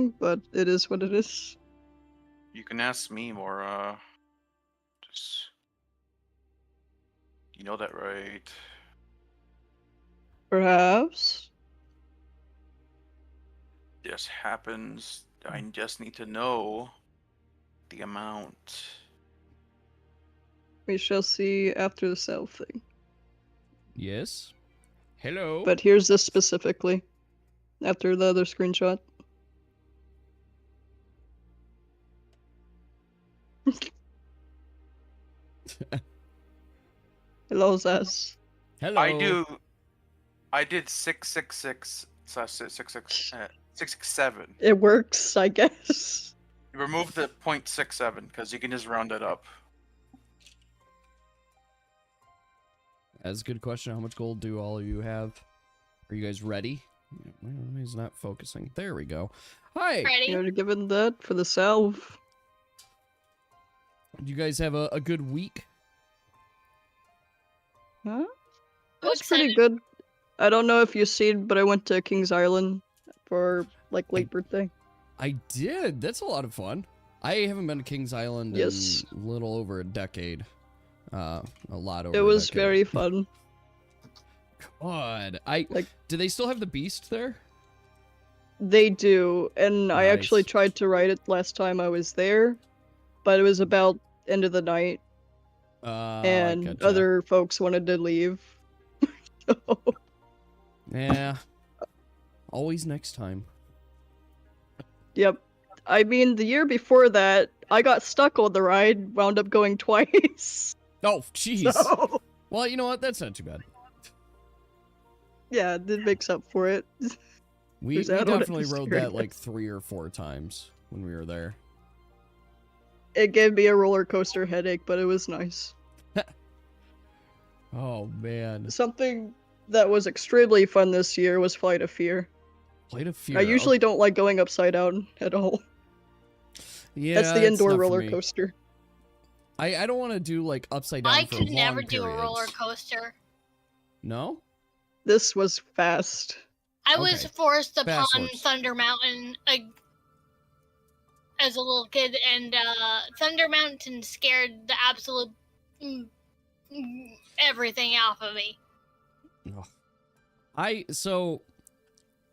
thing, but it is what it is. You can ask me more, just... You know that, right? Perhaps. This happens. I just need to know the amount. We shall see after the sale thing. Yes. Hello. But here's this specifically. After the other screenshot. Hello, Zaz. Hello. I did 666 667. It works, I guess. Remove the 0.67 because you can just round it up. That's a good question. How much gold do all of you have? Are you guys ready? Well, he's not focusing. There we go. Hi. Ready? You're given that for the salve. Did you guys have a good week? Huh? I'm That's pretty excited. good. I don't know if you've seen, but I went to Kings Island for like late birthday. I did. That's a lot of fun. I haven't been to Kings Island Yes. in a little over a decade. A lot over It a was decade. very fun. God. Do they still have the beast there? They do, and I actually Nice. tried to write it last time I was there, but it was about end of the night, I and gotcha. other folks wanted to leave. So, Yeah. Always next time. yep. I mean, the year before that, I got stuck on the ride, wound up going twice. Oh, jeez. So, Well, you know what? That's not too bad. yeah, it makes up for it. We There's that on it definitely this rode year, I that like guess. 3 or 4 times when we were there. It gave me a roller coaster headache, but it was nice. Oh, man. Something that was extremely fun this year was Flight of Fear. Flight of Fear. I usually don't like going upside down at all. Yeah, That's the it's indoor not for roller me. coaster. I don't want to do like upside down I for could long never do a periods. roller coaster. No? This was fast. I was Okay. forced upon Fast works. Thunder Mountain as a little kid, and Thunder Mountain scared the absolute everything off of me. So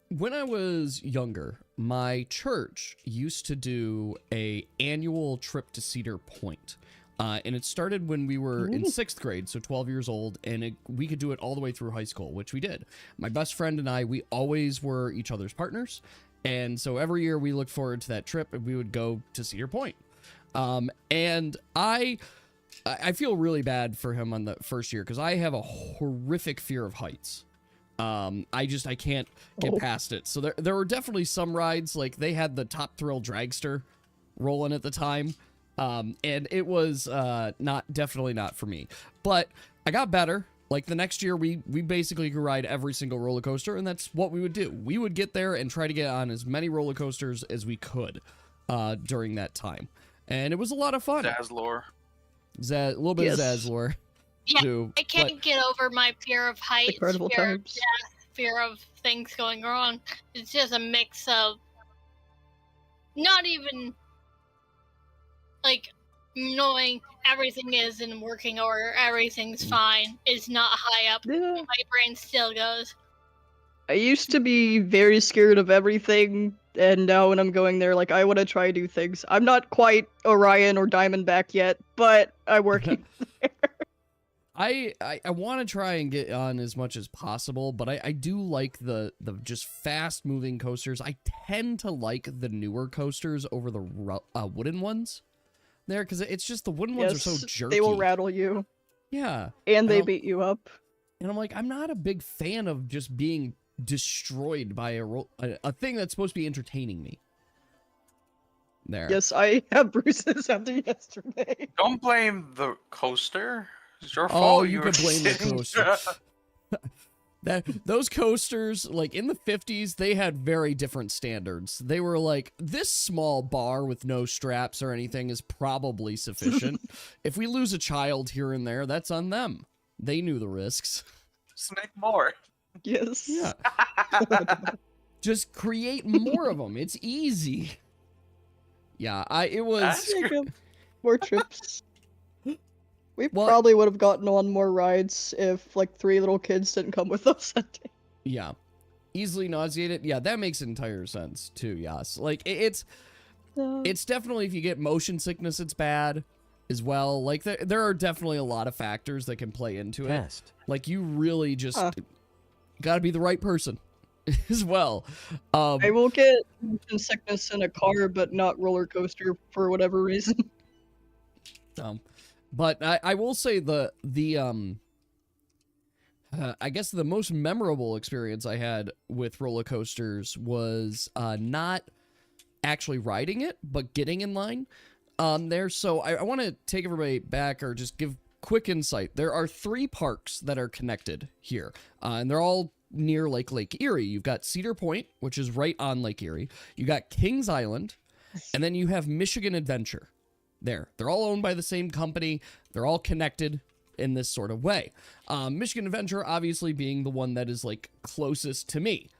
when I was younger, my church used to do a annual trip to Cedar Point. And it started when we were in 6th grade, so 12 years old, and we could do it all the way through high school, which we did. My best friend and I, we always were each other's partners, and so every year we looked forward to that trip, and we would go to Cedar Point. And I feel really bad for him on the first year, because I have a horrific fear of heights. I can't get past it. So there were definitely some rides, like they had the Top Thrill Dragster rolling at the time. And it was definitely not for me. But I got better. Like the next year, we basically could ride every single roller coaster, and that's what we would do. We would get there and try to get on as many roller coasters as we could during that time. And it was a lot of fun. Zazlor. A little bit of Yes. Zazlor. Yeah, too, I can't get over my fear of heights, carnival fear of times. death, fear of things going wrong. It's just a mix of not even like knowing everything is in working order, everything's fine. It's not high up. Yeah. My brain still goes. I used to be very scared of everything, and now when I'm going there, like, I want to try new things. I'm not quite Orion or Diamondback yet, but I'm working there. I want to try and get on as much as possible, but I do like the just fast moving coasters. I tend to like the newer coasters over the wooden ones there, because it's just the wooden ones are so jerky. They will rattle you, Yeah. and they I'll- beat you up. And I'm like, I'm not a big fan of just being destroyed by a thing that's supposed to be entertaining me. There. Yes, I have bruises after yesterday. Don't blame the coaster. It's your Oh, fault. you were could blame the sitting- coaster. Those coasters, like in the 50s, they had very different standards. They were like, this small bar with no straps or anything is probably sufficient. If we lose a child here and there, that's on them. They knew the risks. Just make more. Yes. Yeah. Just create more of them. It's easy. Yeah, it was. That's More trips. We probably would have gotten on more rides if like 3 little kids didn't come with us that day. Yeah. Easily nauseated. Yeah, that makes entire sense too, Yas. Like, it's definitely, if you get motion sickness, it's bad as well. Like, there are definitely a lot of factors that can play into it. Like, you really just gotta be the right person as well. I will get motion sickness in a car, but not roller coaster for whatever reason. But I will say I guess the most memorable experience I had with roller coasters was not actually riding it, but getting in line there. So I want to take everybody back, or just give quick insight. There are 3 parks that are connected here, and they're all near Lake Erie. You've got Cedar Point, which is right on Lake Erie. You got Kings Island, and then you have Michigan Adventure. There, they're all owned by the same company. They're all connected in this sort of way. Michigan Adventure obviously being the one that is like closest to me.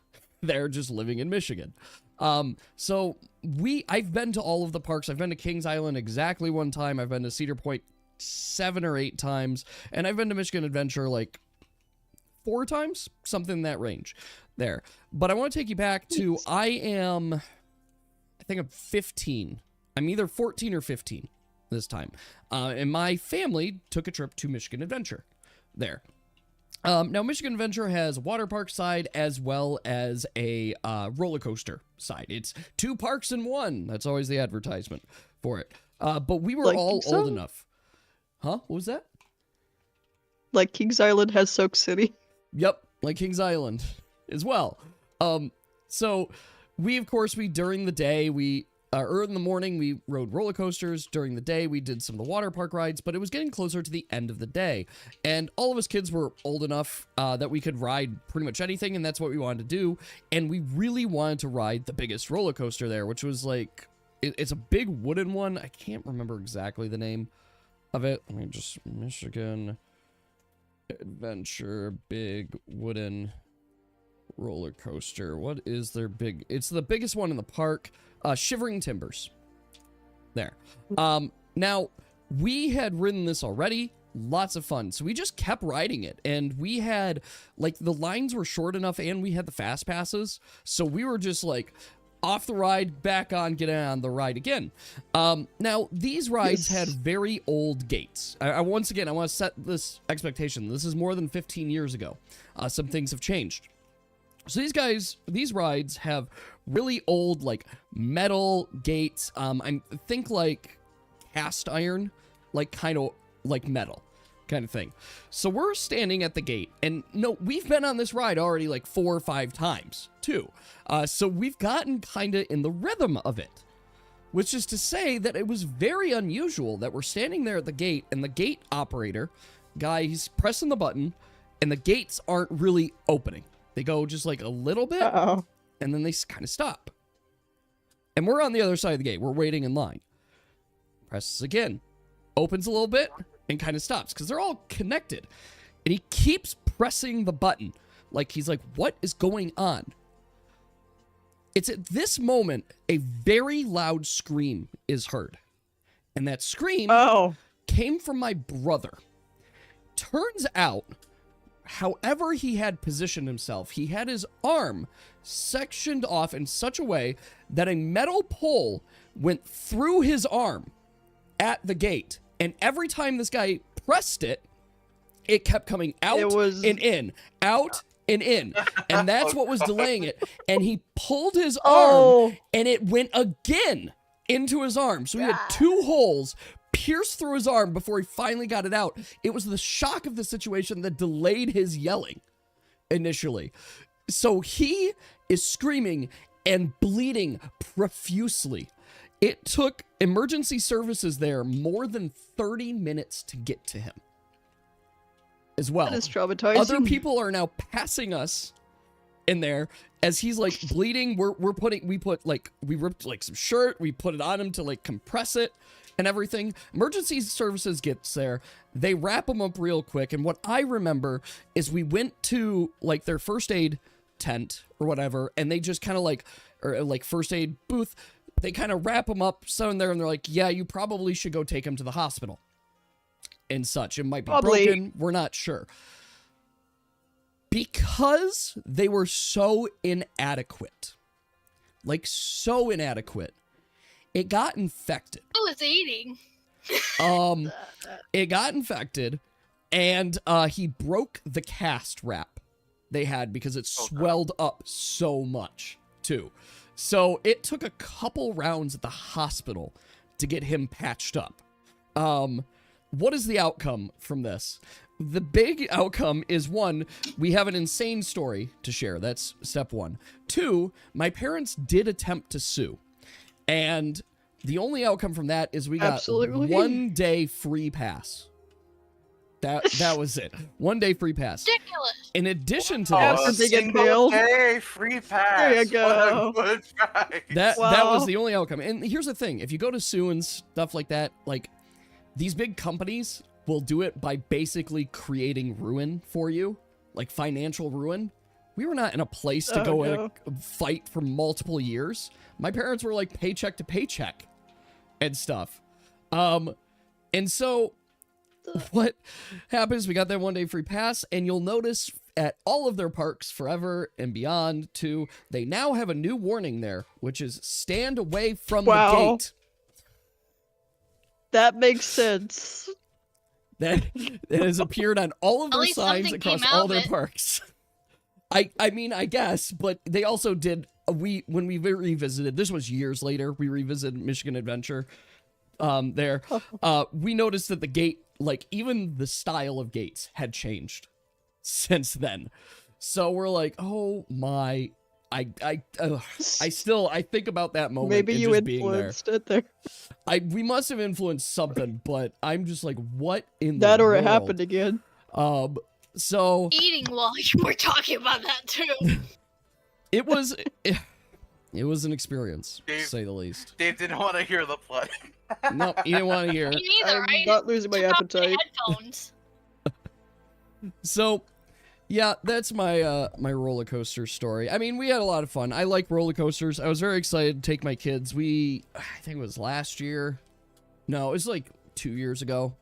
They're just living in Michigan. So I've been to all of the parks. I've been to Kings Island exactly 1 time. I've been to Cedar Point 7 or 8 times, and I've been to Michigan Adventure like 4 times, something in that range there. But I want to take you back to, I think I'm 15. I'm either 14 or 15 this time. And my family took a trip to Michigan Adventure there. Now, Michigan Adventure has a water park side as well as a roller coaster side. It's 2 parks in 1. That's always the advertisement for it. But we were Like all Kings old Island? enough. Huh? What was that? Like Kings Island has Soak City. Yep, like Kings Island as well. So we, of course, during the day, or in the morning, we rode roller coasters. During the day, we did some of the water park rides, but it was getting closer to the end of the day. And all of us kids were old enough that we could ride pretty much anything, and that's what we wanted to do. And we really wanted to ride the biggest roller coaster there, which was like, it's a big wooden one. I can't remember exactly the name of it. Let me just, Michigan Adventure big wooden roller coaster. What is their big? It's the biggest one in the park. Shivering Timbers. There. Now, we had ridden this already. Lots of fun. So we just kept riding it. And we had, like, the lines were short enough, and we had the fast passes. So we were just, like, off the ride, back on, get on the ride again. Now, these rides had very old gates. Once again, I want to set this expectation. This is more than 15 years ago. Some things have changed. So these rides have really old, like, metal gates. I think like cast iron, like kind of like metal kind of thing. So we're standing at the gate, and no, we've been on this ride already like 4 or 5 times too. So we've gotten kind of in the rhythm of it, which is to say that it was very unusual that we're standing there at the gate, and the gate operator guy, he's pressing the button, and the gates aren't really opening. They go just like a little bit, and then they kind of stop. And we're on the other side of the gate. We're waiting in line. Presses again. Opens a little bit, and kind of stops, because they're all connected. And he keeps pressing the button. Like, he's like, what is going on? It's at this moment, a very loud scream is heard. And that scream came from my brother. Turns out, however he had positioned himself, he had his arm sectioned off in such a way that a metal pole went through his arm at the gate. And every time this guy pressed it, it kept coming out and in, out and in. And that's what was delaying it. And he pulled his arm, and it went again into his arm. So he had 2 holes pierced through his arm before he finally got it out. It was the shock of the situation that delayed his yelling initially. So he is screaming and bleeding profusely. It took emergency services there more than 30 minutes to get to him as well. That is traumatizing. Other people are now passing us in there as he's like bleeding. We ripped like some shirt, we put it on him to like compress it and everything. Emergency services gets there. They wrap him up real quick. And what I remember is we went to like their first aid tent or whatever, and they just kind of like, or like first aid booth, they kind of wrap him up, so in there, and they're like, yeah, you probably should go take him to the hospital and such. It might be broken. We're not sure. Because they were so inadequate, like so inadequate, it got infected. I was eating. It got infected, and he broke the cast wrap they had because it swelled up so much too. So it took a couple rounds at the hospital to get him patched up. What is the outcome from this? The big outcome is, 1, we have an insane story to share. That's step 1. 2, my parents did attempt to sue. And the only outcome from that is we got 1 day free pass. That was it. 1 day free pass. Ridiculous. In addition to After this, they get bailed. Hey, free pass. There you go. What a good price. that was the only outcome. And here's the thing. If you go to sue and stuff like that, like, these big companies will do it by basically creating ruin for you, like financial ruin. We were not in a place to go and fight for multiple years. My parents were like paycheck to paycheck and stuff. And so what happens, we got that 1 day free pass, and you'll notice at all of their parks forever and beyond too, they now have a new warning there, which is stand away from the gate. That makes sense. That has appeared on all of their least signs something across came out all of their it. parks. I mean, I guess, but they also did, when we revisited, this was years later, we revisited Michigan Adventure there, we noticed that the gate, like even the style of gates had changed since then. So we're like, oh my, I think about that moment. Maybe and you just being influenced it there. we must have influenced something, but I'm just like, what in That the or world? it happened again. So Eating while you were talking about that too. it was an experience, to Dave- say the least. Dave didn't want to hear the play. No, you didn't want to hear it. Me neither. I'm I not losing my took off my appetite. headphones. So, yeah, that's my my roller coaster story. I mean, we had a lot of fun. I like roller coasters. I was very excited to take my kids. I think it was last year. No, it was like 2 years ago.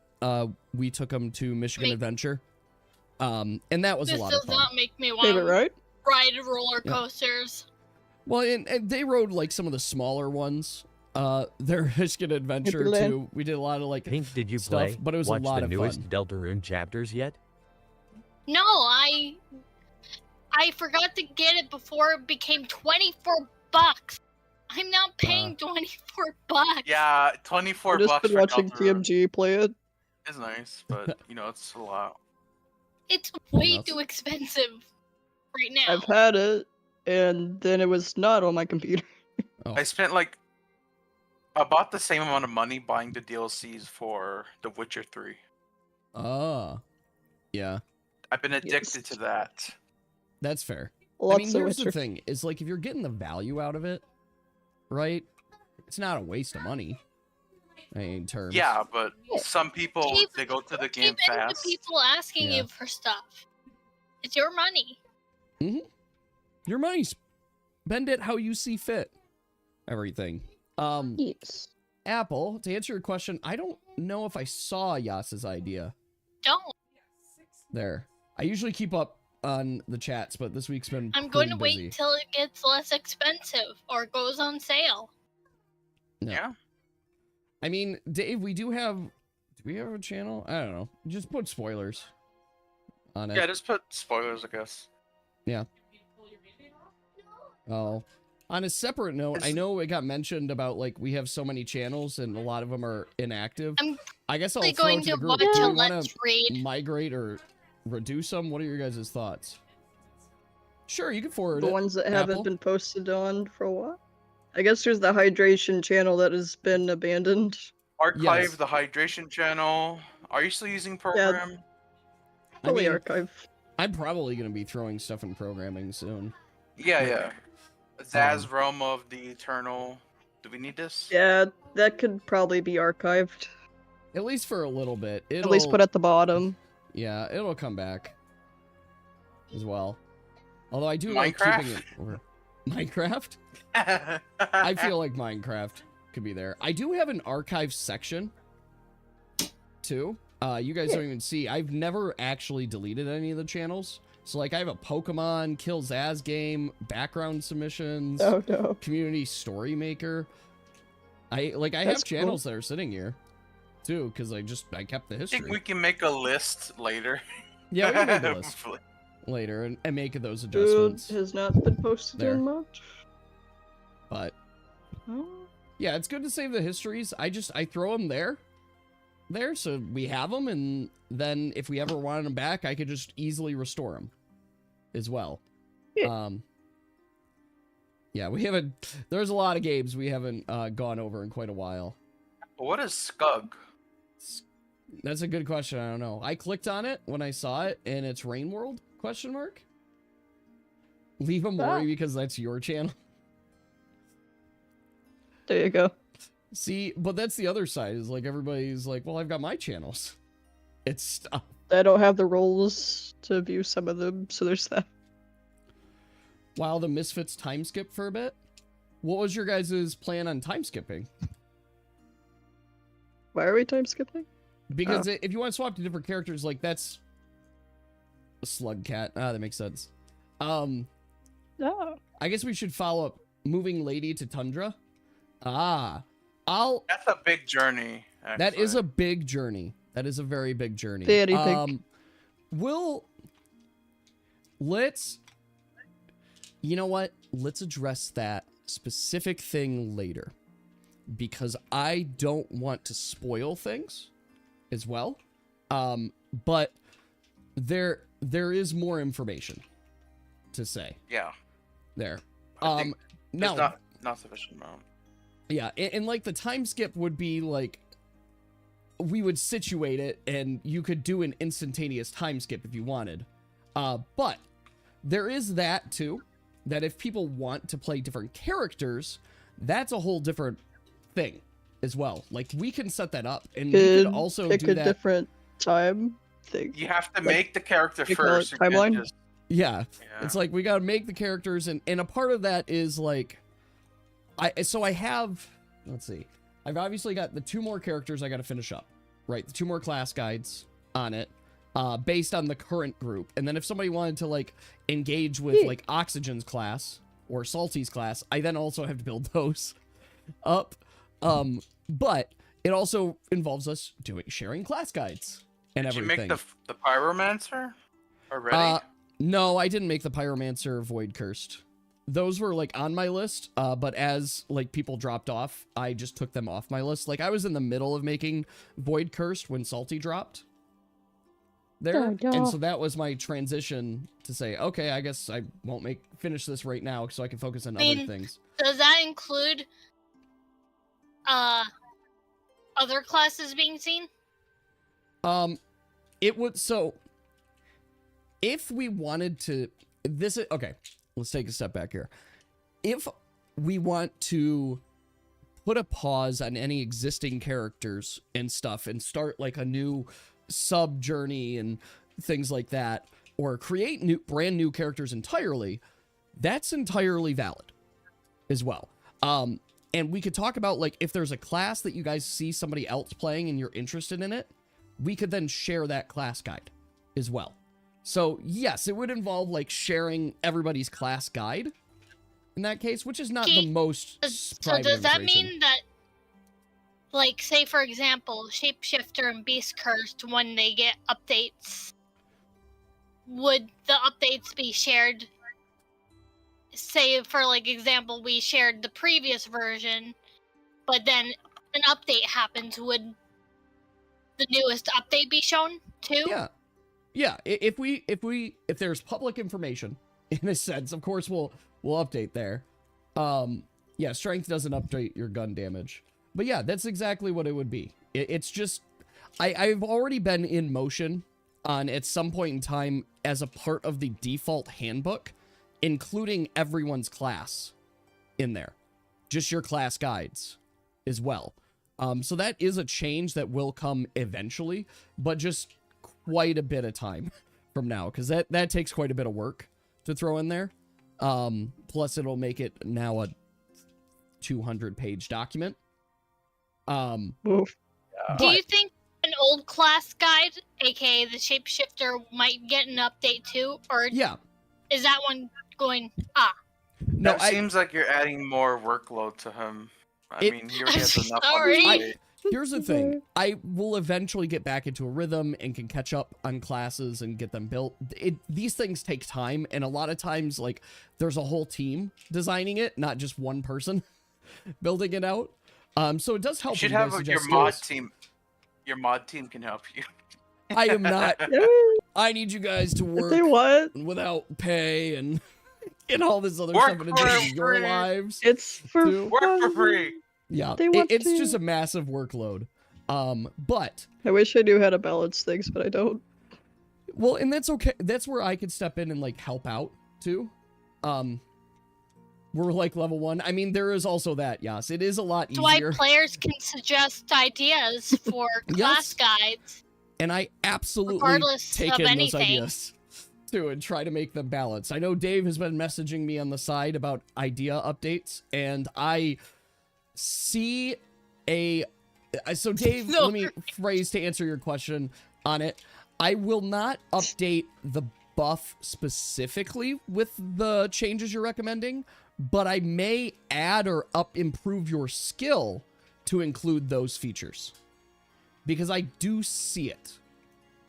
We took them to Michigan Adventure. And that was This a lot does of fun. not make me want Favorite to ride? ride roller coasters. Well, and they rode like some of the smaller ones. Their Michigan Adventure Hippieland. too. We did a lot of like Pink, did you stuff, play? but it was Watch a lot the of newest fun. Deltarune chapters yet? No, I forgot to get it before it became $24. I'm not paying $24. Yeah, 24 I've just bucks been for watching Deltarune TMG play it. is nice, but you know it's a lot. It's way Nuts. too expensive right now. I've had it, and then it was not on my computer. I spent like about the same amount of money buying the DLCs for The Witcher 3. Yeah, I've been addicted to that. that's fair. Lots I mean, of here's the Witcher. thing: is like if you're getting the value out of it, right? It's not a waste of money. In terms. Yeah, but some people Keep- they go to the game Keep into fast. people asking Yeah. you for stuff. It's your money. Your money, spend it how you see fit. Everything. Yes. Apple, to answer your question, I don't know if I saw Yas's idea Don't. there. I usually keep up on the chats, but this week's been I'm going to pretty busy. wait till it gets less expensive or goes on sale. No. Yeah. I mean, Dave, do we have a channel? I don't know. Just put spoilers on it. Yeah, just put spoilers, I guess. Oh. On a separate note, I It's- know it got mentioned about, like, we have so many channels and a lot of them are inactive. I'm I guess I'll Probably throw going it to to the group. watch Do a you want Let's to Read. migrate or reduce them? What are your guys' thoughts? Sure, you can forward The it. ones that haven't Apple. been posted on for a while. I guess there's the hydration channel that has been abandoned. Archive Yes. the hydration channel. Are you still using program? I Fully mean, archive. I'm probably going to be throwing stuff in programming soon. Yeah. Zaz Realm of the Eternal. Do we need this? Yeah, that could probably be archived. At least for a little bit. At least put at the bottom. Yeah, it'll come back as well. Although I do like keeping it. Or Minecraft? I feel like Minecraft could be there. I do have an archive section, too. You guys don't even see. I've never actually deleted any of the channels. So, like, I have a Pokemon, Kill Zaz game, background submissions, community story maker. I have channels that are sitting here, too, because I kept the I history. think we can make a list later. Yeah, we can make a list later and make those adjustments. Has not been posted in much. But, yeah, it's good to save the histories. I throw them there so we have them, and then if we ever wanted them back, I could just easily restore them as well. Yeah. Yeah, there's a lot of games we haven't gone over in quite a while. What is Scug? That's a good question. I don't know. I clicked on it when I saw it, and it's Rain World? ? Leave a Mori because that's your channel. There you go. See, but that's the other side, is like everybody's like, well, I've got my channels. It's stuff. I don't have the roles to view some of them, so there's that. While the Misfits time skip for a bit, what was your guys' plan on time skipping? Why are we time skipping? Because if you want to swap to different characters, like that's a slug cat. That makes sense. I guess we should follow up moving Lady to Tundra. That's a big journey. Actually. That is a big journey. That is a very big journey. Very big. You know what? Let's address that specific thing later, because I don't want to spoil things as well. But there is more information to say. Yeah. There. Now not sufficient amount. Yeah, and like the time skip would be like, we would situate it and you could do an instantaneous time skip if you wanted. But there is that too, that if people want to play different characters, that's a whole different thing as well. Like we can set that up, and we could also pick do that. A different time thing. You have to make the character first. Timeline? Yeah, it's like we gotta make the characters, and a part of that is like, let's see, I've obviously got the 2 more characters I gotta finish up, right? The 2 more class guides on it, based on the current group, and then if somebody wanted to like engage with like Oxygen's class or Salty's class, I then also have to build those up. But it also involves us sharing class guides and everything. Did you make the Pyromancer already? No, I didn't make the Pyromancer Void Cursed. Those were like on my list, but as like people dropped off, I just took them off my list. Like I was in the middle of making Void Cursed when Salty dropped there, and so that was my transition to say, okay, I guess I won't finish this right now, so I can focus on other things. Does that include other classes being seen? It would, so if we wanted to, okay, let's take a step back here. If we want to put a pause on any existing characters and stuff and start like a new sub journey and things like that, or create brand new characters entirely, that's entirely valid as well. And we could talk about like if there's a class that you guys see somebody else playing and you're interested in it, we could then share that class guide as well. So yes, it would involve like sharing everybody's class guide in that case, which is not the most so does that mean that, like, say for example, Shapeshifter and Beast Cursed, when they get updates, would the updates be shared? Say for like example, we shared the previous version, but then an update happens, would the newest update be shown too? Yeah, if there's public information in a sense, of course we'll update there. Yeah, strength doesn't update your gun damage, but yeah, that's exactly what it would be. It's just I've already been in motion on at some point in time as a part of the default handbook, including everyone's class in there, just your class guides as well. So that is a change that will come eventually, but just quite a bit of time from now, because that takes quite a bit of work to throw in there. Plus, it'll make it now a 200-page document. Oof. Do you think an old class guide, aka the shapeshifter, might get an update too, or Yeah. is that one going? No, That seems like you're adding more workload to him. I mean, he already has enough on Sorry. his plate. Here's the thing. I will eventually get back into a rhythm and can catch up on classes and get them built. These things take time, and a lot of times, like, there's a whole team designing it, not just one person building it out. So it does help. You should when have guys your suggest mod skills. team. Your mod team can help you. I am not. Yeah, I need you guys to work they what? without pay and all this other Work stuff in addition to your for free. lives. It's for Too. Work for fun. free. Yeah, They want it's to. just a massive workload. But I wish I knew how to balance things, but I don't. well, and that's okay. That's where I could step in and like help out too. We're like level 1. I mean, there is also that. Yes, it is a lot That's why easier. players can suggest ideas for class guides. And I absolutely Regardless take of in those anything. ideas too and try to make them balance. I know Dave has been messaging me on the side about idea updates, and I see a. So Dave, No. let me phrase to answer your question on it. I will not update the buff specifically with the changes you're recommending, but I may add or improve your skill to include those features. Because I do see it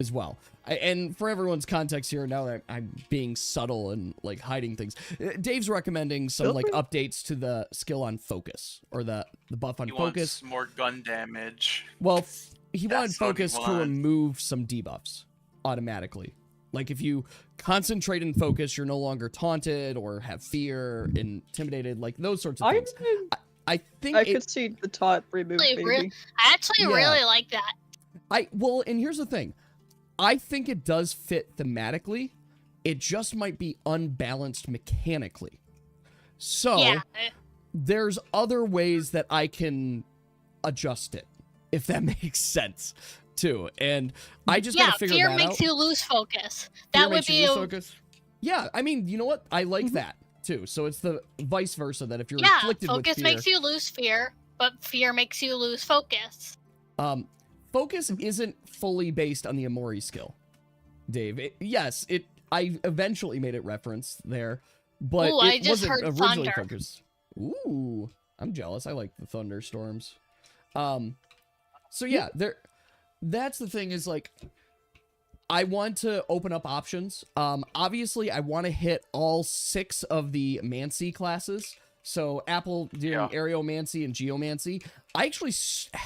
as well. And for everyone's context here, now that I'm being subtle and like hiding things, Dave's recommending some like updates to the skill on focus or the buff on He focus. wants more gun damage. Well, he wanted That's what he focus to wants. remove some debuffs automatically. Like if you concentrate and focus, you're no longer taunted or have fear, intimidated, like those sorts of things. I think I could see the taunt removed, Really, maybe. I actually Yeah. really like that. Well, and here's the thing. I think it does fit thematically. It just might be unbalanced mechanically. So Yeah. there's other ways that I can adjust it, if that makes sense, too. And I just gotta figure fear that makes out. you lose focus. Fear That would makes you be lose a focus. Yeah, I mean, you know what? I like that too. So it's the vice versa that if you're yeah. afflicted with Focus fear, makes you lose fear, but fear makes you lose focus. focus isn't fully based on the Amori skill, Dave. I eventually made it reference there, but Ooh, I it just wasn't heard originally thunder. focused. Ooh, I'm jealous. I like the thunderstorms. So yeah, that's the thing is like, I want to open up options. Obviously, I want to hit all 6 of the Mancy classes. So Apple doing Aeromancy and Geomancy. I actually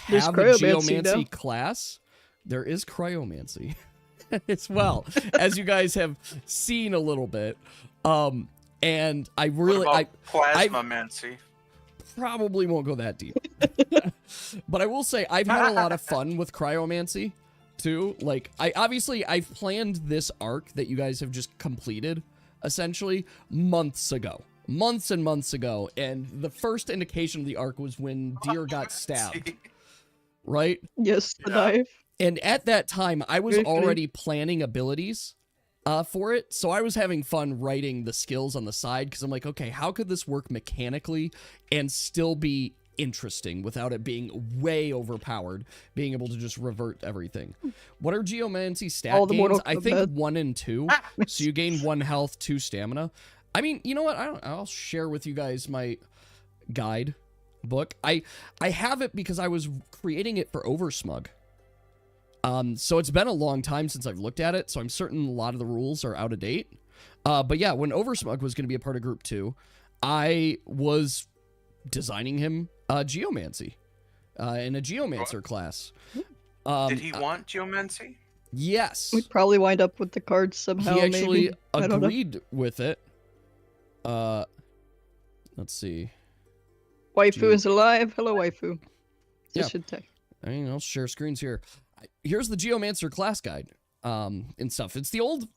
There's have a Cryomancy Geomancy now. class. There is Cryomancy as well, as you guys have seen a little bit. And I really, What about Plasmamancy? probably won't go that deep. But I will say I've had a lot of fun with Cryomancy too. Like I've planned this arc that you guys have just completed essentially months and months ago, and the first indication of the arc was when Deer got stabbed, right? Yes, the Yeah. knife. And at that time I was Briefly. already planning abilities for it, so I was having fun writing the skills on the side because I'm like, okay, how could this work mechanically and still be interesting without it being way overpowered, being able to just revert everything. What are Geomancy stat All the gains? Mortal I think Kombat. 1 and 2. So you gain 1 health, 2 stamina. I mean, you know what? I'll share with you guys my guide book. I have it because I was creating it for Oversmug. So it's been a long time since I've looked at it, so I'm certain a lot of the rules are out of date. But yeah, when Oversmug was going to be a part of Group 2, I was designing him Geomancy in a Geomancer class. Did he want Geomancy? Yes. We'd probably wind up with the cards somehow. He actually maybe. I don't know. agreed with it. Let's see. Waifu is alive. Hello, waifu. Yeah. This should take. I mean, I'll share screens here. Here's the Geomancer class guide and stuff. It's the old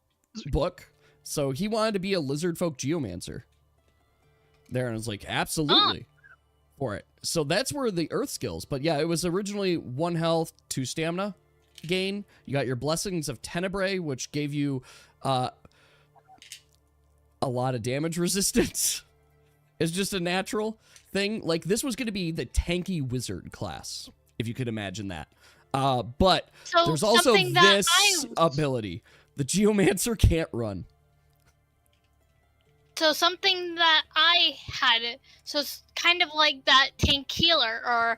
book, so he wanted to be a lizard folk Geomancer. There, and I was like, absolutely for it. So that's where the earth skills. But yeah, it was originally 1 health, 2 stamina gain. You got your Blessings of Tenebrae, which gave you a lot of damage resistance. It's just a natural thing. Like, this was going to be the tanky wizard class, if you could imagine that. But So there's also something that this ability. The Geomancer can't run. So something that I had, so it's kind of like that tank healer, or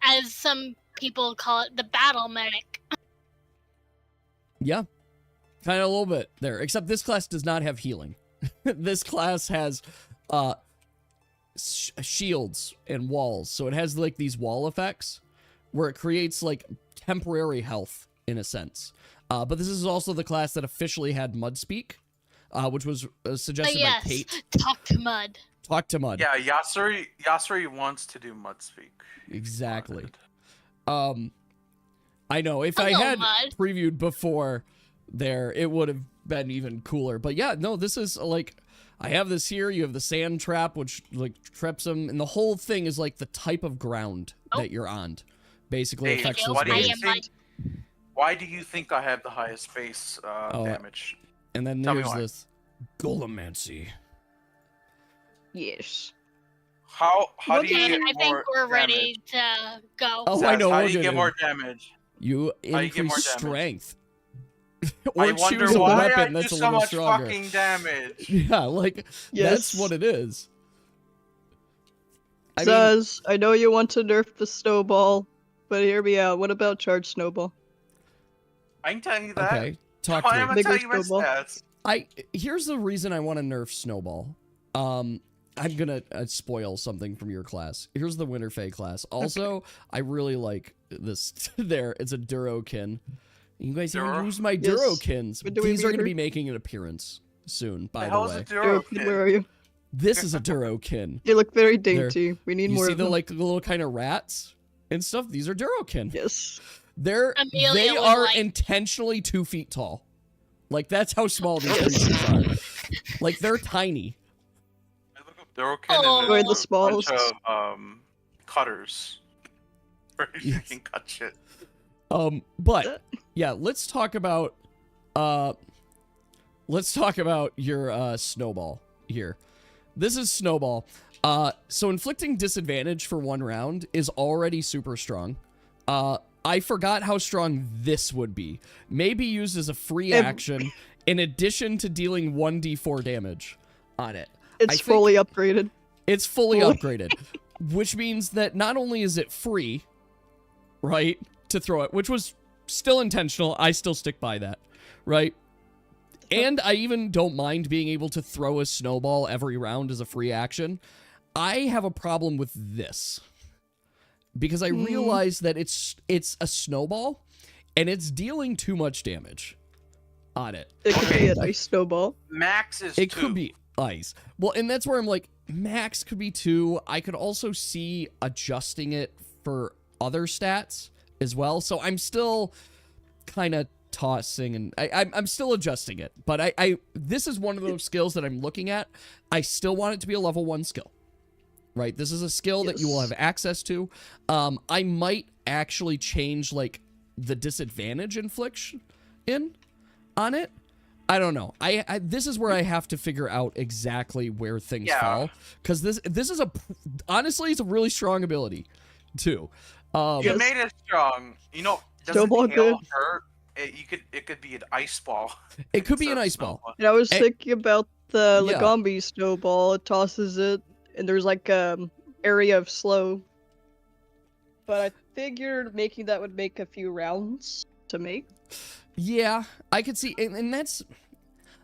as some people call it, the battle medic. Yeah, kind of a little bit there. Except this class does not have healing. This class has shields and walls. So it has like these wall effects where it creates like temporary health in a sense. But this is also the class that officially had Mudspeak, which was suggested by Kate. Talk to Mud. Talk to Mud. Yeah, Yasuri wants to do Mudspeak. Exactly. I know. If I Hello, had Mud. previewed before there, it would have been even cooler. But yeah, no, this is like, I have this here. You have the sand trap, which like traps them. And the whole thing is like the type of ground that you're on. Basically Hey, affects those why do you games. think? Why do you think I have the highest base damage? And then Tell me there's why. this Golemancy. Yes. How do you Okay, get I think more we're ready damage? to go. Oh, Zaz, I know. How we're do you get gonna- more damage? You How do you get more increase damage? strength. I or wonder choose a why weapon I do that's a so little much stronger. fucking damage. Yeah, like, that's Yes. what it is. I mean, Zaz, I know you want to nerf the snowball, but hear me out. What about charge snowball? I can tell you that. okay, talk Why to am me. I Bigger telling you my snowball. stats? Here's the reason I want to nerf Snowball. I'm gonna spoil something from your class. Here's the Winterfey class. Also, I really like this there. It's a Durokin. You guys haven't Duro? used my Yes. Durokins. When do we These are meet going to her? be making an appearance soon, by the hell is way. a Durokin, where are you? This is a Durokin. You look very dainty. We need You more see of the them. like little kind of rats and stuff? These are Durokin. Yes. They Amelia would are like- intentionally 2 feet tall. Like, that's how small these creatures are. Like, they're tiny. I look up Durokin Oh. and Where there's the a bunch smalls. of cutters. Where you Yes. can cut shit. But yeah, let's talk about your Snowball here. This is Snowball. So inflicting disadvantage for 1 round is already super strong. I forgot how strong this would be. Maybe used as a free action in addition to dealing 1d4 damage on it. It's think- fully upgraded. It's fully upgraded, which means that not only is it free, right, to throw it, which was still intentional. I still stick by that, right? And I even don't mind being able to throw a snowball every round as a free action. I have a problem with this because I realize that it's a snowball and it's dealing too much damage on it. It could be a nice snowball. Max is It 2. could be ice. Well, and that's where I'm like, max could be 2. I could also see adjusting it for other stats as well. So I'm still kind of tossing and I'm still adjusting it. But this is one of those skills that I'm looking at. I still want it to be a level 1 skill. Right? This is a skill that you will have access to. I might actually change like the disadvantage infliction on it. I don't know. This is where I have to figure out exactly where things fall, because this is honestly it's a really strong ability too. You Yes. made it strong. You know, Snowball doesn't hail good. hurt? It could be an ice ball. It could be instead an of ice ball. snowball. And I was Hey. thinking about the Yeah. Lagombi snowball. It tosses it, and there's like area of slow. But I figured making that would make a few rounds to make. Yeah, I could see, and that's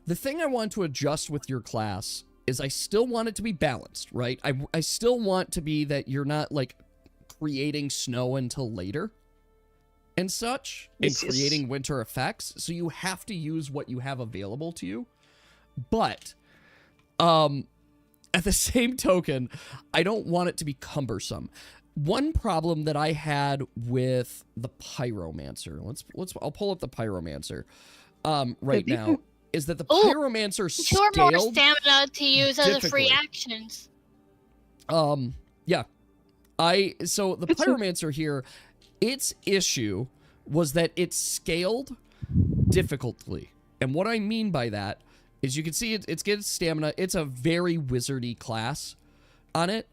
the thing I want to adjust with your class is I still want it to be balanced, right? I still want to be that you're not like creating snow until later and such, and Yes, yes. creating winter effects. So you have to use what you have available to you. But at the same token, I don't want it to be cumbersome. One problem that I had with the Pyromancer, I'll pull up the Pyromancer right Maybe. now, is that the Ooh, Pyromancer 2 or more scaled. stamina to use as a free difficultly. actions. Yeah. So the It's a- Pyromancer here, its issue was that it scaled difficultly. And what I mean by that is you can see it's getting stamina. It's a very wizardy class on it.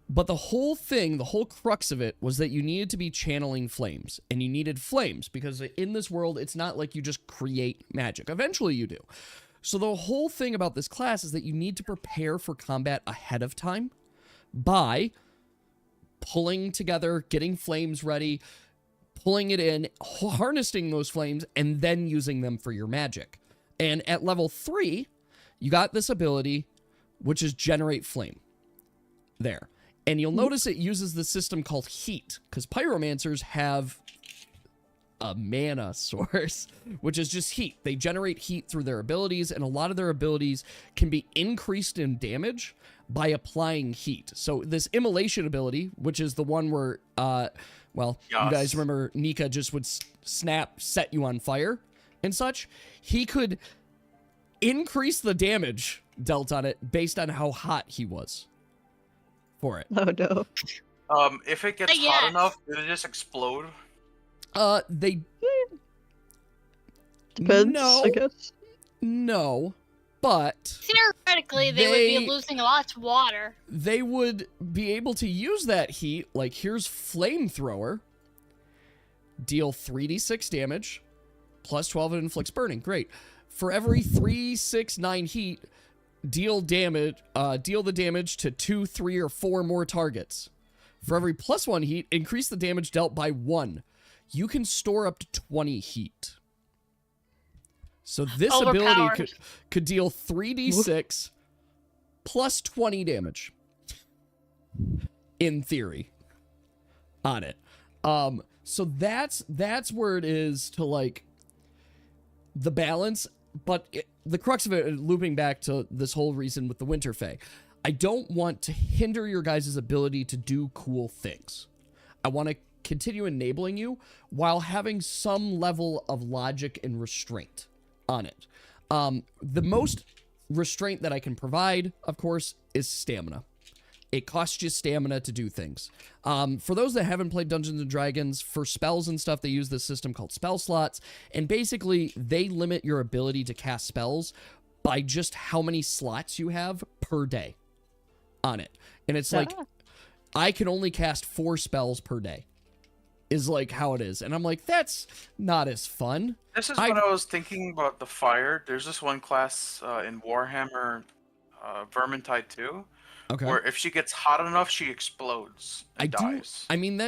But the whole thing, the whole crux of it was that you needed to be channeling flames. And you needed flames because in this world, it's not like you just create magic. Eventually you do. So the whole thing about this class is that you need to prepare for combat ahead of time by pulling together, getting flames ready, pulling it in, harnessing those flames, and then using them for your magic. And at level 3, you got this ability, which is Generate Flame. There. And you'll notice it uses the system called heat, because pyromancers have a mana source, which is just heat. They generate heat through their abilities, and a lot of their abilities can be increased in damage by applying heat. So this immolation ability, which is the one where, well, Yes. you guys remember Nika just would snap, set you on fire and such. He could increase the damage dealt on it based on how hot he was for it. Oh no. If it gets hot Yes. enough, did it just explode? They Depends, No. I guess. no, but Theoretically, they would They- be losing lots of water. they would be able to use that heat. Like, here's Flamethrower. Deal 3d6 damage, plus 12 and inflicts burning. Great. For every 3, 6, 9 heat, deal the damage to 2, 3, or 4 more targets. For every plus 1 heat, increase the damage dealt by 1. You can store up to 20 heat. So this ability Overpowered. could deal 3d6 plus 20 damage. In theory. On it. So that's where it is to, like, the balance. But the crux of it, looping back to this whole reason with the Winterfell, I don't want to hinder your guys' ability to do cool things. I want to continue enabling you while having some level of logic and restraint on it. The most restraint that I can provide, of course, is stamina. It costs you stamina to do things. For those that haven't played Dungeons & Dragons, for spells and stuff, they use this system called spell slots. And basically, they limit your ability to cast spells by just how many slots you have per day on it. And it's like, I can only cast 4 spells per day, is like how it is. And I'm like, that's not as fun. This is what I was thinking about the fire. There's this one class in Warhammer Vermintide 2. Okay. Where if she gets hot enough, she explodes and dies. I mean,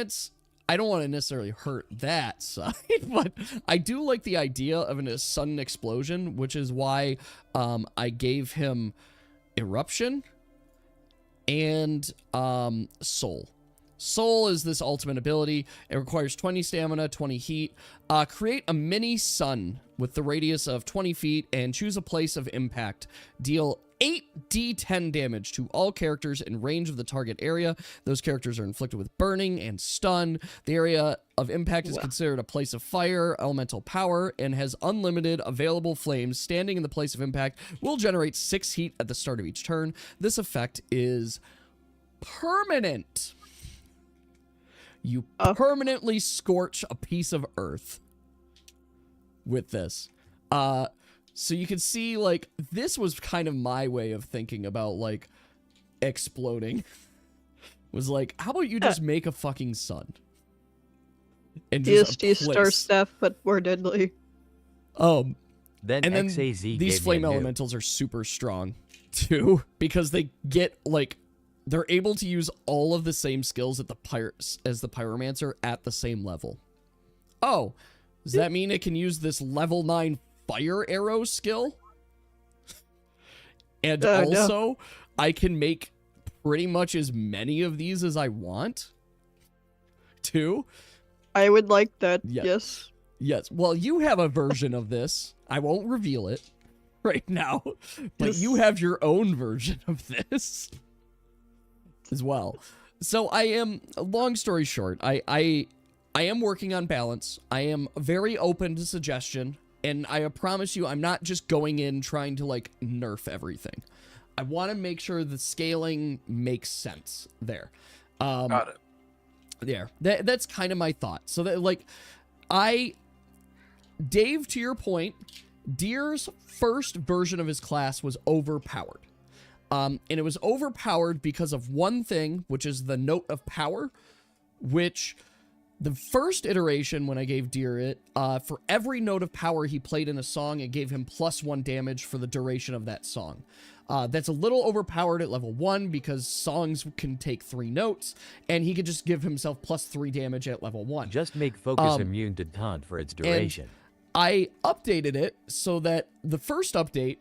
I don't want to necessarily hurt that side, but I do like the idea of a sudden explosion, which is why I gave him Eruption and Soul. Soul is this ultimate ability. It requires 20 stamina, 20 heat. Create a mini sun with the radius of 20 feet and choose a place of impact. Deal 8d10 damage to all characters in range of the target area. Those characters are inflicted with burning and stun. The area of impact is considered a place of fire, elemental power, and has unlimited available flames. Standing in the place of impact will generate 6 heat at the start of each turn. This effect is permanent. You permanently scorch a piece of earth with this. So you can see, like, this was kind of my way of thinking about, like, exploding. Was like, how about you just make a fucking sun? And just DST Star Staff, but more deadly. Then and then XAZ these gave flame me a new. elementals are super strong, too, because they get, like, they're able to use all of the same skills as the pyromancer at the same level. Oh, does that mean it can use this level 9 fire arrow skill? And also, I can make pretty much as many of these as I want, too. I would like that, Yeah. yes. Yes, well, you have a version of this. I won't reveal it right now, but you have your own version of this as well. So I am, long story short, I am working on balance. I am very open to suggestion, and I promise you I'm not just going in trying to, like, nerf everything. I want to make sure the scaling makes sense there. Got it. There. That's kind of my thought. So that, like, Dave, to your point, Deer's first version of his class was overpowered. And it was overpowered because of one thing, which is the Note of Power, which the first iteration when I gave Deer it, for every note of power he played in a song, it gave him +1 damage for the duration of that song. That's a little overpowered at level 1 because songs can take 3 notes, and he could just give himself +3 damage at level 1. Just make focus immune to taunt for its duration. I updated it so that the first update,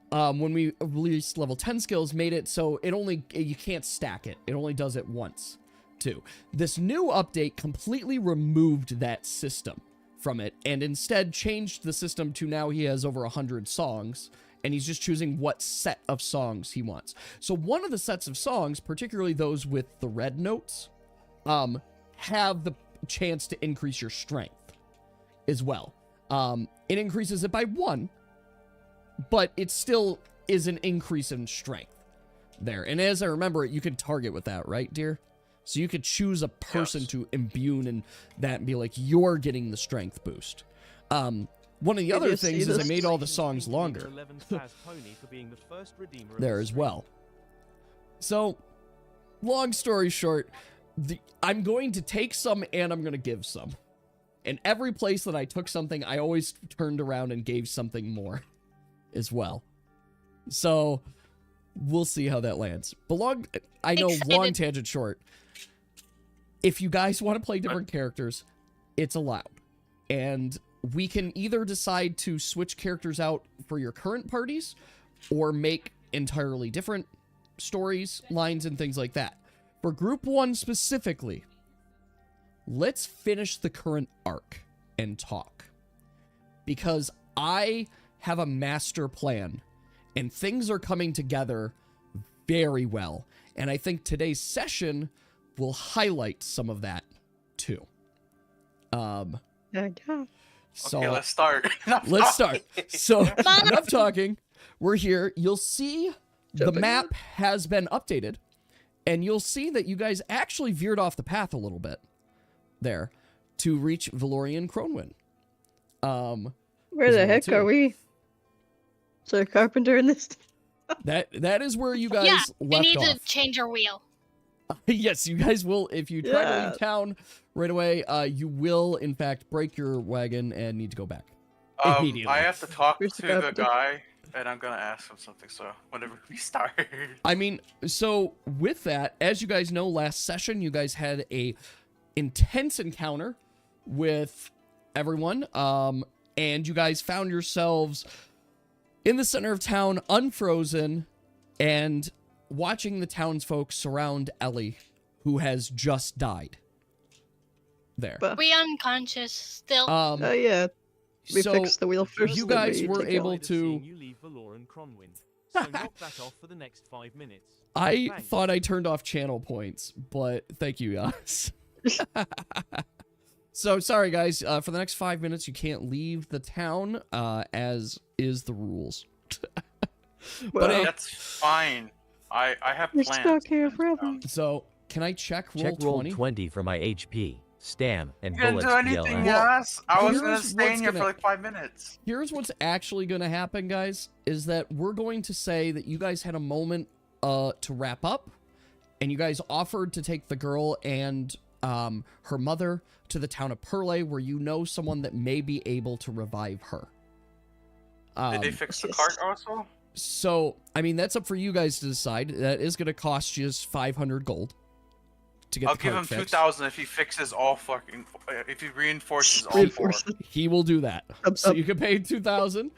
when we released level 10 skills, made it so you can't stack it. It only does it once, too. This new update completely removed that system from it, and instead changed the system to now he has over 100 songs, and he's just choosing what set of songs he wants. So one of the sets of songs, particularly those with the red notes, have the chance to increase your strength as well. It increases it by 1, but it still is an increase in strength there. And as I remember it, you can target with that, right, Deer? So you could choose a person to imbue in that and be like, you're getting the strength boost. One of the other things is I made all the songs longer there as well. So, long story short, I'm going to take some and I'm going to give some. And every place that I took something, I always turned around and gave something more as well. So, we'll see how that lands. Long tangent short. If you guys want to play different characters, it's allowed. And we can either decide to switch characters out for your current parties or make entirely different stories, lines, and things like that. For Group 1 specifically, let's finish the current arc and talk. Because I have a master plan, and things are coming together very well. And I think today's session will highlight some of that, too. So, okay, let's start. Let's start. So, enough talking. We're here. You'll see the map has been updated, and you'll see that you guys actually veered off the path a little bit there to reach Valorian Kronwyn. Where the heck are we? Is there a carpenter in this? That is where you guys left off. we need to change our wheel. Yes, you guys will. If you try to leave town right away, you will, in fact, break your wagon and need to go back immediately. I have to talk to the guy, and I'm going to ask him something, so whenever we start. I mean, so with that, as you guys know, last session, you guys had a intense encounter with everyone, and you guys found yourselves in the center of town, unfrozen, and watching the townsfolk surround Ellie, who has just died. There. We unconscious still. Oh yeah. We fixed the wheel first. You guys were able to. I thought I turned off channel points, but thank you guys. So sorry guys, for the next 5 minutes you can't leave the town, as is the rules. Well, that's fine. I have we're plans. stuck here forever. So can I check roll Check roll 20? 20 for my HP, stam, and You didn't bullets. do anything, DLS. yes? I was Here's going to stay what's in here gonna- for like 5 minutes. Here's what's actually going to happen, guys, is that we're going to say that you guys had a moment to wrap up, and you guys offered to take the girl and her mother to the town of Pearlley, where you know someone that may be able to revive her. Did they fix the cart also? So, I mean, that's up for you guys to decide. That is going to cost you 500 gold to get I'll the give cart him fixed. 2,000 if he fixes all fucking... If he reinforces all 4. He will do that. So Up. you can pay 2,000.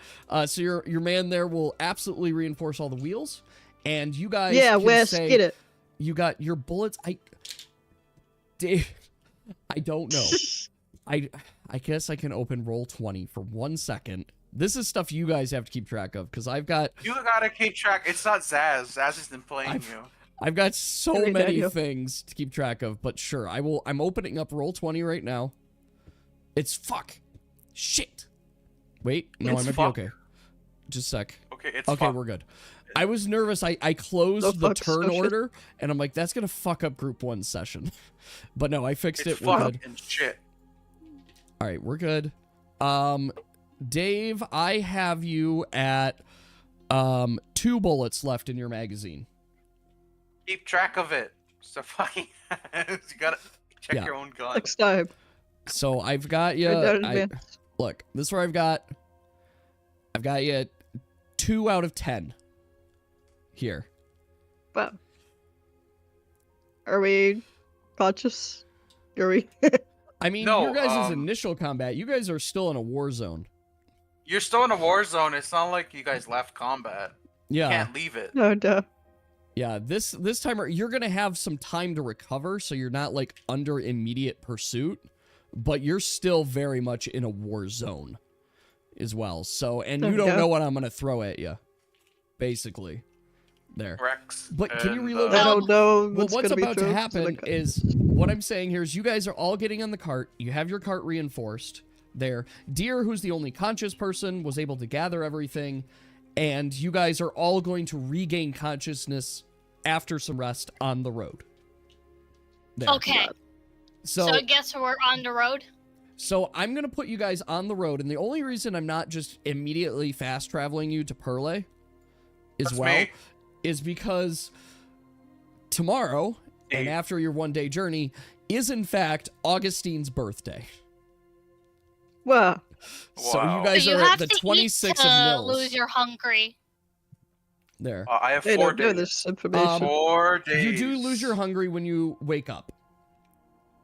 So your man there will absolutely reinforce all the wheels, and you guys Yeah, can Wes, say get it. you got your bullets. Dave, I don't know. I guess I can open roll 20 for 1 second. This is stuff you guys have to keep track of because I've got You gotta keep track. It's not Zaz. Zaz isn't playing you. I've got so Hey, many Daniel. things to keep track of, but sure, I'm opening up roll 20 right now. It's fuck. Shit. Wait, no, It's I might fuck. be okay. Just a sec. Okay, it's Okay, fuck. we're good. I was nervous. I closed The the fuck, turn so shit. order, and I'm like, that's gonna fuck up group 1 session. But no, I fixed It's it. We're good. fucking shit. All right, we're good. Dave, I have you at 2 bullets left in your magazine. Keep track of it. So fucking, you gotta check Yeah. your own gun. Next time. So I've got you. Write that in advance. Look, this is where I've got you 2 out of 10 here. Wow. Are we conscious? Are we? I mean, No, your guys' initial combat, you guys are still in a war zone. You're still in a war zone. It's not like you guys left combat. Yeah. You can't leave it. No, duh. Yeah, this timer, you're going to have some time to recover, so you're not, like, under immediate pursuit, but you're still very much in a war zone as well. So, and you don't know what I'm going to throw at you, basically. There. Rex. But can you and, reload I that? don't know Well, what's what's gonna be about to thrown happen the is, what I'm saying here is you guys are all getting on the cart. You have your cart reinforced there. Deer, who's the only conscious person, was able to gather everything, and you guys are all going to regain consciousness after some rest on the road. There. Okay. So, So I guess we're on the road. so I'm going to put you guys on the road, and the only reason I'm not just immediately fast traveling you to Pearlley as That's well me. is because tomorrow, and after your one-day journey, is in fact Augustine's birthday. Wow. So Wow. you guys So you are at have the to 26th eat of to Mills. lose your hungry. There. I have They 4 don't know days. this information. 4 days. You do lose your hungry when you wake up.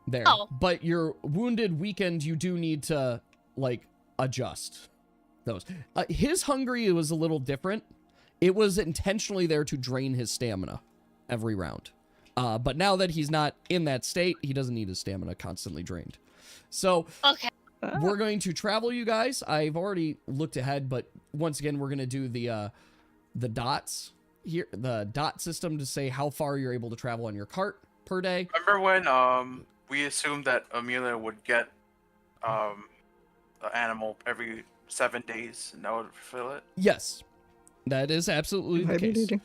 There. Oh. But your wounded weakened, you do need to, like, adjust those. His hungry was a little different. It was intentionally there to drain his stamina every round. But now that he's not in that state, he doesn't need his stamina constantly drained. So Okay. we're going to travel, you guys. I've already looked ahead, but once again, we're going to do the dots here, the dot system to say how far you're able to travel on your cart per day. Remember when we assumed that Amelia would get the animal every 7 days and that would fill it? Yes, that is absolutely the Heavy case. duty.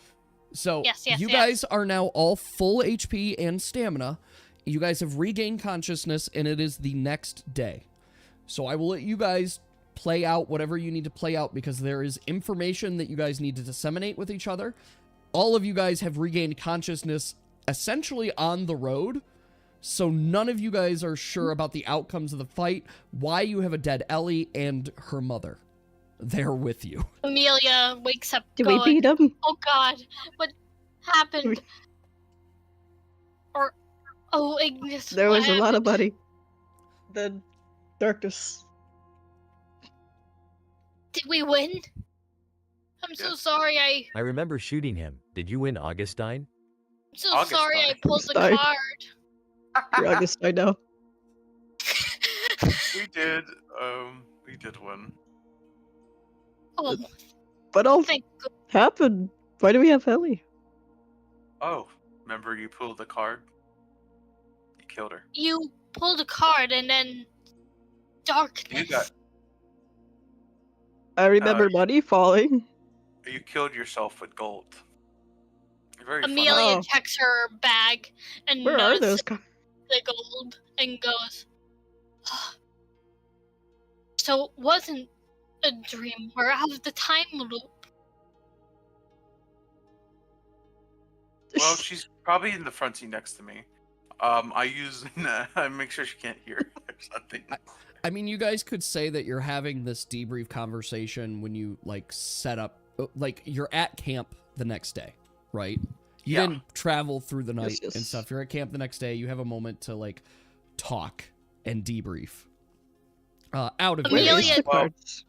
So Yes, you guys are now all full HP and stamina. You guys have regained consciousness, and it is the next day. So I will let you guys play out whatever you need to play out because there is information that you guys need to disseminate with each other. All of you guys have regained consciousness essentially on the road, so none of you guys are sure about the outcomes of the fight, why you have a dead Ellie and her mother there with you. Amelia wakes up Did we going, beat him? "Oh God, what happened?" Or, "Oh, Ignis, There what was a lot happened?" of money. The darkness. Did we win? I'm so sorry. I remember shooting him. Did you win, Augustine? I'm so Augustine. sorry. I pulled the Sorry. card. You're August, I know. We did win. Oh, But all thank God. happened. Why do we have Ellie? Oh, remember you pulled the card? You killed her. You pulled a card and then darkness. You got. I remember money falling. You killed yourself with gold. You're very funny. Amelia Oh. checks her bag and Where are notices those guys? the gold and goes, "So it wasn't a dream. We're out of the time loop." Well, she's probably in the front seat next to me. I use I make sure she can't hear or something. I mean, you guys could say that you're having this debrief conversation when you, like, set up, like, you're at camp the next day, right? You Yeah. didn't travel through the night yes. and stuff. You're at camp the next day. You have a moment to, like, talk and debrief. Out of Where is Amelia- the Well, cards?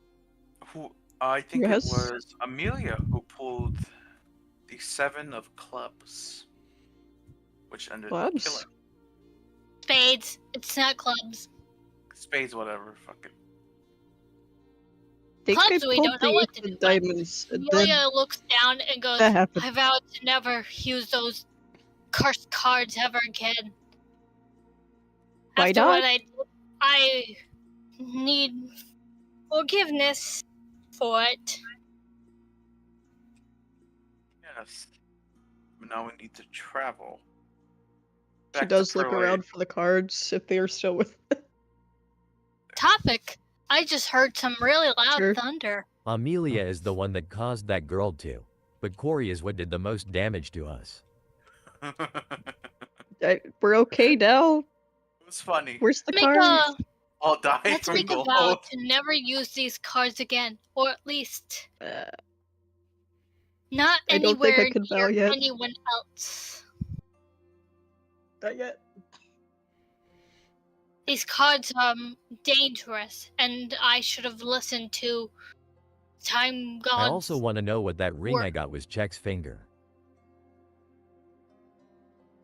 Who I think Yes. it was Amelia who pulled the 7 of clubs, which ended up Clubs? killing Spades. It's not clubs. spades, whatever. Fuck it. Think Clubs, I we pulled don't know the what ace to of do, but diamonds. And then Amelia looks down and goes, that happened. "I vowed to never use those cursed cards ever again. Why After not? what I did, I need forgiveness for it." Yes. But now we need to travel. She Back to does look Pearlley. around for the cards if they are still with. Topic. I just heard some really loud Sure. thunder. Amelia is the one that caused that girl to. But Corey is what did the most damage to us. We're okay now. It was funny. Where's the Make cards? All died Let's from make a gold. vow to never use these cards again, or at least not I don't think I anywhere could vow near yet. anyone else. Not yet. These cards are dangerous, and I should have listened to Time God's. I also want to know what that ring I work. got was Check's finger.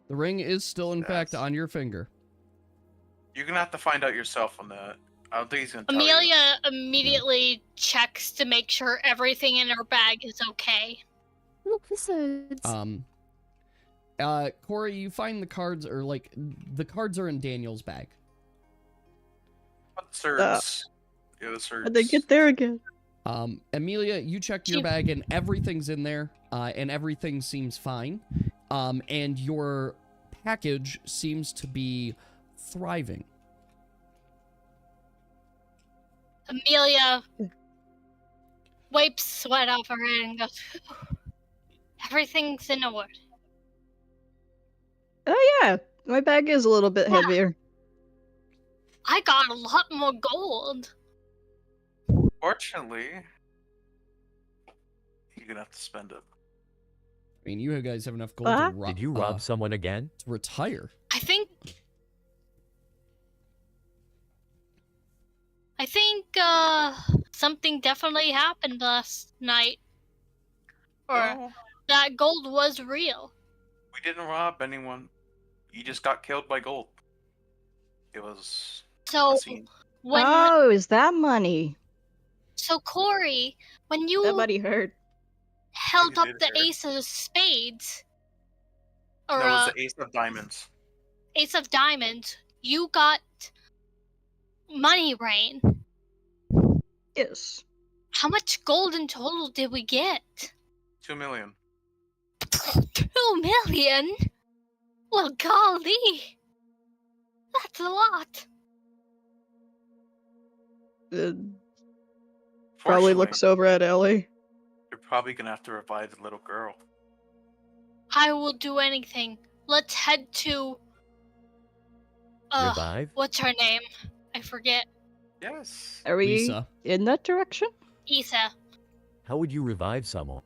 The ring is still, in fact, Yes. on your finger. You're gonna have to find out yourself on that. I don't think he's gonna tell you. Amelia immediately checks to make sure everything in her bag is okay. Corey, you find the cards, or like the cards are in Daniel's bag. The swords. Yeah, the swords. How'd they get there again? Amelia, you checked your She- bag and everything's in there, and everything seems fine. And your package seems to be thriving. Amelia wipes sweat off her head and goes, everything's in order. Oh yeah, my bag is a little bit Yeah. heavier. I got a lot more gold. Fortunately, you're gonna have to spend it. I mean, you guys have enough gold Ah. to, Did you rob someone again? to retire. I think something definitely happened last night. Or No, that gold was real. we didn't rob anyone. You just got killed by gold. It was So a scene. when Oh, is that money? so Corey, when you That money hurt. held You up did the hurt. ace of spades, or No, it was the ace of diamonds. ace of diamonds, you got money rain. Yes. How much gold in total did we get? 2 million. 2 million? Well, golly. That's a lot. Probably Fortunately, looks over at Ellie. You're probably gonna have to revive the little girl. I will do anything. Let's head to... Revive? what's her name? I forget. Yes. Are we Lisa. in that direction? Isa. How would you revive someone?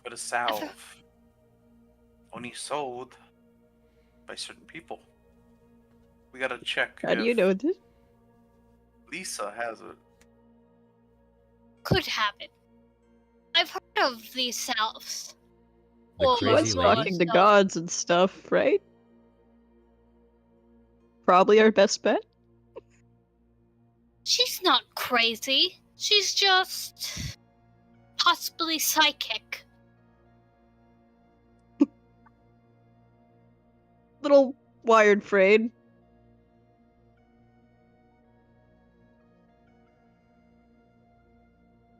But a salve only sold by certain people. We gotta check How do if you know this? Lisa has it. Could have it. I've heard of these salves. The Well, crazy What's more lady? talking to so. gods and stuff, right? Probably our best bet. She's not crazy. She's just possibly psychic. Little wired frayed.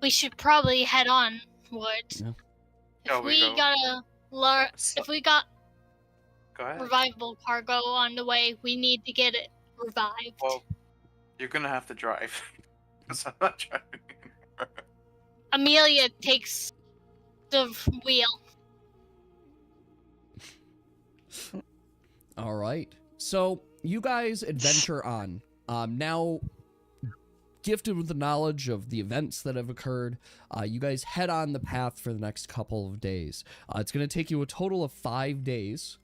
We should probably head on onwards. Yeah. If Yeah, we we go. got So- if we got Go ahead. revivable cargo on the way, we need to get it revived. Well, you're gonna have to drive. 'Cause I'm not driving. Amelia takes the wheel. All right. So you guys adventure on. Now, gifted with the knowledge of the events that have occurred, you guys head on the path for the next couple of days. It's going to take you a total of 5 days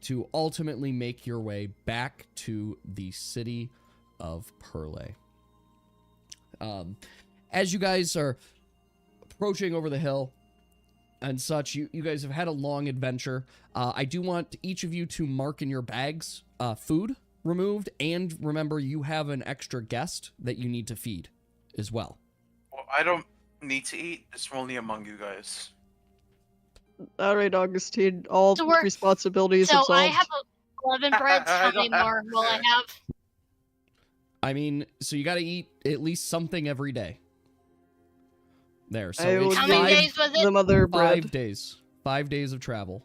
to ultimately make your way back to the city of Pearlley. As you guys are approaching over the hill and such, you guys have had a long adventure. I do want each of you to mark in your bags food removed, and remember you have an extra guest that you need to feed as well. Well, I don't need to eat. It's only among you guys. Alright, Augustine. All So we're- responsibilities So absolved. I have 11 breads. I How many don't have- more will I have? I mean, so you got to eat at least something every day. There, so I will it's How give many five, days was it? them other bread. 5 days. 5 days of travel.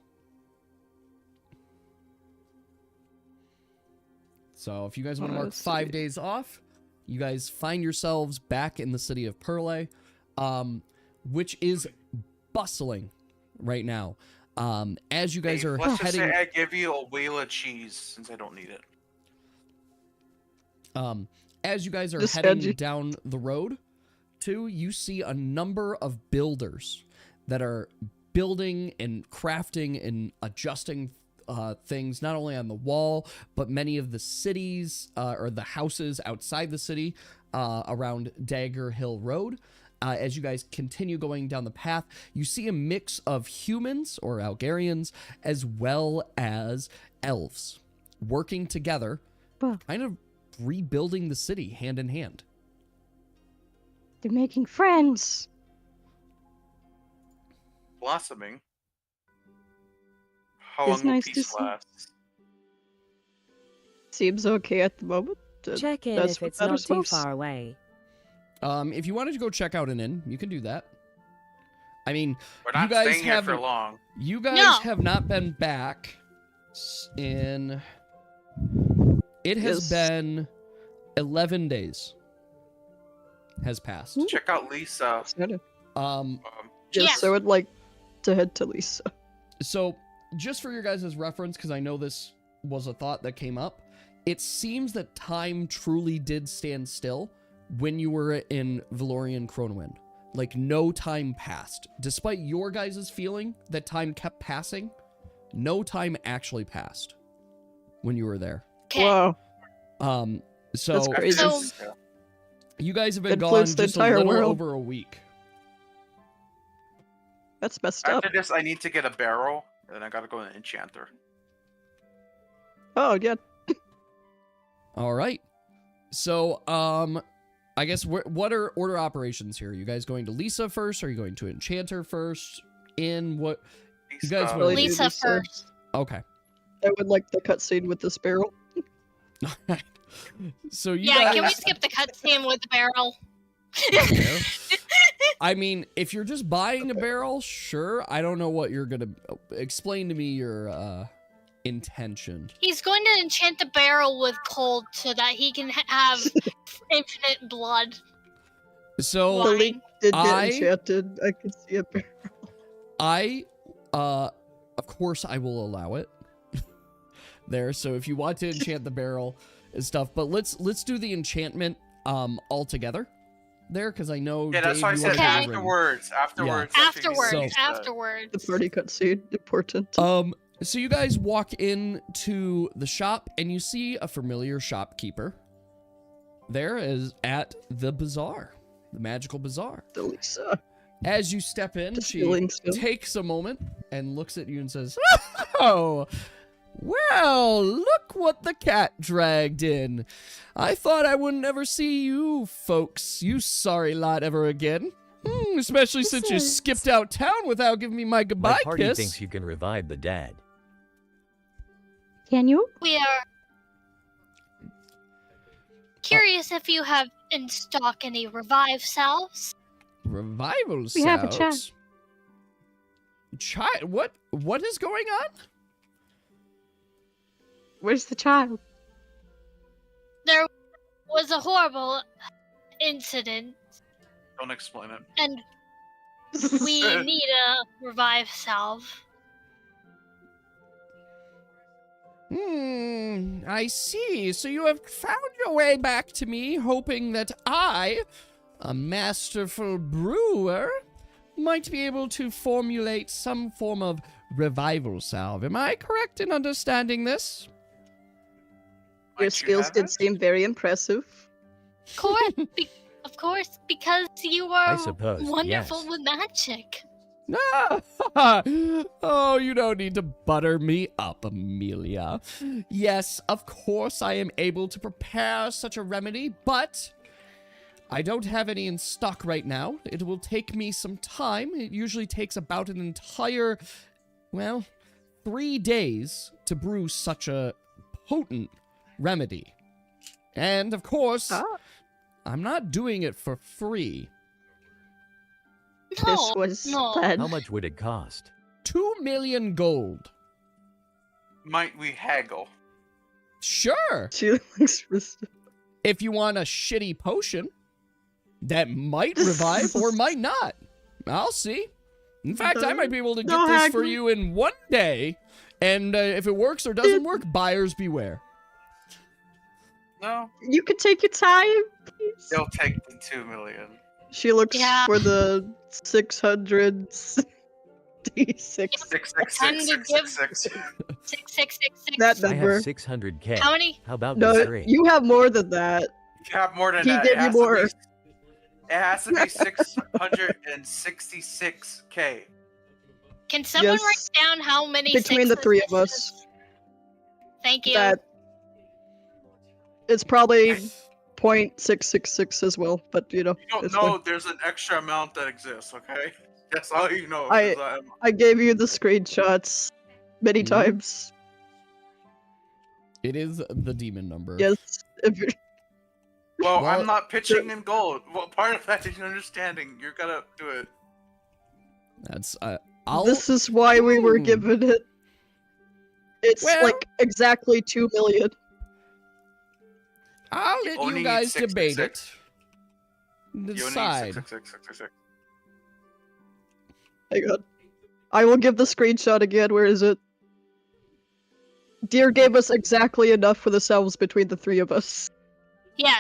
So if you guys want to mark Let's 5 see. days off, you guys find yourselves back in the city of Pearlley, which is bustling right now. As you guys Dave, are let's just heading, say I give you a wheel of cheese since I don't need it. as you guys are Just heading edgy. down the road, too, you see a number of builders that are building and crafting and adjusting things, not only on the wall, but many of the cities or the houses outside the city around Dagger Hill Road. As you guys continue going down the path, you see a mix of humans or Algarians as well as elves working together, Well. kind of rebuilding the city hand in hand. They're making friends. Blossoming. How It's long will nice to peace see. last? Seems okay at the moment. Check in That's if what it's not matters too most. far away. If you wanted to go check out an inn, you can do that. I mean, We're you not guys staying here for haven't- long. you guys No. have not been back in... It has Yes. been 11 days has passed. Check out Lisa. Um, Yes, Yes. I would like to head to Lisa. so just for your guys' reference, because I know this was a thought that came up, it seems that time truly did stand still when you were in Valorian Chronowind. Like, no time passed. Despite your guys' feeling that time kept passing, no time actually passed when you were there. Okay. Wow. So That's crazy. So- you guys have been It gone floats the just a entire little world. over a week. That's messed up. After this, I need to get a barrel, and I gotta go to an enchanter. Oh, yeah. All right. So, I guess what are order operations here? Are you guys going to Lisa first? Are you going to Enchanter first? In what? You guys Lisa. will- Really do Lisa Lisa. first. Okay. I would like the cutscene with this barrel. So you Yeah, guys. can we skip the cutscene with the barrel? I mean, if you're just buying a barrel, sure. I don't know what you're gonna explain to me your intention. He's going to enchant the barrel with cold so that he can have infinite blood. So Why? The leak did get I- enchanted. I could see a barrel. Of course I will allow it. There, so if you want to enchant the barrel and stuff, but let's do the enchantment all together there, because I know Yeah, that's Dave, why I you said wanted to Okay. ring. afterwards. Afterwards. Afterwards, after you finish afterwards. The party cutscene. Important. So you guys walk into the shop and you see a familiar shopkeeper. There is at the bazaar, the magical bazaar. The Lisa. As you step in, Just she feeling still. takes a moment and looks at you and says, "Oh, well, look what the cat dragged in. I thought I wouldn't ever see you folks, you sorry lot, ever again. Especially This since you is- skipped out town without giving me my goodbye My party kiss." thinks you can revive the dad. Can you? We are curious if you have in stock any revive salves. Revival We have a salves? Child, what is going on? Where's the child? There was a horrible incident, Don't explain it. and we need a revive salve. I see. So you have found your way back to me, hoping that I, a masterful brewer, might be able to formulate some form of revival salve. Am I correct in understanding this? Your Might you skills have did it? seem very impressive. Of course, because you are suppose, wonderful yes. with magic. Oh, you don't need to butter me up, Amelia. Yes, of course I am able to prepare such a remedy, but I don't have any in stock right now. It will take me some time. It usually takes about an entire, 3 days to brew such a potent remedy. And, of course, I'm not doing it for free. No, This was no. planned. How much would it cost? 2 million gold. Might we haggle? Sure. She looks risky. if you want a shitty potion that might revive or might not. I'll see. In fact, I might be able to get No, this for Hagrid. you in one day. And if it works or doesn't work, buyers beware. No, You could take your time, please. they'll take the 2 million. She looks Yeah. for the 600d6. 666. 6666. That I have number. 600k. How many? How about No, you 3? you have more than that. You have more than He that. gave you more. It has to be 666k. Can someone Yes. write down how many Between the sixes three of this us. is? Thank you. That it's probably 0.666 as well, but you know. You don't it's know fine. there's an extra amount that exists, okay? That's all you know. I- 'cause I'm- I gave you the screenshots many Mhm. times. It is the demon number. Yes. If you're... well, Well, I'm not pitching in gold. Well, part of that is understanding. You're gonna do it. That's I'll This is why we were Hmm. given it. It's Well- like exactly 2 million. I'll let only you need guys debate it. 666. You only need Decide. 666. Hang on. I will give the screenshot again. Where is it? Deer gave us exactly enough for the selves between the three of us. Yeah.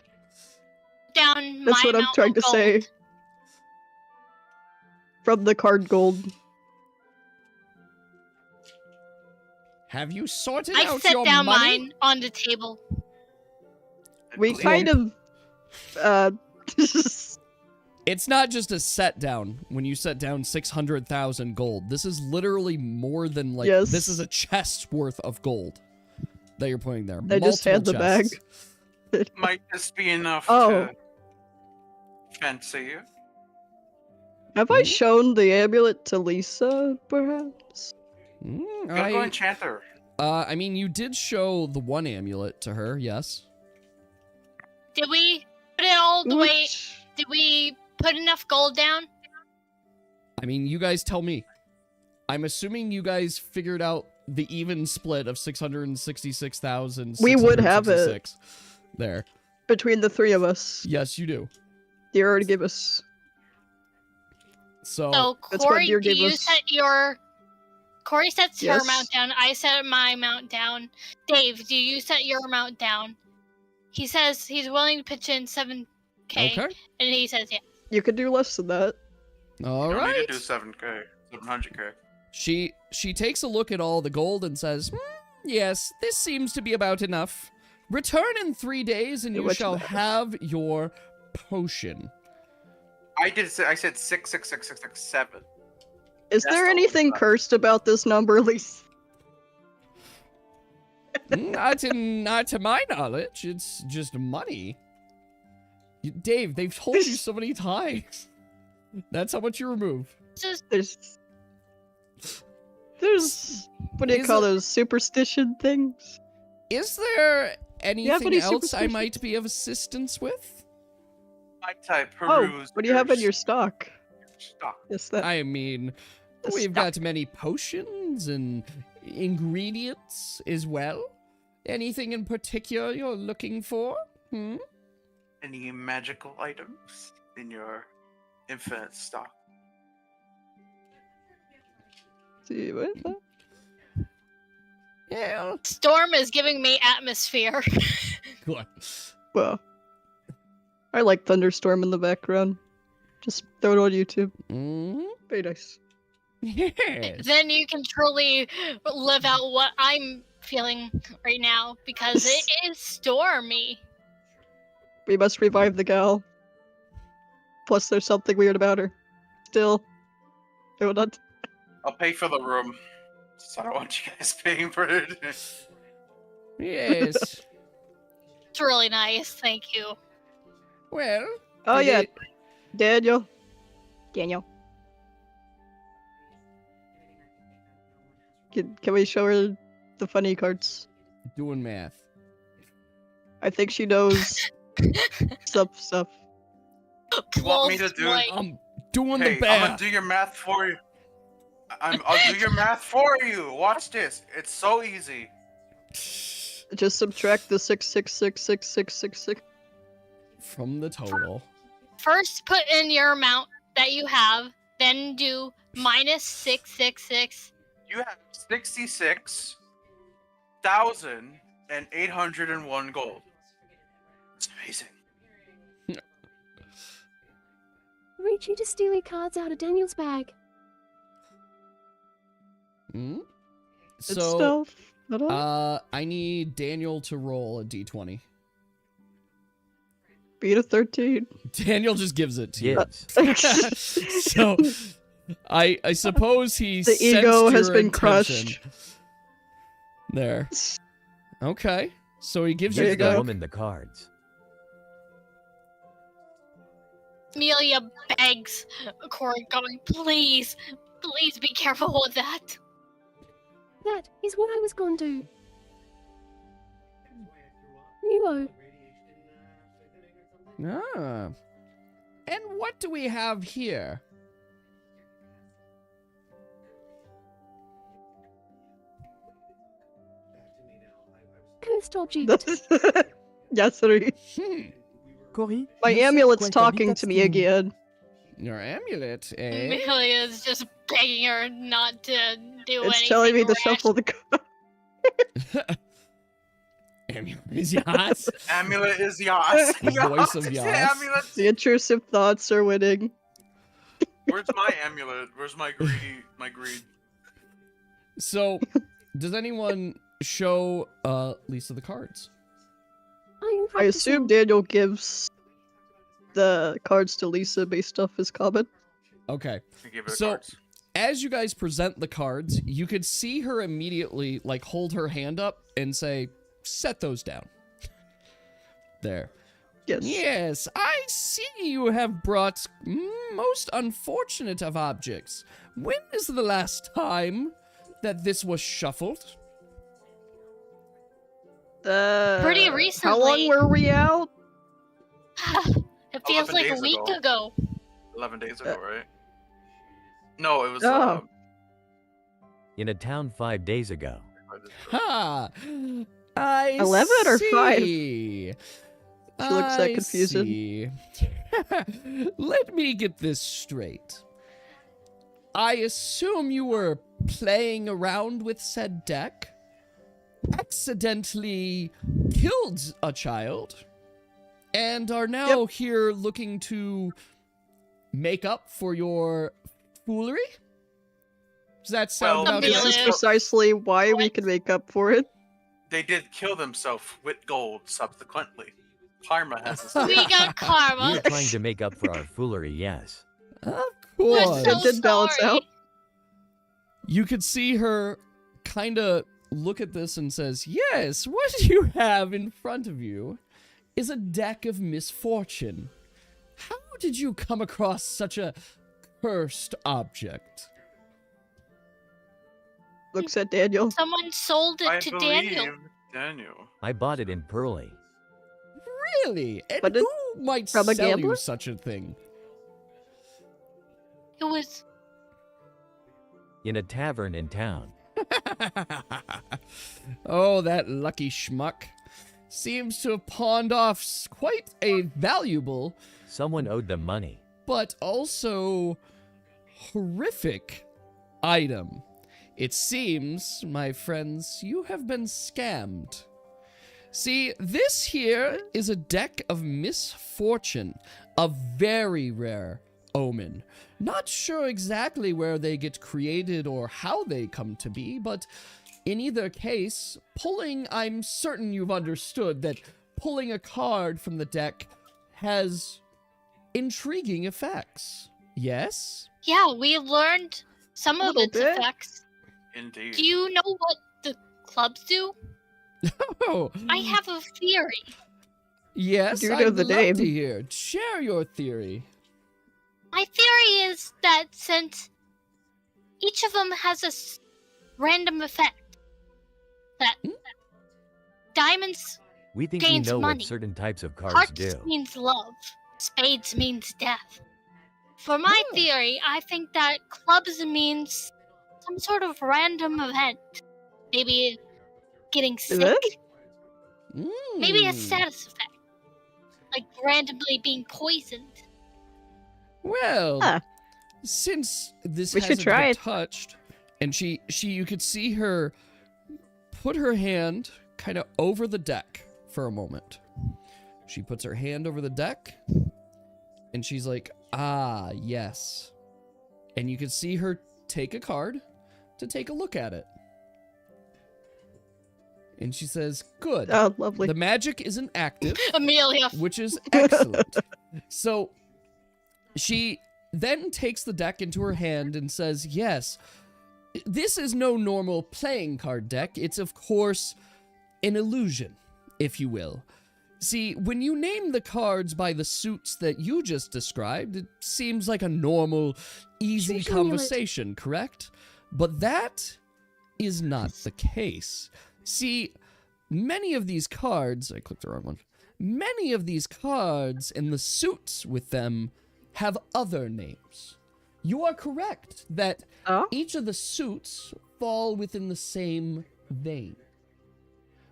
Down That's my what I'm amount trying of to say. gold. From the card gold. Have you sorted I out set your down money? mine on the table. We kind of It's not just a set down when you set down 600,000 gold. This is literally more than like Yes. this is a chest's worth of gold that you're putting there. I just had the Multiple bag. chests. Might just be enough Oh. to fancy you. Have I shown the amulet to Lisa, perhaps? Mm, Gotta go enchant her. I mean, you did show the one amulet to her, yes. Did we put it all the way? Which- Did we put enough gold down? I mean, you guys tell me. I'm assuming you guys figured out the even split of 666,000. We would have it. There. Between the three of us. Yes, you do. They already gave us. So, So That's what Corey, Deer do gave you us. set your? Corey sets her Yes. amount down. I set my amount down. Dave, do you set your amount down? He says he's willing to pitch in 7k, okay. and he says yeah. You could do less than that. All You don't right. need to do 7k, 700k. She takes a look at all the gold and says, yes, this seems to be about enough. Return in 3 days and Yeah, you what shall you- have your potion. I said 66667. Is That's there the anything whole cursed about this number, Lisa? Not to my knowledge. It's just money. Dave, they've told you so many times. That's how much you remove. This is There's what do you Is call it- those superstition things? Is there anything any else I superstitions? might be of assistance with? I type Oh, peruse. what do you have in your stock? stock? Yes, that. I mean, The we've stuff. got many potions and ingredients as well. Anything in particular you're looking for? Hmm? Any magical items in your infinite stock? See, what is that? Yeah. storm is giving me atmosphere. Good. Well, I like thunderstorm in the background. Just throw it on YouTube. Mm-hmm. Very nice. Yes. Then you can truly live out what I'm feeling right now because it is stormy. We must revive the gal. Plus, there's something weird about her. Still, I will not. I'll pay for the room. So I don't want you guys paying for it. Yes. It's really nice, thank you. Well. Oh did yeah, it- Daniel. Daniel. Can we show her the funny cards? Doing math. I think she knows stuff. You want me to Wolf's do- Light. I'm doing Hey, the I'm gonna math. do your math for you. I'll do your math for you. Watch this. It's so easy. Just subtract the 6666666. from the total. First, put in your amount that you have, then do minus 666. You have 66,801 gold. It's amazing. Richie to steal cards out of Daniel's bag. Hmm? It's So, stealth. I don't know. I need Daniel to roll a d20. Beat a 13. Daniel just gives it to you. Gives. So, I suppose he The sensed ego has your been intention. crushed. There. Okay. So he gives There you you the go. the deck. woman the cards. Amelia begs Corey, going, please be careful with that. That is what I was going to do. Nilo, Ah. And what do we have here? cursed object. Yes, three. Cory, My ne sais amulet's quoi talking qu'habite to me abstenu. again. Your amulet, eh? Amelia is just begging her not to do anything. It's telling me to rash. shuffle the card. Amulet is yours. Amulet is Yas. The voice of Yas. Amulet. The intrusive thoughts are winning. Where's my amulet? Where's my greed? So, does anyone show Lisa the cards? I'm I assume Daniel gives the cards to Lisa based off his comment. Okay. I give her So- cards. As you guys present the cards, you could see her immediately, like, hold her hand up and say, set those down. There. Yes. Yes, I see you have brought most unfortunate of objects. When is the last time that this was shuffled? Pretty How long recently. were we out? It feels 11 like a days week ago. ago. 11 days ago, right? No, it was. Oh. In a town 5 days ago. Ha! I 11 or 5? see. She looks that I confused. see. Let me get this straight. I assume you were playing around with said deck, accidentally killed a child, and are now here looking to make up for your foolery? Does that sound Well, about This Amelia. is right? precisely why we can make up for it. They did kill themselves with gold subsequently. Karma has this. We got We karma. are trying to make up for our foolery, yes. Of We're course. so It did balance sorry. out. You could see her kind of look at this and says, yes, what you have in front of you is a deck of misfortune. How did you come across such a cursed object? Looks at Daniel. Someone sold it I to believe Daniel. Daniel. I bought it in Pearlley. Really? And But it- who might from a sell you gambler? such a thing? It was In a tavern in town. Oh, that lucky schmuck. Seems to have pawned off quite a valuable, Someone owed them money. but also horrific item. It seems, my friends, you have been scammed. See, this here is a deck of misfortune, a very rare omen. Not sure exactly where they get created or how they come to be, but in either case, I'm certain you've understood that pulling a card from the deck has intriguing effects. Yes? yeah. We learned some of Little its bit. effects. Indeed. Do you know what the clubs do? Oh, I have a theory. yes, You know I'd the love name. to hear. Share your theory. My theory is that since each of them has a random effect, that diamonds, We think we Gains know money. what certain types of cards hearts do. means love, spades means death. For my Oh. theory, I think that clubs means some sort of random event. Maybe getting sick. it? Maybe a Mm. status effect. like randomly being poisoned. Well, Huh. since this We should hasn't try been it. touched, and you could see her put her hand kind of over the deck for a moment. She puts her hand over the deck, and she's like, ah, yes. And you can see her take a card to take a look at it. And she says, good. Oh, lovely. The magic isn't active, Amelia. which is excellent. So she then takes the deck into her hand and says, yes, this is no normal playing card deck. It's, of course, an illusion, if you will. See, when you name the cards by the suits that you just described, it seems like a normal, easy Shush, conversation, correct? But that is not the case. See, many of these cards... I clicked the wrong one. Many of these cards and the suits with them have other names. You are correct that each of the suits fall within the same vein.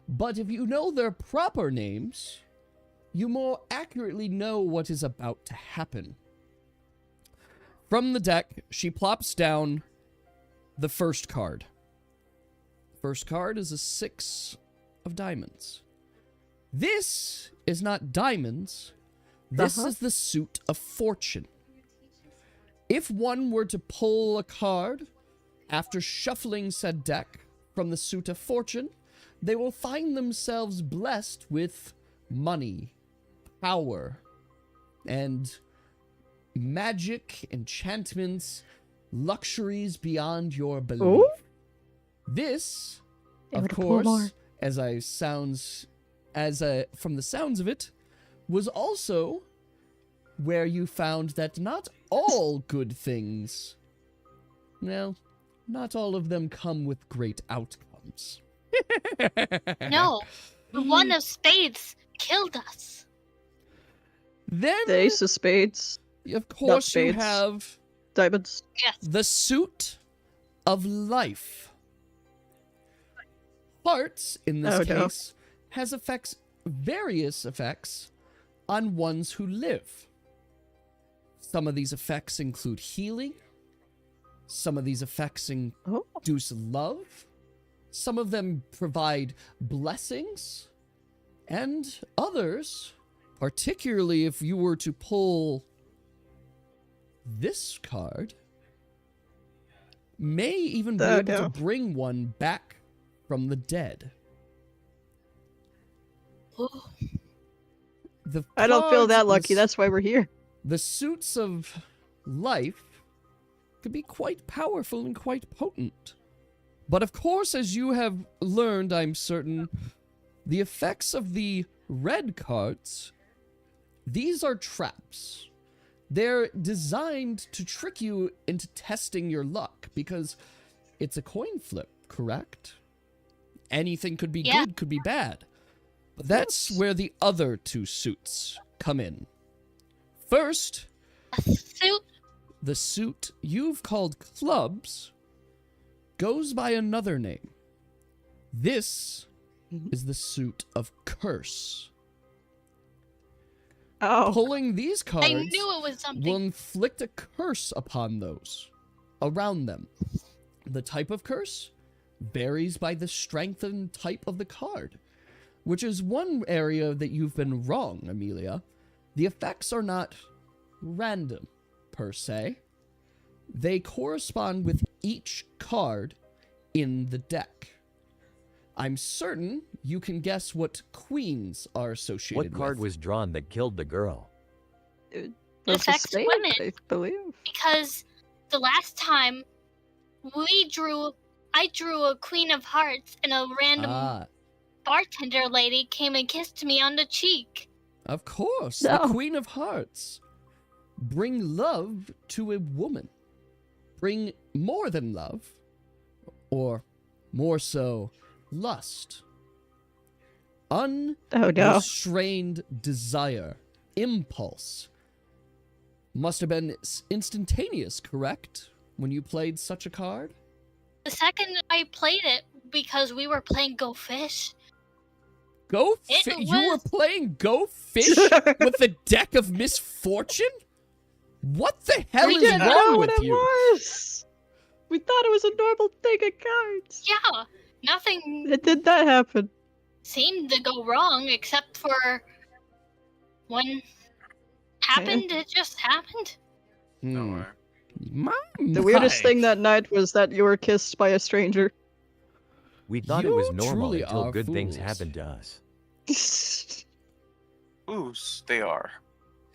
But if you know their proper names, you more accurately know what is about to happen. From the deck, she plops down the first card. First card is a 6 of diamonds. This is not diamonds. This is the suit of fortune. If one were to pull a card after shuffling said deck from the suit of fortune, they will find themselves blessed with money, power, and magic, enchantments, luxuries beyond your belief. Ooh. This, They of would pull more. course, from the sounds of it, was also where you found that not all good things, well, not all of them come with great outcomes. No, the one of spades killed us. Then, The ace of spades. of course, you spades. have Diamonds. Yes. the suit of life. Hearts, in this Oh, no. case, has various effects on ones who live. Some of these effects include healing. Some of these effects induce love. Some of them provide blessings. And others, particularly if you were to pull this card, may even be Oh, able no. to bring one back from the dead. Oh, The I don't feel cards that in lucky. the That's why we're here. The suits of life could be quite powerful and quite potent. But of course, as you have learned, I'm certain, the effects of the red cards, these are traps. They're designed to trick you into testing your luck, because it's a coin flip, correct? Anything could be Yeah. good, could be bad. But that's where the other two suits come in. First, a suit? the suit you've called clubs goes by another name. This is the suit of curse. Oh. Pulling these cards I knew it was something. will inflict a curse upon those around them. The type of curse varies by the strength and type of the card, which is one area that you've been wrong, Amelia. The effects are not random, per se. They correspond with each card in the deck. I'm certain you can guess what queens are associated What card with. was drawn that killed the girl? That's a Effects spade, women. I believe. Because the last time I drew a queen of hearts, and a random bartender lady came and kissed me on the cheek. Of course, No. the Queen of Hearts. Bring love to a woman. Bring more than love, or more so, lust. Oh no. Unrestrained desire, impulse. Must have been instantaneous, correct? When you played such a card? The second I played it, because we were playing Go Fish. Go It You were was- playing Go Fish with the deck of misfortune? What the hell We is didn't know wrong what with it you? was. We thought it was a normal thing of cards. Yeah, nothing It did not happen. seemed to go wrong except for when happened. It just happened. No Hmm. way. My, The weirdest my. thing that night was that you were kissed by a stranger. We thought it was You normal truly until are good things fools. happened to us. Whose they are.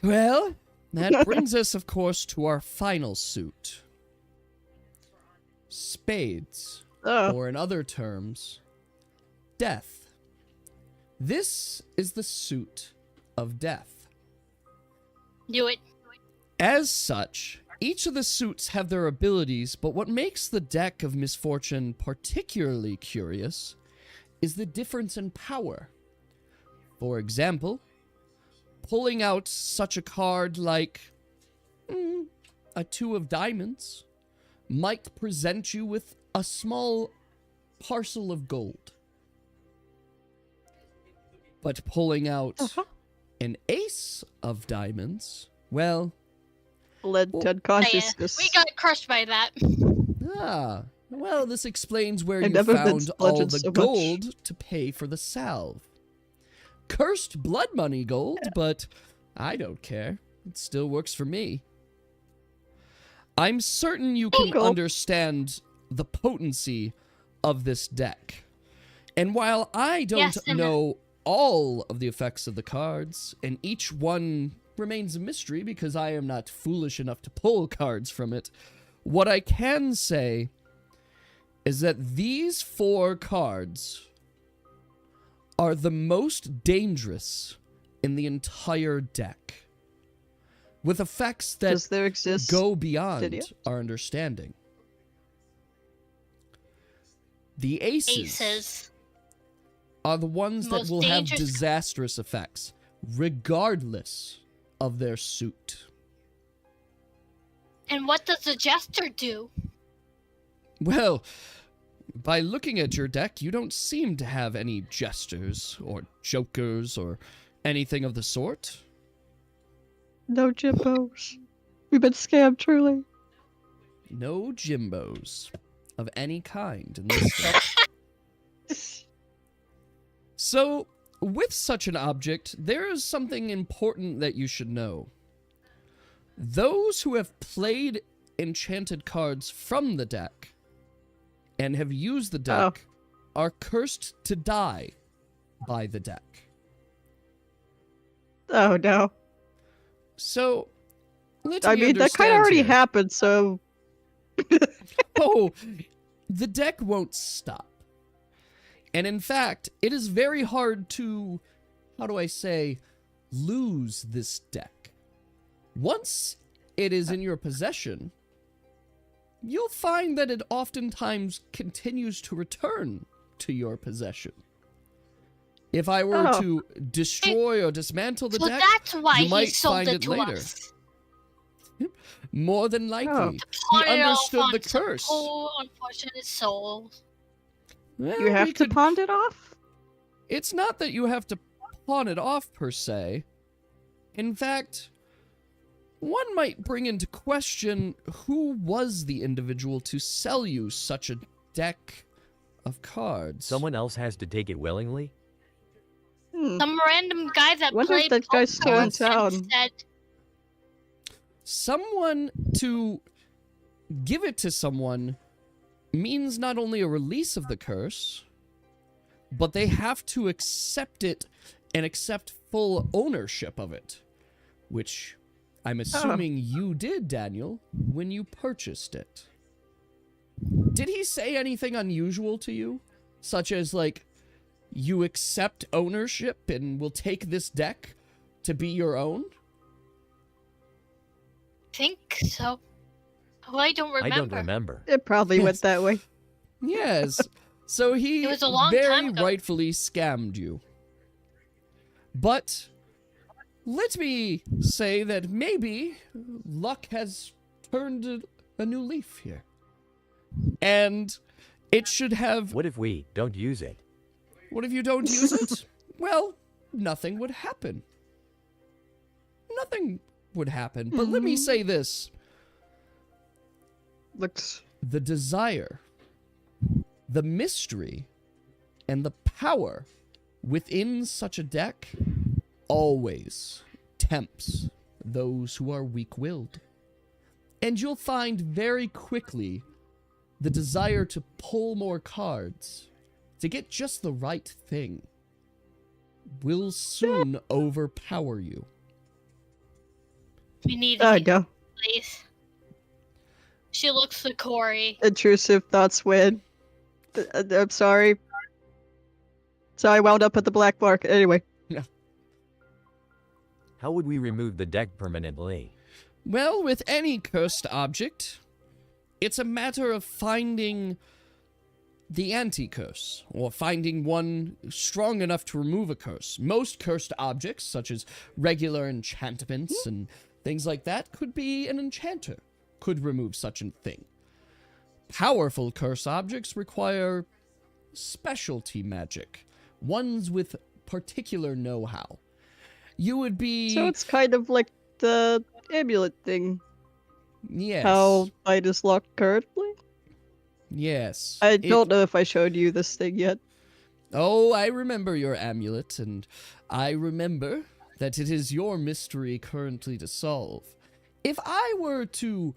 Well, that brings us, of course, to our final suit. Spades, Oh, or in other terms, death. This is the suit of death. Do it. As such, each of the suits have their abilities, but what makes the deck of misfortune particularly curious is the difference in power. For example, pulling out such a card like a 2 of diamonds might present you with a small parcel of gold. But pulling out an ace of diamonds, well, led to unconsciousness. We got crushed by that. well, this explains where I you never been found all bludgeoned the so much. gold to pay for the salve. Cursed blood money gold, but I don't care. It still works for me. I'm certain you can Cool. understand the potency of this deck. And while I don't Yes, and- know all of the effects of the cards, and each one remains a mystery because I am not foolish enough to pull cards from it, what I can say is that these 4 cards are the most dangerous in the entire deck, with effects that Does there exist? go beyond idiot? our understanding. The aces are the ones that Most will have dangerous- disastrous effects, regardless of their suit. And what does the jester do? Well, by looking at your deck, you don't seem to have any jesters or jokers or anything of the sort. No Jimbos. We've been scammed, truly. No Jimbos of any kind in this deck. So, with such an object, there is something important that you should know. Those who have played enchanted cards from the deck and have used the deck are cursed to die by the deck. Oh no. So, let I me mean, that kind understand of already here. happened, so. Oh, the deck won't stop. And in fact, it is very hard to, how do I say, lose this deck. Once it is in your possession, you'll find that it oftentimes continues to return to your possession. If I were Oh. to destroy or dismantle the So deck, that's why you he might sold find it it to later. us. More than likely, Oh. he Pawn it off understood on the some curse. poor, unfortunate soul. Well, You have we to could- pawn it off? It's not that you have to pawn it off, per se. In fact, one might bring into question who was the individual to sell you such a deck of cards. Someone else has to take it willingly? Some random guy that Wonder if played that guy's still in poker and town. said, Someone to give it to someone means not only a release of the curse, but they have to accept it and accept full ownership of it, which I'm assuming you did, Daniel, when you purchased it. Did he say anything unusual to you? Such as, like, you accept ownership and will take this deck to be your own? think so. Oh, I don't remember. I don't remember. It probably Yes. went that way. Yes. So he It was a long very time ago. rightfully scammed you. But let me say that maybe luck has turned a new leaf here. And it should have... What if we don't use it? What if you don't use it? well, nothing would happen. Nothing would happen. But let me say this. Looks. The desire, the mystery, and the power within such a deck always tempts those who are weak-willed. And you'll find very quickly the desire to pull more cards, to get just the right thing, will soon overpower you. We need to No. place. She looks to Corey. Intrusive thoughts win. I'm sorry. So I wound up at the black market. Anyway. How would we remove the deck permanently? Well, with any cursed object, it's a matter of finding the anti-curse, or finding one strong enough to remove a curse. Most cursed objects, such as regular enchantments and things like that, could be an enchanter, could remove such a thing. Powerful curse objects require specialty magic, ones with particular know-how. You would be... So it's kind of like the amulet thing. Yes. How light is locked currently? Yes. I don't know if I showed you this thing yet. Oh, I remember your amulet, and I remember that it is your mystery currently to solve. If I were to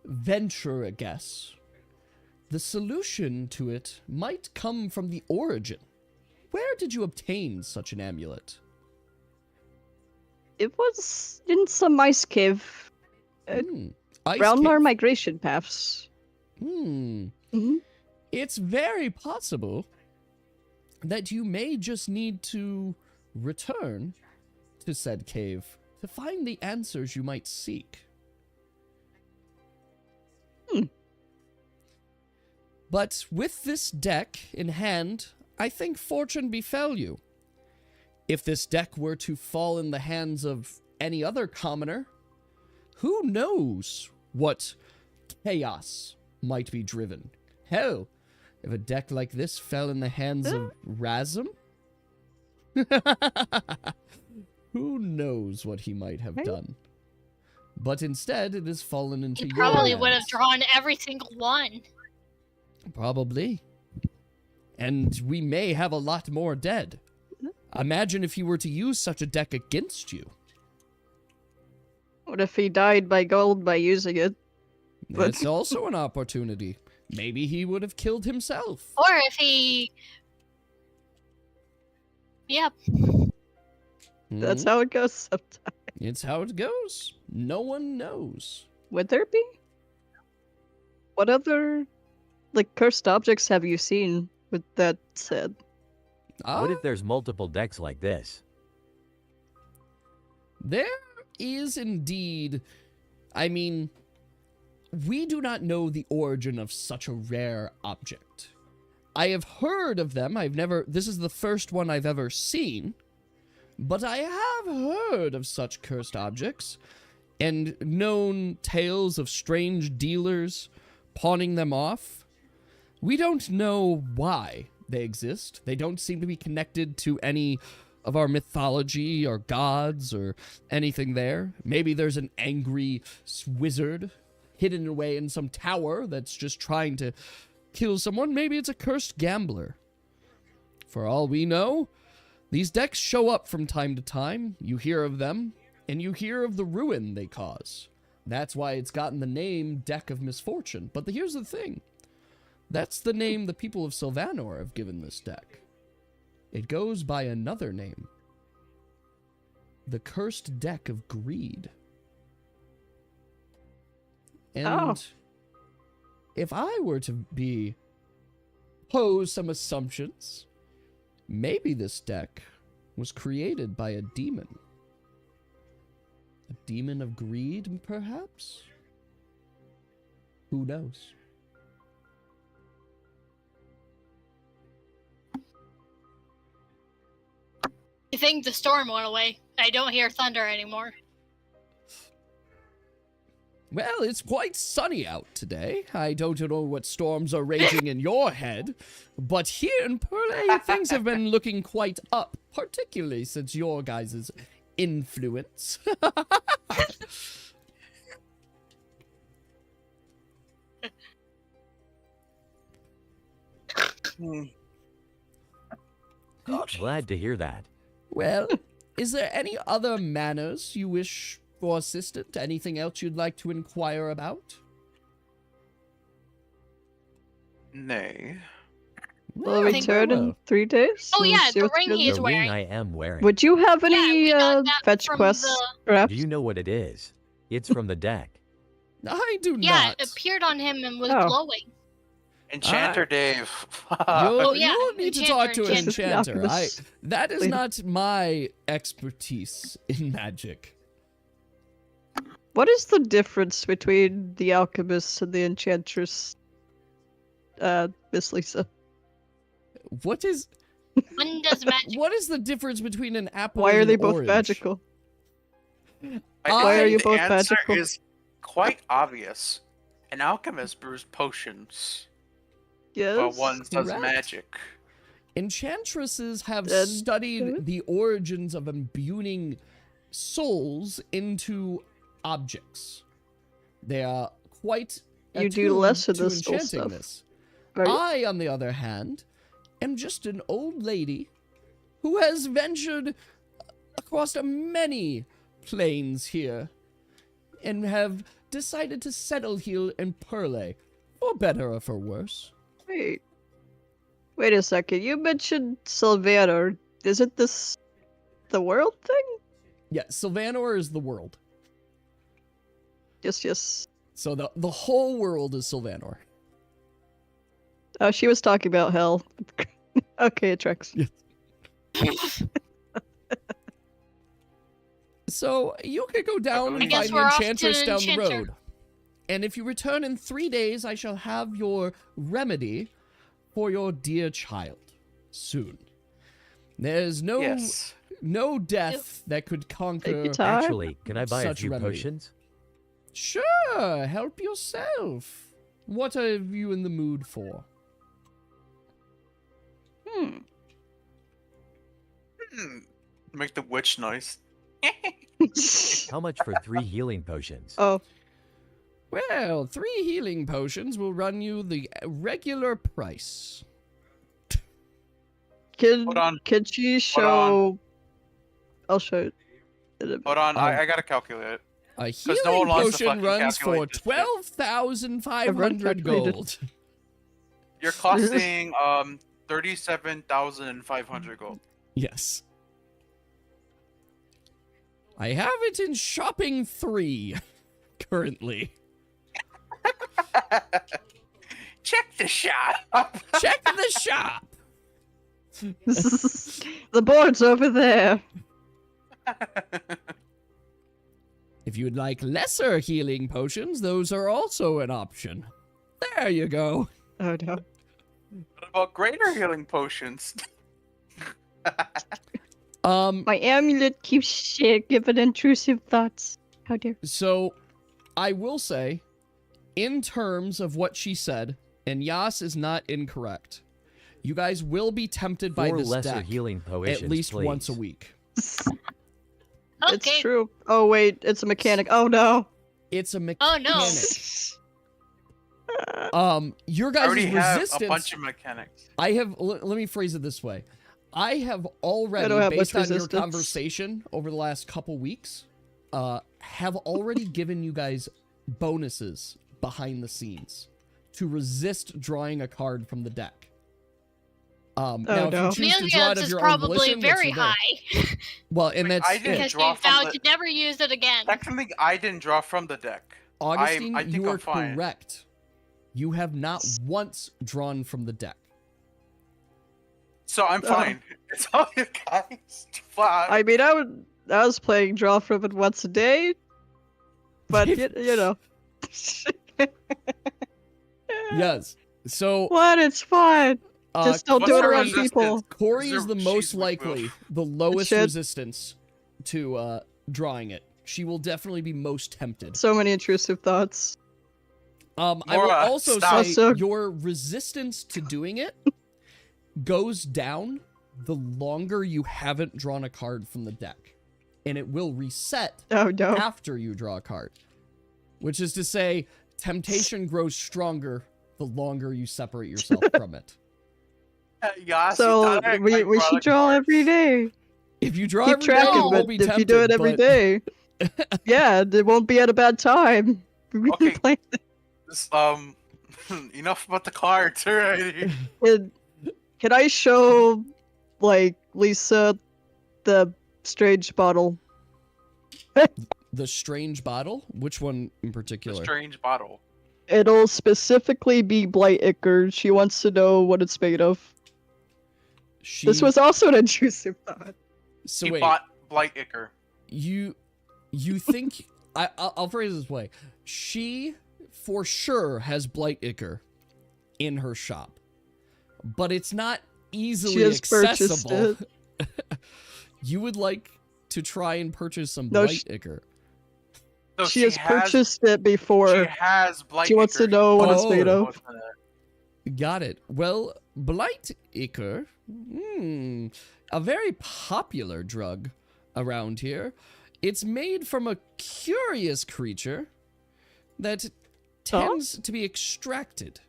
venture a guess, the solution to it might come from the origin. Where did you obtain such an amulet? It was in some ice cave. Ice Around cave. our migration paths. It's very possible that you may just need to return to said cave to find the answers you might seek. But with this deck in hand, I think fortune befell you. If this deck were to fall in the hands of any other commoner, who knows what chaos might be driven? Hell, if a deck like this fell in the hands of Razum, who knows what he might have done? But instead, it has fallen into He your probably hands. would have drawn every single one. Probably. And we may have a lot more dead. Imagine if he were to use such a deck against you. What if he died by gold by using it? But- It's also an opportunity. Maybe he would have killed himself. Or if he... Yep. That's how it goes sometimes. It's how it goes. No one knows. Would there be? What other, cursed objects have you seen with that said? What if there's multiple decks like this? There is indeed... I mean, we do not know the origin of such a rare object. I have heard of them. This is the first one I've ever seen. But I have heard of such cursed objects and known tales of strange dealers pawning them off. We don't know why they exist. They don't seem to be connected to any of our mythology or gods or anything there. Maybe there's an angry wizard hidden away in some tower that's just trying to kill someone. Maybe it's a cursed gambler. For all we know, these decks show up from time to time. You hear of them, and you hear of the ruin they cause. That's why it's gotten the name Deck of Misfortune. But here's the thing. That's the name the people of Sylvanor have given this deck. It goes by another name. The Cursed Deck of Greed. And if I were to pose some assumptions, maybe this deck was created by a demon. A demon of greed, perhaps? Who knows? I think the storm went away. I don't hear thunder anymore. Well, it's quite sunny out today. I don't know what storms are raging in your head, but here in Pearlley, things have been looking quite up, particularly since your guys' influence. Glad to hear that. Well, is there any other matters you wish for assistance? Anything else you'd like to inquire about? Nay. We'll Well, return well. in 3 days. Oh, and yeah, see the what's ring good. he's The wearing. ring I am wearing. Would you have Yeah, any we got that fetch from quests, the- perhaps? Do you know what it is? It's from the deck. I do Yeah, not. it appeared on him and was Oh. glowing. Enchanter Dave. You'll yeah, need to talk to an This is the enchanter. alchemist That is later. not my expertise in magic. What is the difference between the alchemist and the enchantress, Miss Lisa? What is One does magic. what is the difference between an apple Why and are an they both orange? magical? Why are you the both answer magical? is quite obvious. An alchemist brews potions, Yes. while one does correct. magic. Enchantresses have And- studied the origins of imbuing souls into objects. They are quite You do attuned less of to the soul enchanting stuff. this. Right? I, on the other hand, am just an old lady who has ventured across many planes here and have decided to settle here in Pearlley, for better or for worse. Wait a second. You mentioned Sylvaner. Isn't this the world thing? Yeah, Sylvanor is the world. Yes. So the whole world is Sylvanor. Oh, she was talking about hell. Okay, it tracks. So you can go down I and guess find we're the off to enchantress the down the enchanter. road. And if you return in 3 days, I shall have your remedy for your dear child soon. There's no Yes. no death that could conquer. Take your time. Actually, can I buy a Such few remedy. potions? Sure, help yourself. What are you in the mood for? Hmm. Make the witch noise. How much for 3 healing potions? Oh, Well, 3 healing potions will run you the regular price. Hold on. can she Hold show? I'll show it. in a bit. Hold on, I gotta calculate it. A no healing one wants to potion fucking runs for calculate this shit. 12,500 calculated. gold. You're costing 37,500 gold. Yes. I have it in shopping 3 currently. Check the shop. Check the shop. The board's over there. If you'd like lesser healing potions, those are also an option. There you go. Oh no. What about greater healing potions? My amulet keeps giving intrusive thoughts. How dare. So, I will say, in terms of what she said, and Yas is not incorrect, you guys will be tempted by 4 this lesser deck healing potions, at least please. once a week. Okay. It's true. Oh wait, it's a mechanic. Oh no. It's a Oh mechanic. no. Your I guys' already have a resistance. bunch of mechanics. I have. Let me phrase it this way. I have already, don't have based much on your resistance. conversation over the last couple weeks, have already given you guys bonuses behind the scenes to resist drawing a card from the deck. Now, no. if you choose to draw it Amelia's of is your own probably volition, that's very your day. high. Well, and Wait, that's I didn't Because draw they from vowed the- to never use it again. Technically, I didn't draw from the deck. Augustine. I think You I'm are fine. correct. You have not once drawn from the deck. So I'm fine. It's all you guys. Fine. I mean, I was playing draw from it once a day, but you know. Yes. So What? It's fine. Just don't what's do it her around resistance? people. Corey She's is a- the she's most weak likely, move. the lowest Shit. resistance to drawing it. She will definitely be most tempted. So many intrusive thoughts. I will Mora, also stop. say Also- your resistance to doing it goes down the longer you haven't drawn a card from the deck. And it will reset Oh no. after you draw a card. Which is to say, temptation grows stronger the longer you separate yourself from it. Yeah, So we should draw every day. If you draw Keep every track day, you of won't it. be If tempted, you do it every but- day, yeah, it won't be at a bad time. We Okay. can play Enough about the cards already. it. Can I show, like, Lisa the strange bottle? The strange bottle? Which one in The particular? strange bottle. It'll specifically be Blight Ichor. She wants to know what it's made of. This was also an intrusive thought. So He wait, bought Blight Ichor. you think I'll phrase it this way. She for sure has Blight Ichor in her shop. But it's not easily She has purchased accessible. You would like to try and purchase some No, Blight Ichor. So she has purchased it before. She has Blight She wants to Ichor. know what it's made Oh. of. Got it. Well, Blight Ichor, a very popular drug around here. It's made from a curious creature that tends to be extracted.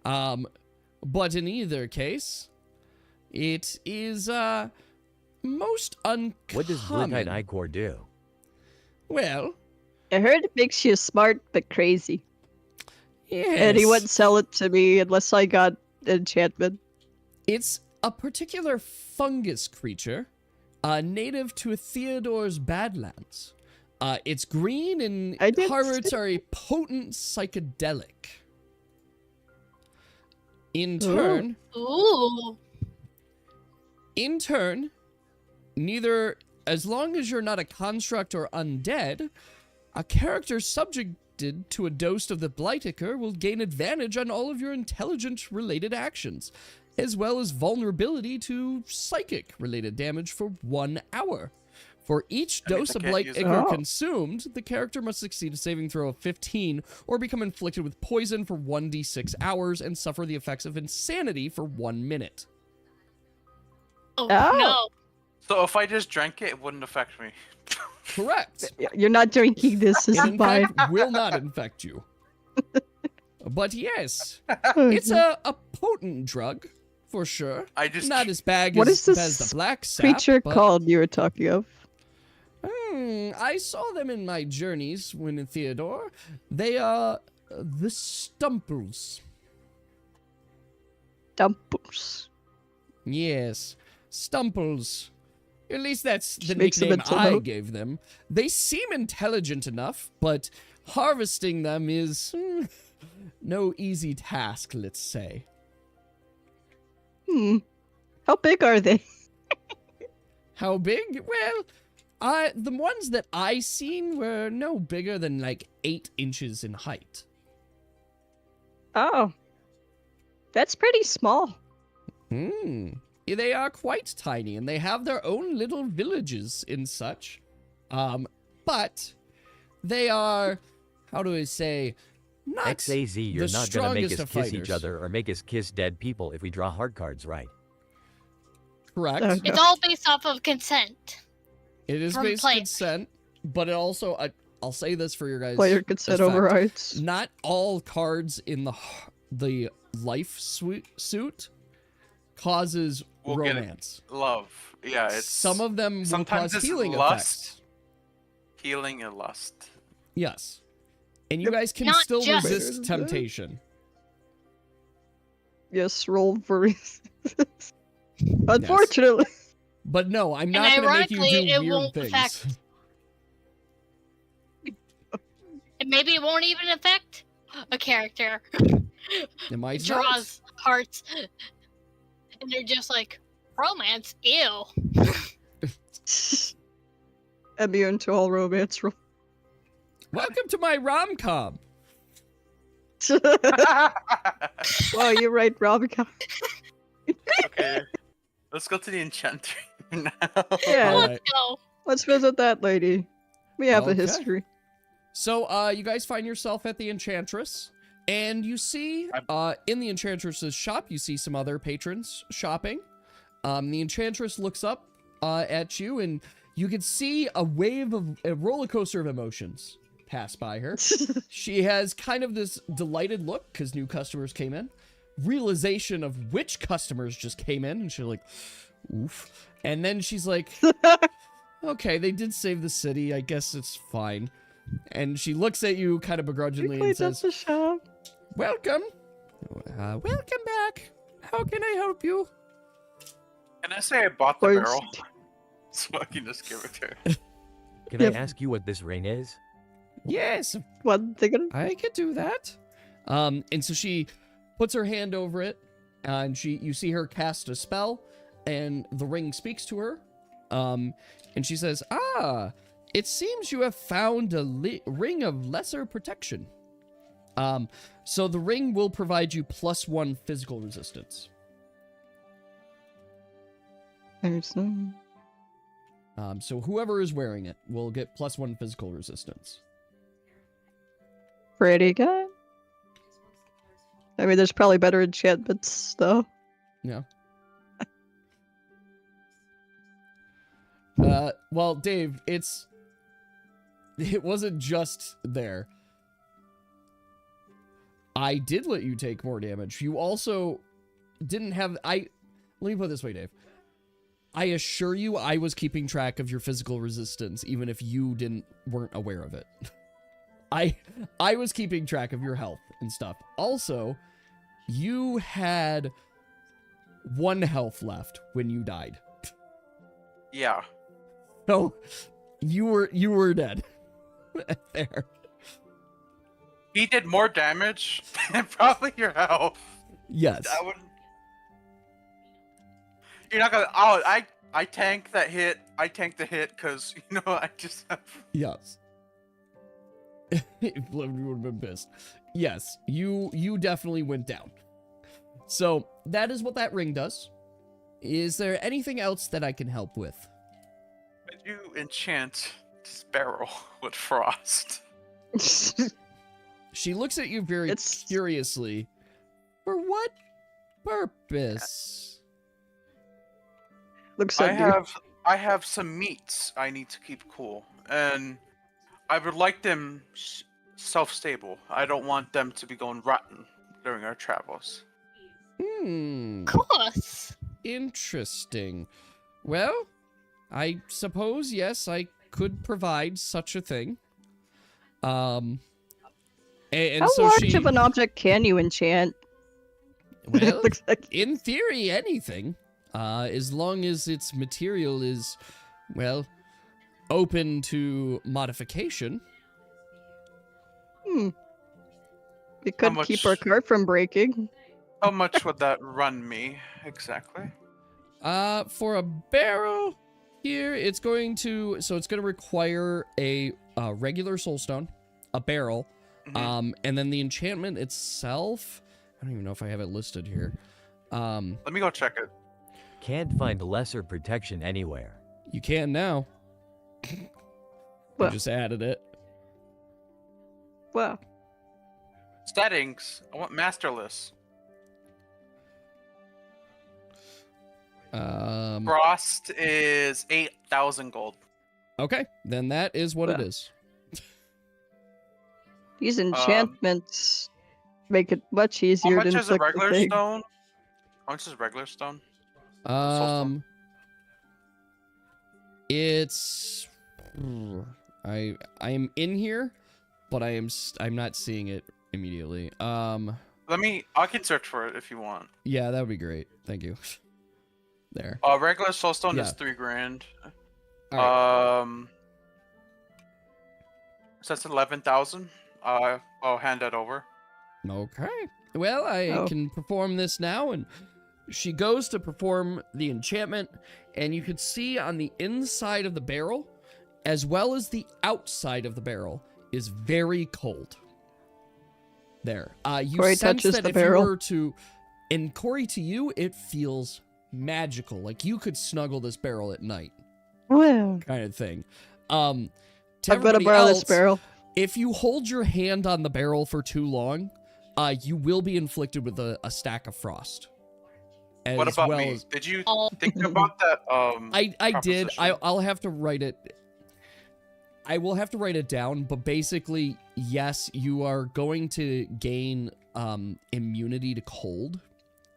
But in either case, it is most uncommon. What does Blue-Tide Ichor do? Well, I heard it makes you smart but crazy. yes. And he wouldn't sell it to me unless I got enchantment. It's a particular fungus creature, native to Theodore's Badlands. It's green and I did harbors see- are a potent psychedelic. In turn, Ooh. neither, as long as you're not a construct or undead, a character subjected to a dose of the Blight Ichor will gain advantage on all of your intelligence-related actions, as well as vulnerability to psychic-related damage for 1 hour. For each That means dose I of can't Blight use it. Ichor Oh. consumed, the character must succeed a saving throw of 15 or become inflicted with poison for 1d6 hours and suffer the effects of insanity for 1 minute. Oh, Oh. no. So if I just drank it, it wouldn't affect me. Correct. You're not drinking this. This It is in fine. fact will not infect you. But yes, Oh, it's a potent drug, for sure. I just Not as bad What as, is this as the black sap, creature but, called you were talking of? I saw them in my journeys when in Theodore. They are the Stumples. Dumpers. Yes, Stumples. At least that's the Makes a nickname mental I note. gave them. They seem intelligent enough, but harvesting them is no easy task, let's say. How big are they? How big? Well, the ones that I seen were no bigger than like 8 inches in height. Oh. That's pretty small. They are quite tiny, and they have their own little villages and such. But they are, how do I say, not XAZ, you're the not gonna make strongest us of kiss fighters. each other or make us kiss dead people if we draw hard cards right. Correct. Okay. It's all based off of consent. It is from based players. consent, but it also, I'll say this for your guys. Player consent as fact. overrides. Not all cards in the life suit causes We'll get it. romance. love. Yeah, it's Some of them will sometimes cause it's healing lust. effects. Healing and lust. Yes. And you guys can Not still just- resist temptation. Yes, roll for resistance. Unfortunately. But no, I'm not And going to make you do ironically, it weird won't things. affect- And maybe it won't even affect a character. It might not. Draws hearts. And they're just like, romance? Ew. Immune to all romance roll. Welcome to my rom-com. Wow, you're right, Robicon. Okay. Let's go to the enchanter now. Yeah, All Let's right. go. let's visit that lady. We have a Okay. history. So, you guys find yourself at the Enchantress, and you see, in the Enchantress's shop, you see some other patrons shopping. The Enchantress looks up at you, and you can see a roller coaster of emotions pass by her. She has kind of this delighted look because new customers came in, realization of which customers just came in, and she's like, oof. And then she's like, okay, they did save the city. I guess it's fine. And she looks at you kind of begrudgingly and says, the shop. welcome. Welcome back. How can I help you? Can I say I bought the Or- barrel? So I can just give it to her. Can Yep. I ask you what this ring is? Yes, One thing. I could do that. And so she puts her hand over it, and you see her cast a spell, and the ring speaks to her. And she says, it seems you have found a ring of lesser protection. So the ring will provide you +1 physical resistance. So whoever is wearing it will get +1 physical resistance. Pretty good. I mean, there's probably better enchantments, though. Yeah. Well, Dave, it wasn't just there. I did let you take more damage. You also didn't have... Let me put it this way, Dave. I assure you I was keeping track of your physical resistance, even if you weren't aware of it. I was keeping track of your health and stuff. Also, you had 1 health left when you died. Yeah. So you were dead. There. He did more damage than probably your health. Yes. I wouldn't. You're not gonna. Oh, I tanked that hit. I tanked the hit because I just have. Yes. You would have been pissed. Yes, you definitely went down. So that is what that ring does. Is there anything else that I can help with? Could you enchant this barrel with frost? She looks at you very curiously. For what purpose? Looks at you. I have some meats I need to keep cool, and I would like them self-stable. I don't want them to be going rotten during our travels. Hmm. Of course. Interesting. Well, I suppose, yes, I could provide such a thing. And How so large of an object can you enchant? well, Looks like in theory, anything. As long as its material is, well, open to modification. we could keep our car from breaking. How much would that run me exactly? For a barrel here, it's going to require a regular soulstone, a barrel, Mhm. and then the enchantment itself. I don't even know if I have it listed here. Let me go check it. Can't find lesser protection anywhere. You can now. Well. I just added it. Wow. Settings. I want masterless. Frost is 8,000 gold. Okay, then that is what it Well. is. These enchantments make it much easier How to much is a inflict the regular thing. stone? How much is regular stone? Soulstone. It's I'm in here, but I'm not seeing it immediately. I can search for it if you want. Yeah, that would be great. Thank you. There. Regular soulstone is Yeah. 3 grand. All right. So that's 11,000. I'll hand that over. Okay. Well, I can perform this now, and she goes to perform the enchantment, and you can see on the inside of the barrel, as well as the outside of the barrel, is very cold. There. You Corey sense touches that the if barrel. you were to, and Corey, to you, it feels magical. Like you could snuggle this barrel at night. Well, Kind of thing. to I'm gonna everybody borrow this else, barrel. if you hold your hand on the barrel for too long, you will be inflicted with a stack of frost. As What about well me? as, Did you Oh. think about that? I did. proposition? I'll have to write it. I will have to write it down, but basically, yes, you are going to gain immunity to cold,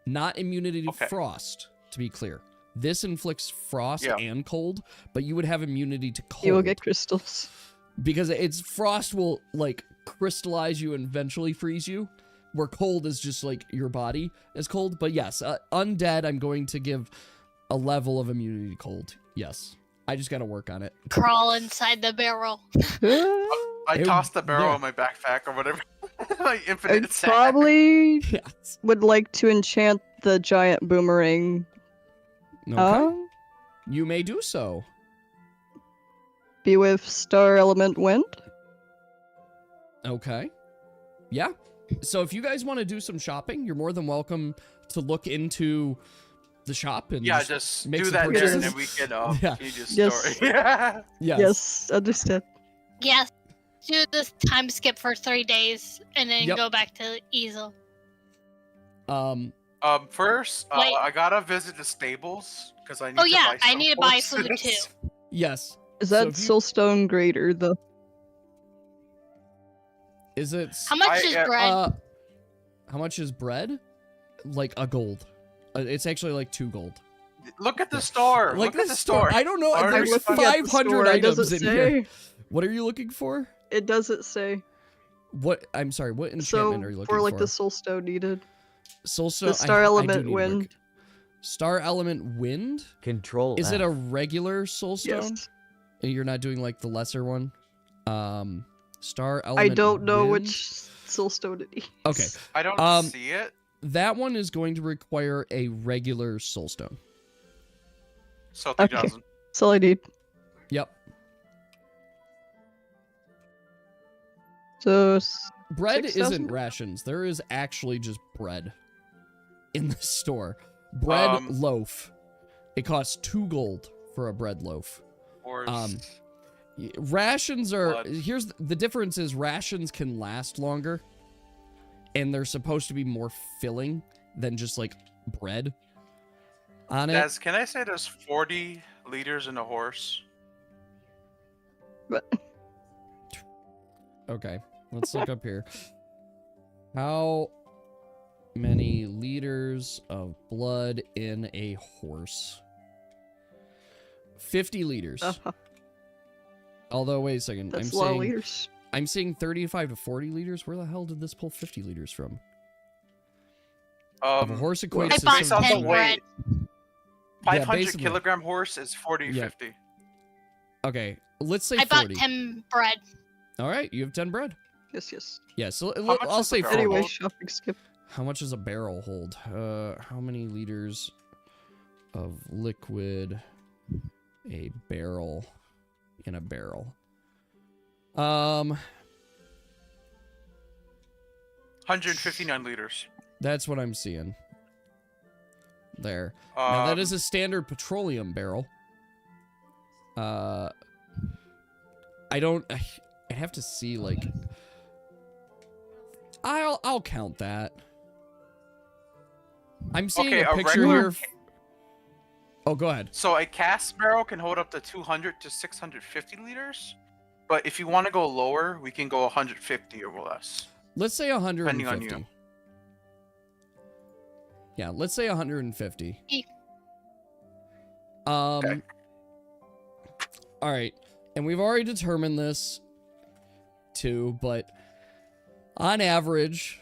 not immunity to Okay. frost, to be clear. This inflicts frost Yeah. and cold, but you would have immunity to cold. You will get crystals. Because it's frost will like crystallize you and eventually freeze you, where cold is just like your body is cold. But yes, undead, I'm going to give a level of immunity to cold. Yes, I just got to work on it. Crawl inside the barrel. I It- tossed the barrel yeah. in my backpack or whatever. My I infinite sack. probably Yes. would like to enchant the giant boomerang. Okay. You may do so. Be with star element wind. Okay. Yeah. So if you guys want to do some shopping, you're more than welcome to look into the shop and Yeah, just make do some that there, and purchases. then we can Yeah. change the Yes. story. Yes. Yes, understand. Yes. Do this time skip for 3 days and then Yep. go back to easel. First, Wait. I gotta visit the stables because I need Oh to yeah, buy I some need to buy horses. food too. Yes. Is So that if you- soulstone greater though? Is it? How much is bread? How much is bread? Like a gold. It's actually like 2 gold. Look at the store. Like Look at the store. I don't know. Already There's looking at the 500 It items doesn't in here. say. What are you looking for? It doesn't say. What? I'm sorry. What So enchantment are you looking for for? like the soulstone needed. Soulstone. the star I do element need to wind. work- Star element wind. Control Is it F. a regular soulstone? Yes. You're not doing like the lesser one. Star element. I don't know wind? which soulstone it is. Okay, I don't Um, see it. that one is going to require a regular soulstone. So Okay. 3,000. That's all I need. Yep. So Bread 6,000? isn't rations. There is actually just bread in the store. Bread loaf. It costs 2 gold for a bread loaf. Or Rations are Blood. here's the difference is rations can last longer, and they're supposed to be more filling than just like bread on it. Des, can I say there's 40 liters in a horse? but Okay, let's look up here. How many liters of blood in a horse? 50 liters. Although, wait a second. that's I'm a lot of saying liters. I'm seeing 35 to 40 liters. Where the hell did this pull 50 liters from? If a horse equates I to bought based off the 10 weight. bread. 500 basically. kilogram horse is 40 Yeah. 50. Okay, let's say I 40. bought 10 bread. All right, you have 10 bread. Yes, yes. Yeah, so much I'll is the say barrel 40. Anyway, hold? shopping skip. How much does a barrel hold? How many liters of liquid a barrel in a barrel? 159 liters. That's what I'm seeing. There. Now that is Um, a standard petroleum barrel. I have to see like I'll count that. I'm seeing Okay, a a picture regular here. Oh, go ahead. So a cast barrel can hold up to 200 to 650 liters, but if you want to go lower, we can go 150 or less. Let's say 150. Depending on you. Yeah, let's say 150. E- Okay. All right. And we've already determined this too, but on average,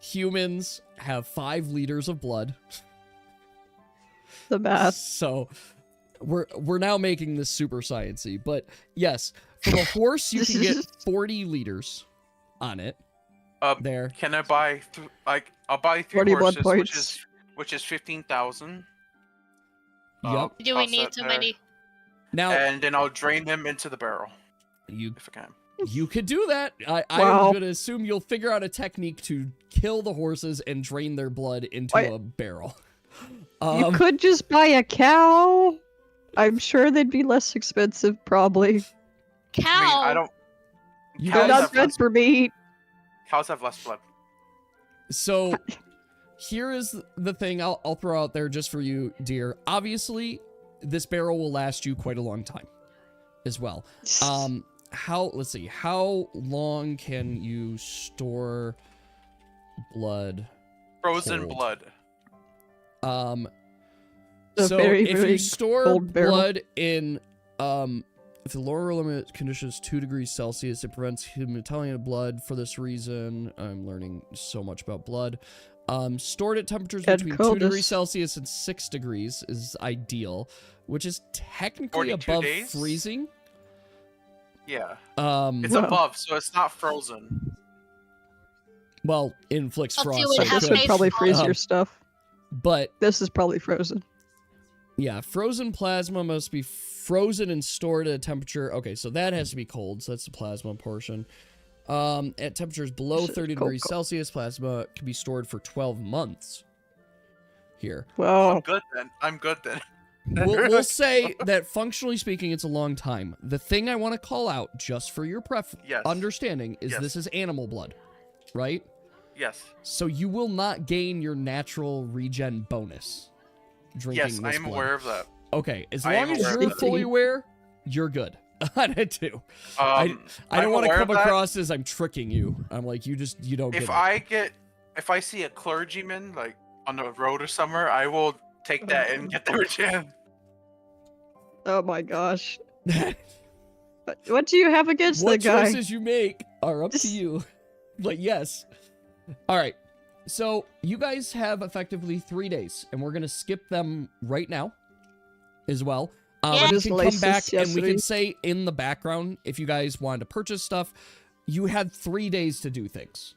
humans have 5 liters of blood. The math. So we're now making this super sciencey, but yes, from a horse you can get 40 liters on it. There. Can I buy I'll buy 3 40 blood horses, points. which is 15,000. Yep. Do we toss need that so there. many? Now And then I'll drain them into the barrel you if I can. you could do that. Wow. I'm gonna assume you'll figure out a technique to kill the horses and drain their blood into Wait. a barrel. You could just buy a cow. I'm sure they'd be less expensive, probably. Cow. I don't. You They're Cows guys- not have good less, for meat. cows have less blood. So here is the thing I'll throw out there just for you, dear. Obviously, this barrel will last you quite a long time as well. Let's see, how long can you store blood? Frozen Cold. blood. A So very, if you very store cold barrel. blood in if the lower limit condition is 2 degrees Celsius, it prevents hematology of blood. For this reason, I'm learning so much about blood. Stored at temperatures At between 2 coldest. degrees Celsius and 6 degrees is ideal, which is technically 42 above days? freezing. Yeah. Um, It's Wow. above, so it's not frozen. well, inflicts I'll see frost, what so it it has This could. would probably freeze Um, your stuff. But This is probably frozen. yeah, frozen plasma must be frozen and stored at a temperature. Okay, so that has to be cold. So that's the plasma portion. At temperatures below Shit, 30 cold, degrees cold. Celsius, plasma can be stored for 12 months. Here, Wow. I'm good then. we'll say that functionally speaking, it's a long time. The thing I want to call out, just for your Yes. understanding, is Yes. this is animal blood, right? Yes. So you will not gain your natural regen bonus drinking Yes, this I am blood. aware of that. Okay, as I am long as aware of you're that. fully aware, you're good on it too. I don't I'm want to aware come of that. across as I'm tricking you. I'm like, you don't get If I see a clergyman like on the road or somewhere, I will take that and get the regen. Oh my gosh. it. What do you have against What the guy? choices you make are up to you. But yes. All right. So you guys have effectively 3 days, and we're gonna skip them right now, as well. Yeah. We Just can come laces back and we yesterday. can say in the background if you guys wanted to purchase stuff. You had 3 days to do things,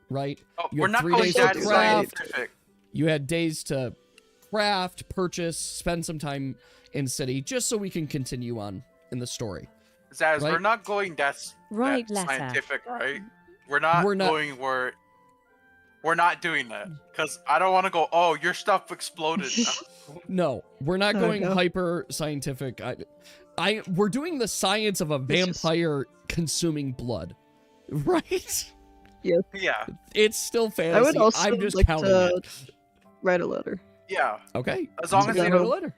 right? Oh, You we're had not 3 going days that to craft. scientific. You had days to craft, purchase, spend some time in city, just so we can continue on in the story. Zaz, Right. we're not going that Right, that Lessa. scientific, right? We're not We're not- going where. We're not doing that because I don't want to go. Oh, your stuff exploded. No, we're not Oh, going no. hyper scientific. We're doing the science of a It's just- vampire consuming blood, right? yeah, It's still fantasy. I would also I'm just like counting to it. write a letter. yeah. Okay. As long you as can they write a don't- letter.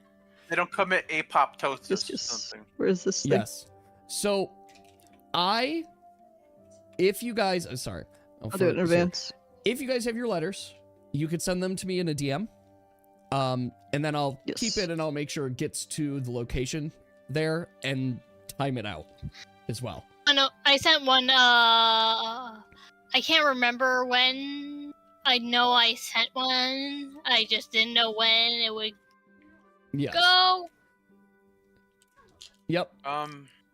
They don't commit apoptosis Just, or something. where's this thing? Yes. So, if you guys, sorry, I'll do it in advance. If you guys have your letters, you could send them to me in a DM. And then I'll Yes. keep it and I'll make sure it gets to the location there and time it out as well. I know I sent one. I can't remember when. I know I sent one. I just didn't know when it would Yes. go. Yep.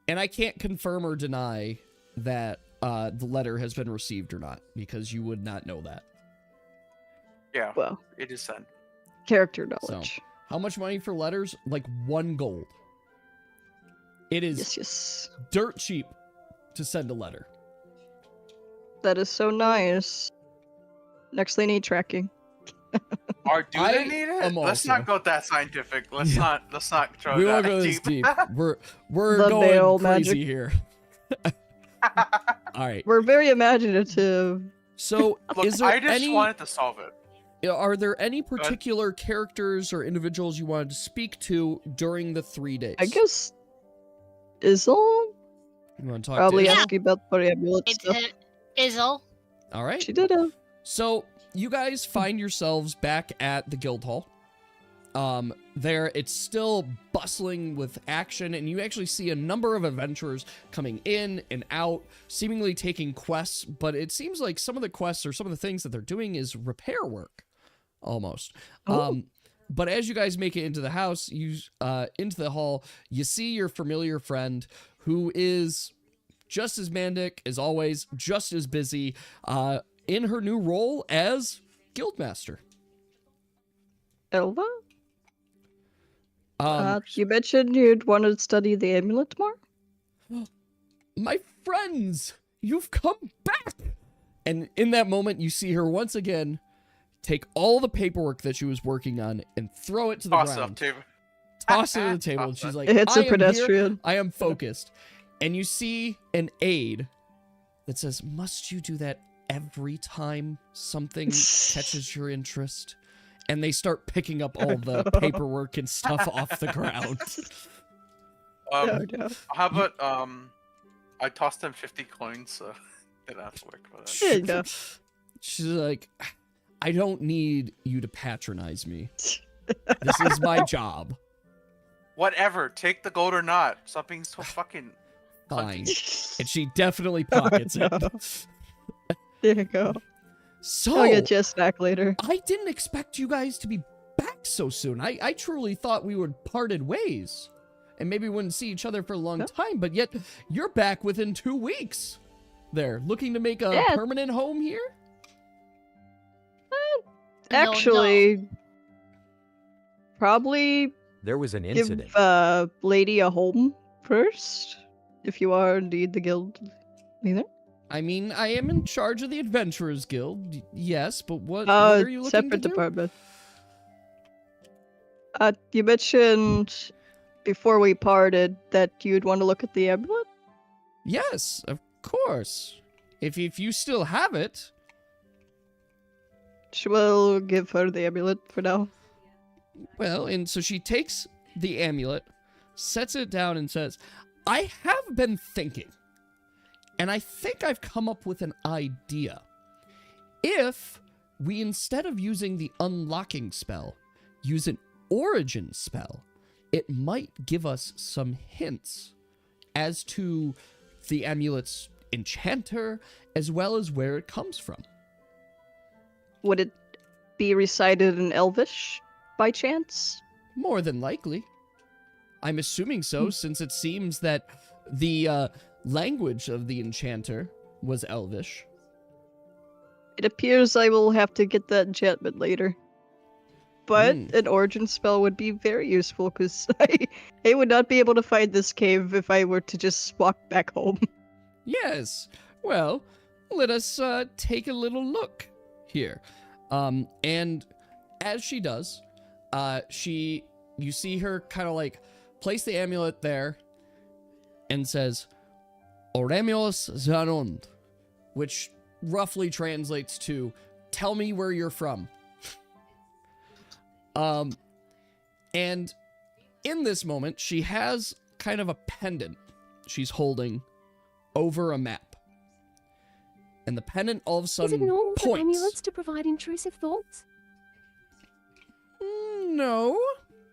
And I can't confirm or deny that the letter has been received or not because you would not know that. yeah, Well, it is sent. character knowledge. How much money for letters? Like 1 gold. It is Yes, yes. dirt cheap to send a letter. That is so nice. Next, they need tracking. Do I they need it? am Let's also- not go that scientific. Let's Yeah. not try We that won't go this deep. We're The going veil crazy magic. here. All right. We're very imaginative. So, Look, is there I just any? wanted to solve it. Are there any particular characters or individuals you wanted to speak to during the 3 days? I guess Izzle You want to talk probably to? Izzy? ask you about the amulet It's stuff. Izzle. All right. She did have. So you guys find yourselves back at the guild hall. There, it's still bustling with action, and you actually see a number of adventurers coming in and out, seemingly taking quests. But it seems like some of the quests or some of the things that they're doing is repair work, almost. Oh. But as you guys make it into the house, into the hall, you see your familiar friend, who is just as manic as always, just as busy, in her new role as guildmaster. Elva? Um, You mentioned you'd want to study the amulet more? My friends, you've come back! And in that moment, you see her once again take all the paperwork that she was working on and throw it to the Toss up ground. too. Toss it to the table. And she's like, It's I a am here. pedestrian. I am focused. And you see an aide that says, "Must you do that every time something catches your interest?" And they start picking up all the paperwork and stuff off the ground. No. How about I tossed them 50 coins, so didn't have to work for that. There you go. She's like, "I don't need you to patronize me. This is my job." Whatever, take the gold or not. Stop being so fucking Fine. And she definitely pockets no. it. There you go. So, I'll get you a snack later. I didn't expect you guys to be back so soon. I truly thought we would parted ways. And maybe wouldn't see each other for a long time, but yet you're back within 2 weeks. There, looking to make a permanent home here? Actually, probably There was an give incident. lady a home first, if you are indeed the guild leader. I mean, I am in charge of the Adventurers Guild, yes, but what are you looking separate to do? department. You mentioned before we parted that you'd want to look at the amulet? Yes, of course. If you still have it. We'll give her the amulet for now. Well, and so she takes the amulet, sets it down, and says, "I have been thinking, and I think I've come up with an idea. If we, instead of using the unlocking spell, use an origin spell, it might give us some hints as to the amulet's enchanter, as well as where it comes from." Would it be recited in Elvish, by chance? More than likely. I'm assuming so, since it seems that the language of the enchanter was Elvish. It appears I will have to get that enchantment later. But an origin spell would be very useful, because I would not be able to find this cave if I were to just walk back home. Yes. Well, let us take a little look here. And as she does, you see her kind of like place the amulet there and says, "Oremios Zanond," which roughly translates to, "Tell me where you're from." And in this moment, she has kind of a pendant she's holding over a map. And the pendant all of a Is sudden it normal for points. amulets to provide intrusive thoughts? No,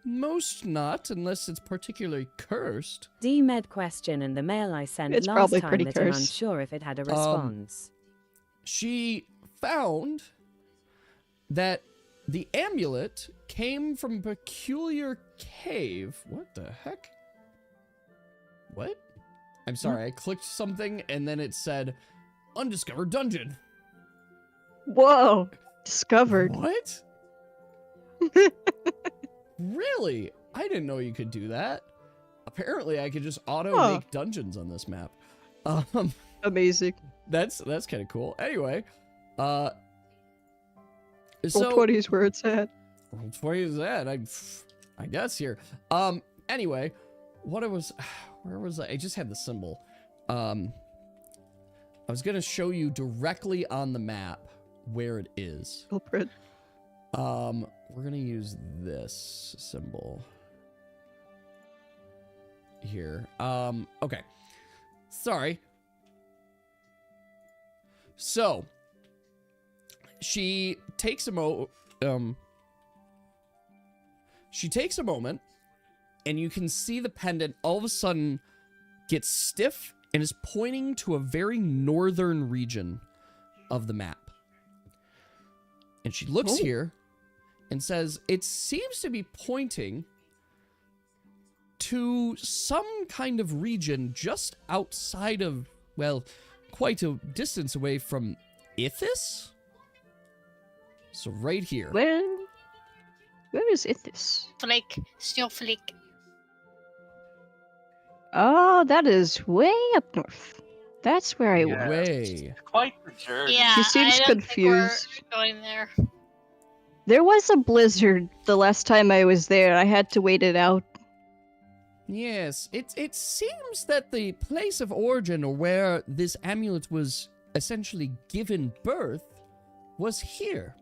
most not, unless it's particularly cursed. DMed question and the mail I sent It's last probably time pretty that I'm cursed. unsure if it had a response. She found that the amulet came from a peculiar cave. What the heck? What? I'm sorry, I clicked something and then it said, "Undiscovered dungeon." Whoa! Discovered. What? Really? I didn't know you could do that. Apparently, I could just auto-make dungeons on this map. Amazing. That's kind of cool. Anyway, Roll so 20 is where it's at. roll 20 is that. I guess here. Anyway, where was I? I just had the symbol. I was gonna show you directly on the map where it is. Culprit. We're gonna use this symbol here. Okay. Sorry. So she takes a moment, and you can see the pendant all of a sudden get stiff and is pointing to a very northern region of the map. And she looks here and says, "It seems to be pointing to some kind of region just outside of, well, quite a distance away from Ithis? So right here." Where is Ithis? Flake, snowflake. Oh, that is way up north. That's where I Yeah. went. Way. Quite the journey. Yeah, She seems I don't confused. think we're going there. There was a blizzard the last time I was there. I had to wait it out. Yes, it seems that the place of origin, or where this amulet was essentially given birth, was here.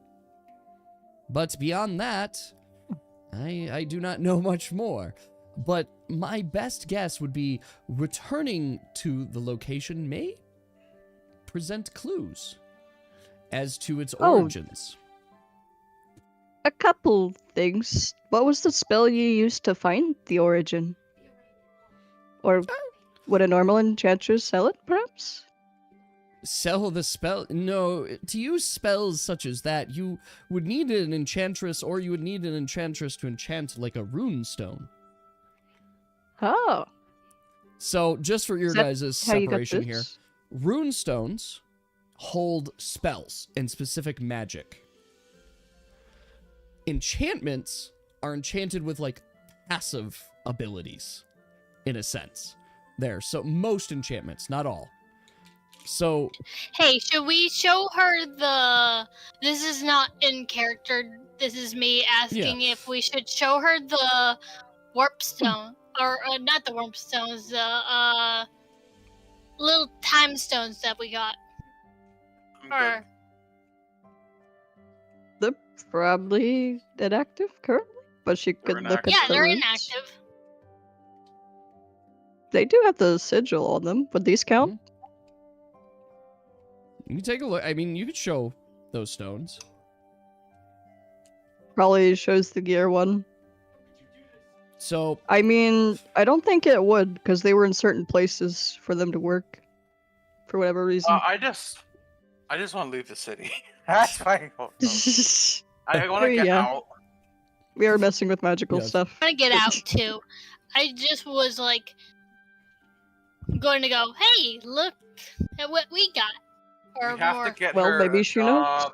But beyond that, I do not know much more. But my best guess would be returning to the location may present clues as to its origins. A couple things. What was the spell you used to find the origin? Or would a normal enchantress sell it, perhaps? Sell the spell? No, to use spells such as that, you would need an enchantress, or you would need an enchantress to enchant like a rune stone. Oh. So, just for your Is that guys' how you got separation here, this? rune stones hold spells and specific magic. Enchantments are enchanted with like passive abilities, in a sense. So most enchantments, not all. So, Hey, should we show her the... This is not in character. This is me asking if we should show her the warp stone. Or not the warp stones, the little time stones that we got. I'm Or... They're probably inactive currently, but she They're could look at inactive. Yeah, the they're roots. inactive. They do have the sigil on them. Would these count? you can take a look. I mean, you could show those stones. Probably shows the gear one. So, I mean, I don't think it would, because they were in certain places for them to work. For whatever reason. I just want to leave the city. That's fine. Oh, no. I want to get Yeah. out. We are messing with magical Yes. stuff. I get out too. I just was like going to go, hey, look at what we got. Or We have more. to get Well, her maybe a she knows. job.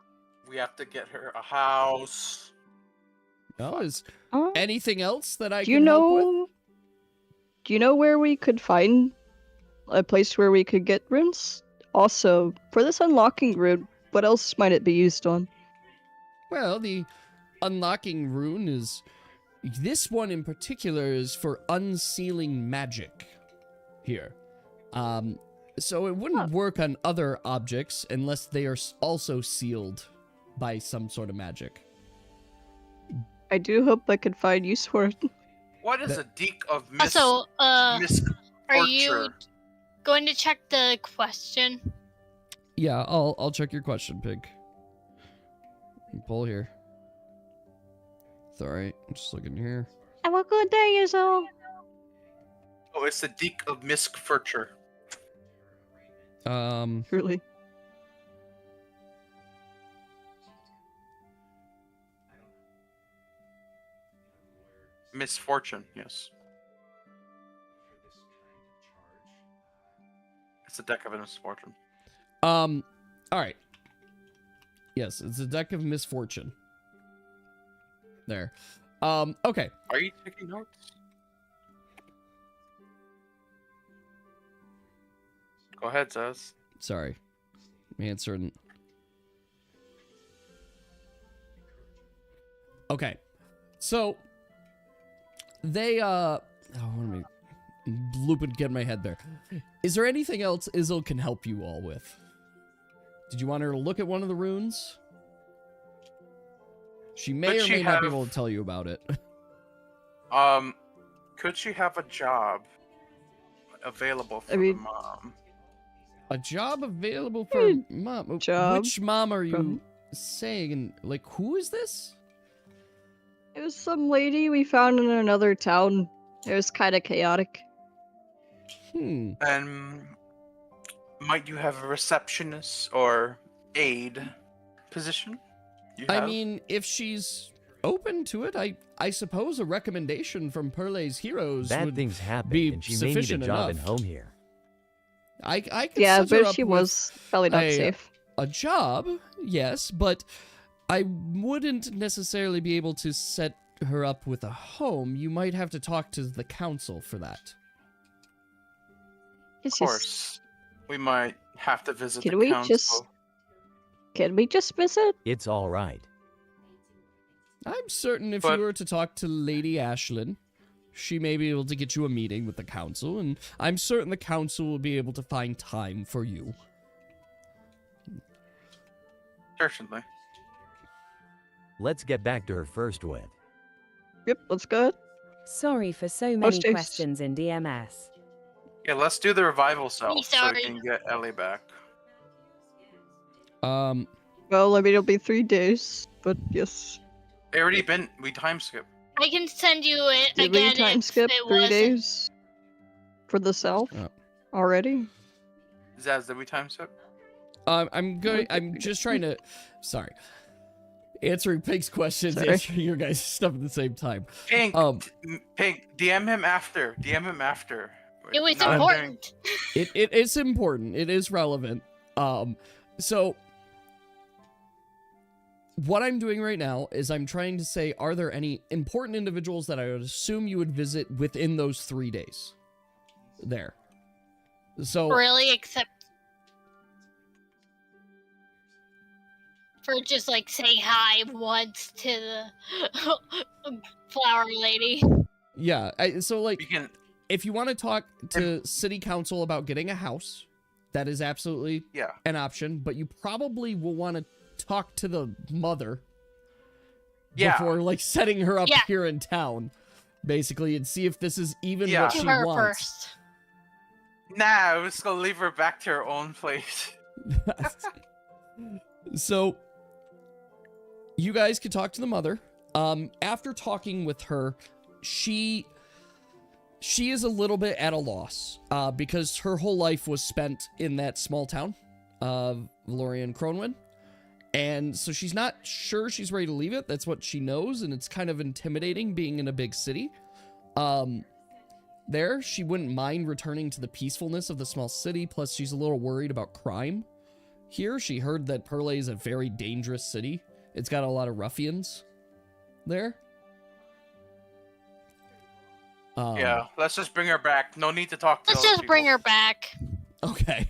We have to get her a house. well, is Uh, anything else that I do you can help with? know? Do you know where we could find a place where we could get runes? Also, for this unlocking rune, what else might it be used on? Well, the unlocking rune is... This one in particular is for unsealing magic here. So it wouldn't work on other objects unless they are also sealed by some sort of magic. I do hope I could find use for it. What is a deek of miss? Also, miss are you torture? going to check the question? Yeah, I'll check your question, Pig. Pull here. It's alright. I'm just looking here. Have a good day, yourself. Oh, it's the deek of misfortune. Truly. Misfortune, yes. It's a deck of a misfortune. Alright. Yes, it's a deck of misfortune. There. Okay. Are you taking notes? Go ahead, Zaz. Sorry. I'm answering. Okay. So, they, let me loop and get my head there. Is there anything else Izzle can help you all with? Did you want her to look at one of the runes? She may Could or she may not be have- able to tell you about it. Could she have a job available for I mean- the mom? A job available for mom? job Which mom are you from- saying? And, like, who is this? It was some lady we found in another town. It was kind of chaotic. Hmm. And might you have a receptionist or aide position? You I have? mean, if she's open to it, I suppose a recommendation from Pearlley's heroes Bad would things happen, be and she may need a sufficient job enough. at home here. I could Yeah, set her but up she with was probably not safe. a job, yes, but I wouldn't necessarily be able to set her up with a home. You might have to talk to the council for that. Of course. We might have to visit Can the we council. just- Can we just visit? It's all right. I'm certain if But- you were to talk to Lady Ashlyn, she may be able to get you a meeting with the council, and I'm certain the council will be able to find time for you. Certainly. Let's get back to her first wit. Yep, let's go. Sorry for so Most many days. questions in DMS. Yeah, let's do the revival cell so sorry. we can get Ellie back. Well, I mean, it'll be 3 days, but yes. We time skip. I can send you it Did we again time if skip it 3 wasn't. days for the self Oh. already? Zaz, did we time skip? I'm just trying to, sorry. Answering Pink's questions, Sorry. answering your guys' stuff at the same time. Pink, Pink, DM him after. DM him after. It was Not during- important. It's important. It is relevant. So what I'm doing right now is I'm trying to say, are there any important individuals that I would assume you would visit within those 3 days? There. So Really, except for just like saying hi once to the flower lady. yeah, so like We can. if you want to talk to city council about getting a house, that is absolutely Yeah. an option, but you probably will want to talk to the mother Yeah. before like setting her up Yeah. here in town, basically, and see if this is even Yeah. what To she her wants. first. Nah, I was gonna leave her back to her own place. So you guys could talk to the mother. After talking with her, she is a little bit at a loss because her whole life was spent in that small town of Valorian Cronwyn. And so she's not sure she's ready to leave it. That's what she knows, and it's kind of intimidating being in a big city. There, she wouldn't mind returning to the peacefulness of the small city, plus she's a little worried about crime. Here, she heard that Pearlley is a very dangerous city. It's got a lot of ruffians there. Yeah, let's just bring her back. No need to talk to Let's those just bring people. her back. Okay.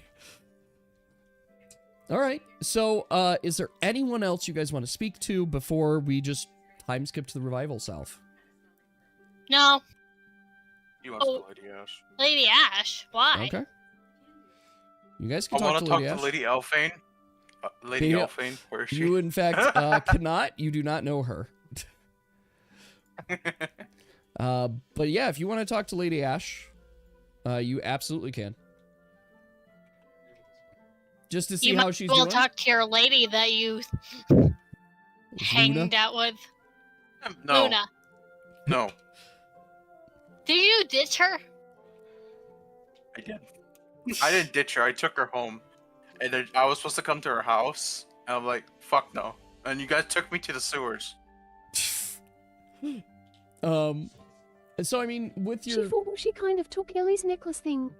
All right. So, is there anyone else you guys want to speak to before we just time skip to the revival self? No, You want Oh. to Lady Ash? Lady Ash. Why? Okay. You guys I can want talk to to talk Lady to Ash. Lady Elfane. Lady Yeah. Elfane, where is she? You, in fact, cannot. You do not know her. But yeah, if you want to talk to Lady Ash, you absolutely can. Just to see You how might she's well doing. talk to your lady that you Luna? hanged out with. No, Luna. no, Did you ditch her? I did. I didn't ditch her. I took her home, and then I was supposed to come to her house, and I'm like, "Fuck no!" And you guys took me to the sewers. So I mean, with She your thought she kind of took Ellie's necklace thing.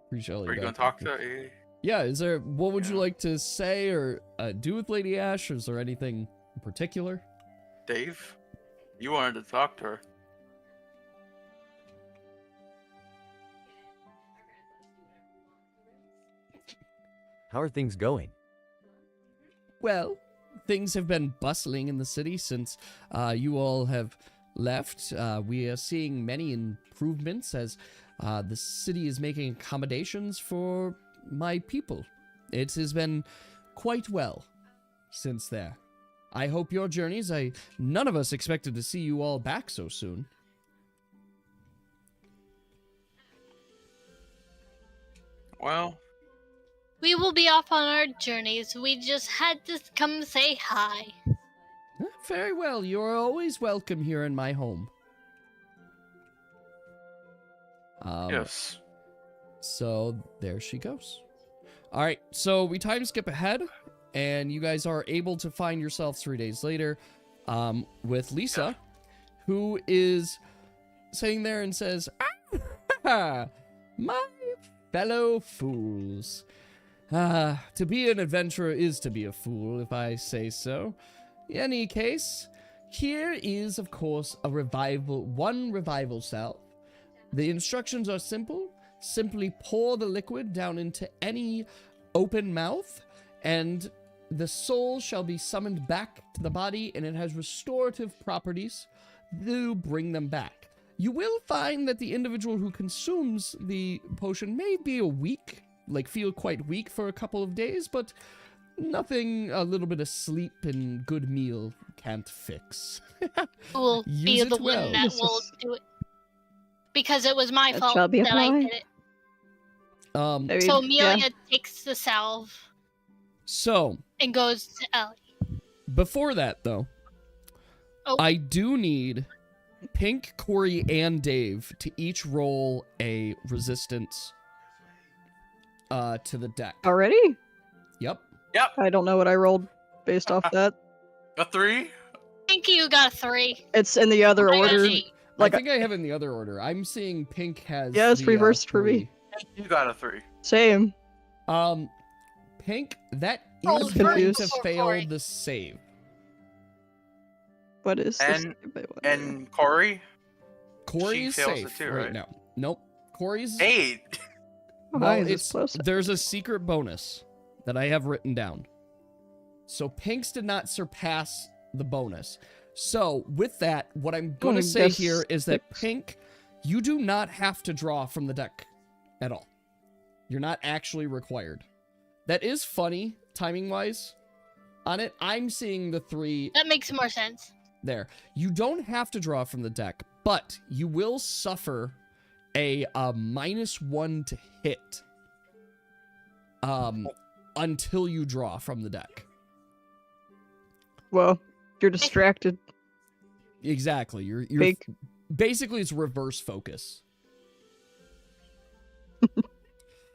Appreciate all Are you your gonna back. talk to her? Yeah, is there, what would you Yeah. like to say or do with Lady Ash? Or is there anything in particular? Dave? You wanted to talk to her. How are things going? Well, things have been bustling in the city since you all have left. We are seeing many improvements as the city is making accommodations for my people. It has been quite well since there. I hope your journeys, none of us expected to see you all back so soon. Well, We will be off on our journeys. We just had to come say hi. Very well, you are always welcome here in my home. yes. So there she goes. All right, so we time skip ahead, and you guys are able to find yourselves 3 days later with Lisa, who is sitting there and says, "Ah, my fellow fools. To be an adventurer is to be a fool, if I say so. In any case, here is, of course, one revival cell. The instructions are simple. Simply pour the liquid down into any open mouth, and the soul shall be summoned back to the body, and it has restorative properties to bring them back. You will find that the individual who consumes the potion may be feel quite weak for a couple of days, but nothing a little bit of sleep and good meal can't fix. Will be Use it the one well. that will do it. Because it was my That fault shall be that I applied. did it. I mean, So yeah. Amelia takes the salve So, and goes to Ellie. before that, though, Oh. I do need Pink, Corey, and Dave to each roll a resistance to the deck. Already? Yep. Yep. I don't know what I rolled based off that. A 3? I think you got 3. It's in the other I got order. 8. Like, I think I have it in the other order. I'm seeing Pink has Yeah, it's the, reversed for 3. me. You got a 3. Same. Pink, that Oh, is going confused. to For fail Corey. the save. What is this? And Corey? Corey's She fails it safe too, right right? now. Nope. Corey's 8. Why well, is this it's close? there's a secret bonus that I have written down. So Pink's did not surpass the bonus. So with that, what I'm going to say guess here is that six. Pink, you do not have to draw from the deck at all. You're not actually required. That is funny, timing-wise, on it. I'm seeing the 3 That makes more sense. there. You don't have to draw from the deck, but you will suffer a -1 to hit until you draw from the deck. Well, you're distracted. Exactly. You're Fake. basically it's reverse focus.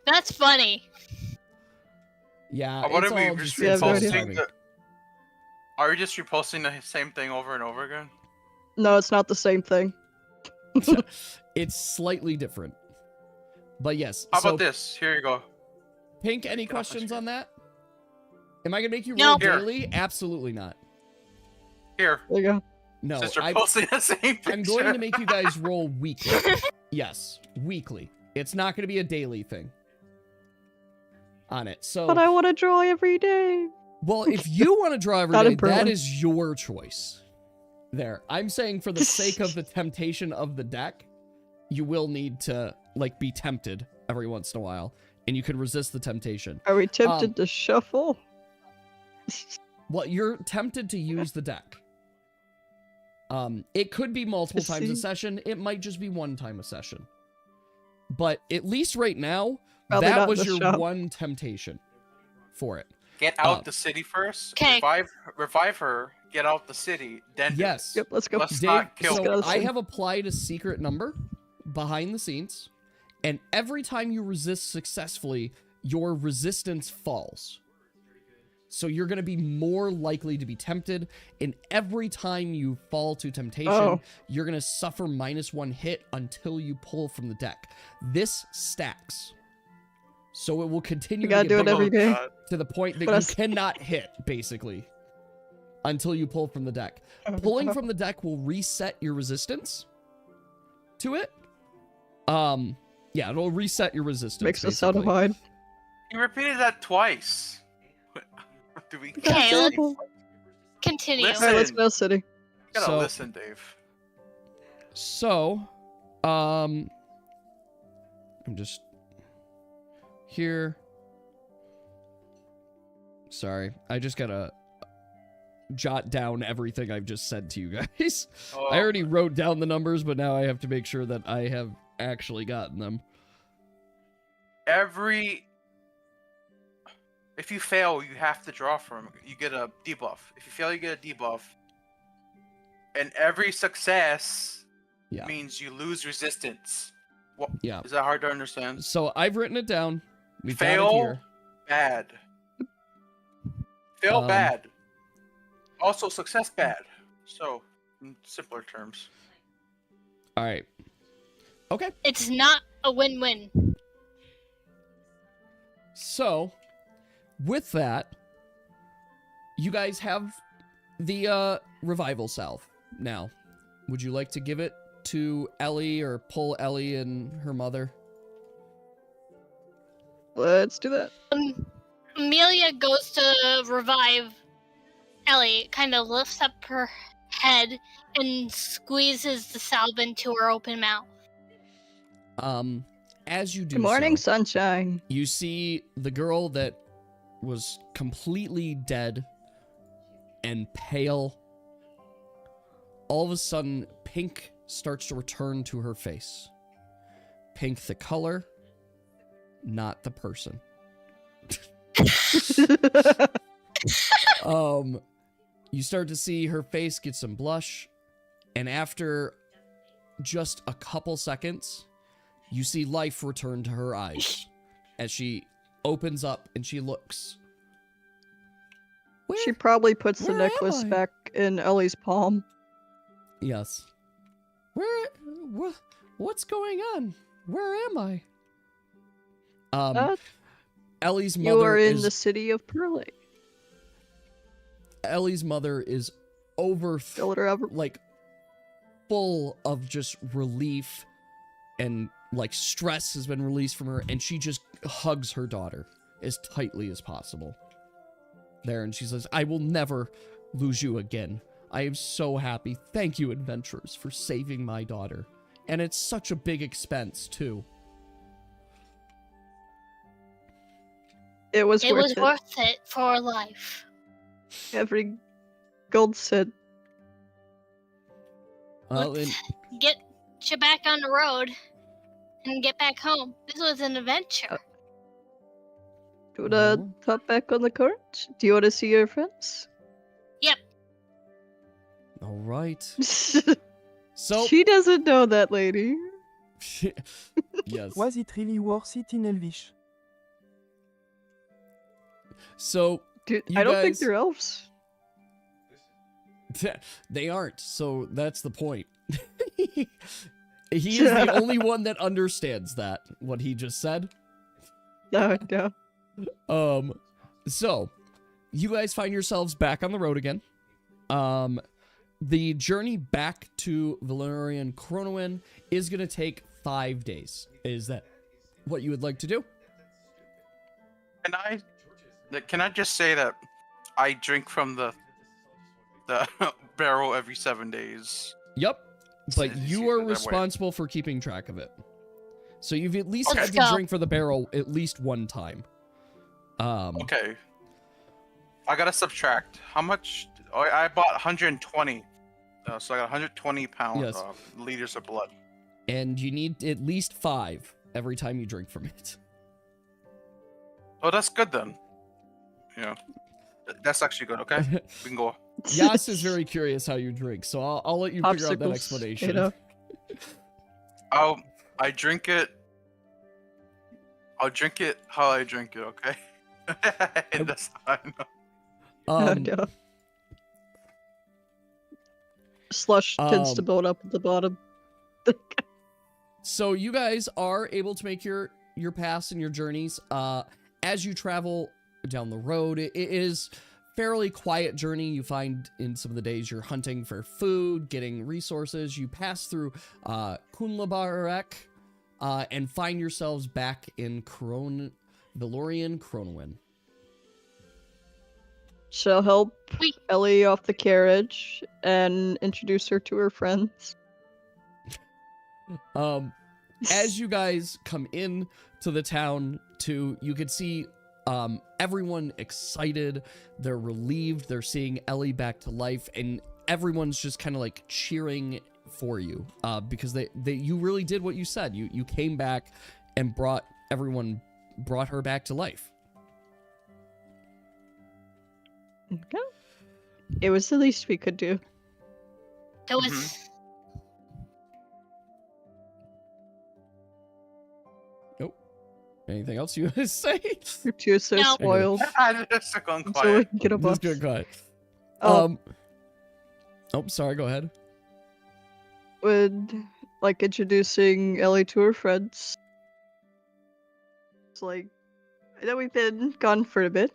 That's funny. Yeah, What it's are we all just just it's all reposting timing. Are we just reposting the same thing over and over again? No, it's not the same thing. It's slightly different. But yes. How so about this? Here you go. Pink, any Get off my questions screen. on that? Am I gonna make you No. roll Here. daily? Absolutely not. Here. There you go. No, Since you're I, posting the same picture. I'm going to make you guys roll weekly. Yes, weekly. It's not going to be a daily thing on it. So, But I want to draw every day. well, if you want to draw every Not day, in that Pearlley. is your choice. There. I'm saying for the sake of the temptation of the deck, you will need to, like, be tempted every once in a while, and you can resist the temptation. Are we tempted to shuffle? Well, you're tempted to use the deck. It could be multiple times a See? session. It might just be one time a session. But at least right now, Probably that not was the your shop. one temptation for it. Get out Oh. the city first. 'Kay. Revive her. Get out the city. Then do Yes. Yep, let's go. Let's Dave, not kill so her. I have applied a secret number behind the scenes, and every time you resist successfully, your resistance falls. So you're going to be more likely to be tempted, and every time you fall to temptation, Oh. you're going to suffer -1 hit until you pull from the deck. This stacks. So it will continue You gotta to do get it every bigger day. God. to the point that But you us- cannot hit, basically, until you pull from the deck. Pulling from the deck will reset your resistance to it. Yeah, it'll reset your resistance. Makes us out of basically. hide. You repeated that twice. Do we? Okay, let's Terrible. continue. Listen. Alright, let's go city. You gotta So- listen, Dave. So, I'm just here. Sorry, I just gotta jot down everything I've just said to you guys. Oh, I already wrote down the numbers, but now I have to make sure that I have actually gotten them. If you fail, you have to draw from. You get a debuff. If you fail, you get a debuff. And every success Yeah. means you lose resistance. What? Yeah. Is that hard to understand? So I've written it down. We've got it Fail. here. Bad. Fail Um, bad. Also success bad. So, in simpler terms. All right. Okay. It's not a win-win. So, with that, you guys have the revival salve now. Would you like to give it to Ellie or pull Ellie and her mother? Let's do that. Amelia goes to revive Ellie, kind of lifts up her head and squeezes the salve into her open mouth. As you do Good morning, so, sunshine. you see the girl that was completely dead and pale. All of a sudden, pink starts to return to her face. Pink the color, not the person. You start to see her face get some blush, and after just a couple seconds, you see life return to her eyes as she opens up and she looks. She probably puts the where am necklace I? back in Ellie's palm. Yes. What's going on? Where am I? Ellie's mother You are in is the city of Pearlley. Ellie's mother is like full of just relief and like stress has been released from her, and she just hugs her daughter as tightly as possible. There, and she says, "I will never lose you again. I am so happy. Thank you, adventurers, for saving my daughter. And it's such a big expense, too." It was worth it for life. Every gold cent. Well, Let's get you back on the road and get back home. This was an adventure. Do you want to hop back on the cart? Do you want to see your friends? Yep. all right. So She doesn't know that lady. yes. Was it really worth it in Elvish? So Dude, you I don't think guys- they're elves. They aren't, so that's the point. He is the only one that understands that, what he just said. No, no. So, you guys find yourselves back on the road again. The journey back to Valerian Chronowin is going to take 5 days. Is that what you would like to do? Can I just say that I drink from the barrel every 7 days? Yep. But It's you easier are that way. responsible for keeping track of it. So you've at least Okay. had to drink for the barrel at least one time. Okay. I gotta subtract. How much? I bought 120. So I got 120 pounds, Yes. liters of blood. And you need at least 5 every time you drink from it. Oh, that's good then. Yeah. That's actually good, okay? We can go. Yas is very curious how you drink, so I'll let you figure out that Popsicles, explanation. you know? I drink it. I'll drink it how I drink it, okay? That's how I know. No, no. Slush tends to build up at the bottom. So you guys are able to make your paths and your journeys. As you travel down the road, it is fairly quiet journey. You find in some of the days you're hunting for food, getting resources. You pass through Kunlabarek and find yourselves back in Valorian Chronowin. She'll help Wait. Ellie off the carriage and introduce her to her friends. As you guys come in to the town, you could see everyone excited. They're relieved. They're seeing Ellie back to life, and everyone's just kind of like cheering for you because you really did what you said. You came back and brought her back to life. Okay. It was the least we could do. It was. Anything else you want to say? You're two so No. spoiled. I'm just going Until we quiet. can get a bus. Just good, quiet. Oh. Sorry, go ahead. Would like introducing Ellie to her friends. It's like, I know we've been gone for a bit,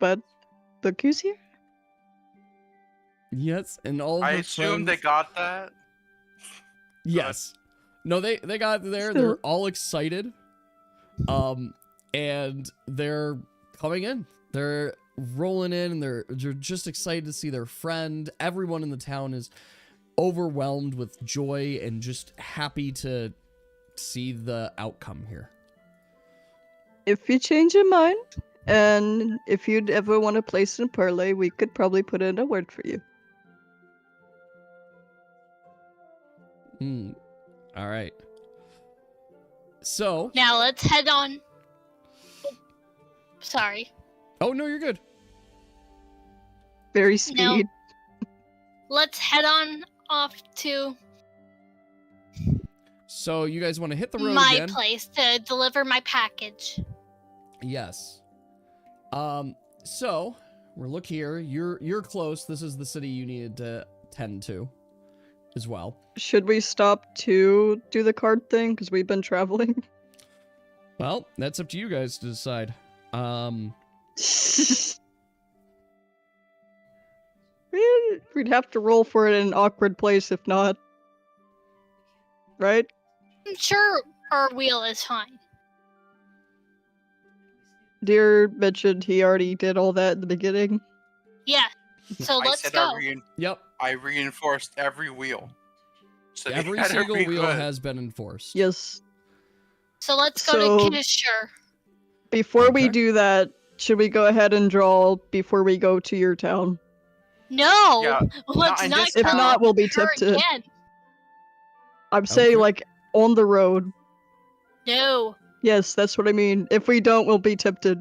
but look who's here. Yes, and all of I her assume friends... they got that. Yes. No, they got there. Still. They're all excited. And they're coming in. They're rolling in, and they're just excited to see their friend. Everyone in the town is overwhelmed with joy and just happy to see the outcome here. If you change your mind, and if you'd ever want to place in Pearlley, we could probably put in a word for you. All right. So Now let's head on. Sorry. Oh no, you're good. Very speed. Now, let's head on off to So you guys want to hit the road my again? place to deliver my package. Yes. So we're look here. You're close. This is the city you needed to tend to as well. Should we stop to do the card thing? Because we've been traveling. Well, that's up to you guys to decide. We'd have to roll for it in an awkward place if not. Right? I'm sure our wheel is fine. Deer mentioned he already did all that in the beginning. Yeah. So let's go. Yep. I reinforced every wheel. So Every they better single be wheel good. has been enforced. Yes. So let's go So- to Kisher. Before we Okay. do that, should we go ahead and draw before we go to your town? No. Yeah, Let's in not this If go not, we'll be to her tempted. again. I'm saying, Okay. like, on the road. No. Yes, that's what I mean. If we don't, we'll be tempted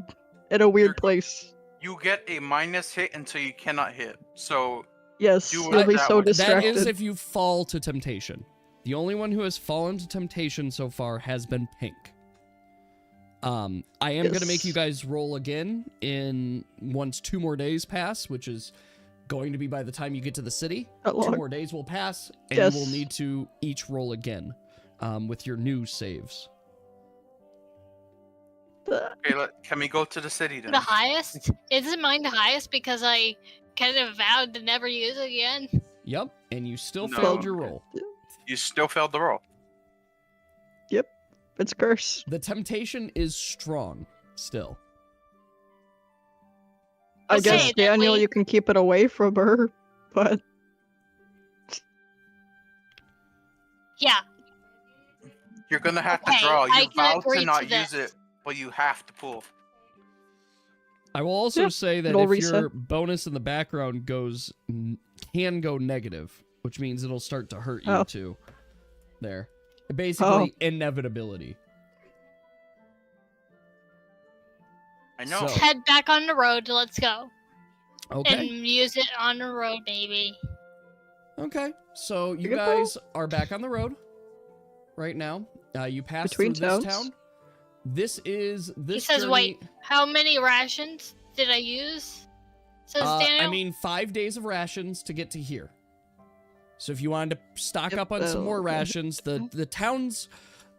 in a weird You're- place. You get a minus hit until you cannot hit. So Yes, Do it we'll be that so way. That is That distracted. is if you fall to temptation. The only one who has fallen to temptation so far has been Pink. I am gonna make Yes. you guys roll again in once 2 more days pass, which is going to be by the time you get to the city. How 2 long? more days will pass, and Yes. you will need to each roll again with your new saves. okay, can we go to the city then? The highest? Isn't mine the highest because I kind of vowed to never use it again? Yep, and you still No. failed your roll. You still failed the roll. It's curse. The temptation is strong still. I Okay, guess, then Daniel, we- you can keep it away from her, but Yeah. You're gonna have Okay, to draw. I You can vowed agree to to not use this. it, but you have to pull. I will also Yeah, say that it'll if reset. your bonus in the background can go negative, which means it'll start to hurt you Oh. too. There. Basically, inevitability. I know. So- Let's head back on the road. Let's go. Okay. And use it on the road, maybe. Okay. So you Good call. guys are back on the road right now. You passed Between through this towns? town. This is this He says, journey, wait, how many rations did I use? Says Daniel. I mean, 5 days of rations to get to here. So if you wanted to stock up on some more okay. rations, the town's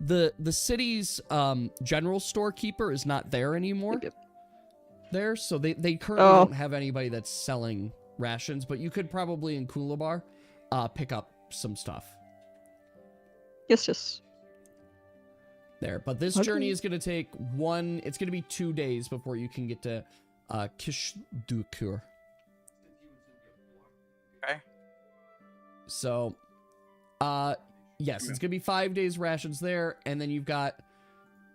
the city's general storekeeper is not there anymore. Yep. There, so they currently Oh. don't have anybody that's selling rations, but you could probably in Coolabar pick up some stuff yes. there. But this Okay. journey is going to take it's going to be 2 days before you can get to Kishdukur. Okay. So, yes, it's gonna be 5 days rations there, and then you've got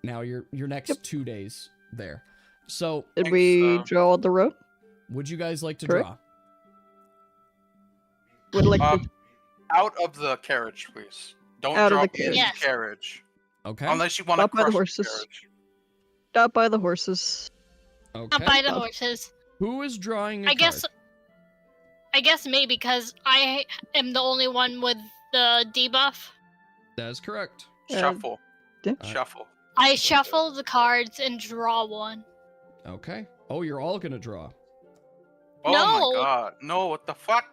now your next Yep. 2 days there. So, Did Thanks, we draw the road? would you guys like to Correct. draw? Would like to... Out of the carriage, please. Don't Out of drop the in the carriage. carriage. Okay. Unless you want to Stop by the crush horses. carriage. Stop by the horses. Okay. Not by the Stop. horses. Who is drawing a I guess me because I am the only one with the debuff. that is correct. Shuffle. yeah. Shuffle. I shuffle the cards and draw one. Okay. Oh, you're all gonna draw. Oh No. my god. No, what the fuck?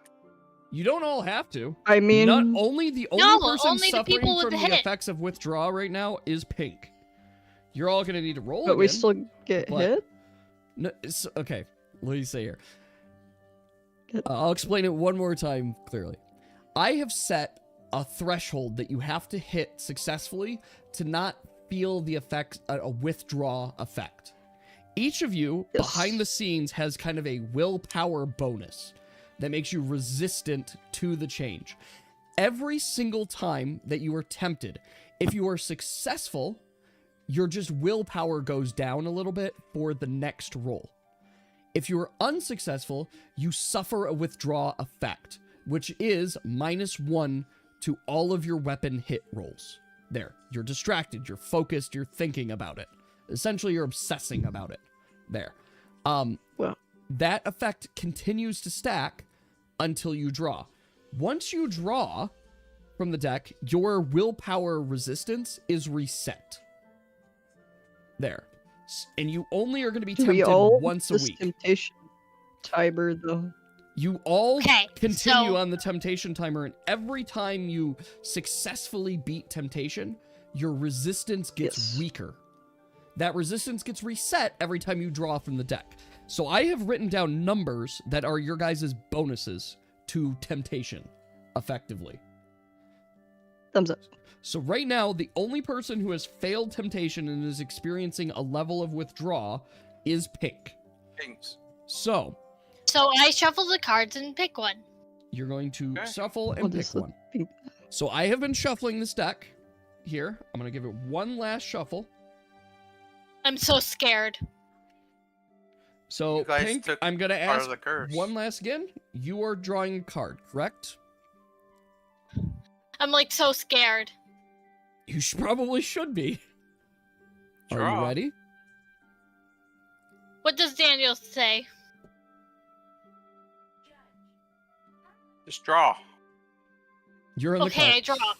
You don't all have to. I mean, Not only the only No, person only the suffering people with from the the hit. effects of withdraw right now is Pink. You're all gonna need to roll but we again. still get but- hit? No, okay, let me say here. Good. I'll explain it one more time clearly. I have set a threshold that you have to hit successfully to not feel the effect, a withdraw effect. Each of you Yes. behind the scenes has kind of a willpower bonus that makes you resistant to the change. Every single time that you are tempted, if you are successful, your just willpower goes down a little bit for the next roll. If you are unsuccessful, you suffer a withdraw effect, which is -1 to all of your weapon hit rolls. There, you're distracted, you're focused, you're thinking about it. Essentially, you're obsessing about it. There. Well. That effect continues to stack until you draw. Once you draw from the deck, your willpower resistance is reset. There. And you only are going to be Do we tempted all once a this week. temptation timer though? You all Okay, continue so- on the temptation timer, and every time you successfully beat temptation, your resistance gets Yes. weaker. That resistance gets reset every time you draw from the deck. So I have written down numbers that are your guys' bonuses to temptation, effectively. Thumbs up. So right now, the only person who has failed temptation and is experiencing a level of withdraw is Pink. Thanks. So So I shuffle the cards and pick one. you're going to Okay. shuffle and What pick is the one. Pink? So I have been shuffling this deck here. I'm going to give it one last shuffle. I'm so scared. So, You guys Pink, took I'm going to part ask of the curse. one last again. You are drawing a card, correct? I'm like so scared. You probably should be. Are you Draw. ready? What does Daniel say? Just draw. You're in the Okay, I card. draw.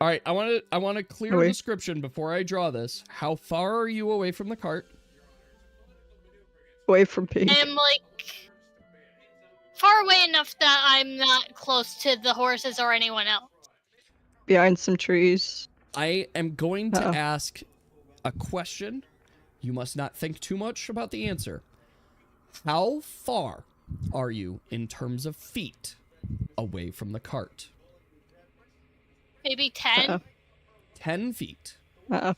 All right, I want a clear Wait. description before I draw this. How far are you away from the cart? Away from Pink. I'm like far away enough that I'm not close to the horses or anyone else. Behind some trees. I am going to Uh-oh. ask a question. You must not think too much about the answer. How far are you in terms of feet away from the cart? Maybe 10? Uh-oh. 10 feet. Uh-oh.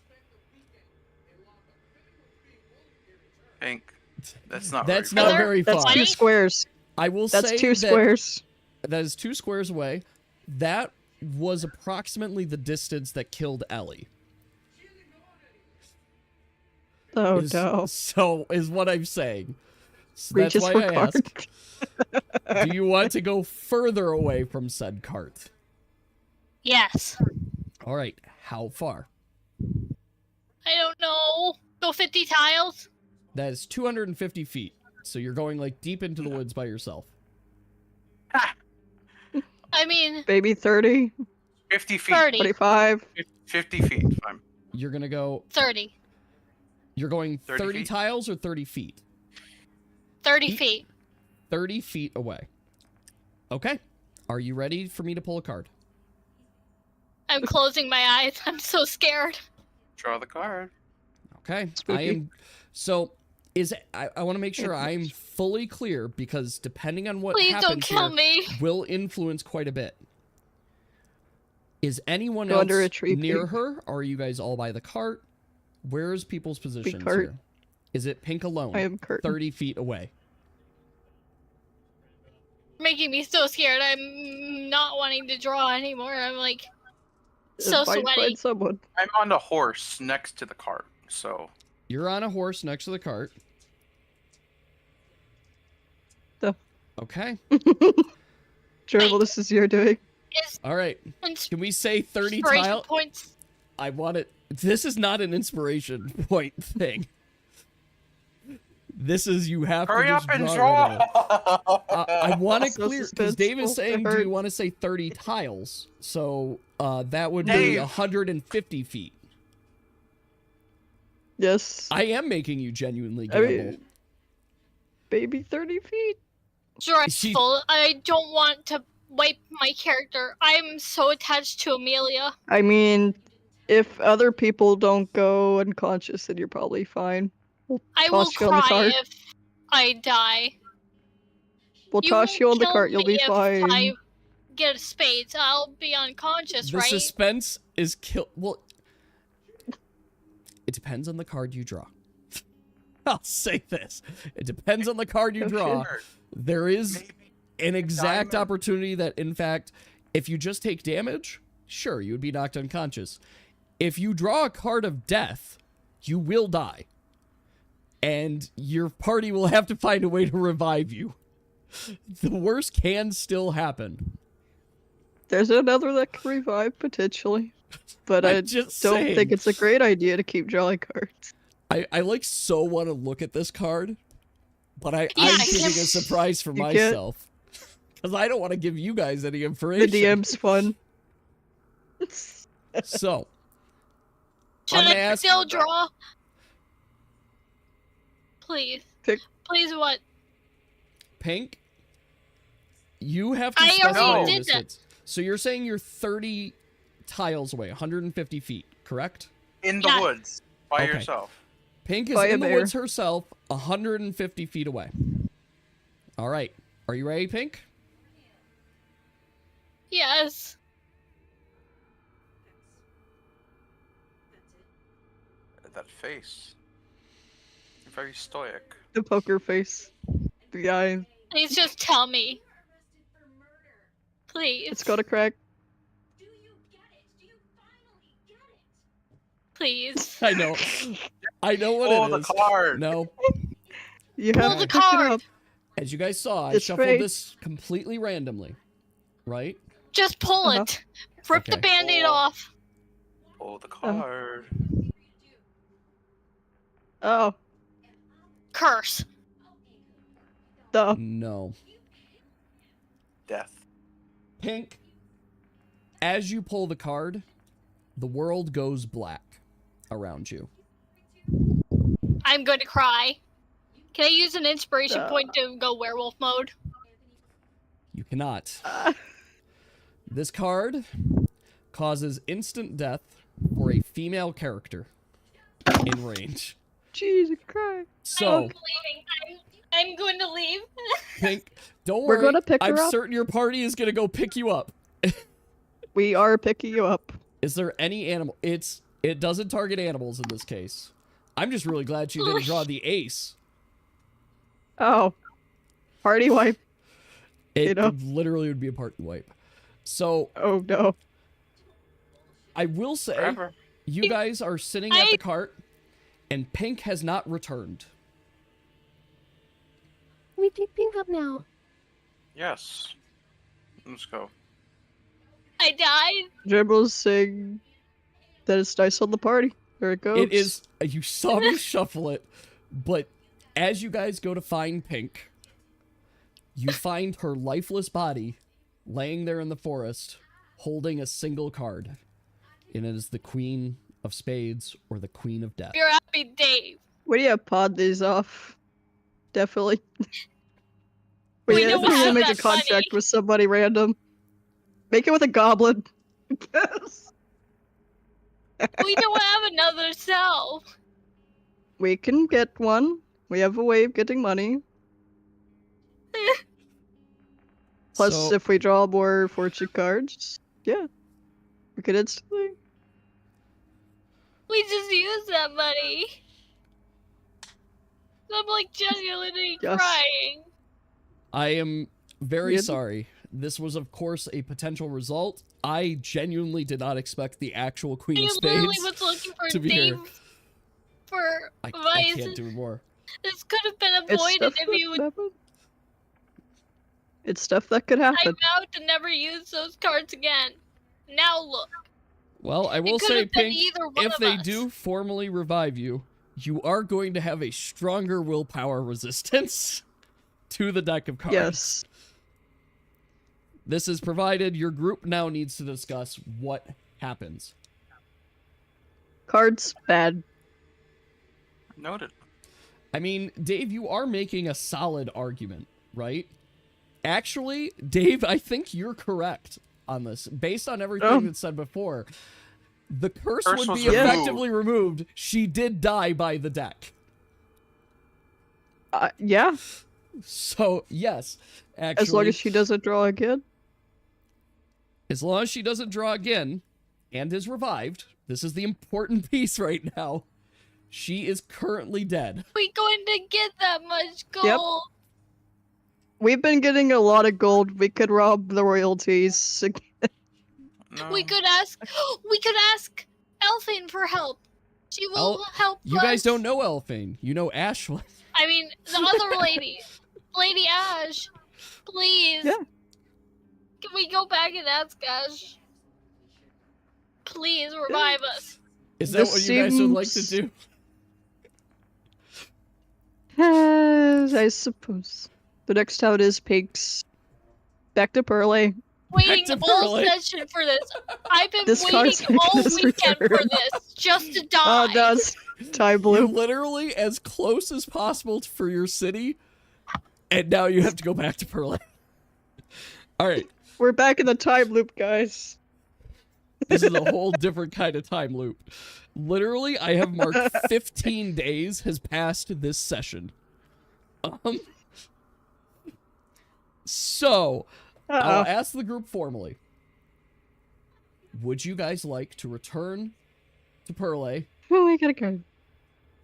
Pink. That's not That's very not far. very That's far. 2 20? squares. I will That's say 2 that squares. that is 2 squares away. That was approximately the distance that killed Ellie. Oh is, no. So is what I'm saying. So that's Reaches why for I card. asked. Do you want to go further away from said cart? Yes. All right. How far? I don't know. Go 50 tiles? That is 250 feet. So you're going like deep into the woods by yourself. I mean, Maybe 30, 50 feet. 30. 25. 50 feet. Fine. You're gonna go. 30. You're going 30 30 feet? tiles or 30 feet. 30 feet. 30 feet away. Okay. Are you ready for me to pull a card? I'm closing my eyes. I'm so scared. Draw the card. Okay. Spooky. I am. So I want to make sure I'm fully clear because depending on what Please happens don't kill here me. will influence quite a bit. Is anyone Go else under a tree, near Pink. her? Or are you guys all by the cart? Where's people's positions cart. here? Is it Pink alone? I am Kurt. 30 feet away. Making me so scared. I'm not wanting to draw anymore. I'm like so Find sweaty. someone. I'm on the horse next to the cart, so You're on a horse next to the cart. The- Okay. Gerbil, this is your doing. Is All right. Can we say 30 inspiration tile? points? I want it. This is not an inspiration point thing. This is you have hurry to up just and draw. Right draw. away. I want to So clear because Dave is suspenseful, saying, it do you hurts. want to say 30 tiles? So that would be Dave. 150 feet. Yes. I am making you genuinely I gamble. mean, maybe 30 feet. Stressful. I don't want to wipe my character. I'm so attached to Amelia. I mean, if other people don't go unconscious, then you're probably fine. We'll I will toss you on the cry cart. if I die. We'll You toss won't you on the kill cart. You'll me be if fine. I get a spades. I'll be unconscious, The right? suspense is kill. Well, it depends on the card you draw. I'll say this. It depends on the card you draw. Sure. There is Maybe an exact diamond. opportunity that, in fact, if you just take damage, sure, you would be knocked unconscious. If you draw a card of death, you will die. And your party will have to find a way to revive you. The worst can still happen. There's another that can revive potentially, but I I'm just don't saying. think it's a great idea to keep drawing cards. I like so want to look at this card, but I'm Yeah, keeping a surprise for You can't. myself. Because I don't want to give you guys any The information. DM's fun. So, Should I'm gonna I ask- still draw? Please. Pick- Please what? Pink, you have to I specify already your did that. distance. So you're saying you're 30 tiles away, 150 feet, correct? In the Yeah. woods by Okay. yourself. Pink is By a in the bear. woods herself, 150 feet away. All right. Are you ready, Pink? Yes. That face. Very stoic. The poker face. The eye. Please just tell me. Please. It's got a crack. Please. I know. I know what Oh, it the is. card. No. You Pull have the to pick it card. up. As you guys saw, I It's shuffled great. this completely randomly. Right? Just pull Uh-huh. it. Rip the Okay. band-aid Oh. off. Oh, the card. Oh, Curse. duh. No. Death. Pink, as you pull the card, the world goes black around you. I'm going to cry. Can I use an inspiration point to go werewolf mode? You cannot. Ah, This card causes instant death for a female character in range. Jesus Christ. So, I'm leaving. I'm going to leave. Pink, don't We're worry. gonna pick her I'm up. certain your party is going to go pick you up. We are picking you up. Is there any animal? It doesn't target animals in this case. I'm just really glad she didn't draw the ace. Oh. Party wipe. It know? literally would be a party wipe. So, Oh no. I will say, Forever. you guys are sitting at the cart, and Pink has not returned. We pick Pink up now. Yes. Let's go. I died. Dribbles saying that it's dice on the party. There it goes. It is, you saw me shuffle it, but as you guys go to find Pink, you find her lifeless body laying there in the forest, holding a single card. And it is the Queen of Spades or the Queen of Death. You're happy, Dave. What do you pod these off? Definitely. We Wait, I don't think have we'll make a that money. contract with somebody random. Make it with a goblin. We don't have another cell. We can get one. We have a way of getting money. Plus, So- if we draw more fortune cards, yeah, we could instantly. We just used that money. I'm like genuinely Yes. crying. I am very Weird. sorry. This was, of course, a potential result. I genuinely did not expect the actual Queen I of literally Spades was looking for to be Dave here. for I advice. can't do more. This could have been It's avoided stuff if that you would. happen. It's stuff that could I happen. vowed to never use those cards again. Now look. Well, I will It could say, have been Pink, either one if of they us. do formally revive you, you are going to have a stronger willpower resistance to the deck of cards. Yes. This is provided your group now needs to discuss what happens. Cards bad. Noted. I mean, Dave, you are making a solid argument, right? Actually, Dave, I think you're correct on this. Based on everything Oh. that's said before, the curse Curse would was be removed. effectively removed. She did die by the deck. Yeah, So, yes, actually. as long as she doesn't draw again. As long as she doesn't draw again and is revived, this is the important piece right now. She is currently dead. We going to get that much gold? Yep. We've been getting a lot of gold. We could rob the royalties. No. We could ask Elfin for help. She will help You us. guys don't know Elfane. You know Ashlyn. I mean, the other lady. Lady Ash. Please. Yeah. Can we go back and ask Ash? Please revive us. Is that This what you guys would like to seems- do? I suppose. The next town is Pigs. Back to Pearlley. Waiting to all Pearlley. session for this. I've been This card's waiting all making us weekend for return. this just to Oh, die. no, it's time You loop. literally as close as possible for your city, and now you have to go back to Pearlley. All right, We're back in the time loop, guys. this is a whole different kind of time loop. Literally, I have marked 15 days has passed this session. So, I'll Uh-oh. ask the group formally. Would you guys like to return to Pearlley Oh, we gotta go.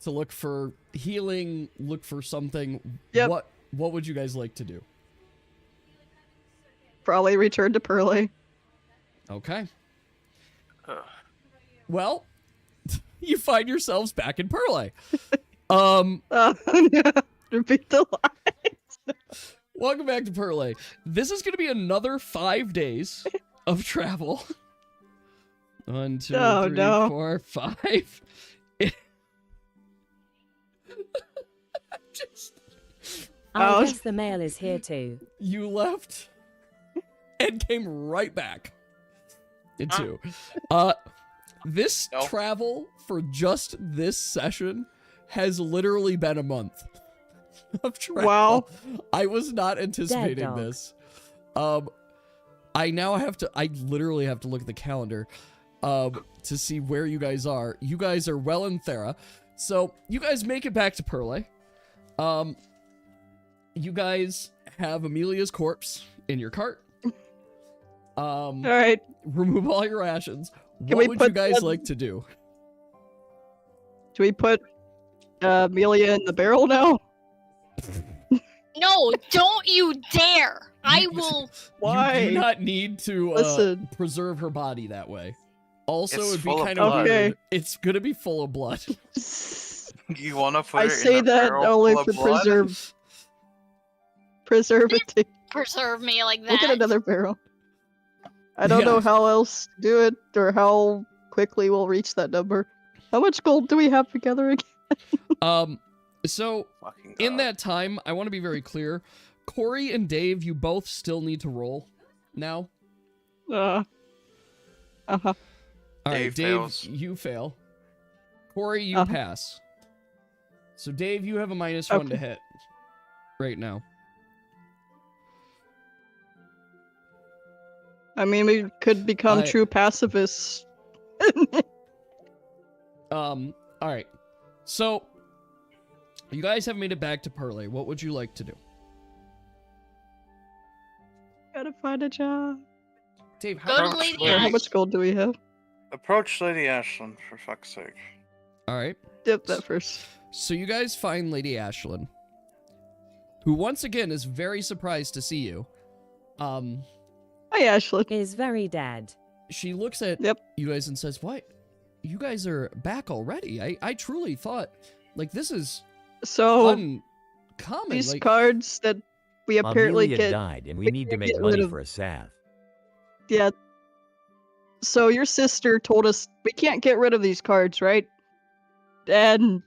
to look for healing, look for something? Yep. What would you guys like to do? Probably return to Pearlley. Okay. Ugh. Well, you find yourselves back in Pearlley. Repeat the line. Welcome back to Pearlley. This is going to be another 5 days of travel. 1, 2, Oh, 3, no. 4, 5. I Oh. guess the mail is here too. You left and came right back into. This No. travel for just this session has literally been a month of travel. Wow. I was not anticipating dog. this. I literally have to look at the calendar to see where you guys are. You guys are well in Thera. So you guys make it back to Pearlley. You guys have Amelia's corpse in your cart. All right. Remove all your rations. Can What we would you put guys that- like to do? Do we put Amelia in the barrel now? No, don't you dare! I will. Why? You do not need to Listen. preserve her body that way. Also, It's it'd be full of kind of blood. weird. Okay. It's gonna be full of blood. You want to put I it say in a that barrel only full for of blood? preservative. Preserve me like that. Look at another barrel. I don't know Yeah. how else to do it or how quickly we'll reach that number. How much gold do we have together again? So Fucking in God. that time, I want to be very clear. Corey and Dave, you both still need to roll now. Uh-huh. All right, Dave Dave, fails. you fail. Corey, you Uh-huh. pass. So Dave, you have a -1 to Okay. hit right now. I mean, we could become I- true pacifists. All right. So you guys have made it back to Pearlley. What would you like to do? Gotta find a job. Dave, Go how to Approach Lady How Ash. much gold do we have? Approach Lady Ashlyn, for fuck's sake. All right. Dip that first. So you guys find Lady Ashlyn, who once again is very surprised to see you. Hi, Ashley. Is very dead. She looks at Yep. you guys and says, "What? You guys are back already? I truly thought like this is So, uncommon. these Like, cards that we apparently Amelia get... died, and we we need to can't make get money rid of- for a salve. Yeah. So your sister told us we can't get rid of these cards, right? And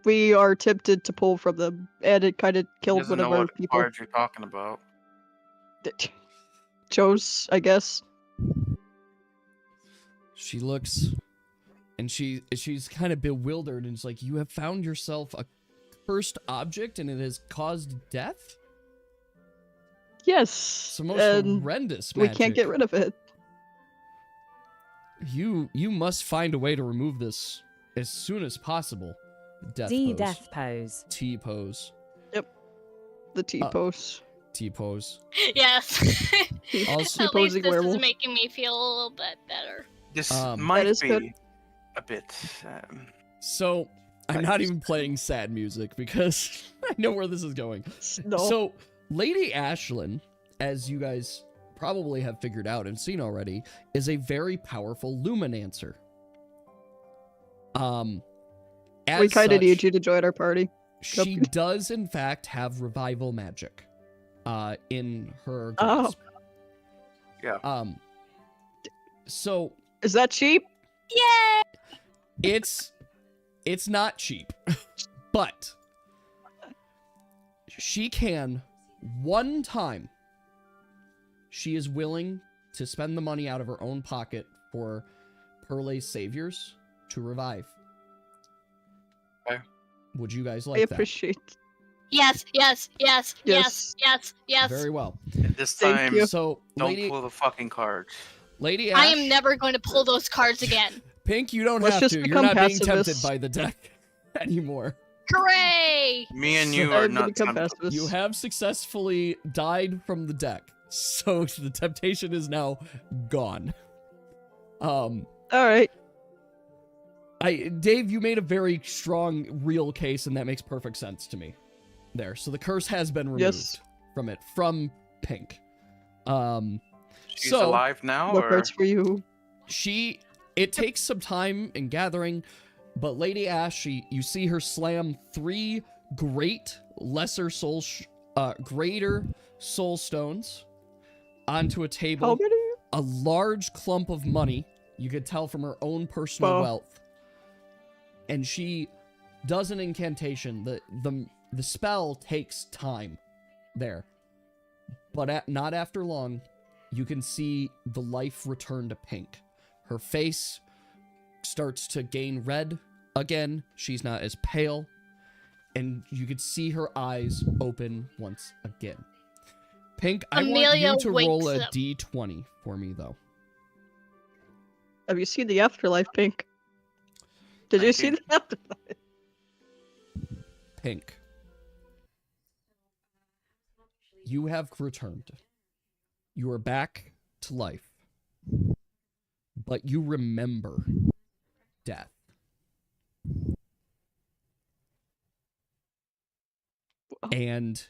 we are tempted to pull from them, and it kind of He killed doesn't one know of our what people. cards you're talking about. Chose, I guess. she looks and she's kind of bewildered and it's like, "You have found yourself a cursed object and it has caused death?" Yes. It's the most and horrendous we can't magic. get rid of it. You must find a way to remove this as soon as possible. Death pose. Death pose. T pose. The T-pose. T pose. Yes. Also- At T-posing least this werewolf. is making me feel a little bit better. This That might is be good. a bit. So I'm not even playing sad music because I know where this is going. No. So, Lady Ashlyn, as you guys probably have figured out and seen already, is a very powerful luminancer. As We kind of such, need you to join our party. she does, in fact, have revival magic in her Oh. grasp. Yeah. So Is that cheap? Yay! it's not cheap, but she can, one time, she is willing to spend the money out of her own pocket for Pearlley's saviors to revive. Okay. Would you guys I like that? appreciate. Yes, yes, yes, yes, Yes. yes, yes. Very well. And this Thank time, you. So, don't pull the fucking cards. Lady I Ash, am never going to pull those cards again. Pink, you don't Let's have just to. You're become not being tempted pacifists. by the deck anymore. Hooray! Me and So you I'm are gonna not become tempted. pacifist. You have successfully died from the deck, so the temptation is now gone. All right. Dave, you made a very strong, real case, and that makes perfect sense to me. There, so the curse has been removed Yes. from Pink. She's so alive now, No or cards for you. it takes some time in gathering, but Lady Ash, you see her slam 3 greater soul stones onto a table. How many? A large clump of money, you could tell from her own personal Wow. wealth. And she does an incantation. The spell takes time there. But not after long, you can see the life return to Pink. Her face starts to gain red again. She's not as pale. And you could see her eyes open once again. Pink, I want Amelia you to roll wakes a up. d20 for me, though. Have you seen the afterlife, Pink? Did you see the 19. afterlife? Pink. You have returned. You are back to life. But you remember death. And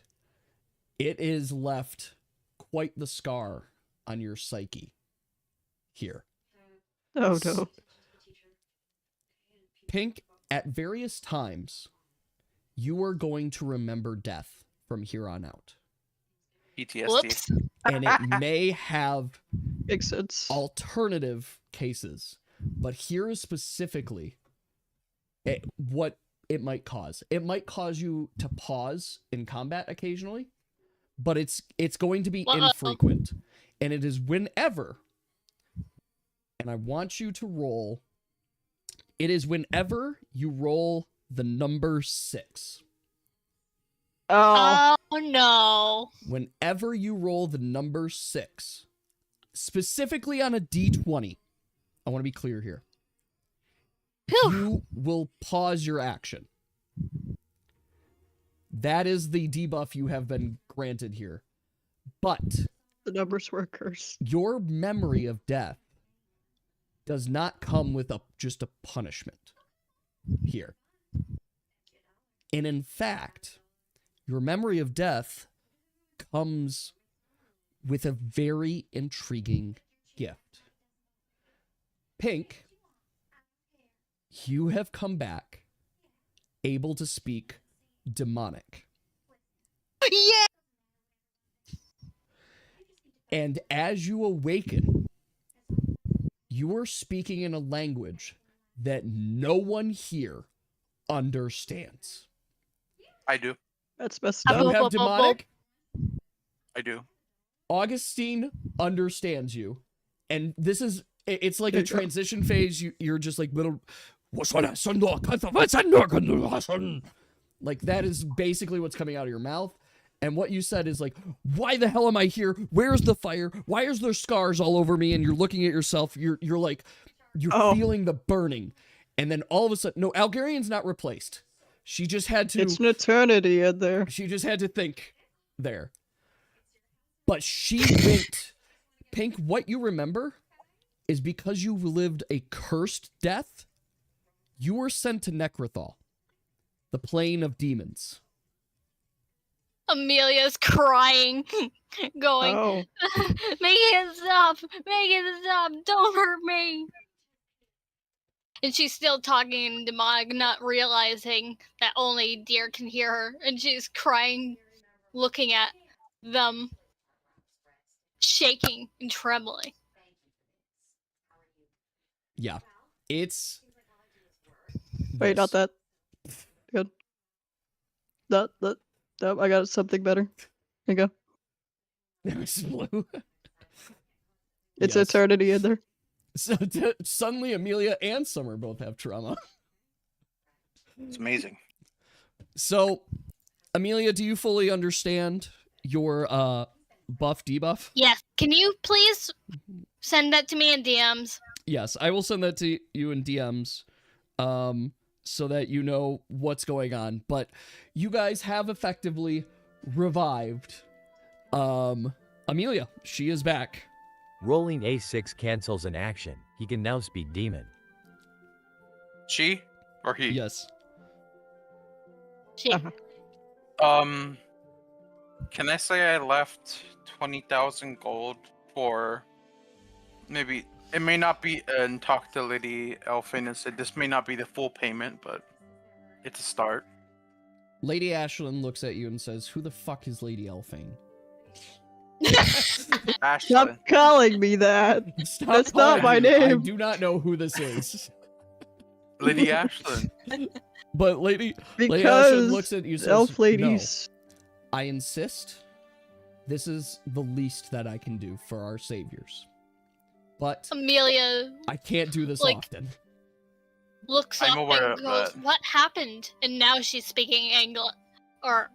it is left quite the scar on your psyche here. Oh no. Pink, at various times, you are going to remember death from here on out. PTSD. Whoops. And it may have Makes sense. alternative cases, but here is specifically what it might cause. It might cause you to pause in combat occasionally, but it's going to be Uh-oh. infrequent, and it is whenever. And I want you to roll. It is whenever you roll the number 6. Oh. Oh no. Whenever you roll the number 6, specifically on a d20, I want to be clear here. Phew. You will pause your action. That is the debuff you have been granted here. But The numbers were cursed. your memory of death does not come with just a punishment here. And in fact, your memory of death comes with a very intriguing gift. Pink, you have come back able to speak demonic. Yeah. And as you awaken, you are speaking in a language that no one here understands. I do. That's messed You up. have demonic. I do. Augustine understands you. And this is, it's like There a you go. transition phase. You're just like little. Like that is basically what's coming out of your mouth. And what you said is like, why the hell am I here? Where's the fire? Why is there scars all over me? And you're looking at yourself. You're like, you're Oh. feeling the burning. And then all of a sudden, no, Algarian's not replaced. She just had to. It's an eternity in there. She just had to think there. But she went. Pink, what you remember is because you lived a cursed death, you were sent to Necrothal. the plane of demons. Amelia's crying, going, Oh. make it stop, don't hurt me. And she's still talking in demonic, not realizing that only Deer can hear her. And she's crying, looking at them, shaking and trembling. Yeah. It's... Wait, not this. that. Good. That. I got something better. There you go. There's blue. It's Yes. eternity in there. So suddenly Amelia and Summer both have trauma. It's amazing. So, Amelia, do you fully understand your buff debuff? Yes, can you please send that to me in DMs? Yes, I will send that to you in DMs, so that you know what's going on. But you guys have effectively revived Amelia. She is back. Rolling A6 cancels an action. He can now speak demon. She or he? Yes. She. Can I say I left 20,000 gold for maybe it may not be and talk to Lady Elfin and said this may not be the full payment, but it's a start. Lady Ashlyn looks at you and says, "Who the fuck is Lady Elfane?" Ashlyn. Stop calling me that. Stop That's not calling my me. I name. do not know who this is. Lady Ashlyn. But Lady Ashlyn Because looks at you and says, elf ladies. "No, I insist. This is the least that I can do for our saviors. But Amelia I can't do this like- often." looks I'm up aware and of goes, that. "What happened?" And now she's speaking English, or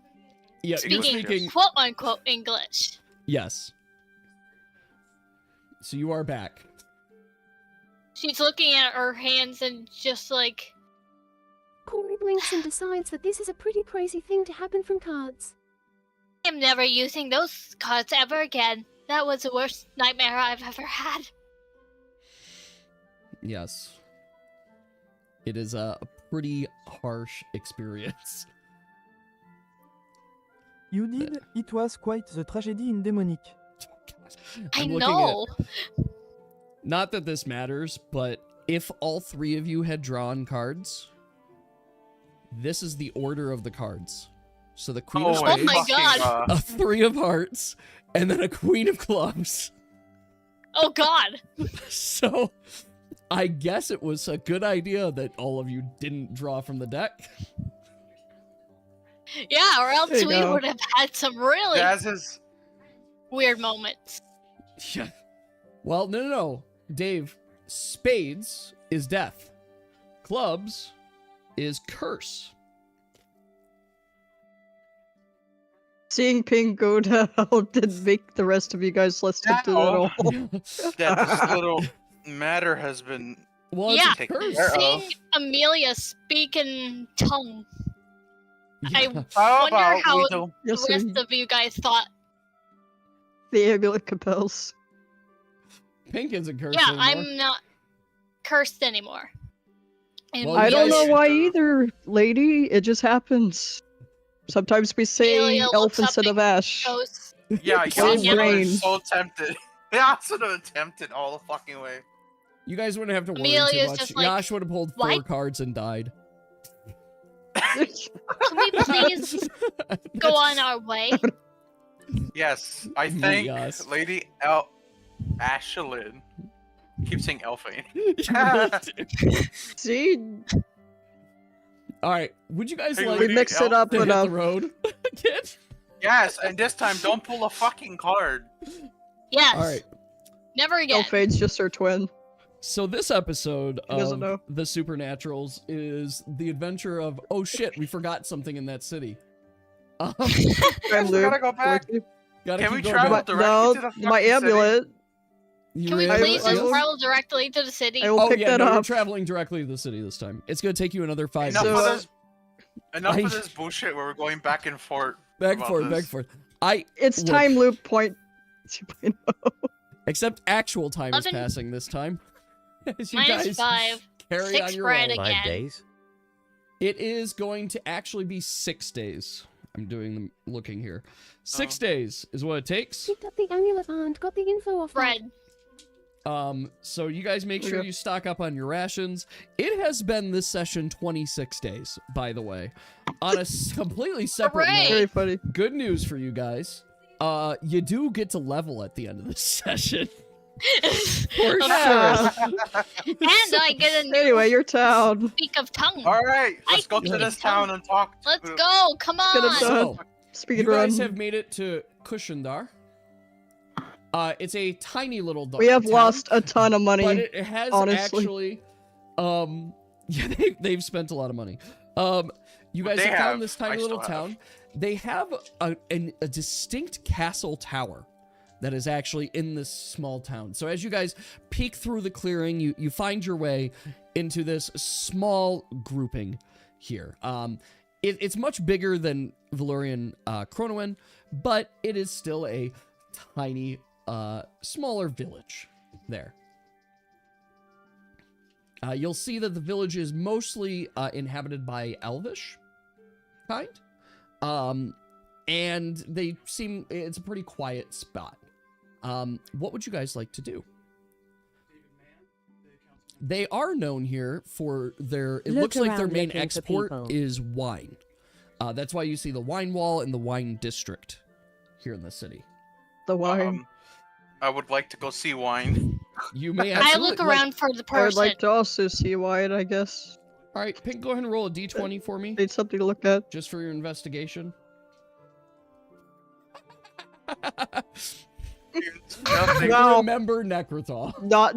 Yeah, you're speaking speaking. quote unquote English. Yes. So you are back. She's looking at her hands and just like, Corey blinks and decides that this is a pretty crazy thing to happen from cards. I'm never using those cards ever again. That was the worst nightmare I've ever had. Yes. It is a pretty harsh experience. You did. It was quite the tragedy in demonic. I I'm looking know. Not that this matters, but if all three of you had drawn cards, this is the order of the cards. So the Queen of Oh Spades, my fucking, God. a Three of Hearts, and then a Queen of Clubs. Oh God. So I guess it was a good idea that all of you didn't draw from the deck. Yeah, or else There you we go. would have had some really Jazz is weird moments. Yeah. Well, no. Dave, spades is death. Clubs is curse. Seeing pink go down didn't make the rest of you guys less tempted at all. that this little matter has been Well, Yeah. it's a curse. Care of. Seeing Amelia speak in tongue, I Yeah. How wonder about how we the do Yes, rest sir. of you guys thought. The amulet compels. Pink isn't cursed Yeah, anymore. I'm not cursed anymore. And Well, I you don't guys- know why either, lady. It just happens. Sometimes we say Amelia elf looks up instead of and ash. goes, Yeah, Your y'all would have brain. been so tempted. Yeah, I should have tempted all the fucking way. You guys wouldn't have to worry Amelia's too much. just like, Yash would have pulled 4 "What?" cards and died. "Can we please go on our way?" Yes, I think Yes. Lady Ashlyn. Keep saying Elfane. See, All right, would you guys Hey, like we Lady mixed it up to hit enough. the road? Kid? Yes, and this time don't pull a fucking card. Yes. All right. Never again. Elfade's just her twin. So this episode He doesn't of know. The Supernaturals is the adventure of, oh shit, we forgot something in that city. Time Yes, we loop. gotta go back. Gotta Can keep we going travel back. But directly no, to the my fucking city? amulet. You Can we really- please I just will- travel directly to the city? I will Oh pick yeah, that no, you're up. traveling directly to the city this time. It's gonna take you another 5 Enough So, days. of this. Enough I- of this bullshit where we're going back and forth. Back and about forth, this. back and forth. I It's look, time loop point 2.0. Except actual time is 11 passing this time. As you Minus guys 5. carry 6 on your bread way. again. 5 days? It is going to actually be 6 days. I'm doing the looking here. 6 days is what it takes. Picked up the amulet and got the info off that. Bread. So you guys make sure you stock up on your rations. It has been this session 26 days, by the way. On a completely separate Hooray! note, Very funny. good news for you guys. You do get to level at the end of this session. For sure. And I get a new Anyway, your town. speak of tongue. All right, let's go to I- this town and talk. Let's go. Come Get 'em on. done. So, Speed you guys run. have made it to Kushandar. It's a tiny little We have town, lost a ton of money. but it has honestly. actually, yeah, they've spent a lot of money. You guys They have found have. this tiny I little still have. town. They have a distinct castle tower that is actually in this small town. So as you guys peek through the clearing, you find your way into this small grouping here. It's much bigger than Valurian Chronowen, but it is still a tiny, smaller village there. You'll see that the village is mostly inhabited by Elvish kind. And they seem, it's a pretty quiet spot. What would you guys like to do? They are known here for their, it Look looks like their around main looking for export people. is wine. That's why you see the wine wall and the wine district here in the city. The wine. I would like to go see wine. You may I absolutely, look around for the I would person. like to also see wine, I guess. All right, Pink, go ahead and roll a d20 for me, Need something to look at. just for your investigation. Nothing. Wow. Remember Necrothal. Not.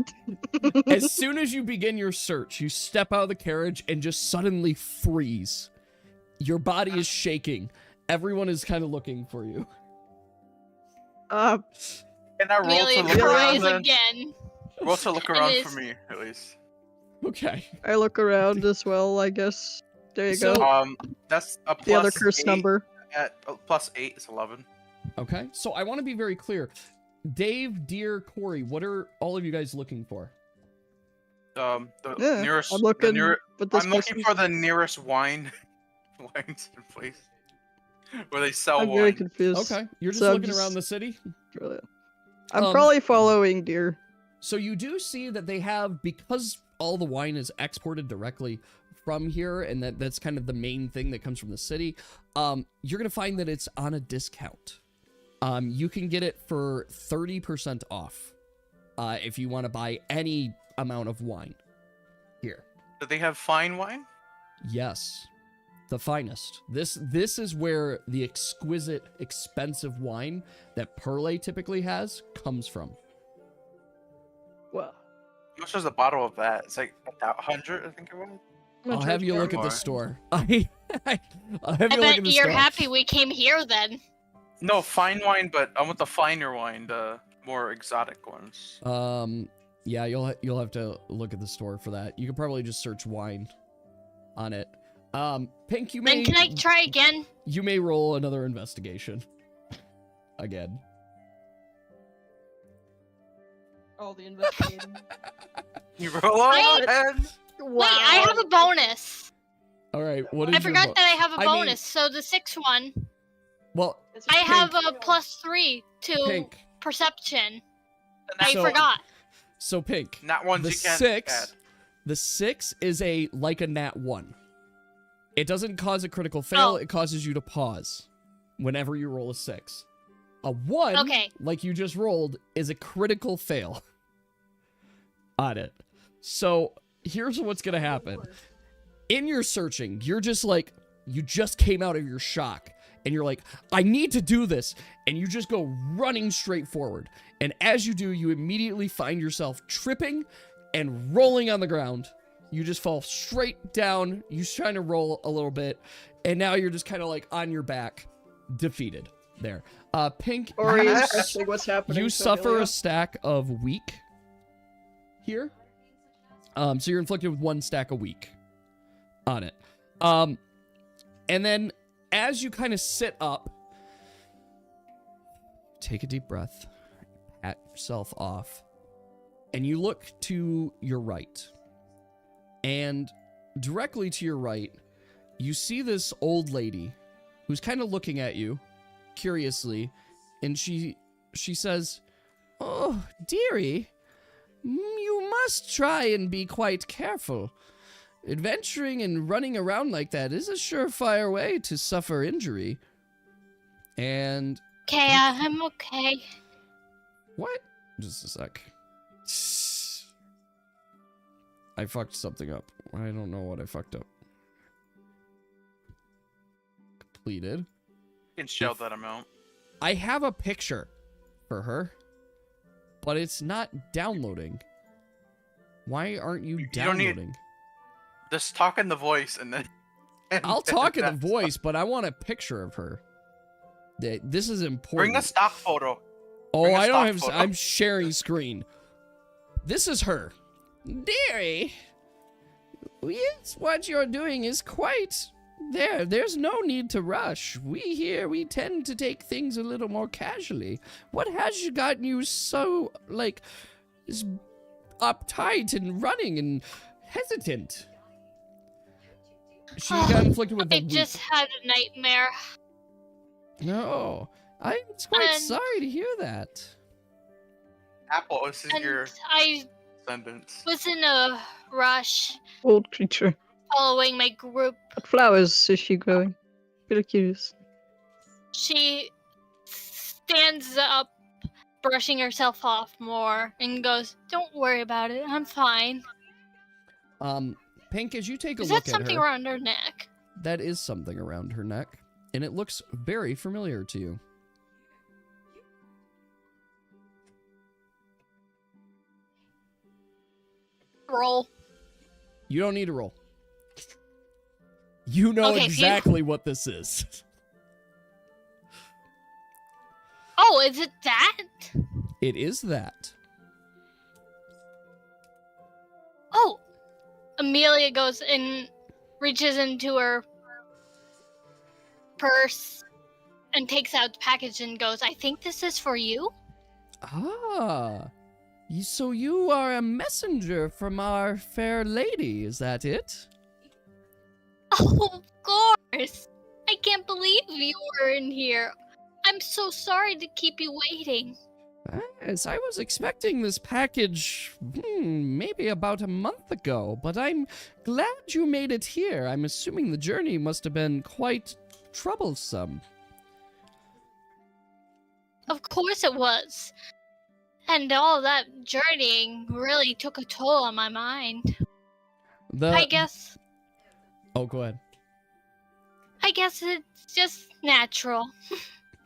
As soon as you begin your search, you step out of the carriage and just suddenly freeze. Your body is shaking. Everyone is kind of looking for you. Can I roll Amelia to look around cries then? again. Roll to look And around it's- for me, at least. Okay. I look around as well, I guess. There you So- go. That's a plus The other curse 8 number. At plus 8 is 11. Okay. So I want to be very clear. Dave, Deer, Corey, what are all of you guys looking for? The Yeah, nearest. I'm the looking. near- But this I'm looking person- for the nearest wines in place where they sell I'm very wine. confused. Okay. You're just So I'm looking just- around the city? I'm Um, probably following Deer. So you do see that they have, because all the wine is exported directly from here, and that's kind of the main thing that comes from the city, you're going to find that it's on a discount. You can get it for 30% off if you want to buy any amount of wine here. Do they have fine wine? Yes, the finest. This is where the exquisite, expensive wine that Pearlley typically has comes from. Well, How much was a bottle of that? It's like 100, I think it was. I'll have you look at the more. store. I'll have you I look at bet the you're store. happy we came here then. No, fine wine, but I want the finer wine, the more exotic ones. Yeah, you'll have to look at the store for that. You could probably just search wine on it. Pink, you may Then can I try again? you may roll another investigation. Again. all the investigating. You roll I- ahead. Wait, I have a bonus. All right, what is I your forgot bo- that I have a I mean- bonus. So the 6th one, Well, I have a +3 to Pink. perception. I So- forgot. So Pink, Not ones the you can't 6 add. the 6 is like a nat 1. It doesn't cause a critical fail, Oh. it causes you to pause whenever you roll a 6. A 1, Okay. like you just rolled, is a critical fail on it. So here's what's gonna happen. In your searching, you're just like, you just came out of your shock, and you're like, I need to do this, and you just go running straight forward. And as you do, you immediately find yourself tripping and rolling on the ground. You just fall straight down. You're trying to roll a little bit, and now you're just kind of like on your back, defeated. There. Pink, Or you, is actually what's happening. you to suffer Amelia. a stack of weak here. So you're inflicted with 1 stack of weak on it. And then as you kind of sit up, take a deep breath, pat yourself off, and you look to your right. And directly to your right, you see this old lady who's kind of looking at you curiously, and she says, "Oh, dearie, you must try and be quite careful. Adventuring and running around like that is a surefire way to suffer injury." And... Okay, I'm okay. What? Just a sec. I fucked something up. I don't know what I fucked up. Completed. You can shell that amount. I have a picture for her, but it's not downloading. Why aren't you downloading? Just talk in the voice and then... I'll talk in the voice, but I want a picture of her. This is important. Bring a stock photo. Oh, I don't have... I'm sharing screen. This is her. Dearie, yes, what you're doing is quite... There's no need to rush. We tend to take things a little more casually. What has gotten you so, like, uptight and running and hesitant? She got inflicted with I just had a nightmare. No, I'm quite sorry to hear that. Apple, this is your I sentence. was in a rush Old creature. following my group. What flowers is she growing? Really curious. She stands up, brushing herself off more, and goes, "Don't worry about it. I'm fine." Pink, as you take a Is look that at something her, around her neck? that is something around her neck, and it looks very familiar to you. Roll. You don't need to roll. You know Okay, exactly what this is. Oh, is it that? It is that. Oh, Amelia goes and reaches into her purse and takes out the package and goes, "I think this is for you." Ah. So you are a messenger from our fair lady, is that it? Oh, of course. I can't believe you were in here. I'm so sorry to keep you waiting. Yes, I was expecting this package, maybe about a month ago, but I'm glad you made it here. I'm assuming the journey must have been quite troublesome. Of course it was. And all that journeying really took a toll on my mind. I guess Oh, go ahead. it's just natural.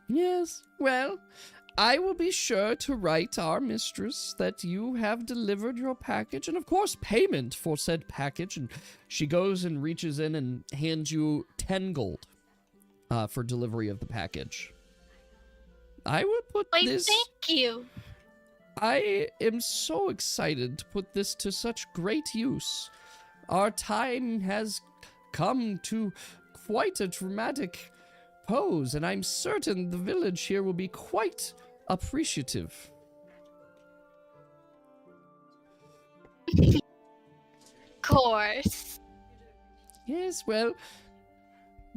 Yes, well, I will be sure to write our mistress that you have delivered your package, and of course payment for said package. And she goes and reaches in and hands you 10 gold for delivery of the package. I will put this... Thank you. I am so excited to put this to such great use. Our time has come to quite a dramatic pose, and I'm certain the village here will be quite appreciative. Of course. Yes, well,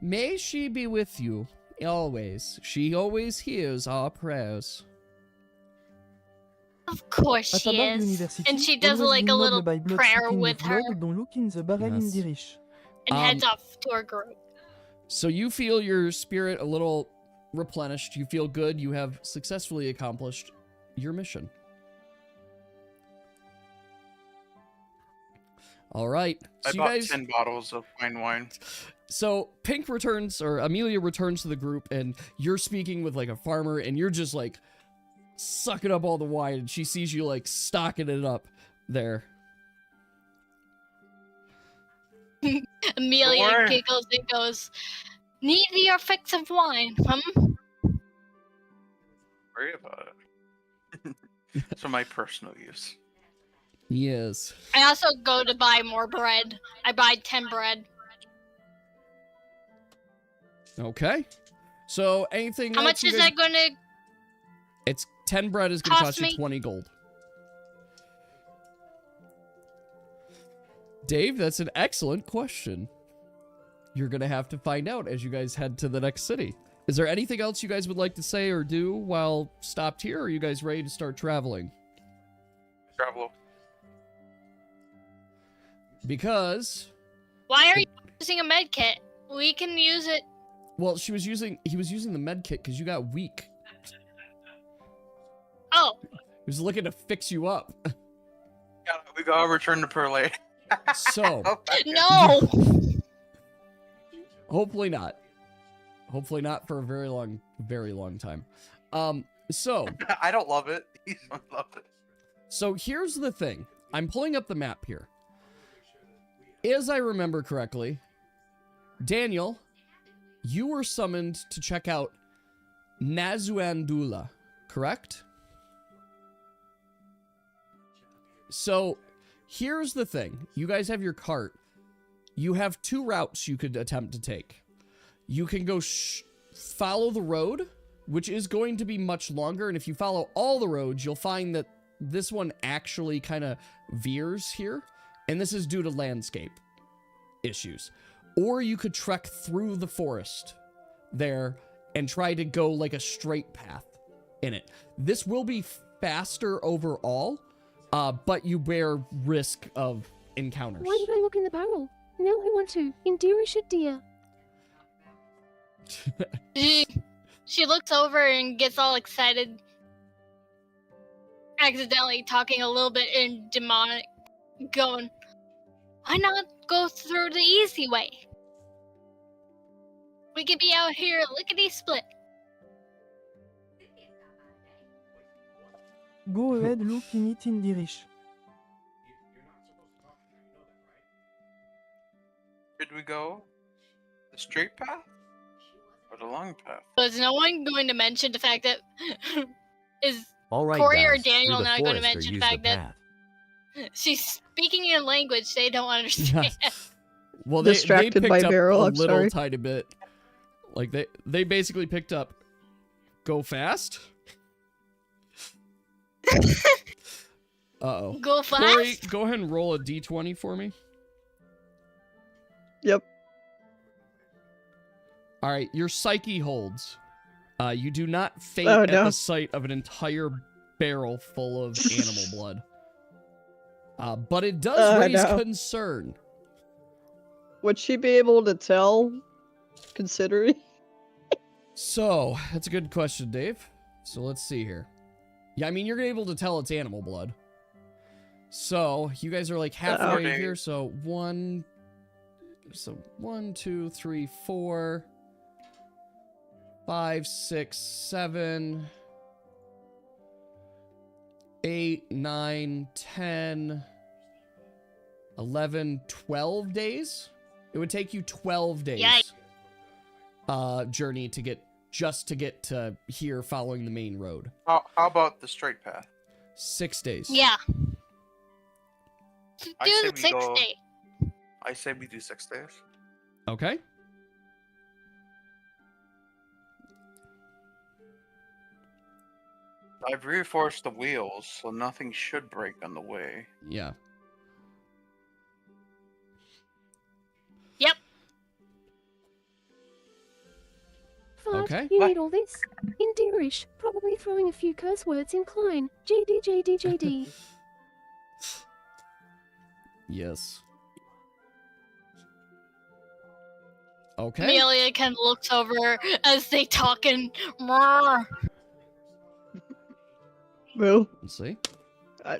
may she be with you always. She always hears our prayers. Of course À she tabac is. l'université, And she does always like a been little noble by blood prayer seeking with her blood, dont look in the barrel in Yes. the rich. and heads off to her group. So you feel your spirit a little replenished. You feel good. You have successfully accomplished your mission. All right. So I you bought guys... 10 bottles of fine wine. So Pink returns, or Amelia returns to the group, and you're speaking with like a farmer, and you're just like sucking up all the wine, and she sees you like stocking it up there. Amelia Sure. giggles and goes, "Need the effects of wine, Worry about it. It's for my personal use. Yes. I also go to buy more bread. I buy 10 bread. Okay. So anything How else much you is guys- that gonna It's 10 bread is going to cost cost you me? 20 gold. Dave, that's an excellent question. you're going to have to find out as you guys head to the next city. Is there anything else you guys would like to say or do while stopped here? Or are you guys ready to start traveling? Travel. Because... Why are you using a med kit? We can use it. Well, he was using the med kit because you got weak. Oh. He was looking to fix you up. We gotta return to Pearlley. So. No! Hopefully not. Hopefully not for a very long time. So. I don't love it. He don't love it. So here's the thing. I'm pulling up the map here. As I remember correctly, Daniel, you were summoned to check out Nazuandula, correct? So here's the thing. You guys have your cart. You have two routes you could attempt to take. You can go follow the road, which is going to be much longer. And if you follow all the roads, you'll find that this one actually kind of veers here. And this is due to landscape issues. Or you could trek through the forest there and try to go like a straight path in it. This will be faster overall, but you bear risk of encounters. Why did I look in the barrel? Now I want to. Indirish it, dear. She looks over and gets all excited, accidentally talking a little bit in demonic, going, why not go through the easy way? We could be out here lickety-split. Go ahead, look in it, Indirish. Should we go the straight path or the long path? Was no one going to mention the fact that is All right, Corey or guys, Daniel through the not going to forest or mention the use fact that path. she's speaking in language they don't understand? Well, they Distracted picked by up Beryl, a I'm little sorry. tiny bit. Like they basically picked up go fast. Uh-oh. Go fast? Corey, go ahead and roll a d20 for me. Yep. All right, your psyche holds. You do not faint Oh, at no. the sight of an entire barrel full of animal blood. But it does Oh, raise no. concern. Would she be able to tell, considering? So, that's a good question, Dave. So let's see here. Yeah, I mean, you're able to tell it's animal blood. So, you guys are like halfway Okay. here. So, 1, 2, 3, 4, 5, 6, 7, 8, 9, 10, 11, 12 days? It would take you 12 days. Yikes. Journey to get to here following the main road. How about the straight path? 6 days. Yeah. I Do say the we 6 go- day. I say we do 6 days. Okay. I've reinforced the wheels, so nothing should break on the way. Yeah. Yep. Fart, Okay. you What? need all this? Indirish, probably throwing a few curse words in Klein. JD, JD, JD. Yes. Okay. Amelia kind of looks over as they talk and "Mrrr." Well, Let's see.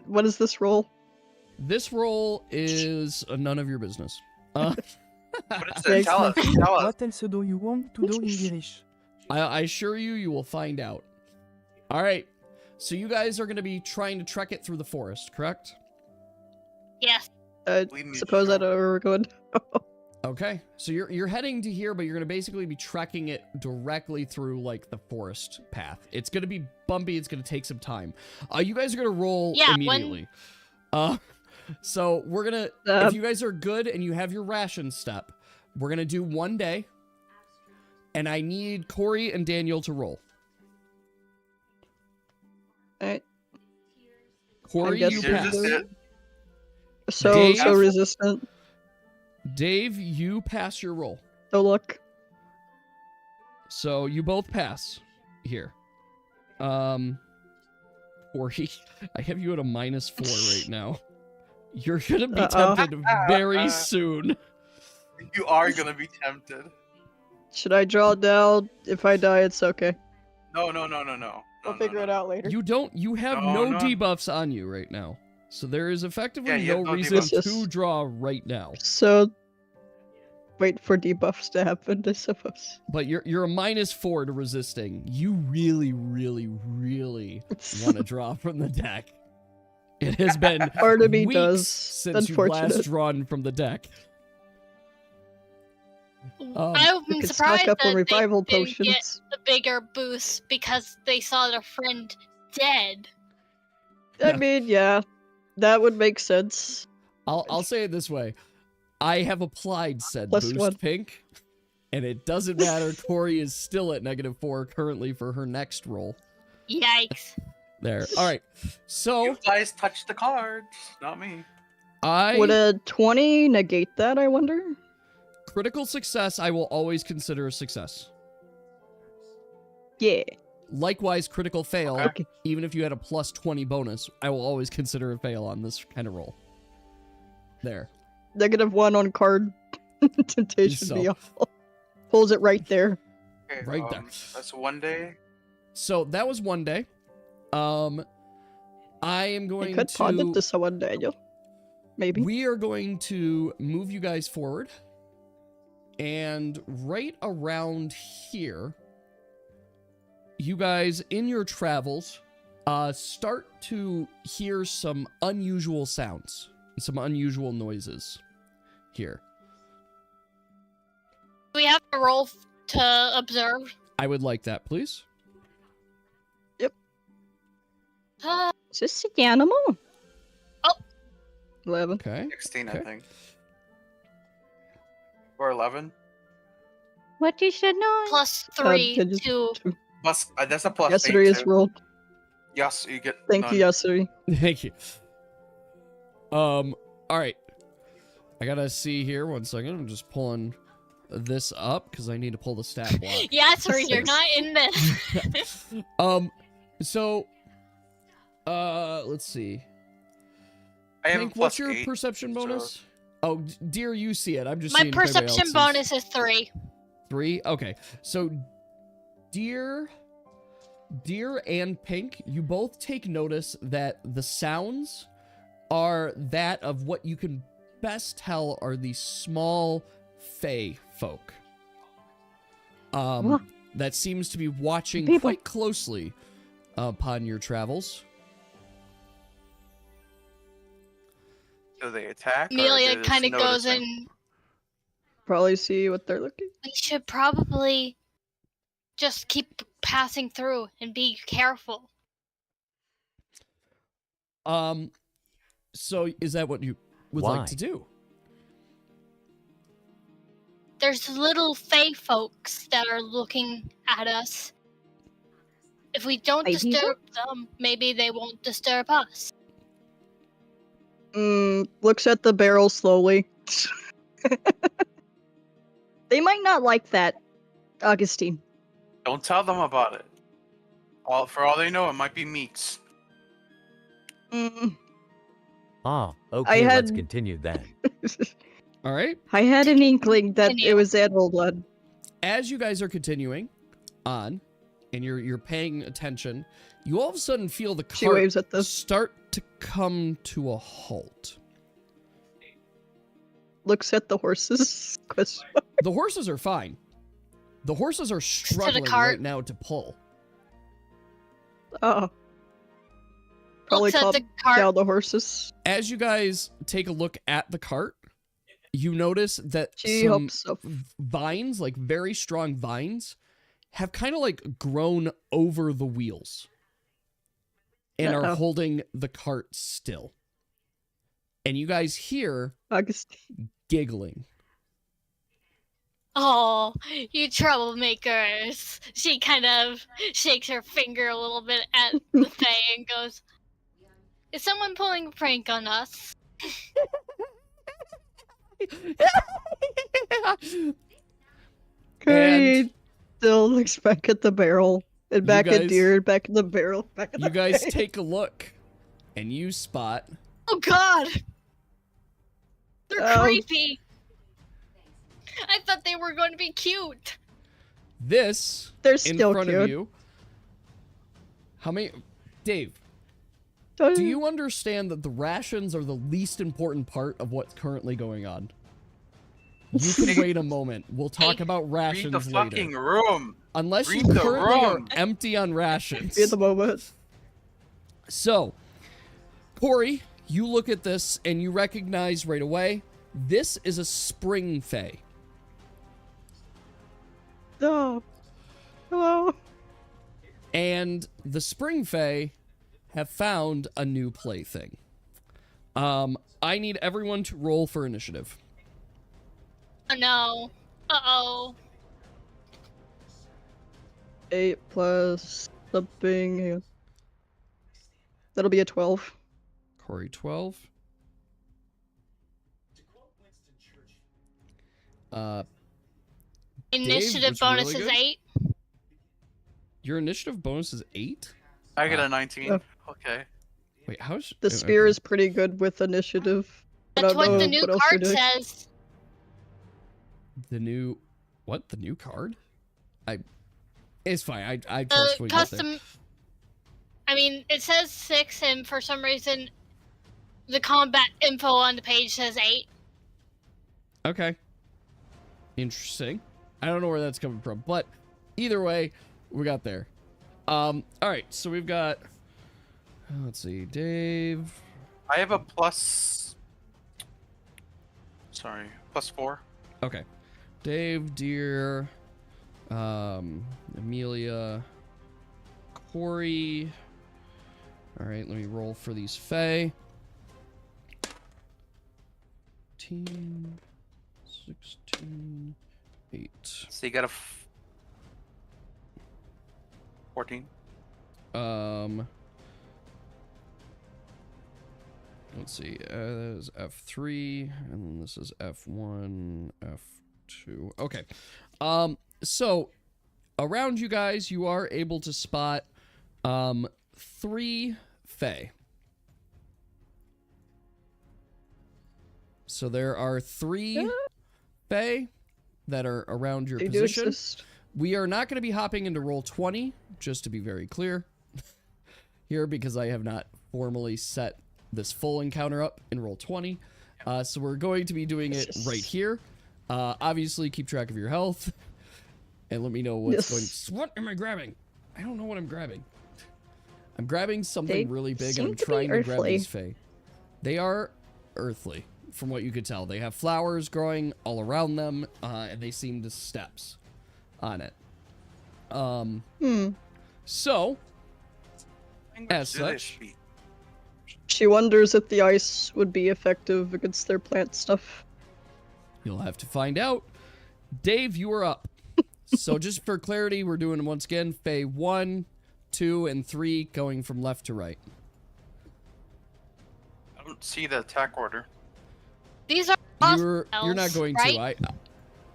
what is this roll? This roll is none of your business. What is it? Thanks, Tell us. Tell us. What else do you want to do, Indirish? I assure you, you will find out. All right. So you guys are going to be trying to trek it through the forest, correct? Yes. I We need suppose to I know where we're going. Okay. So you're heading to here, but you're going to basically be trekking it directly through like the forest path. It's going to be bumpy. It's going to take some time. You guys are going to roll Yeah, immediately. So we're going to, if you guys are good and you have your ration step, we're going to do 1 day. And I need Corey and Daniel to roll. Alright. Corey, I'm you guessing pass. Here's it. So Dave? resistant. Dave, you pass your roll. No luck. So you both pass here. Ori, I have you at a -4 right now. You're gonna be tempted very soon. You are gonna be tempted. Should I draw down? If I die, it's okay. No. We'll figure it out later. You have no debuffs on you right now. So there is effectively you no have no reason debuffs. to draw right now. So, wait for debuffs to happen, I suppose. But you're a -4 to resisting. You really, really, really want to draw from the deck. It has been Part of me weeks does. since you've last Unfortunate. drawn from the deck. I'm We could surprised stock up on that revival they didn't get potions. a bigger boost because they saw their friend dead. I mean, yeah, that would make sense. I'll say it this way. I have applied said Plus boost, one. Pink, and it doesn't matter. Tori is still at -4 currently for her next roll. Yikes. There. All right. So You guys touch the cards, not me. Would a 20 negate that, I wonder? Critical success I will always consider a success. Yeah. Likewise, critical fail, Okay. even if you had a +20 bonus, I will always consider a fail on this kind of roll. There. -1 on card. Temptation So- be awful. Pulls it right there. Okay, Right there. That's one day. So that was one day. I am You going could pawn it to... to someone, Daniel. Maybe. We are going to move you guys forward. And right around here, you guys, in your travels, start to hear some unusual sounds, some unusual noises here. We have to roll to observe. I would like that, please. Is this an animal? Oh. 11. Okay. 16, Okay. I think. Or 11. What you should know? +3 can you- to Plus, that's a plus Yesterday 8 is too. rolled. Yes, you get. Thank none. you, Yesterday. Thank you. All right. I gotta see here. One second. I'm just pulling this up because I need to pull the stat block. yes, or you're not in this. So, let's see. I have Hank, a what's plus your 8. perception so- bonus? Oh, dear, you see it. I'm just My seeing if everybody perception else bonus is 3. 3. Okay, so dear and Pink, you both take notice that the sounds are that of what you can best tell are these small fae folk. What? That seems to be watching People. quite closely upon your travels. Do they attack? or Amelia they just kind of goes noticing? in. Probably see what they're looking. We should probably just keep passing through and be careful. So is that what you would Why? like to do? There's little fae folks that are looking at us. If we don't Fae people? disturb them, maybe they won't disturb us. Looks at the barrel slowly. They might not like that, Augustine. Don't tell them about it. For all they know, it might be meats. Ah, okay, let's had- continue then. All right. I had an inkling that Continue. it was animal blood. As you guys are continuing on, and you're paying attention, you all of a sudden feel the She cart waves at them. start to come to a halt. Looks at the horses. Question. The horses are fine. The horses are struggling cart. right now to pull. Oh. Probably Looks at calm the cart. down the horses. As you guys take a look at the cart, you notice that She some hopes so. vines, like very strong vines, have kind of like grown over the wheels and are Uh-oh. holding the cart still. And you guys hear Augustine. giggling. Oh, you troublemakers. She kind of shakes her finger a little bit at the Fae and goes, is someone pulling a prank on us? Curry still looks back at the barrel, and back at guys- Deer, and back at the barrel, back at You the guys face. take a look, and you spot Oh God! They're creepy. I thought they were going to be cute. this They're in still front cute. of you. How many? Dave, do you understand that the rations are the least important part of what's currently going on? You can wait a moment. We'll talk about Read rations the later. fucking room. Unless read you the currently are room. empty on rations. At the moment? So, Corey, you look at this and you recognize right away, this is a spring fae. Oh. Hello. And the spring fae have found a new plaything. I need everyone to roll for initiative. Oh no. Uh-oh. 8 plus something. Hang on. That'll be a 12. Corey 12. Initiative was bonus really is good. 8. Your initiative bonus is 8? I get a 19. Oh. Okay. Wait, how's... The spear is pretty good with initiative. I That's don't what know the new what else card you're doing. says. The new... What? The new card? It's fine. I trust what you got there. Custom. I mean, it says 6, and for some reason, the combat info on the page says 8. Okay. Interesting. I don't know where that's coming from, but either way, we got there. All right, so we've got, let's see, Dave. I have a plus. Sorry, +4. Okay. Dave, Deer, Amelia, Corey. All right, let me roll for these Fae. 15, 16, 8. So you got a 14. Let's see. That is F3, and then this is F1, F2. Okay. So around you guys, you are able to spot 3 Fae. So there are 3 Fae that are around your They do position. exist. We are not going to be hopping into roll 20, just to be very clear here, because I have not formally set this full encounter up in roll 20. So we're going to be doing it right here. Obviously, keep track of your health and let me know what's going. What am I grabbing? I don't know what I'm grabbing. I'm grabbing something They really big, seem and I'm to be trying to grab earthly. these Fae. They are earthly, from what you could tell. They have flowers growing all around them, and they seem to steps on it. So, as Do they such, speak? She wonders if the ice would be effective against their plant stuff. you'll have to find out. Dave, you are up. So just for clarity, we're doing once again Fae 1, 2, and 3 going from left to right. I don't see the attack order. These are You're not hostiles, going right? to.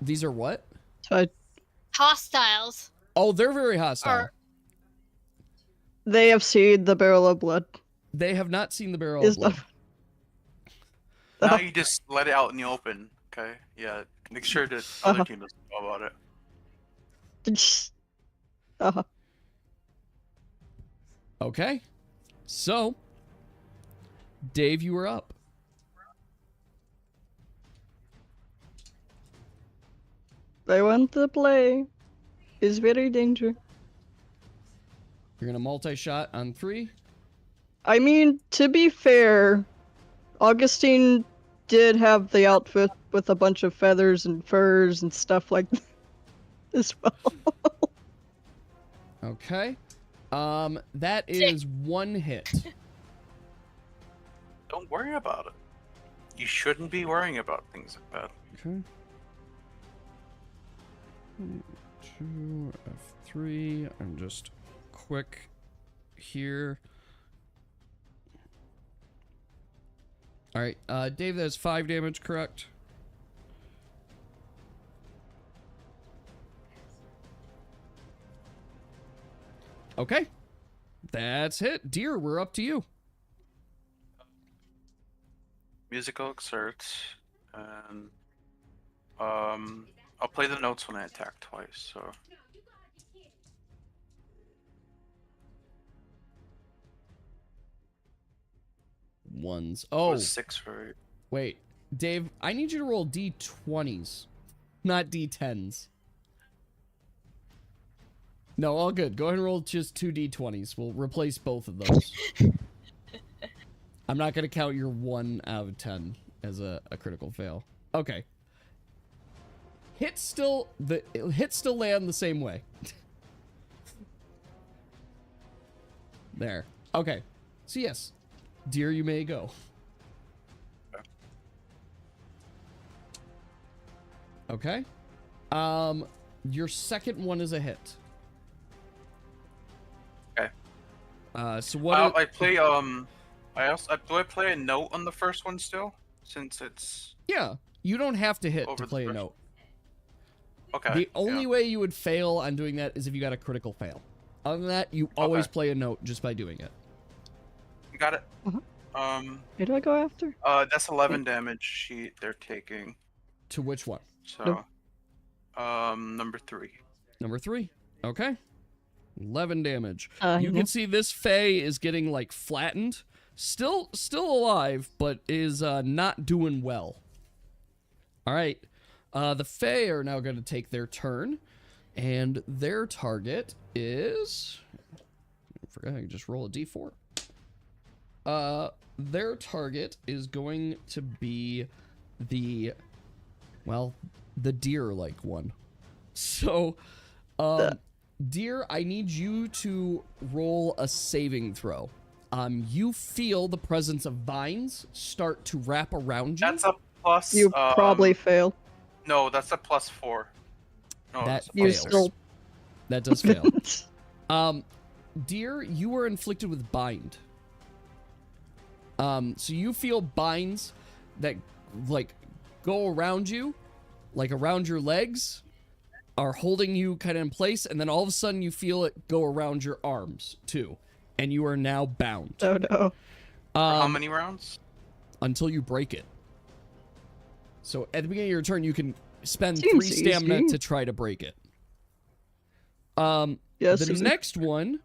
These are what? So Hostiles. Oh, they're very hostile. Or- they have seen the barrel of blood. They have not seen the barrel Is of blood. Now you just let it out in the open. Okay. Yeah. Make sure that the other team doesn't know about it. Uh-huh. Okay. So, Dave, you are up. I want to play. It's very dangerous. You're going to multi-shot on 3. I mean, to be fair, Augustine did have the outfit with a bunch of feathers and furs and stuff like that as well. Okay. That is 1 hit. Don't worry about it. You shouldn't be worrying about things like that. Okay. 2, F3. I'm just quick here. All right, Dave, that's 5 damage, correct? Okay. That's it. Deer, we're up to you. Musical exert, and I'll play the notes when I attack twice. So Ones. it Oh, was 6 for wait. Dave, I need you to roll D20s, not D10s. No, all good. Go ahead and roll just 2 D20s. We'll replace both of those. I'm not going to count your 1 out of 10 as a critical fail. Okay. Hits still land the same way. There. Okay. So yes, Deer, you may go. Okay. Your second one is a hit. Okay. So what? I play do I play a note on the first one still, since it's Yeah, you don't have to hit over to the play a first- note. okay. The only way you would fail on doing that is if you got a critical fail. Other than that, you always play a note just by doing it. Got it. Who do I go after? That's 11 damage they're taking. To which one? So, number 3. Number 3. Okay. 11 damage. You can see this Fae is getting like flattened. Still alive, but is not doing well. All right. The Fae are now going to take their turn, and their target is. I forgot I can just roll a d4. Their target is going to be the deer-like one. So, Deer, I need you to roll a saving throw. You feel the presence of vines start to wrap around you. That's a plus. You probably fail. No, that's a +4. No, That that's a You fails. still. That does fail. Deer, you were inflicted with bind. So you feel binds that like go around you, like around your legs, are holding you kind of in place, and then all of a sudden you feel it go around your arms too, and you are now bound. Oh no. For how many rounds? Until you break it. So at the beginning of your turn, you can spend Seems 3 stamina easy. to try to break it. Yes. The Susan. next one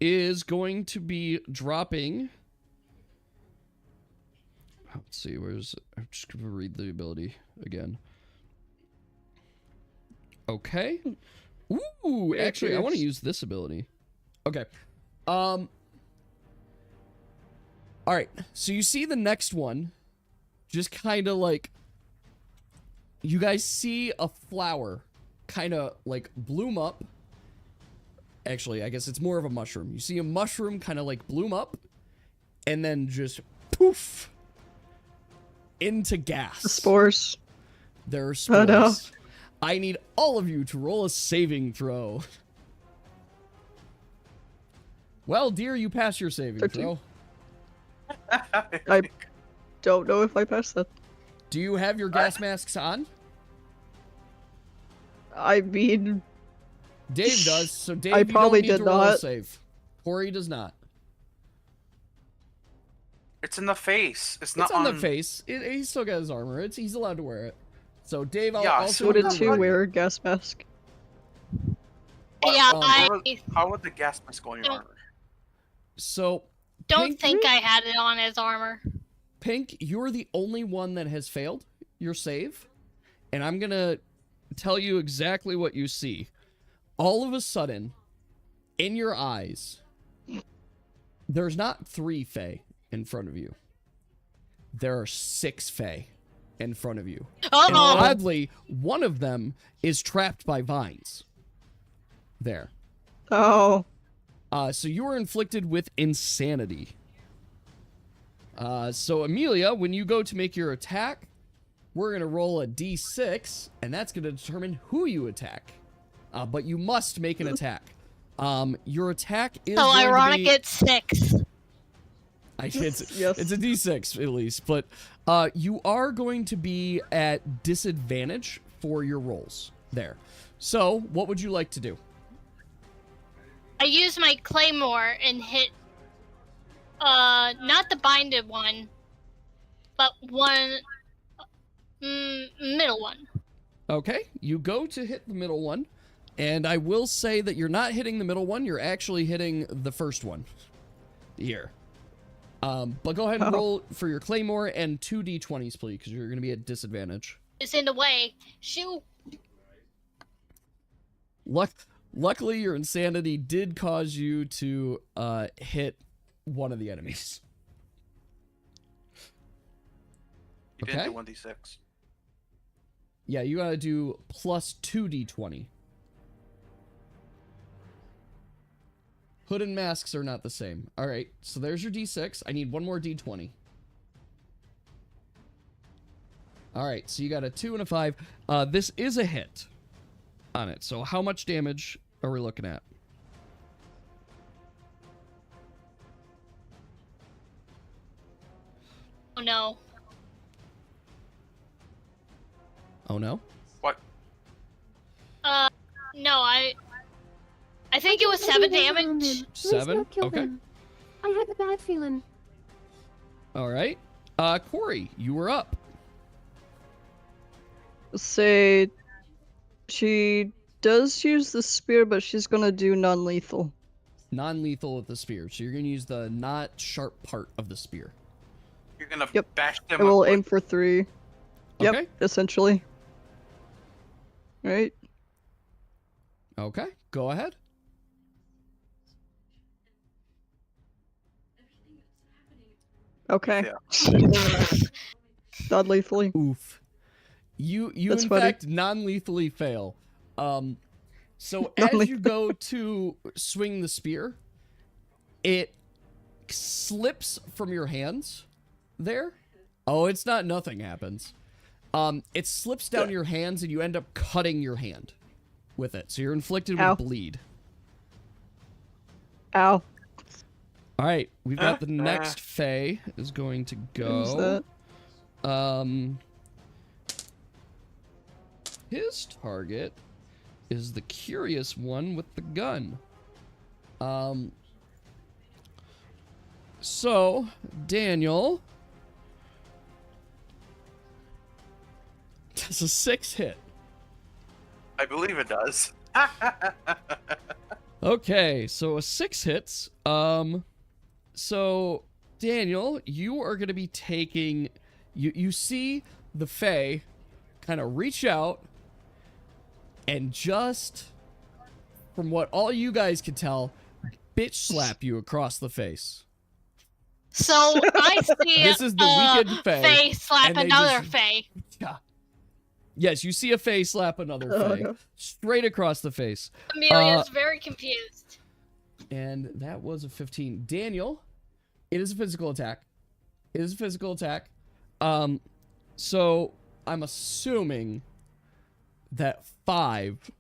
is going to be dropping. Let's see, I'm just going to read the ability again. Okay. Ooh, actually, I want to use this ability. Okay. All right, so you see the next one, just kind of like, you guys see a flower kind of like bloom up. Actually, I guess it's more of a mushroom. You see a mushroom kind of like bloom up, and then just poof into gas. The spores. There are spores. Oh, no. I need all of you to roll a saving throw. Well, Deer, you pass your saving 13. throw. I don't know if I passed that. Do you have your gas masks on? I mean, Dave does, so Dave, I you probably don't need did to roll a not. save. Corey does not. It's in the face. It's It's not on the face. He's still got his armor. He's allowed to wear it. So, Dave, I'll Yeah, also... so did I'm you not- wear a gas mask? Yeah, How would the gas mask go on your No. armor? So, don't Pink, think I had it on as armor. Pink, you're the only one that has failed your save. And I'm going to tell you exactly what you see. All of a sudden, in your eyes, there's not 3 Fae in front of you. There are 6 Fae in front of you. And Oh, oddly, one of them is trapped by vines. There. Oh, So you were inflicted with insanity. So Amelia, when you go to make your attack, we're going to roll a d6, and that's going to determine who you attack. But you must make an attack. Your attack is so going to ironic be... it's 6. It's Yes. a d6 at least, but you are going to be at disadvantage for your rolls there. So, what would you like to do? I use my claymore and hit not the binded one, but one middle one. Okay, you go to hit the middle one, and I will say that you're not hitting the middle one, you're actually hitting the first one here. But go ahead and roll for your claymore and 2 d20s, please, because you're going to be at disadvantage. It's in the way. Shoot. Luckily, your insanity did cause you to hit one of the enemies. You didn't do 1d6. Yeah, you gotta do plus 2 d20. Hood and masks are not the same. Alright, so there's your d6. I need one more d20. Alright, so you got a 2 and a 5. This is a hit on it. So how much damage are we looking at? Oh no. Oh no? What? No, I think it was 7 damage. Please 7? don't kill Okay. them. I have a bad feeling. Alright. Corey, you were up. Say she does use the spear, but she's gonna do non-lethal. Non-lethal with the spear. So you're gonna use the not sharp part of the spear. You're gonna Yep. bash them I will with aim for 3. Yep, Okay. essentially. Right? Okay, go ahead. Okay. Yeah. Non-lethally. Oof. You That's in funny. fact non-lethally fail. So as you go to swing the spear, it slips from your hands there. Oh, it's not nothing happens. It slips down your hands and you end up cutting your hand with it. So you're inflicted Ow. with bleed. Ow. All right, we've got the next Fae is going to Who's go. that? His target is the curious one with the gun. So, Daniel does a 6 hit. I believe it does. Okay, so a 6 hits. So, Daniel, you are going to be taking... You see the Fae kind of reach out and just, from what all you guys can tell, bitch slap you across the face. So I see This is the weekend Fae, Fae slap and they another just- Fae. Yeah. Yes, you see a Fae slap another Fae. no. Straight across the face. Amelia's very confused. And that was a 15. Daniel, it is a physical attack. It is a physical attack. So I'm assuming that 5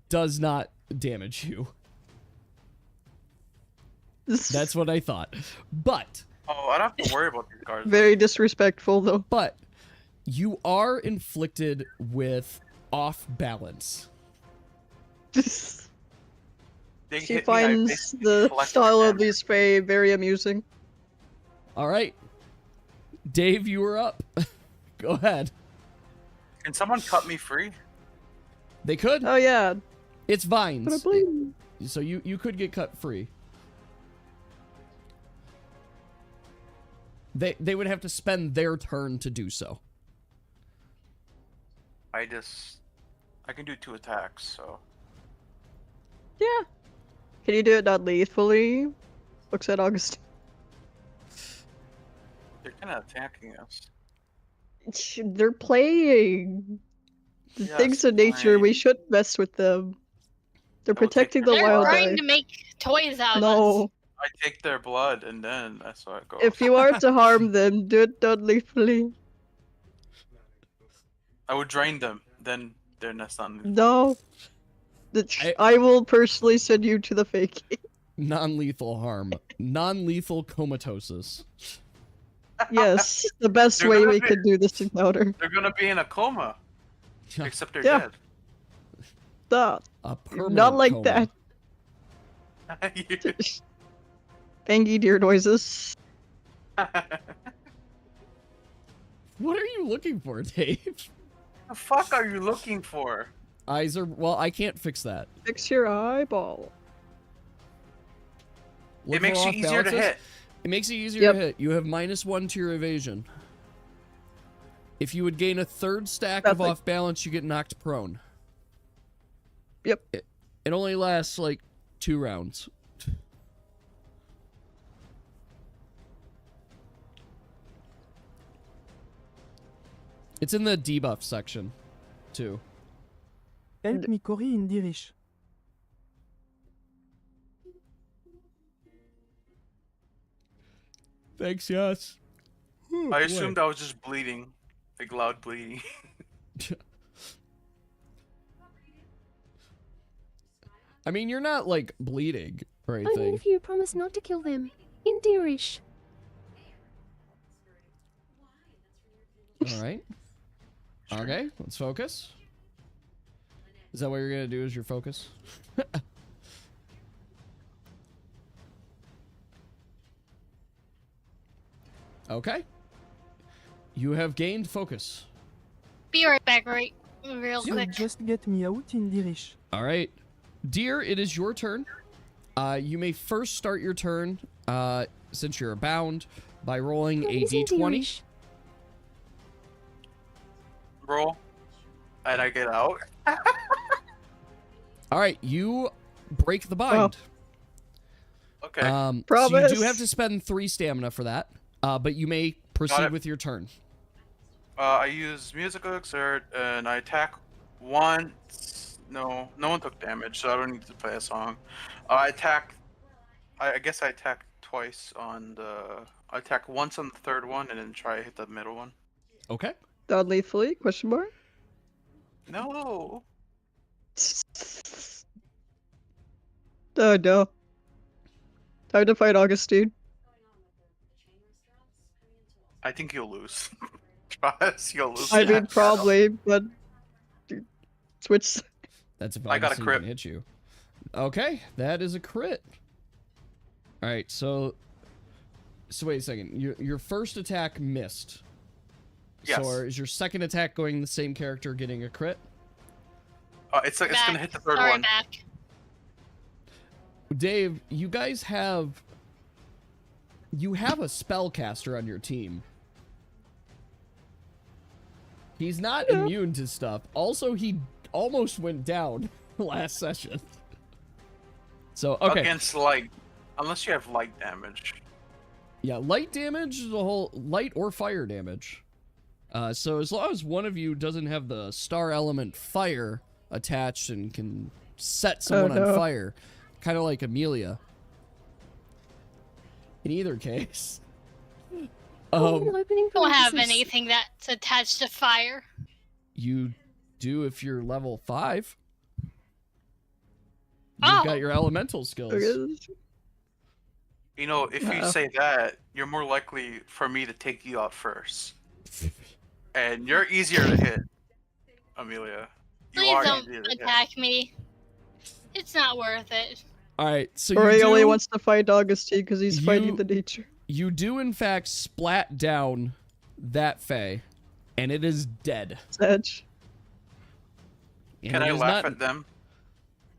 does not damage you. That's what I thought. But Oh, I don't have to worry about these cards. Very disrespectful, though. But you are inflicted with off balance. They She hit me, I finds basically the collect style their of these Fae very amusing. All right. Dave, you were up. Go ahead. Can someone cut me free? They could. Oh yeah. It's vines. Probably. So you could get cut free. They would have to spend their turn to do so. I can do 2 attacks, so. Yeah. Can you do it not lethally? Looks at August. They're kind of attacking us. They're playing. The Yes, things in nature, playing. we shouldn't mess with them. They're I will take protecting the their They're wild trying life. to make toys out of us. No. I take their blood and then that's how it goes. If you are to harm them, do it not lethally. I would drain them, then they're not on. No. I will personally send you to the fake. Non-lethal harm. Non-lethal comatosis. Yes, the best They're way gonna we be- could do this encounter. They're gonna be in a coma, except they're Yeah. dead. Stop. A permanent Not like coma. that. Bangy deer noises. What are you looking for, Dave? The fuck are you looking for? Eyes are... Well, I can't fix that. Fix your eyeball. Look It makes for you off easier to balances. hit. It makes it easier Yep. to hit. You have -1 to your evasion. If you would gain a 3rd stack of Nothing. off balance, you get knocked prone. Yep. It only lasts like 2 rounds. It's in the debuff section, too. Help me Cory in Dirish. Thanks, yes. I assumed I was just bleeding. Like loud bleeding. I mean, you're not, like, bleeding or Only anything. if you promise not to kill them. In Dirish. All right. Okay, let's focus. Is that what you're gonna do? Is your focus? Okay. You have gained focus. Be right back, real So quick. just get me out in Dirish. All right, dear, it is your turn. You may first start your turn, since you're bound, by rolling a Please in d20. Dirish. Roll. And I get out. All right, you break the bind. Okay. So you Promise. do have to spend 3 stamina for that, but you may proceed it. with your turn. I use musical exert and I attack once. No one took damage, so I don't need to play a song. I guess I attack twice on the. I attack once on the 3rd one and then try to hit the middle one. Okay. Non-lethally? Question mark? No. Oh no. Time to fight Augustine. I think you'll lose. Trust, you'll lose. I that mean, battle. probably, but switch. That's if I got a Augustine crit. can hit you. Okay, that is a crit. All right, so wait a second. Your first attack missed. Yes. So is your second attack going the same character getting a crit? It's gonna hit the 3rd Sorry, one. back. Dave, you guys have a spellcaster on your team. He's not immune to stuff. Also, he almost went down last session. So, okay. Against light, unless you have light damage. Yeah, light damage is a whole light or fire damage. So as long as one of you doesn't have the star element fire attached and can set someone on fire, kind of like Amelia. In either case, Opening Don't have parenthesis. anything that's attached to fire. you do if you're level 5. You've Oh. got your elemental skills. You know, if you say that, you're more likely for me to take you out first. And you're easier to hit, Amelia. You Please are don't easier to hit. attack me. It's not worth it. All right, so Or he you only do, wants to fight Augustine because he's fighting You- the nature. you do in fact splat down that Fae, and it is dead. Sedge. And Can it I is laugh not- at them?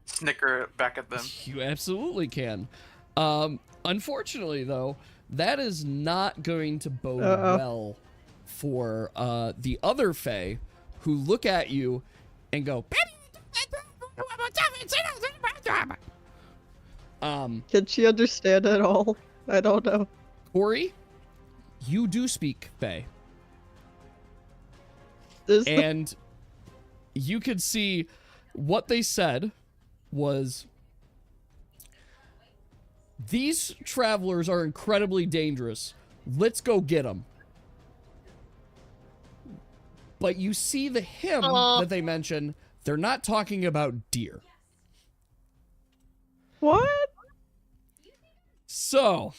Snicker back at them? You absolutely can. Unfortunately, though, that is not going to bode well for the other Fae who look at you and go, Can she understand at all? I don't know. Corey, you do speak Fae. This And you could see what they said was, these travelers are incredibly dangerous. Let's go get them. But you see the hymn that they mention, they're not talking about deer. what? So,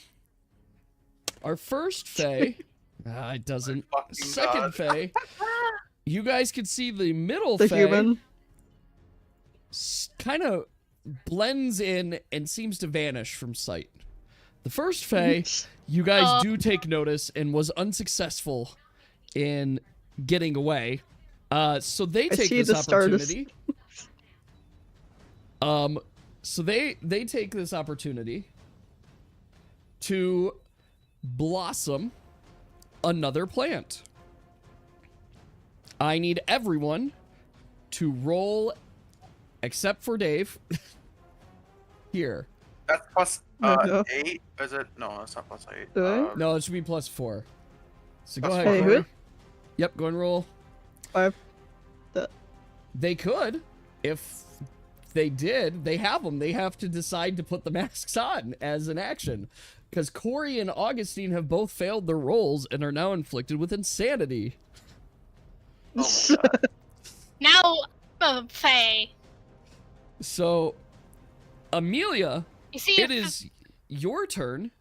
our first Fae, it doesn't. Fucking Second God. Fae, you guys can see the middle The Fae human. kind of blends in and seems to vanish from sight. The first Fae, you guys do take notice and was unsuccessful in getting away. So they take this opportunity. So they take this opportunity to blossom another plant. I need everyone to roll, except for Dave. Here. That's plus No. 8. Is it? No, that's not plus 8. Do I? No, it should be +4. So go Plus ahead, four. Hey, Corey. who? Yep, go and roll. 5. They could, if they did, they have them. They have to decide to put the masks on as an action. Because Corey and Augustine have both failed their rolls and are now inflicted with insanity. Oh my god. Now I'm a Fae. So, Amelia, You see, it is your turn.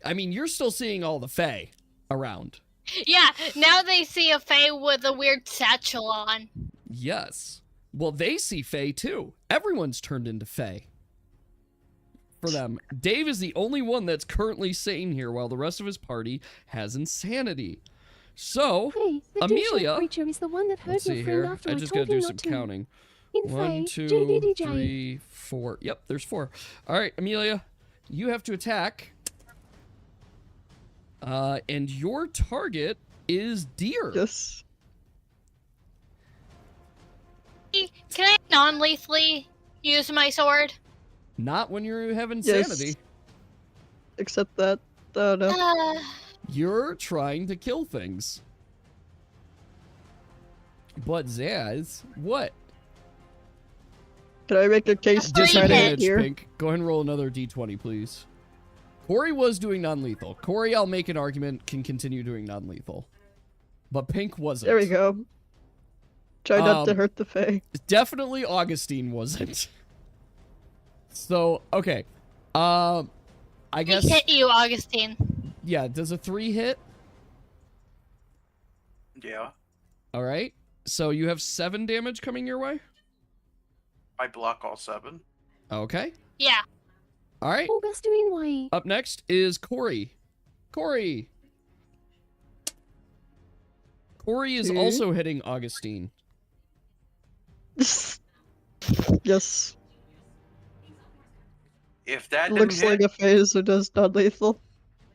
I mean, you're still seeing all the Fae around. Yeah, now they see a Fae with a weird satchel on. Yes. Well, they see Fae too. Everyone's turned into Fae. For them. Dave is the only one that's currently sane here while the rest of his party has insanity. So, Hey, the Amelia, creature is the one that let's hurt see your friend here. after I just told gotta you do not some to. counting. In 1, Fae, 2, JDDJ. 3, 4. Yep, there's 4. All right, Amelia, you have to attack. And your target is Deer. Yes. Can I non-lethally use my sword? Not when you have Yes. insanity. Except that. Oh no. You're trying to kill things. But Zaz, what? Can I make a case to try to hit Disadvantage, here? Pink. Go ahead and roll another d20, please. Corey was doing non-lethal. Corey, I'll make an argument, can continue doing non-lethal. But Pink wasn't. There we go. Try not to hurt the Fae. Definitely Augustine wasn't. So, okay. I guess... hit you, Augustine. Yeah, does a 3 hit? Yeah. Alright. So you have 7 damage coming your way? I block all 7. Okay. Yeah. Alright. Augustine way. Up next is Corey. Corey! Corey is also hitting Augustine. Yes. If that didn't Looks hit, like a phase that does non-lethal.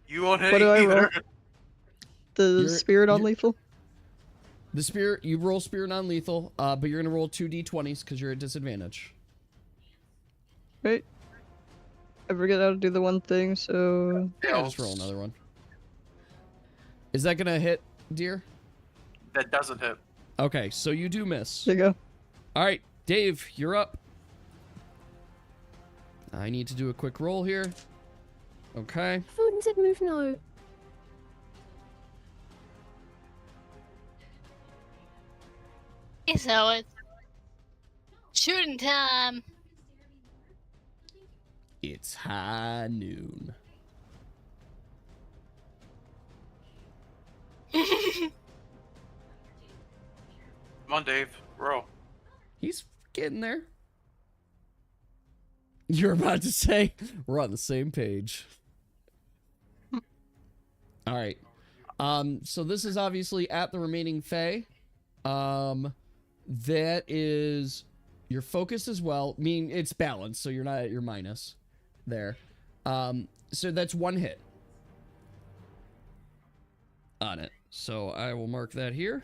you won't hit What do I roll? either. The You're- spirit you're- non-lethal? The spear, you roll spear non-lethal, but you're gonna roll 2 d20s because you're at disadvantage. Right? I forget how to do the one thing, so... Yeah, just roll another one. Is that gonna hit, Deer? That doesn't hit. Okay, so you do miss. There you go. Alright, Dave, you're up. I need to do a quick roll here. Okay. Food said move no. So it's shooting time. It's high noon. Come on, Dave. Roll. He's getting there. You're about to say we're on the same page. All right. So this is obviously at the remaining Fae. That is your focus as well. I mean, it's balanced, so you're not at your minus there. So that's 1 hit on it. So I will mark that here.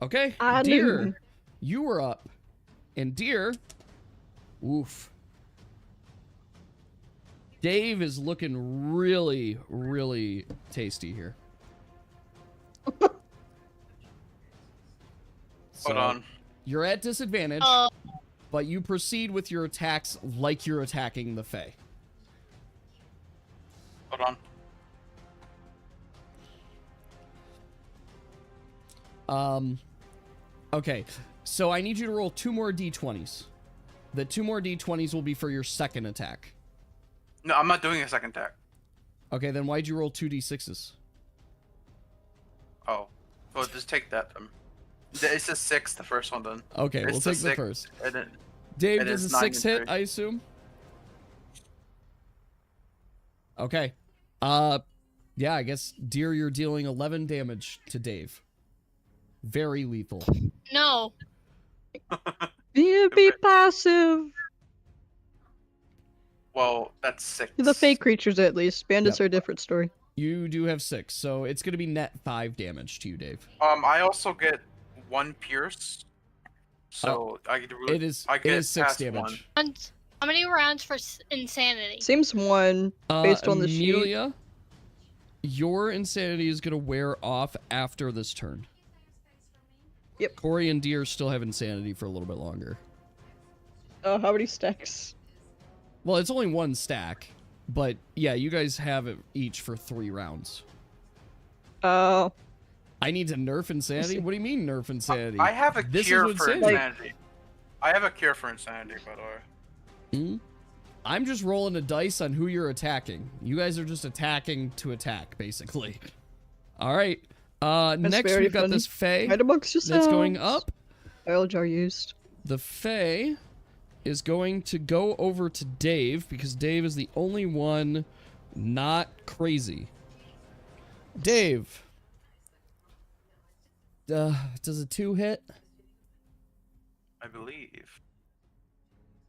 Okay, Deer, you were up. And Deer, oof. Dave is looking really, really tasty here. Hold on. You're at disadvantage, but you proceed with your attacks like you're attacking the Fae. Hold on. Okay, so I need you to roll 2 more d20s. The 2 more d20s will be for your second attack. No, I'm not doing a second attack. Okay, then why'd you roll 2 d6s? Oh. Well, just take that. It's a 6, the first one then. Okay, It's we'll the take the 6, first. And then Dave It does is a 6 9 hit, and I assume. Okay. Yeah, I guess, Deer, you're dealing 11 damage to Dave. Very lethal. No. Be passive. Well, that's 6. The fake creatures, at least. Bandits are a different story. You do have 6, so it's going to be net 5 damage to you, Dave. I also get 1 pierce. So I get It is 6 past damage. 1. How many rounds for insanity? Seems 1 based on the sheet. Amelia, your insanity is going to wear off after this turn. Yep. Corey and Deer still have insanity for a little bit longer. How many stacks? Well, it's only 1 stack, but yeah, you guys have it each for 3 rounds. Oh. I need to nerf insanity? What do you mean nerf insanity? I have a This cure is for insanity. insanity. I have a cure for insanity, by the way. I'm just rolling a dice on who you're attacking. You guys are just attacking to attack, basically. All right. Next very we've got funny. this Fae Hide amongst that's going yourselves. up. Oil jar used. The Fae is going to go over to Dave because Dave is the only one not crazy. Dave. Does a 2 hit? I believe.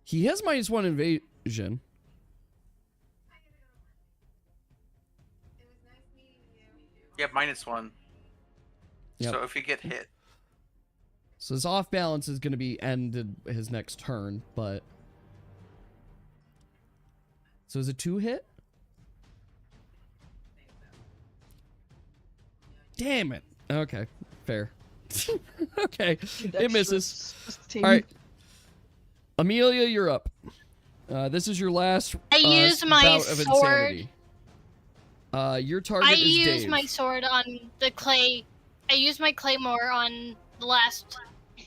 He has -1 invasion. Yeah, -1. Yep. So if you get hit, So his off balance is going to be ended his next turn, but... So is it 2 hit? Damn it. Okay, fair. Okay, it misses. All right. Amelia, you're up. This is your last I use my bout of sword. insanity. Your target I is use Dave. my sword on the clay. I use my claymore on the last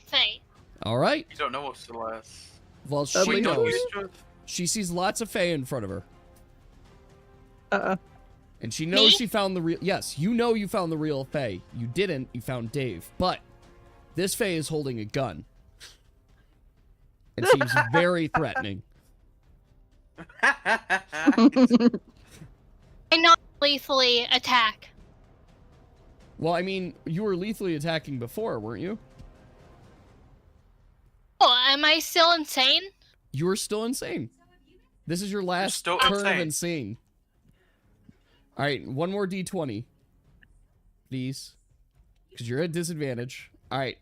Fae. All right. you don't know what's the last. Well, she Wait, knows. don't She sees lots of Fae in front of her. Uh-uh. And she knows Me? she found the real... Yes, you know you found the real Fae. You didn't. You found Dave. But this Fae is holding a gun. And seems very threatening. I not lethally attack. Well, I mean, you were lethally attacking before, weren't you? Oh, am I still insane? You were still insane. This is your last still turn insane. of insane. All right, one more D20. Please. Because you're at disadvantage. All right.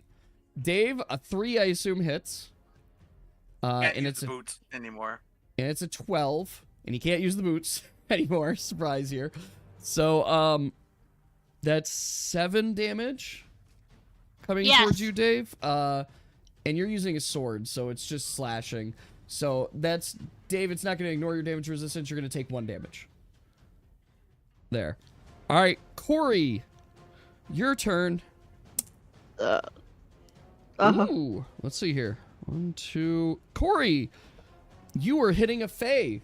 Dave, a 3, I assume, hits. Can't And use it's the a, boots anymore. and it's a 12. And he can't use the boots anymore. Surprise here. So, that's 7 damage coming Yes. towards you, Dave. And you're using a sword, so it's just slashing. So that's... Dave, it's not going to ignore your damage resistance. You're going to take 1 damage. There. All right, Corey. Your turn. Ooh, let's see here. 1, 2... Corey, you were hitting a Fae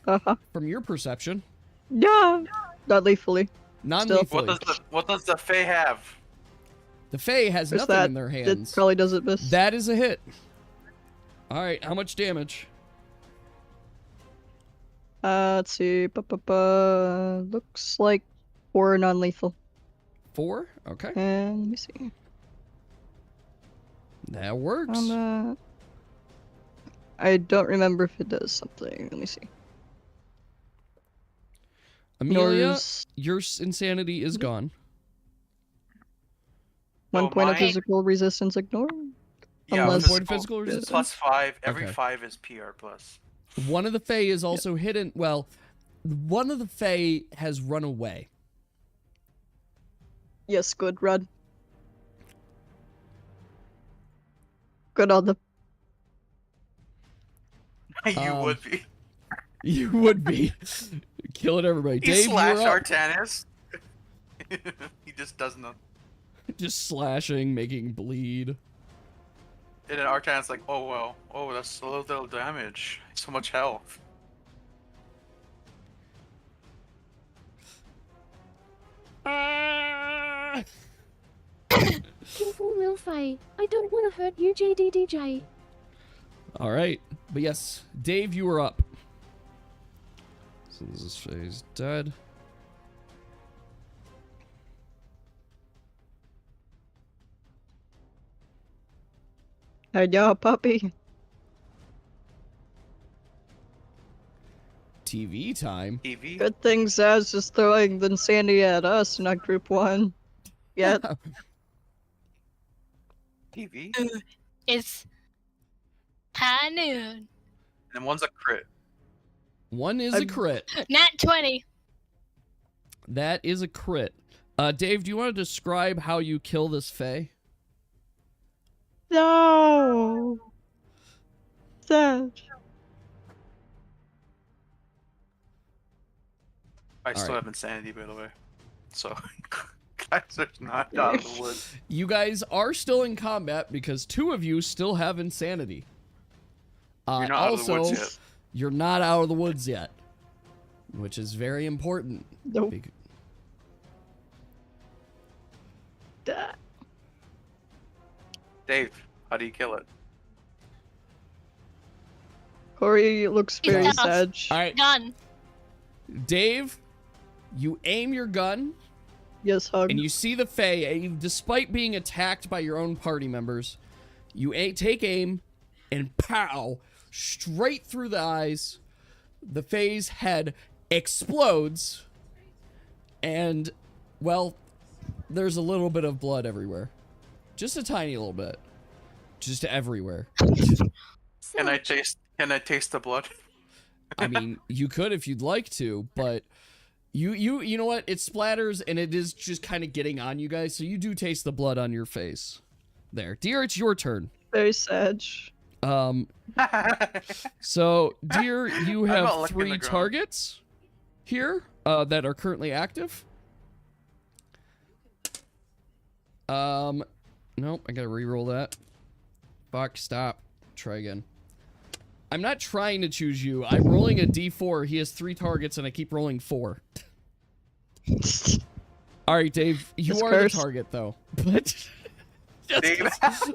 from your perception. Yeah. Not lethally. Non-lethally. What does the Fae have? The Fae has Is nothing that, in their it hands. probably doesn't miss. That is a hit. All right, how much damage? Let's see. Looks like 4 non-lethal. 4? Okay. And let me see. That works. I don't remember if it does something. Let me see. Amelia, Nor's your insanity is gone. 1 Oh, point of my- physical resistance ignored. Yeah, One Unless- point of physical resistance? +5. Every Okay. 5 is PR plus. One of the Fae is also hidden. Well, one of the Fae has run away. Yes, good run. Good on them. You Um, would be. You would be. Killing everybody. He Dave, slash you're up. Artanis. He just doesn't know. Just slashing, making bleed. And then Artanis like, oh well, oh that's a little damage, so much health. Careful, Lil Faye. I don't want to hurt you, JDDJ. All right. But yes, Dave, you were up. So this is phase dead. Hey, yo, puppy. TV time. TV. Good thing Zaz is throwing the insanity at us, not group 1. Yet. TV. It's high noon. And one's a crit. One is a crit. Nat 20. That is a crit. Dave, do you want to describe how you kill this Fae? No. Zaz. I still right. have insanity, by the way. So, guys are not out of the woods. You guys are still in combat because 2 of you still have insanity. You're not out of the also, woods yet. you're not out of the woods yet, which is very important. Nope. Dave, how do you kill it? Corey looks very Yes. sad. All right, Gun. Dave, you aim your gun. Yes, hug. And you see the Fae, despite being attacked by your own party members, you take aim and pow, straight through the eyes. The Fae's head explodes. And, well, there's a little bit of blood everywhere. Just a tiny little bit. Just everywhere. Can I taste the blood? I mean, you could if you'd like to, but you know what? It splatters and it is just kind of getting on you guys, so you do taste the blood on your face. There. Deer, it's your turn. Very sad. So, Deer, you I'm not have licking 3 the ground. targets here that are currently active. Nope, I gotta re-roll that. Fuck, stop. Try again. I'm not trying to choose you. I'm rolling a d4. He has 3 targets, and I keep rolling 4. All right, Dave, you It's are cursed. the target, though. But Dave.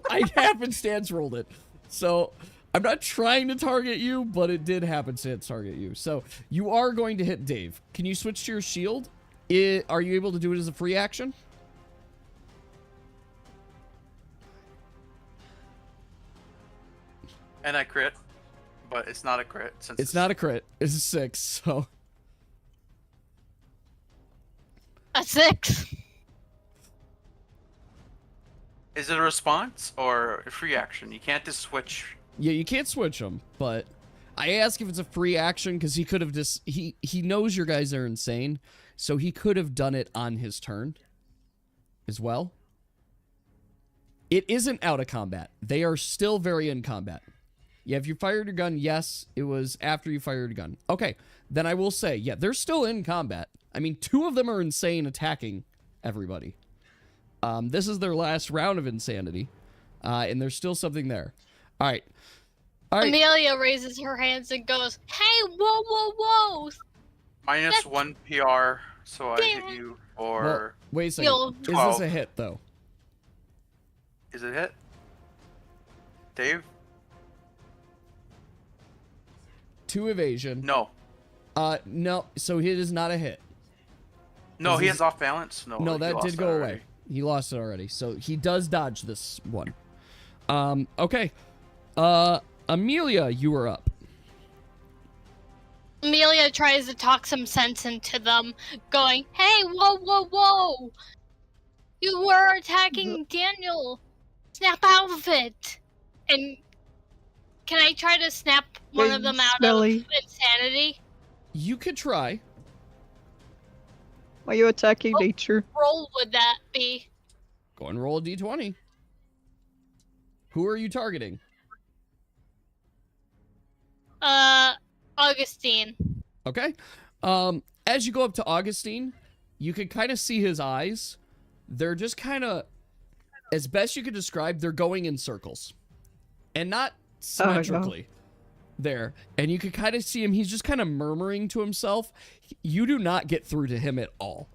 I happenstance rolled it. So I'm not trying to target you, but it did happenstance target you. So you are going to hit Dave. Can you switch to your shield? Are you able to do it as a free action? And I crit, but it's not a crit since It's not a crit. It's a 6, so... A 6. Is it a response or a free action? You can't just switch. Yeah, you can't switch them, but... I ask if it's a free action because he could have just... He knows your guys are insane, so he could have done it on his turn as well. It isn't out of combat. They are still very in combat. Yeah, if you fired your gun, yes, it was after you fired your gun. Okay, then I will say, yeah, they're still in combat. I mean, 2 of them are insane attacking everybody. This is their last round of insanity, and there's still something there. All right. Amelia raises her hands and goes, "Hey, whoa, whoa, whoa!" Minus 1 PR, so I hit you for... Well, wait a second. Yo. Is this 12. a hit, though? Is it hit? Dave? 2 evasion. No. No, so it is not a hit. No, Is he this- has off balance? No, No, he that lost did go already. away. He lost it already. So he does dodge this one. Okay. Amelia, you are up. Amelia tries to talk some sense into them, going, "Hey, whoa, whoa, whoa! You were attacking Daniel! Snap out of it!" And can I try to snap one of them out Smelly. of insanity? You could try. Why are you attacking nature? Roll would that be? Go and roll a d20. Who are you targeting? Augustine. Okay. As you go up to Augustine, you can kind of see his eyes. They're just kind of, as best you could describe, they're going in circles. And not symmetrically. There. And you can kind of see him, he's just kind of murmuring to himself. You do not get through to him at all.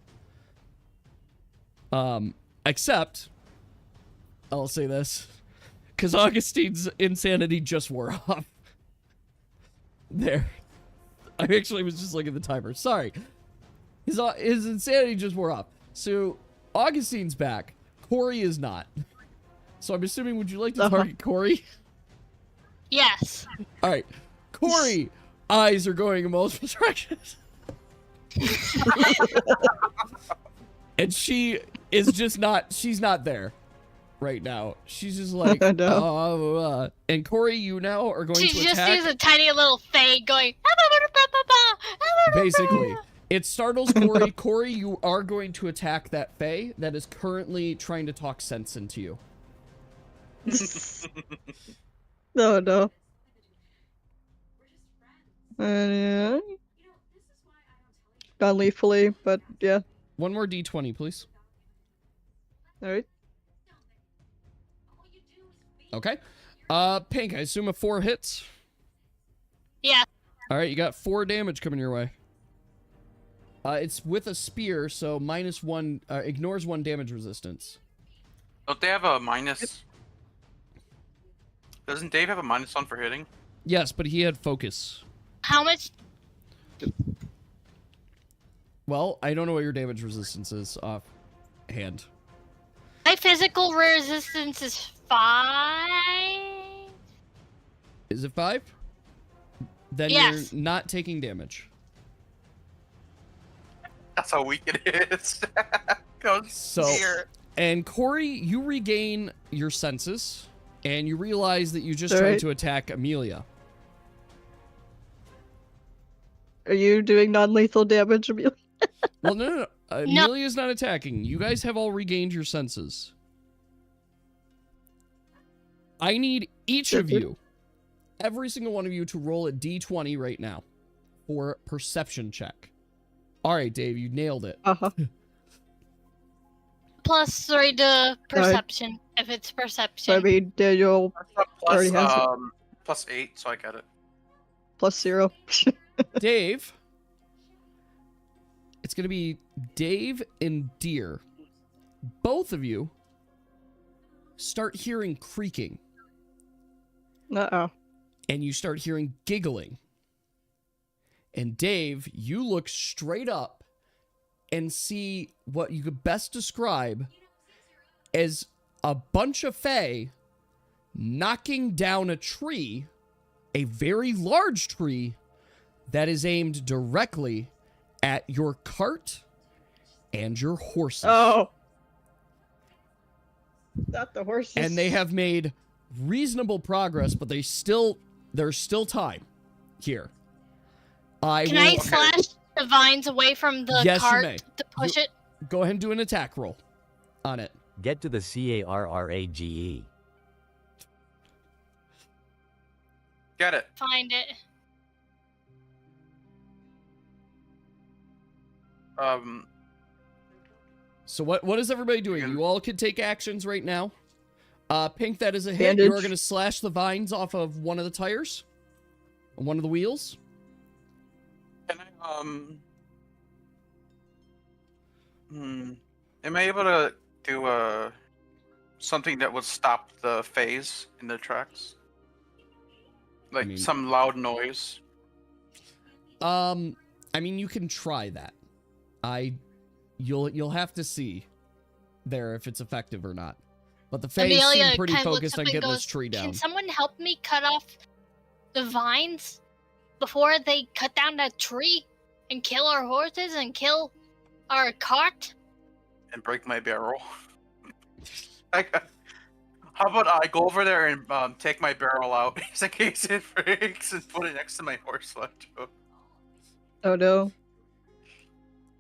Except, I'll say this, because Augustine's insanity just wore off. there. I actually was just looking at the timer. Sorry. His insanity just wore off. So, Augustine's back. Corey is not. So I'm assuming, would you like to target Corey? Yes. All right. Corey, eyes are going in multiple directions. And she is just not, she's not there right now. She's just like, and Corey, you now are going to attack. She just sees a tiny little fade going. Basically, it startles Corey. Corey, you are going to attack that fae that is currently trying to talk sense into you. No. Non-lethally, but yeah. One more d20, please. Alright. Okay. Pink, I assume a 4 hits? Yeah. Alright, you got 4 damage coming your way. It's with a spear, so -1, ignores 1 damage resistance. Don't they have a minus? Doesn't Dave have a -1 for hitting? Yes, but he had focus. How much? Well, I don't know what your damage resistance is offhand. My physical resistance is 5. Is it 5? Then yes. You're not taking damage. That's how weak it is. And Corey, you regain your senses, and you realize that you just tried to attack Amelia. Are you doing non-lethal damage, Amelia? Well, no. Amelia's not attacking. You guys have all regained your senses. I need each of you, every single one of you, to roll a d20 right now for perception check. All right, Dave, you nailed it. +3 to perception, if it's perception. So I mean, Daniel already has it. +8, so I got it. +0. Dave, it's going to be Dave and Deer. Both of you start hearing creaking. Uh-oh. And you start hearing giggling. And Dave, you look straight up and see what you could best describe as a bunch of fae knocking down a tree, a very large tree, that is aimed directly at your cart and your horses. Oh. Not the horses. And they have made reasonable progress, but there's still time here. Can I slash the vines away from the cart to push it? Go ahead and do an attack roll on it. Get to the CARRAGE. Get it. Find it. So what is everybody doing? You all can take actions right now. Pink, that is a hit. Bandage. You are going to slash the vines off of one of the tires, one of the wheels. Can I am I able to do something that would stop the phase in the tracks? Like some loud noise. I mean, you can try that. You'll have to see there if it's effective or not. But the phase seem pretty focused on getting this tree down. Can someone help me cut off the vines before they cut down that tree and kill our horses and kill our cart? And break my barrel. How about I go over there and take my barrel out just in case it breaks and put it next to my horse sledge. Oh no.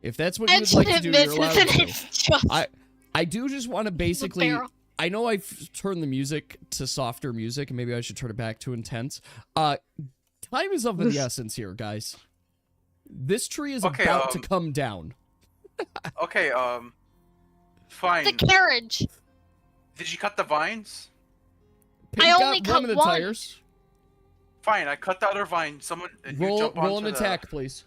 If that's what you would like to do, you're allowed to. I do just want to basically... I know I've turned the music to softer music, and maybe I should turn it back to intense. Time is of the essence here, guys. This tree is about to come down. Okay, fine. The carriage. Did you cut the vines? Pink I only got one of the one. tires. Fine, I cut the other vine. Someone roll an attack, please.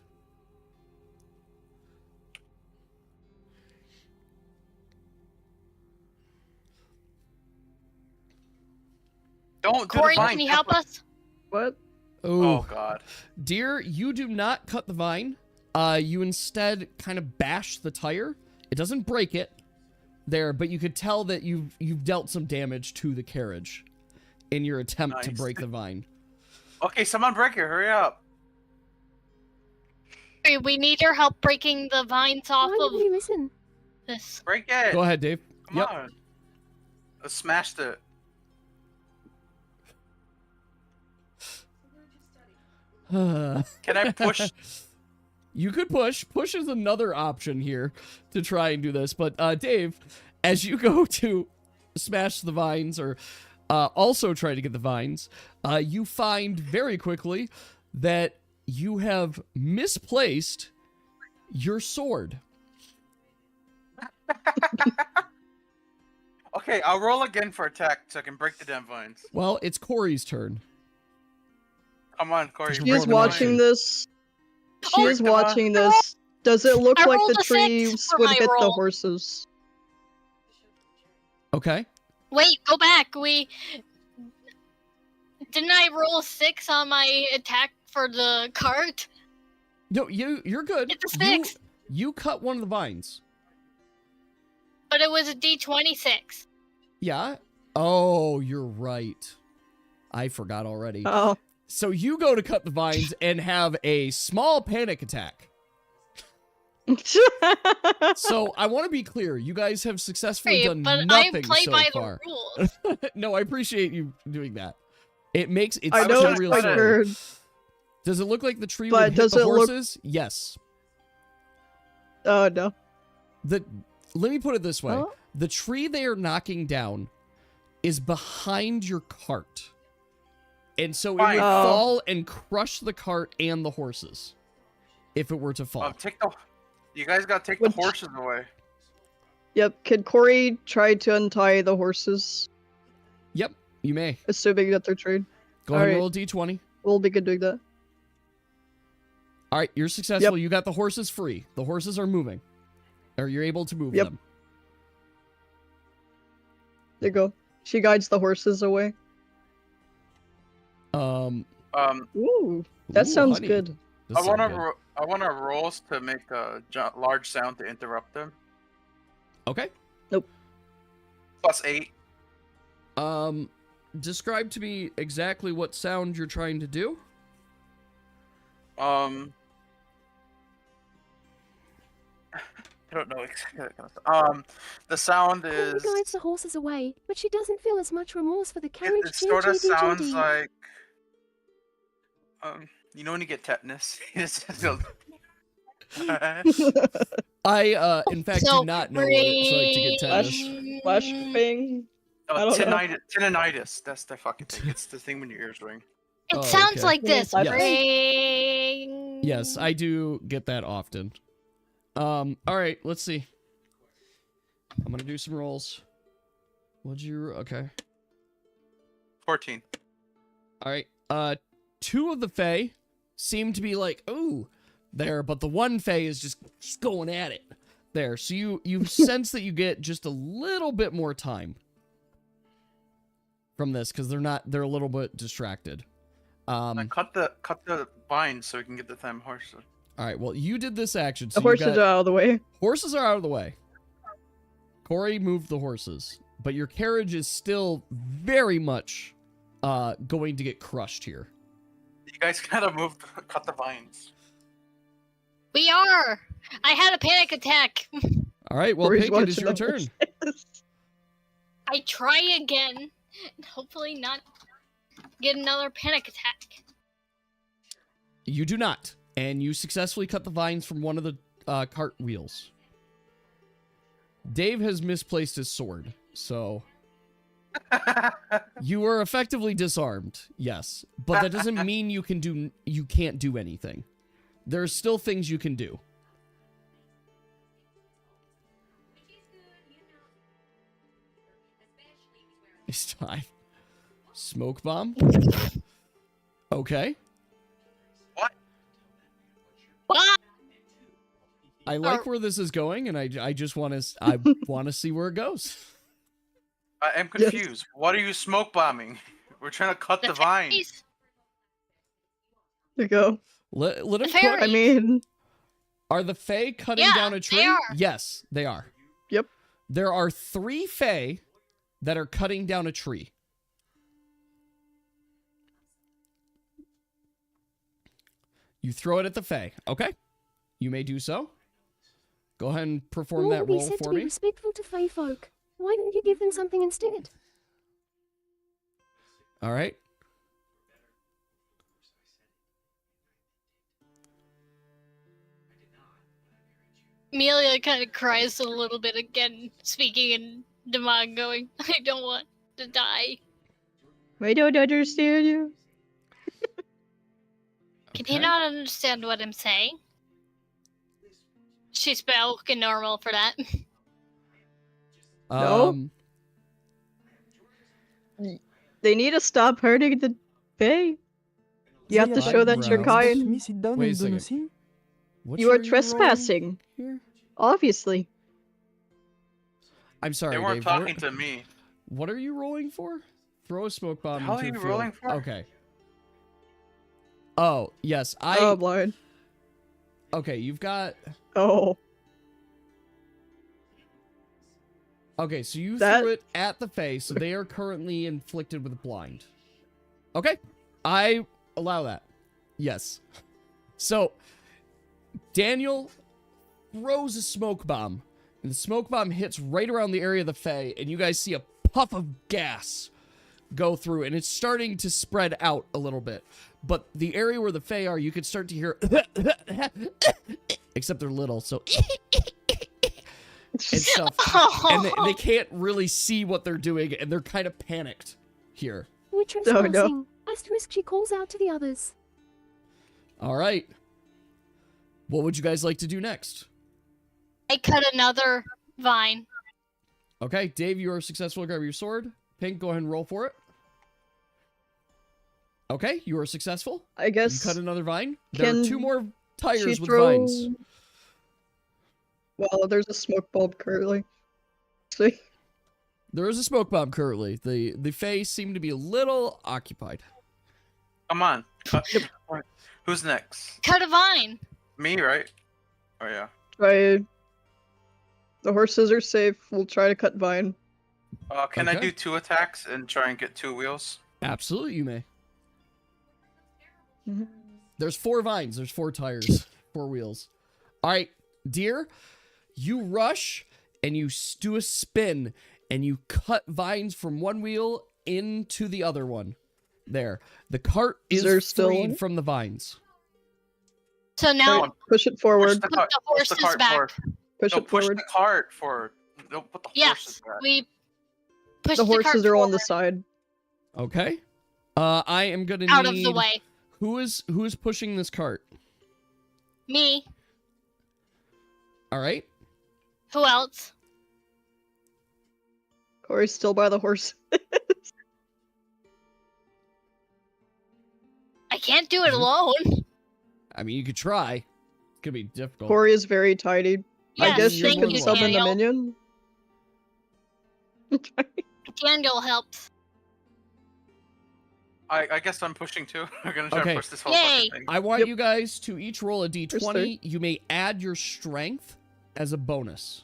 Don't Corey, do the vine. can you help us? What? Oh God. Dear, you do not cut the vine. You instead kind of bash the tire. It doesn't break it there, but you could tell that you've dealt some damage to the carriage in your attempt to Nice. break the vine. Okay, someone break it. Hurry up. Hey, we need your help breaking the vines off Why of didn't you listen? this. Break it. Go ahead, Dave. Come on. I smashed it. Yep. Can I push? You could push. Push is another option here to try and do this. But Dave, as you go to smash the vines or also try to get the vines, you find very quickly that you have misplaced your sword. Okay, I'll roll again for attack so I can break the damn vines. Well, it's Corey's turn. Come on, Corey. She She is rolled a watching nine. this. She Oh, is come on. watching this. Does it look I like rolled the a 6 trees for would my hit the roll. horses? Okay. Wait, go back. Didn't I roll a 6 on my attack for the cart? No, you're good. It's a 6. You cut one of the vines. But it was a D26. Yeah. Oh, you're right. I forgot already. Oh. So you go to cut the vines and have a small panic attack. So I want to be clear. You guys have successfully Hey, done but I nothing play so by far. the rules. No, I appreciate you doing that. It's I know such a it's real quite story. weird. Does it look like the tree But would hit does the it look- horses? Yes. Oh no. Let me put it this way. Oh. The tree they are knocking down is behind your cart. And so it Fine. would Oh. fall and crush the cart and the horses if it were to fall. You guys gotta take Which- the horses away. Yep. Can Corey try to untie the horses, Yep, you may. assuming that they're trained? Go ahead and Alright. roll a d20. We'll be good doing that. All right, you're successful. You got the horses free. The horses are moving. Or you're able to move Yep. them. There you go. She guides the horses away. Um, Ooh, that ooh, sounds honey. good. Does I sound want good. I want to rolls to make a large sound to interrupt them. Okay. +8. Describe to me exactly what sound you're trying to do. I don't know exactly. The sound Corey is. guides the horses away, but she doesn't feel as much remorse for the carriage. It sort of sounds GGGD. like. You know when you get tetanus? It's just a- I, in fact, So, do not know what it's like to get tetanus. Flash thing. I don't know. Tinnitus. That's the fucking thing. It's the thing when your ear's ring. It Oh, sounds okay. like this. Yes. Ring. Yes, I do get that often. All right, let's see. I'm gonna do some rolls. What'd you? Okay. 14. All right. Two of the Fae seem to be like, ooh, there, but the one Fae is just going at it there. So you sense that you get just a little bit more time from this because they're a little bit distracted. Cut the vines so we can get the damn horse. All right. Well, you did this action. So The horses are out of the way. Horses are out of the way. Corey moved the horses, but your carriage is still very much going to get crushed here. You guys gotta cut the vines. We are. I had a panic attack. All right. Well, Corey's Pink, it is watching your the turn. horses. I try again, and hopefully not get another panic attack. You do not, and you successfully cut the vines from one of the cart wheels. Dave has misplaced his sword, so you are effectively disarmed. Yes, but that doesn't mean you can't do anything. There are still things you can do. It's time. Smoke bomb? Okay. What? What? I like where this is going, and I just want to see where it goes. I am confused. What are you smoke bombing? We're trying to cut the vine. Face. There you go. Let him cook. Fairy. I mean, Are the Fae cutting Yeah, down a they tree? are. Yes, they are. Yep. There are 3 Fae that are cutting down a tree. You throw it at the Fae. Okay. You may do so. Go ahead and perform All that we roll said for to be me. respectful to Fey folk. Why don't you give them something instead? All right. Amelia kind of cries a little bit again, speaking in Demon, going, I don't want to die. I don't understand you. Can Okay. you not understand what I'm saying? She spoke in normal for that. No. They need to stop hurting the Fae. You have to Xazaviar, show that you're eyebrows. Let kind. me sit down Wait a and do second. nothing. What You are rolling trespassing. here? Obviously. I'm sorry, They weren't Dave. talking to me. What are you rolling for? Throw a smoke bomb How into are the you field. rolling for? Okay. Oh, yes. Oh, blind. Okay, you've got... Oh. Okay, so you That- threw it at the face, so they are currently inflicted with blind. Okay, I allow that. Yes. So, Daniel throws a smoke bomb, and the smoke bomb hits right around the area of the Fae, and you guys see a puff of gas go through, and it's starting to spread out a little bit. But the area where the Fae are, you can start to hear... except they're little, so... and stuff. And they can't really see what they're doing, and they're kind of panicked here. We're no. trespassing. Asterisk, she calls out to the others. All right. What would you guys like to do next? I cut another vine. Okay, Dave, you are successful. Grab your sword. Pink, go ahead and roll for it. Okay, you are successful. I You guess. cut another vine. There are Can 2 more she tires with throw... vines. Well, there's a smoke bulb currently. See? There is a smoke bomb currently. The Fae seem to be a little occupied. Come on. Who's next? Cut a vine. Me, right? Oh, yeah. Try. The horses are safe. We'll try to cut vine. Can I Okay. do 2 attacks and try and get 2 wheels? Absolutely, you may. Mhm. There's 4 vines. There's 4 tires. 4 wheels. All right, dear, you rush and you do a spin and you cut vines from one wheel into the other one. There. The cart Is there is still freed one? from the vines. So now on. Push it Push forward. the, Put cart, the push the horses cart back. forward. Push No, it push forward. the cart forward. No, put the horses yes, back. we push The cart horses are on the forward, side. Okay. I am gonna need out of the way. Who is pushing this cart? Me. All right. Who else? Corey's still by the horse. I can't do it alone. I mean, you could try. It's gonna be difficult. Corey is very tiny. I Yes, guess you you're thank can you, one summon the Daniel. minion. Daniel helps. I guess I'm pushing too. I'm gonna try Okay. to push this whole Yay. fucking thing. I want Yep. you guys to each roll a There's d20. 3. You may add your strength as a bonus.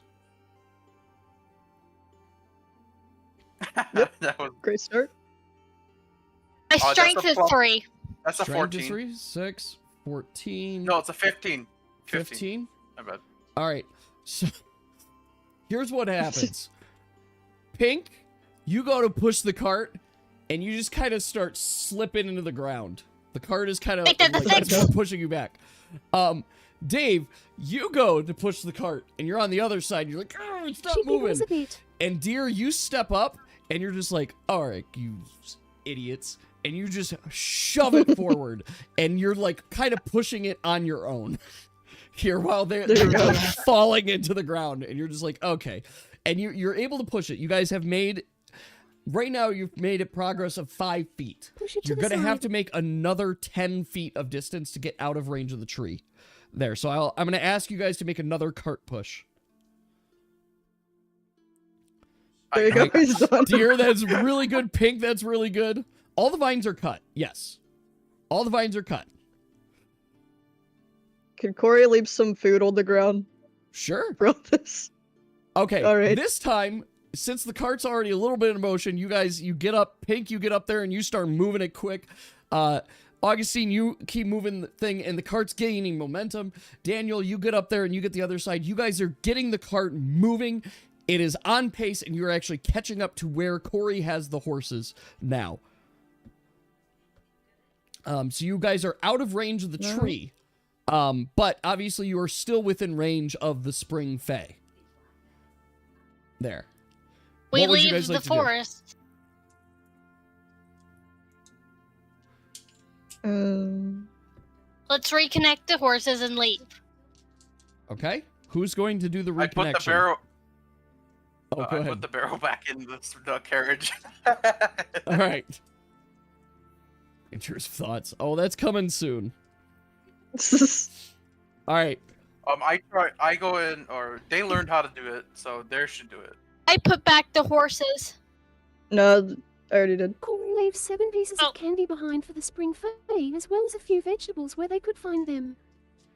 That was, Great start. My that's strength a is plus. 3. that's a Strength is 14. 3, 6, 14, No, it's a 15. 15. My bad. All right. So here's what happens. Pink, you go to push the cart, and you just kind of start slipping into the ground. The cart is kind of Make that the like, six. pushing you back. Dave, you go to push the cart, and you're on the other side. You're like, "Oh, stop She moving." giggles a bit. And Deer, you step up, and you're just like, all right, you idiots. And you just shove it forward, and you're like kind of pushing it on your own here while they're There you go. like, falling into the ground. And you're just like, okay. And you're able to push it. You guys have made, right now, you've made a progress of 5 feet. Push it to You're the going to have side. to make another 10 feet of distance to get out of range of the tree. There. So I'm going to ask you guys to make another cart push. There you go. He's done. Deer, that's really good. Pink, that's really good. All the vines are cut. Yes. All the vines are cut. Can Corey leave some food on the ground Sure. for all this? Okay, All right. this time, since the cart's already a little bit in motion, you guys, you get up, Pink, you get up there and you start moving it quick. Augustine, you keep moving the thing and the cart's gaining momentum. Daniel, you get up there and you get the other side. You guys are getting the cart moving. It is on pace and you're actually catching up to where Corey has the horses now. So you guys are out of range of the tree. But obviously you are still within range of the Spring Fae. There. We What would you leave guys the like to do? forest. Let's reconnect the horses and leave. Okay. Who's going to do the reconnection? I put the barrel. Oh, go I ahead. put the barrel back in the carriage. All right. Intrusive thoughts. Oh, that's coming soon. All right. I go in, or they learned how to do it, so they should do it. I put back the horses. No, I already did. Corey leaves 7 pieces Oh. of candy behind for the spring fae, as well as a few vegetables where they could find them.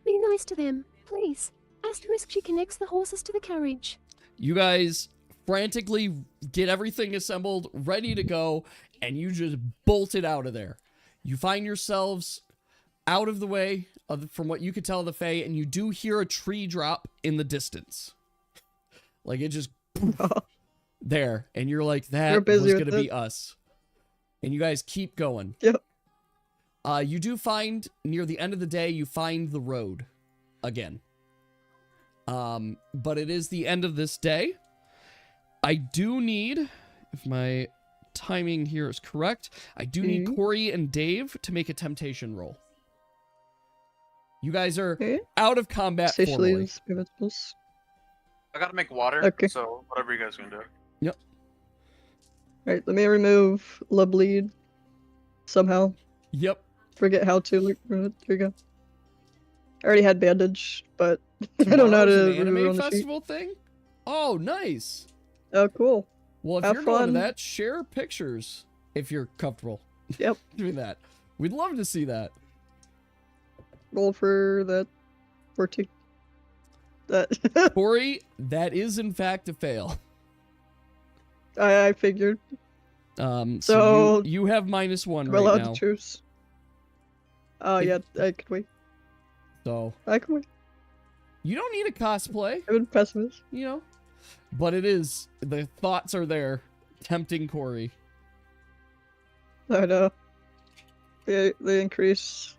Be nice to them, please. Asterisk, she connects the horses to the carriage. You guys frantically get everything assembled, ready to go, and you just bolted out of there. You find yourselves out of the way from what you could tell of the Fae, and you do hear a tree drop in the distance. Like it just there, and you're like, that We're busy was with gonna be it. us. And you guys keep going. Yep. You do find near the end of the day, you find the road again. But it is the end of this day. I do need, if my timing here is correct, I do need Corey and Dave to make a temptation roll. You guys are Okay. out of combat Essentially, formally. it's vegetables. I gotta make water, Okay. so whatever you guys gonna do. Alright, let me remove Le Bleed somehow. Yep. Forget how to. There we go. I already had bandage, but I don't know how Tomorrow's to an remove it anime on the sheet. festival thing? Oh, nice. Oh, cool. Well, if Have you're going to fun. that, share pictures if you're comfortable Yep. doing that. We'd love to see that. Roll for that 14. That Corey, that is in fact a fail. I figured. So So- you have -1 I'm right allowed now. to choose. Oh, yeah, I could wait. So I can wait. you don't need a cosplay, I'm a pessimist. you know. But it is, the thoughts are there, tempting Corey. I know. They increase.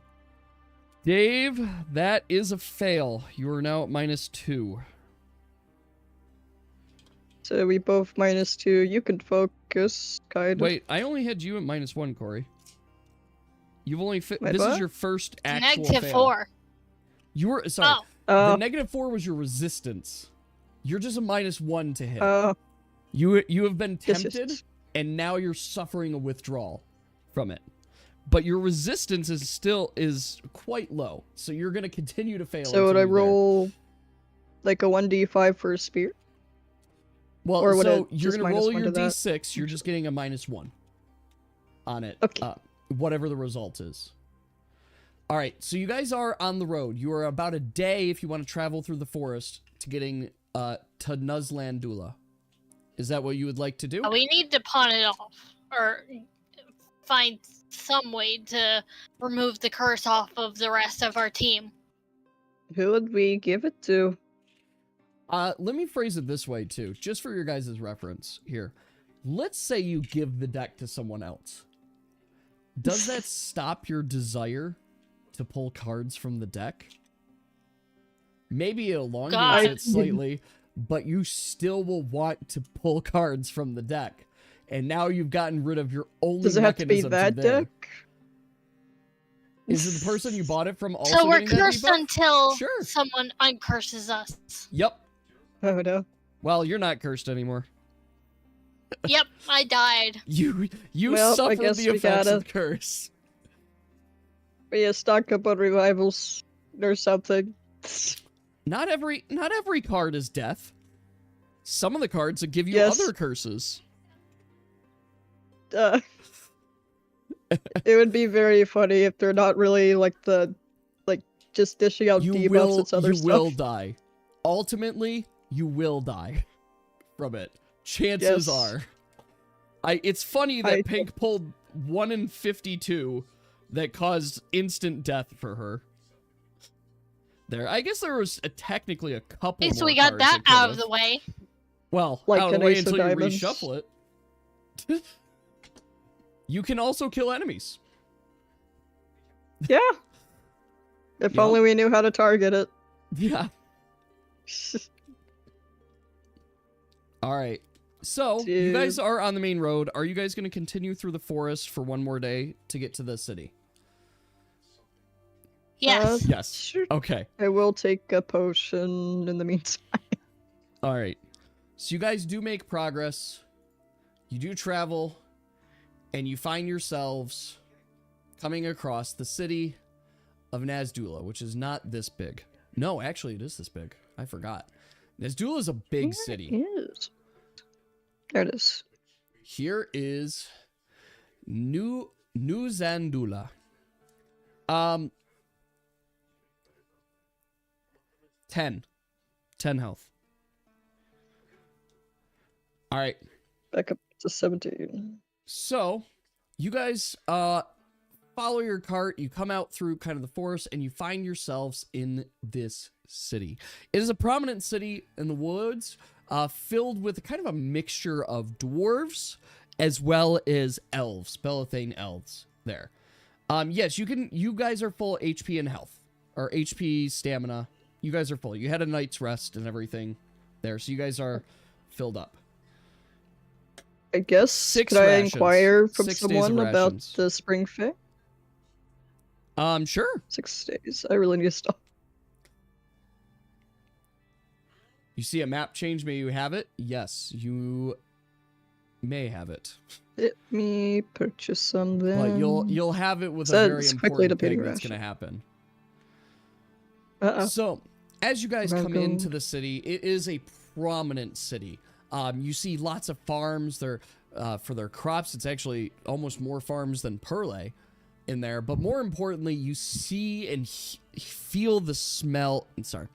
Dave, that is a fail. You are now at -2. So we both -2. You can focus, kind of. Wait, I only had you at -1, Corey. You've only this Wait, is what? your first actual fail. -4. You were sorry. Oh, The -4 was your resistance. You're just a -1 to hit. Oh, You have been yes, tempted, yes. and now you're suffering a withdrawal from it. But your resistance is quite low, so you're gonna continue to fail. So would until I you're there. roll like a 1d5 for a spear? Well, or would so it you're just gonna roll -1 your to that? d6. You're just getting a -1 on it. Okay. Whatever the result is. All right, so you guys are on the road. You are about a day if you want to travel through the forest to getting to Nuzlandula. Is that what you would like to do? we need to pawn it off, or find some way to remove the curse off of the rest of our team. Who would we give it to? Let me phrase it this way too, just for your guys' reference here. Let's say you give the deck to someone else. Does that stop your desire to pull cards from the deck? Maybe it elongates God. it slightly, but you still will want to pull cards from the deck. And now you've gotten rid of your only Does it have to be mechanism that there. deck? Is it the person you bought it from also So we're getting that cursed debuff? until Sure. someone uncurses us. Yep. Oh no. Well, you're not cursed anymore. Yep, I died. You Well, I suffered guess the we effects gotta- of the curse. But yeah, stock up on revivals or something. Not every card is death. Some of the cards that give you Yes. other curses. It would be very funny if they're not really like the just dishing out You debuffs will, and other you stuff. will die. Ultimately, you will die from it. Chances Yes. are. It's funny that Pink pulled 1 in 52 that caused instant death for her. There, I guess there was technically a couple At least more we got cards that it out of could've. the way. Well, Like out of an the way ace of until you diamonds. reshuffle it. You can also kill enemies. Yeah. If Yeah. only we knew how to target it. Yeah. All right. So, you guys Dude. are on the main road. Are you guys going to continue through the forest for one more day to get to the city? Yes. Yes. Sure. Okay. I will take a potion in the meantime. All right. So you guys do make progress. You do travel, and you find yourselves coming across the city of Nazdula, which is not this big. No, actually, it is this big. I forgot. Nazdula is a big city. It is. There it is. Here is New Zandula. 10 health. All right. Back up to 17. So, you guys follow your cart, you come out through kind of the forest, and you find yourselves in this city. It is a prominent city in the woods, filled with kind of a mixture of dwarves as well as elves, Belethane elves there. Yes, you guys are full HP and health, or HP, stamina. You guys are full. You had a night's rest and everything there, so you guys are filled up. I guess. 6 Could I rations. inquire from 6 days of someone about rations. the spring fair? Sure. 6 days. I really need to stop. You see a map change, may you have it? Yes, you may have it. Let me purchase some then. But you'll have it with a Says very quickly important depleting thing that's ration. going to happen. Uh-oh. So, as you guys come Welcome. into the city, it is a prominent city. You see lots of farms. They're for their crops. It's actually almost more farms than Pearlley in there. But more importantly, you see and feel the smell. Sorry,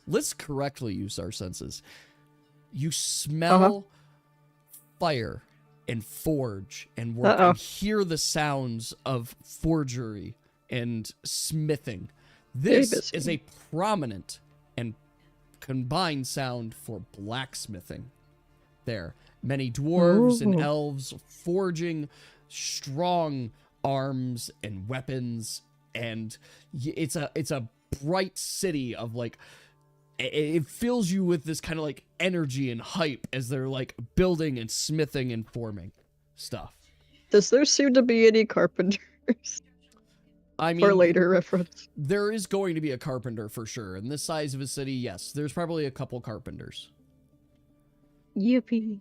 let's correctly use our senses. You smell fire and forge and work and hear the sounds of forgery and smithing. This is a prominent and combined sound for blacksmithing. There, many dwarves and elves forging strong arms and weapons, and it's a bright city of like, it fills you with this kind of like energy and hype as they're like building and smithing and forming stuff. Does there seem to be any carpenters? I mean, for later reference. There is going to be a carpenter for sure. In this size of a city, yes, there's probably a couple carpenters. Yippee.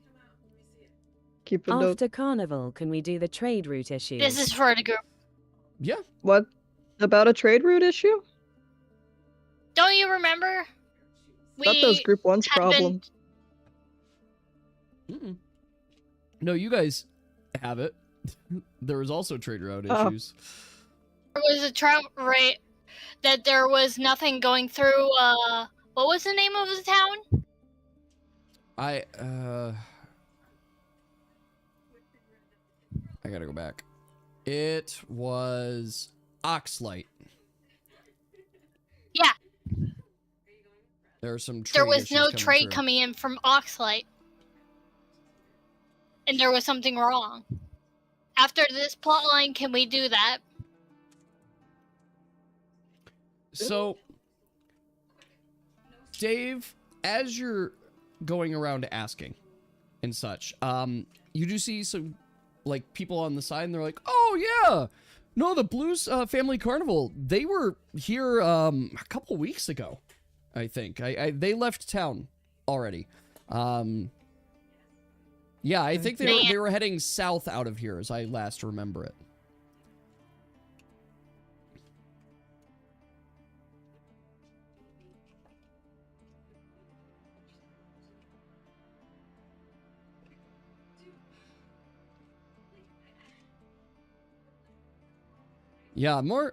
Keep a note. After Carnival, can we do the trade route issues? This is for the group. Yeah. What about a trade route issue? Don't you remember? Thought that was Group 1's problem. No, you guys have it. There was also trade route issues. There was a trout rate that there was nothing going through. What was the name of the town? I gotta go back. It was Oxlight. Yeah. There are some. There was no trade trade coming in from Oxlight, and there was something wrong. After this plotline, can we do that? So, Dave, as you're going around asking and such, you do see some like people on the side, and they're like, "Oh yeah, no, the Blues Family Carnival. They were here a couple weeks ago, I think. They left town already. Yeah, I think they were heading south out of here, as I last remember it." Yeah, more.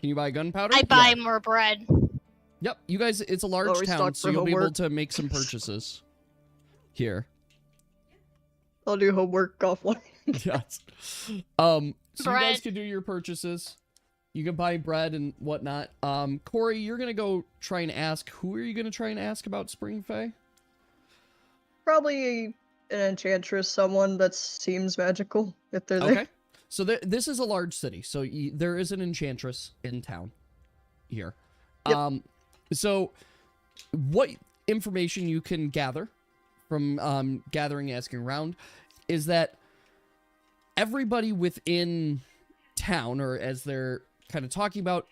Can you buy gunpowder? I buy Yeah. more bread. Yep, you guys, it's a large Lower town, stock so for you'll be able homework. to make some purchases here. I'll do homework offline. Yes. So you guys Bread. can do your purchases. You can buy bread and whatnot. Corey, you're gonna go try and ask. Who are you gonna try and ask about Spring Fae? Probably an enchantress, someone that seems magical, if they're there. Okay. So this is a large city, so there is an enchantress in town here. Yep. So what information you can gather from gathering, asking around, is that everybody within town, or as they're kind of talking about,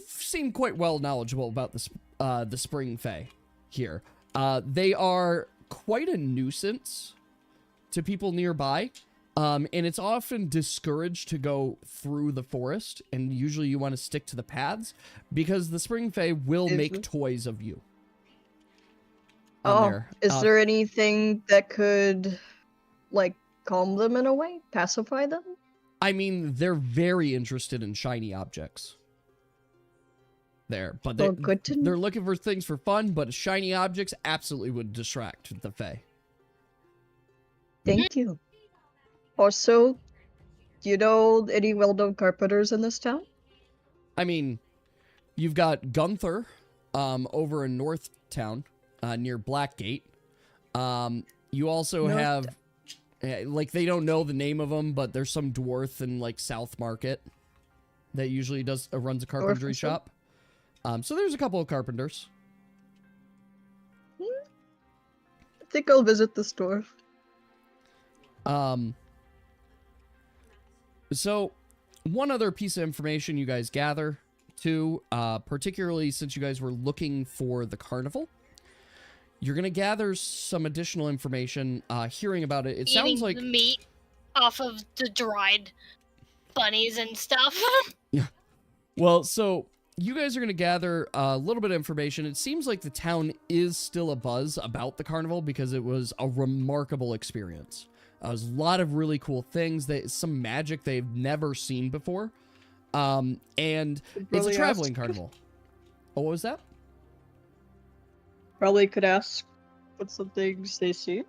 seem quite well knowledgeable about the Spring Fae here. They are quite a nuisance to people nearby. And it's often discouraged to go through the forest, and usually you want to stick to the paths, because the Spring Fae will make toys of you. Is there anything that could, like, calm them in a way? Pacify them? I mean, they're very interested in shiny objects. But they're looking for things for fun, but shiny objects absolutely would distract the Fae. Thank you. Also, do you know any well-known carpenters in this town? I mean, you've got Gunther over in North Town, near Blackgate. You also have, like, they don't know the name of them, but there's some dwarf in, like, South Market that usually runs a carpentry shop. So there's a couple of carpenters. I think I'll visit this dwarf. So, one other piece of information you guys gather, too, particularly since you guys were looking for the carnival, you're going to gather some additional information, hearing about it. It sounds like... the meat off of the dried bunnies and stuff. Yeah. Well, so, you guys are going to gather a little bit of information. It seems like the town is still abuzz about the carnival, because it was a remarkable experience. There's a lot of really cool things, some magic they've never seen before. And it's a traveling carnival. Oh, what was that? Probably could ask what some things they see.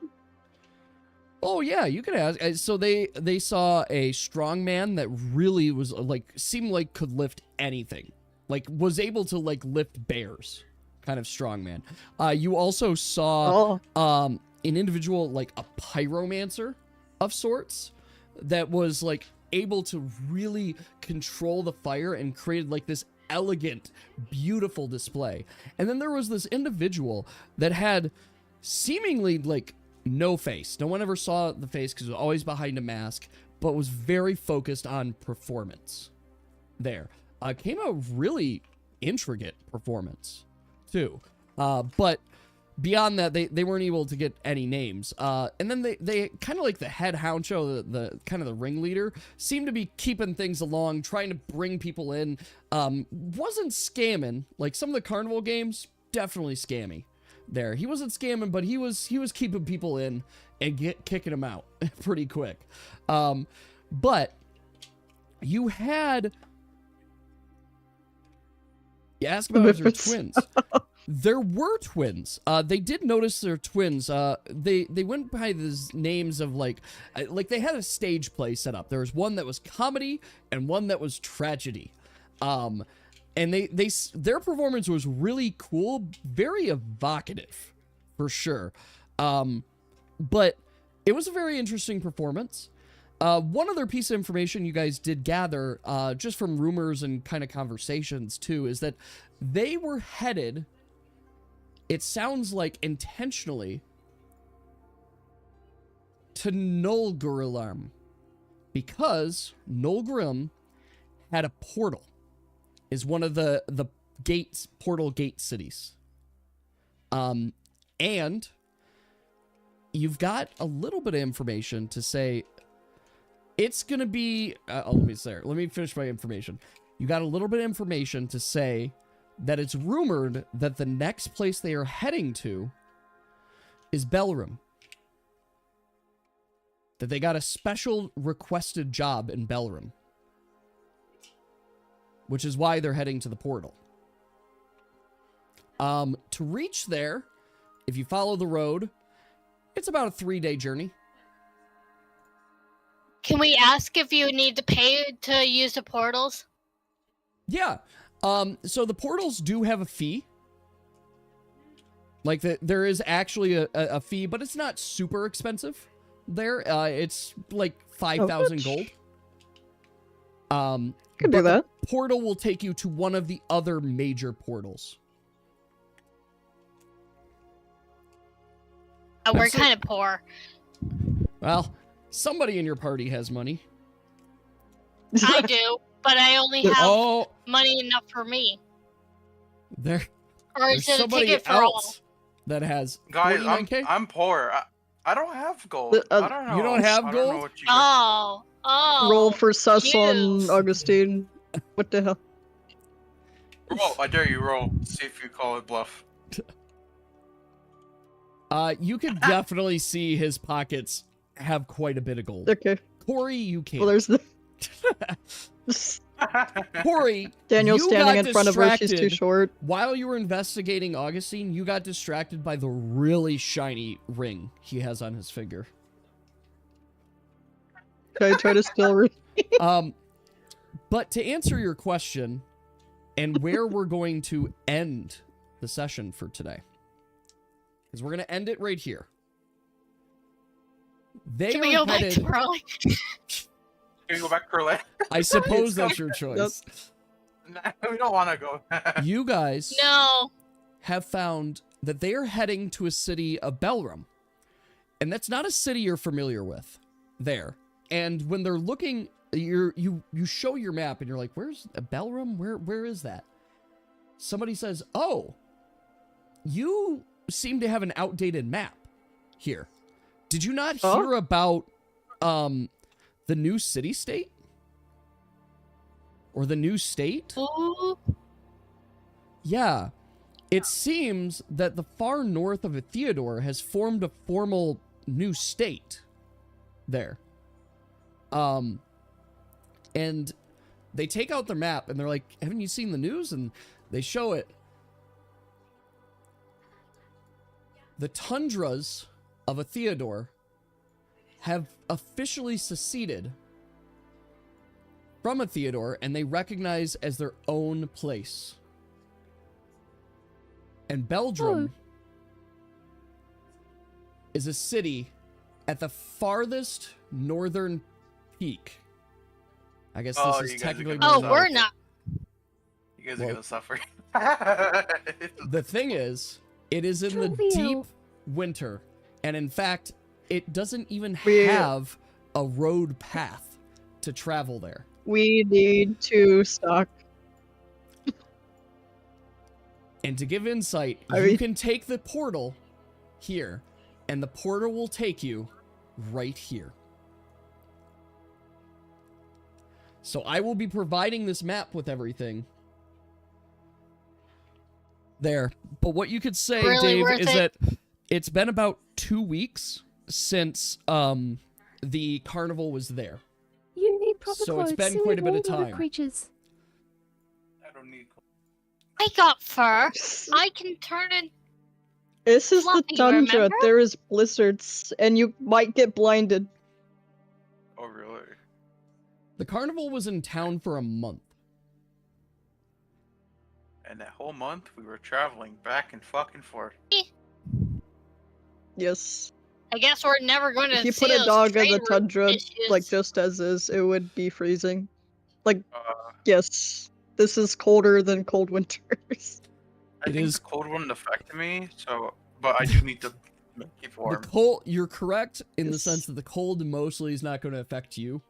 Oh, yeah, you could ask. So they saw a strong man that really was, like, seemed like could lift anything. Like, was able to, like, lift bears. Kind of strong man. You also saw an individual, like, a pyromancer of sorts, that was, like, able to really control the fire and created, like, this elegant, beautiful display. And then there was this individual that had seemingly, like, no face. No one ever saw the face because it was always behind a mask, but was very focused on performance. There. Came a really intricate performance, too. But beyond that, they weren't able to get any names. And then they kind of like the head honcho, the kind of the ringleader, seemed to be keeping things along, trying to bring people in. Wasn't scamming. Like some of the carnival games, definitely scammy. There, he wasn't scamming, but he was keeping people in and kicking them out pretty quick. But you asked about if they're twins. There were twins. They did notice they're twins. They went by these names of like they had a stage play set up. There was one that was comedy and one that was tragedy. And their performance was really cool, very evocative, for sure. But it was a very interesting performance. One other piece of information you guys did gather, just from rumors and kind of conversations too, is that they were headed, it sounds like intentionally, to Nolgrim, because Nolgrim had a portal. Is one of the portal gate cities. And you've got a little bit of information to say it's going to be, let me finish my information. You got a little bit of information to say that it's rumored that the next place they are heading to is Belrim. That they got a special requested job in Belrim. which is why they're heading to the portal. To reach there, if you follow the road, it's about a 3-day journey. Can we ask if you need to pay to use the portals? Yeah. So the portals do have a fee. Like, there is actually a fee, but it's not super expensive there. It's like 5,000 gold. Could do that. The portal will take you to one of the other major portals. We're kind of poor. Well, somebody in your party has money. I do, but I only have money enough for me. There's Or is it a somebody ticket for all? else that has Guys, 49K? I'm poor. I don't have gold. I don't know. You don't have I don't know gold? what you got. Oh. Roll for sus on juice. Augustine. What the hell? Roll. I dare you roll. See if you call it bluff. You can definitely see his pockets have quite a bit of gold. Okay. Corey, you can't. Well, there's the Corey, Daniel you standing got in front of her. She's too distracted. short. While you were investigating Augustine, you got distracted by the really shiny ring he has on his finger. Can I try to still read? But to answer your question, and where we're going to end the session for today, because we're going to end it right here. Can we go back to Pearlley? Can we go back to Pearlley? I suppose that's your choice. Nah, we don't want to go. You guys have found that they are heading to a city of Belram. And that's not a city you're familiar with there. And when they're looking, you show your map and you're like, where's Belram? Where is that? Somebody says, oh, you seem to have an outdated map here. Did you not hear about the new city-state? Or the new state? Ooh. Yeah. It seems that the far north of Theodore has formed a formal new state there. And they take out their map and they're like, haven't you seen the news? And they show it. The tundras of Theodore have officially seceded from Theodore, and they recognize as their own place. And Beldrum is a city at the farthest northern peak. I guess this is technically... we're not. You guys are going to suffer. The thing is, it is in the deep winter, and in fact, it doesn't even have a road path to travel there. We need to stock. And to give insight, you can take the portal here, and the portal will take you right here. So I will be providing this map with everything there. But what you could say, Dave, is that it's been about 2 weeks since the carnival was there. You need proper So it's clothes, been so quite a we bit of won't be time. Creatures. I don't need clothes. I got fur. I can turn it. This is Fluffy, the tundra. remember? There is blizzards, and you might get blinded. Oh, really? The carnival was in town for a month. And that whole month, we were traveling back and fucking forth. Yes. I guess we're never going to If you see put a those dog in trade the route tundra, issues. like just as is, it would be freezing. Like, yes, this is colder than cold winters. I think the cold wouldn't affect me, but I do need to keep warm. The cold, you're correct in the sense that the cold mostly is not going to affect you.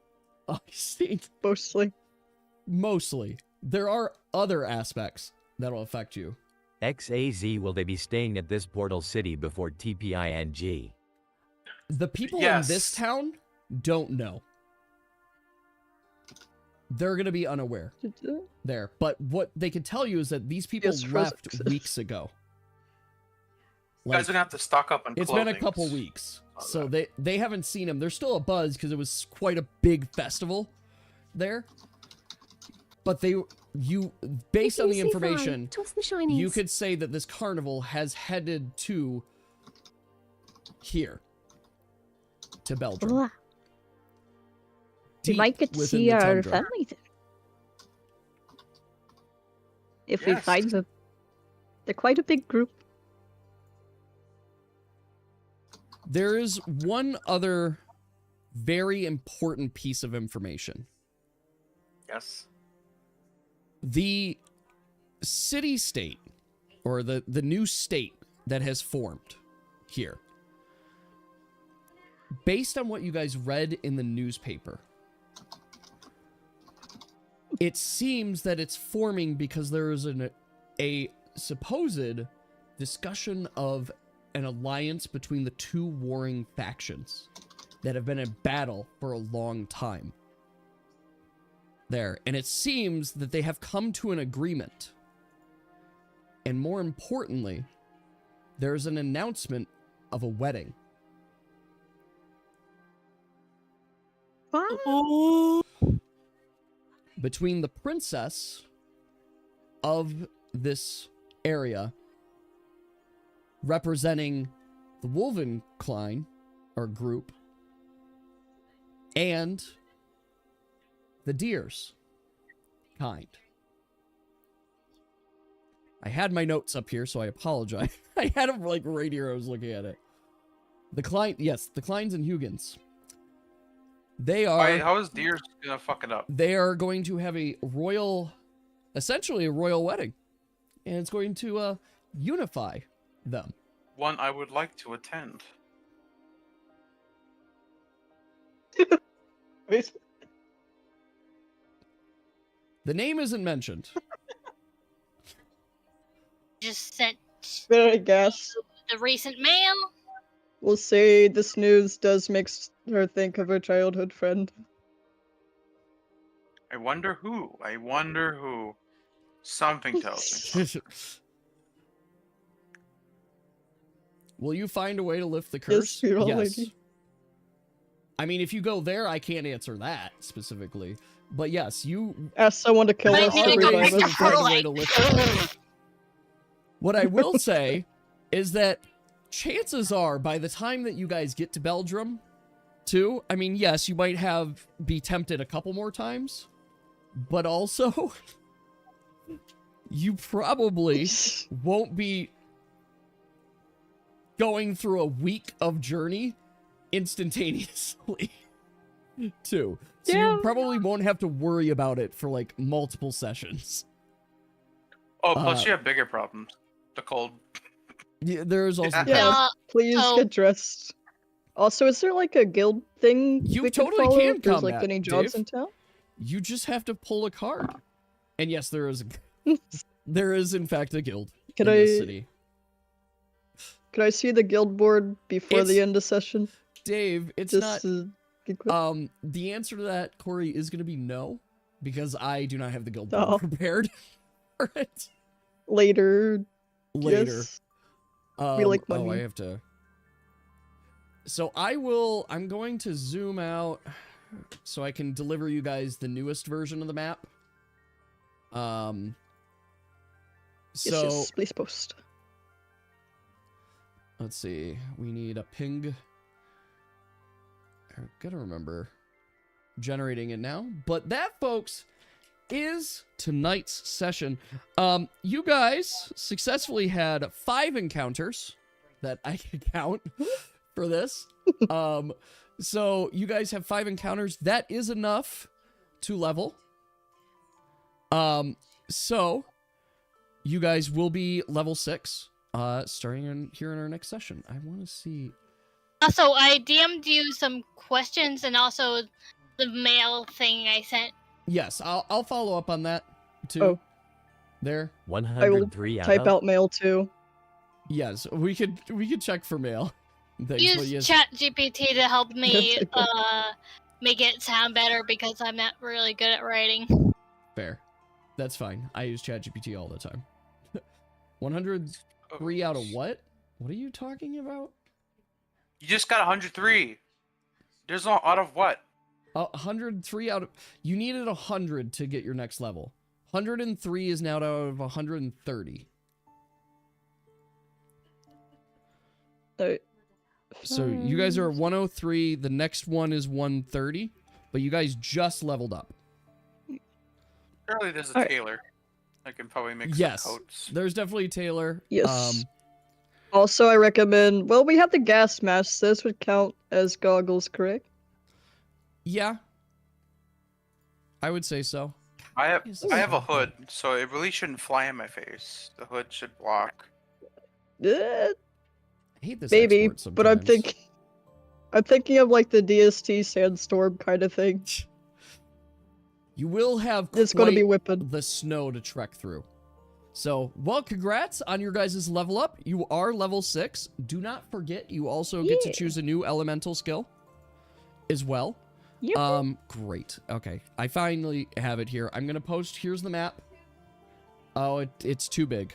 Mostly. There are other aspects that'll affect you. XAZ, will they be staying at this portal city before TPING? The people in this town don't know. They're going to be unaware there. But what they can tell you is that these people left weeks ago. You guys are going to have to stock up on It's clothing. been a couple weeks. So they haven't seen him. There's still a buzz because it was quite a big festival there. But based on the If you see fly, information, toss the shinies. you could say that this carnival has headed to here, to Belgium. Blah. We Deep might get to within see the our tundra. family then. If we Yes. find them. They're quite a big group. There is one other very important piece of information. Yes. The city-state, or the new state that has formed here, based on what you guys read in the newspaper, it seems that it's forming because there is a supposed discussion of an alliance between the two warring factions that have been in battle for a long time. There. And it seems that they have come to an agreement. And more importantly, there's an announcement of a wedding. Between the princess of this area, representing the Wolvenklein, or group, and the Deers kind. I had my notes up here, so I apologize. I had them like right here. I was looking at it. The Klein, yes, the Kleins and Huygens. They are. How is Deers gonna fuck it up? They are going to have a royal, essentially a royal wedding, and it's going to unify them. One I would like to attend. The name isn't mentioned. Just sent But I guess the recent mail. we'll say this news does make her think of her childhood friend. I wonder who. I wonder who. Something tells me. Will you find a way to lift the curse? Yes, you're lady. I mean, if you go there, I can't answer that specifically. But yes, you Ask someone to kill Might us need to to go revive back to us. find a way Pearlley. to lift the curse. What I will say is that chances are, by the time that you guys get to Belgium, too, I mean, yes, you might be tempted a couple more times, but also, you probably won't be going through a week of journey instantaneously, too. So Yeah. you probably won't have to worry about it for, like, multiple sessions. Oh, plus you have bigger problems. The cold. Yeah, there's also... Yeah. Uh, Please Oh. get dressed. Also, is there like a guild thing You we could totally follow can if there's combat, like any jobs Dave. in town? You just have to pull a card. And yes, there is there is in fact a guild Could in I this city. could I see the guild board before the It's- end of session? Dave, it's Just not to get quick. the answer to that, Corey, is gonna be no, because I do not have the guild board Oh. prepared for it Later. later. Yes. We like Oh, I money. have to. So I'm going to zoom out so I can deliver you guys the newest version of the map. Yes, So yes, please post. let's see. We need a ping. I gotta remember generating it now. But that, folks, is tonight's session. You guys successfully had 5 encounters that I can count for this. So you guys have 5 encounters. That is enough to level. So you guys will be level 6 starting here in our next session. I want to see. Also, I DM'd you some questions and also the mail thing I sent. Yes, I'll follow up on that too. Oh. There. 103 out Type of. out mail too. Yes, we could check for mail. Thanks, Use but yes, ChatGPT to help me That's okay. make it sound better because I'm not really good at writing. fair. That's fine. I use ChatGPT all the time. 103 out of what? What are you talking about? You just got 103. There's no out of what? 103 out of... You needed 100 to get your next level. 103 is now out of 130. So you guys are at 103. The next one is 130, but you guys just leveled up. Surely there's a Alright. tailor. I can probably make Yes, some coats. there's definitely Taylor. Yes. Also, I recommend. Well, we have the gas mask. This would count as goggles, correct? Yeah, I would say so. I have a hood, so it really shouldn't fly in my face. The hood should block. I hate this Maybe, export but I'm sometimes. thinking of like the DST sandstorm kind of thing. You will have It's gonna be quite whipping. the snow to trek through. So, well, congrats on your guys' level up. You are level 6. Do not forget, you also get to choose a new elemental skill as well. Yep. Great. Okay, I finally have it here. I'm gonna post. Here's the map. Oh, it's too big.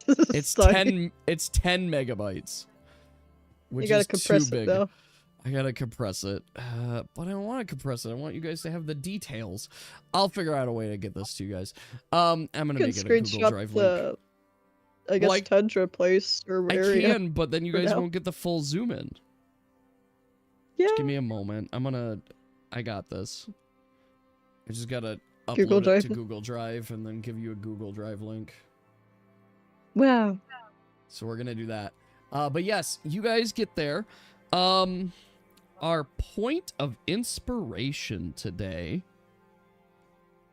It's Sorry. 10 megabytes, which You gotta is compress too it big. though. I gotta compress it, but I don't want to compress it. I want you guys to have the details. I'll figure out a way to get this to you guys. I'm gonna You make can it a Google screenshot Drive link. the, I guess, Like, tundra place or I area. can, but then you for guys now. won't get the full zoom in. Yeah. Just give me a moment. I got this. I just gotta Google upload it Drive. to Google Drive and then give you a Google Drive link. Wow. So we're gonna do that. But yes, you guys get there. Our point of inspiration today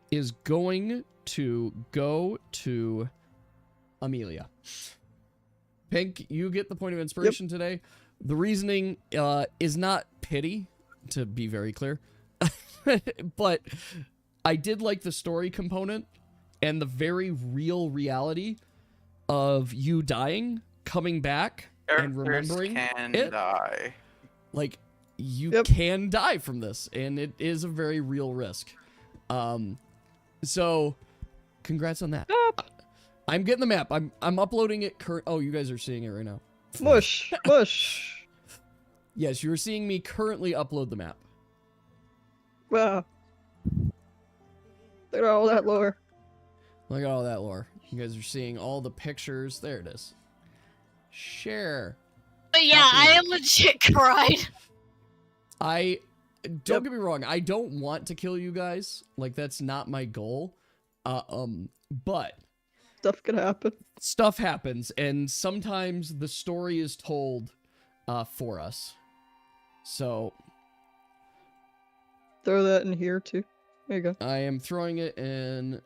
is going to go to Amelia. Pink, you get the point of inspiration today. The reasoning is not pity, to be very clear. But I did like the story component and the very real reality of you dying, coming back, and Characters remembering can it. die. Like, you can die from this, and it is a very real risk. So, congrats on that. I'm getting the map. I'm uploading it. Oh, you guys are seeing it right now. Mush. Mush. Yes, you're seeing me currently upload the map. Wow. Look at all that lore. Look at all that lore. You guys are seeing all the pictures. There it is. Share. But yeah, I am legit cried. Don't get me wrong, I don't want to kill you guys. Like, that's not my goal. But Stuff can happen. stuff happens, and sometimes the story is told for us. So Throw that in here too. There you go. I am throwing it in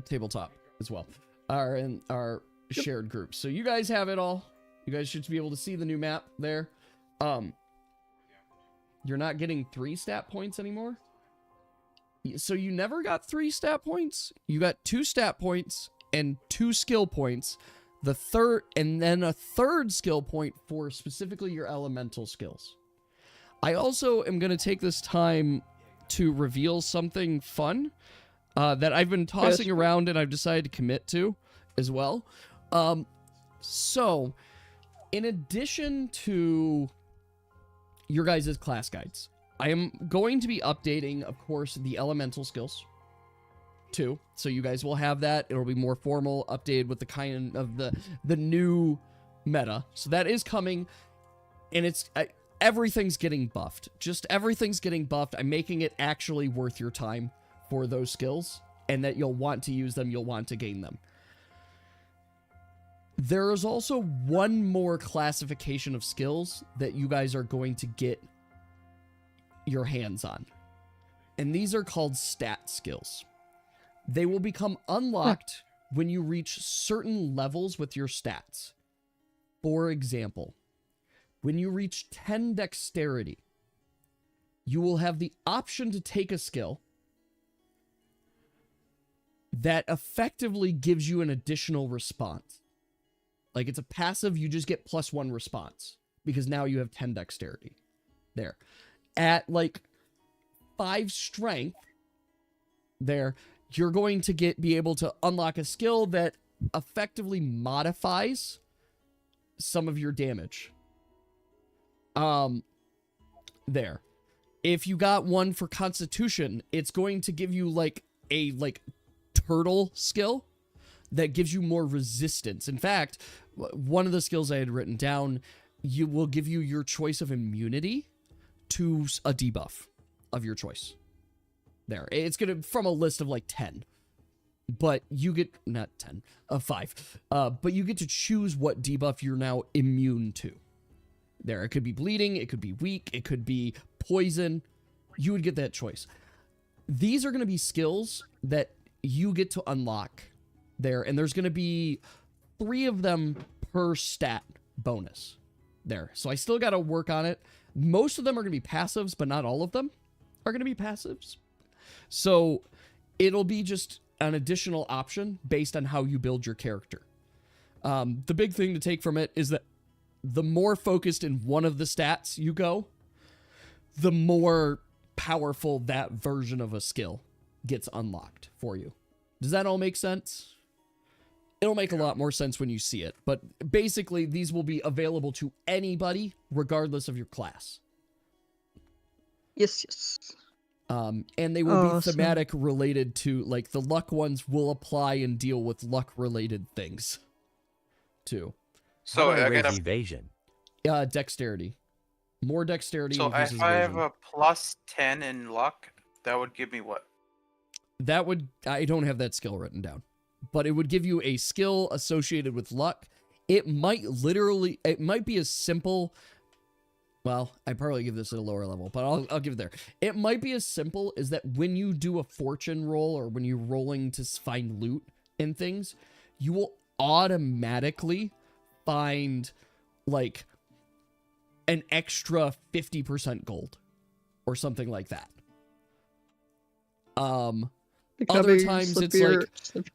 Tabletop as well. In our shared group. So you guys have it all. You guys should be able to see the new map there. You're not getting 3 stat points anymore. So you never got 3 stat points. You got 2 stat points and 2 skill points. The third, and then a 3rd skill point for specifically your elemental skills. I also am going to take this time to reveal something fun that I've been tossing around and I've decided to commit to as well. So, in addition to your guys' class guides, I am going to be updating, of course, the elemental skills too. So you guys will have that. It'll be more formal, updated with the kind of the new meta. So that is coming, and it's everything's getting buffed. Just everything's getting buffed. I'm making it actually worth your time for those skills, and that you'll want to use them, you'll want to gain them. There is also one more classification of skills that you guys are going to get your hands on. And these are called stat skills. They will become unlocked when you reach certain levels with your stats. For example, when you reach 10 dexterity, you will have the option to take a skill that effectively gives you an additional response. Like, it's a passive, you just get +1 response because now you have 10 dexterity. There. At like 5 strength, there, you're going to be able to unlock a skill that effectively modifies some of your damage. There. If you got one for Constitution, it's going to give you like a turtle skill that gives you more resistance. In fact, one of the skills I had written down, you will give you your choice of immunity to a debuff of your choice. There. It's going to, from a list of like 10. But you get, not 10, 5. But you get to choose what debuff you're now immune to. There. It could be bleeding, it could be weak, it could be poison. You would get that choice. These are going to be skills that you get to unlock there. And there's going to be 3 of them per stat bonus there. So I still got to work on it. Most of them are going to be passives, but not all of them are going to be passives. So it'll be just an additional option based on how you build your character. The big thing to take from it is that the more focused in one of the stats you go, the more powerful that version of a skill gets unlocked for you. Does that all make sense? It'll make a lot more sense when you see it, but basically these will be available to anybody regardless of your class. Yes. And they will be thematic related to, like, the luck ones will apply and deal with luck related things too. So How do I I raise gotta. evasion. Dexterity. More dexterity. So increases if I have evasion. a plus 10 in luck, that would give me what? That would, I don't have that skill written down, but it would give you a skill associated with luck. It might be as simple. Well, I'd probably give this at a lower level, but I'll give it there. It might be as simple as that when you do a fortune roll or when you're rolling to find loot and things, you will automatically find like an extra 50% gold or something like that. Other times it's like,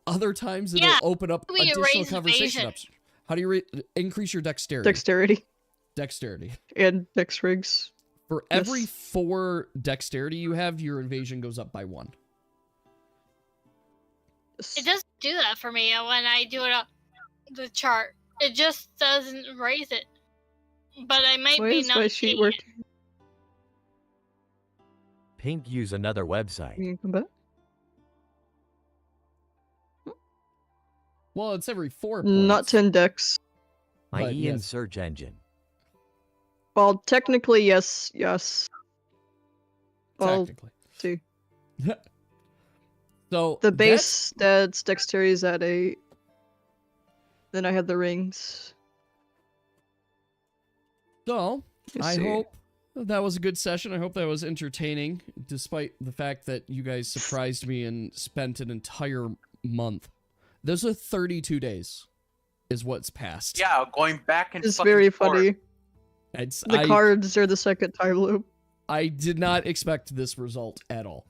other times it'll open up we additional raise conversation evasion. options. How do you increase your dexterity? Dexterity. Dexterity. And dex rigs. For every 4 dexterity you have, your evasion goes up by 1. It doesn't do that for me when I do it on the chart. It just doesn't raise it. But I might Why be is not my sheet seeing working? Pink use another website. Can you come back? Well, it's every 4 points. Not 10 dex. My But Ian yes. search engine. Well, technically, yes. Well, Technically. see. So The base stats dexterity is at 8. Then I have the rings. So, Let's I see. hope that was a good session. I hope that was entertaining, despite the fact that you guys surprised me and spent an entire month. Those are 32 days, is what's passed. Yeah, going back and It's fucking very forth. funny. The I cards are the second time loop. I did not expect this result at all.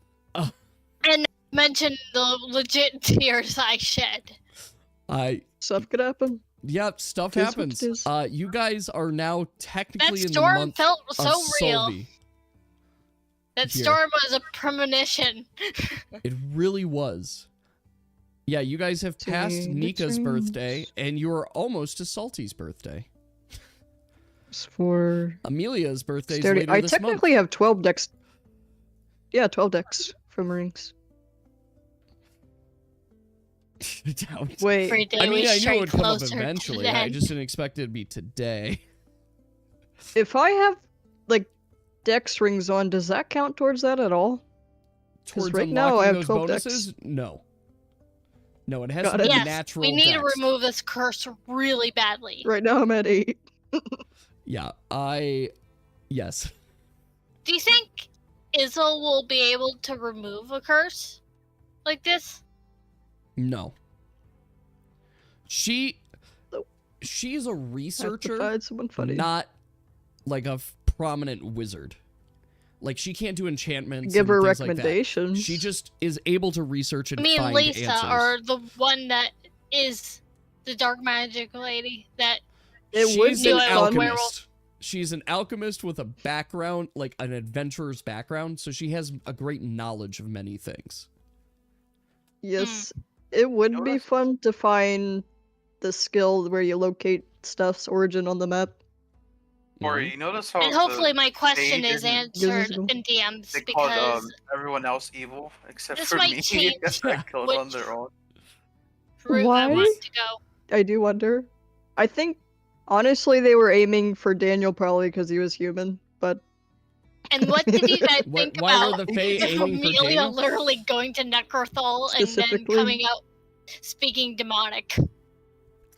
mention the legit tears I shed. Stuff could happen. Yep, stuff It is what happens. it is. You guys are now technically That in the storm month felt of so real. Solvi. That Here. storm was a premonition. It really was. Yeah, you guys have passed Ding, Nika's ding. birthday, and you are almost to Salty's birthday. It's for Amelia's birthday is dexterity. later I this technically have 12 dex. Yeah, 12 dex from rings. month. Wait, Every day I mean, we I knew it stray would come up closer to eventually. the I end. just didn't expect it to be today. if I have like dex rings on, does that count towards that at all? Towards right now unlocking I have those 12 dex. bonuses? No. No, it has Got to be it. Yes, natural we need to dex. remove this curse really badly. Right now I'm at 8. Yeah, yes. Do you think Izzle will be able to remove a curse like this? No. She's a I have to researcher, find someone funny. not like a prominent wizard. Like, she can't do enchantments Give and her things like that. recommendations. She just is able to research and I mean, find Lisa, answers. or the one that is the dark magic lady that It would She's be an fun. alchemist. Werewolf. She's an alchemist with a background, like an adventurer's background, so she has a great knowledge of many things. Yes, it would be Notice- fun to find the skill where you locate stuff's origin on the map. Or Mhm. you notice how And hopefully my question they is didn't- answered go. in DMs they called because everyone else evil except this for might me. change I killed on which their own. route I Why? want to go. I do wonder. I think, honestly, they were aiming for Daniel probably because he was human, but And what did you guys Why- think why were about the Fae aiming for Amelia Daniel? literally going to Necrothal and then Specifically? coming out speaking demonic?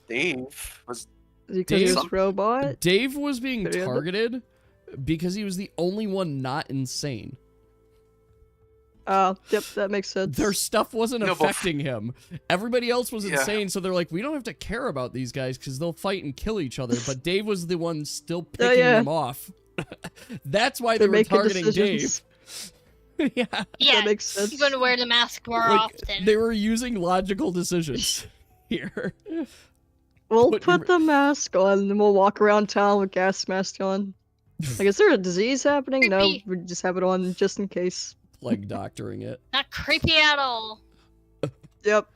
Dave was because he Dave- was robot. Dave was being Very good. targeted because he was the only one not insane. Yep, that makes sense. Their stuff wasn't No, but- affecting him. Everybody else was Yeah. insane, so they're like, we don't have to care about these guys because they'll fight and kill each other. But Dave was the one still picking yeah. them off. That's why they They're were making targeting decisions. Dave. Yeah. Yeah, That makes sense. he's going to wear the mask more Like, often. they were using logical decisions here. We'll Put put your- the mask on and we'll walk around town with gas mask on. Like, is there a disease happening? No, Creepy. we just have it on just in case. Like doctoring it. Not creepy at all. Yep.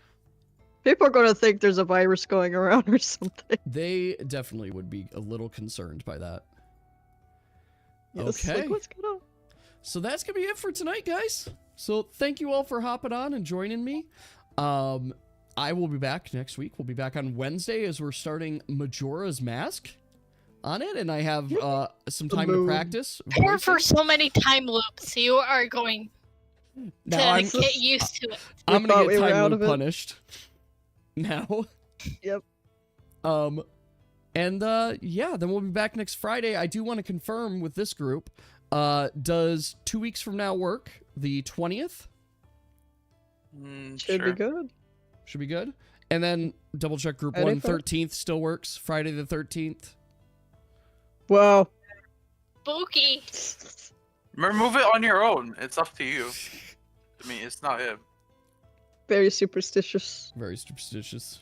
People are going to think there's a virus going around or something. They definitely would be a little concerned by that. Yes, Okay. like, what's going on? So that's gonna be it for tonight, guys. So thank you all for hopping on and joining me. I will be back next week. We'll be back on Wednesday as we're starting Majora's Mask on it, and I have some time to moon. practice. Prepare for voicing. so many time loops. You are going Now to I'm get used to it. I'm We gonna thought get we were time out loop of it. punished. Now. Yep. Yeah, then we'll be back next Friday. I do want to confirm with this group. Does 2 weeks from now work? The 20th? Should sure. be good. Should be good. And then double check group Ready 1, for it? 13th still works. Friday the 13th. Wow. Spooky. Remove it on your own. It's up to you. I mean, it's not him. Very superstitious. Very superstitious.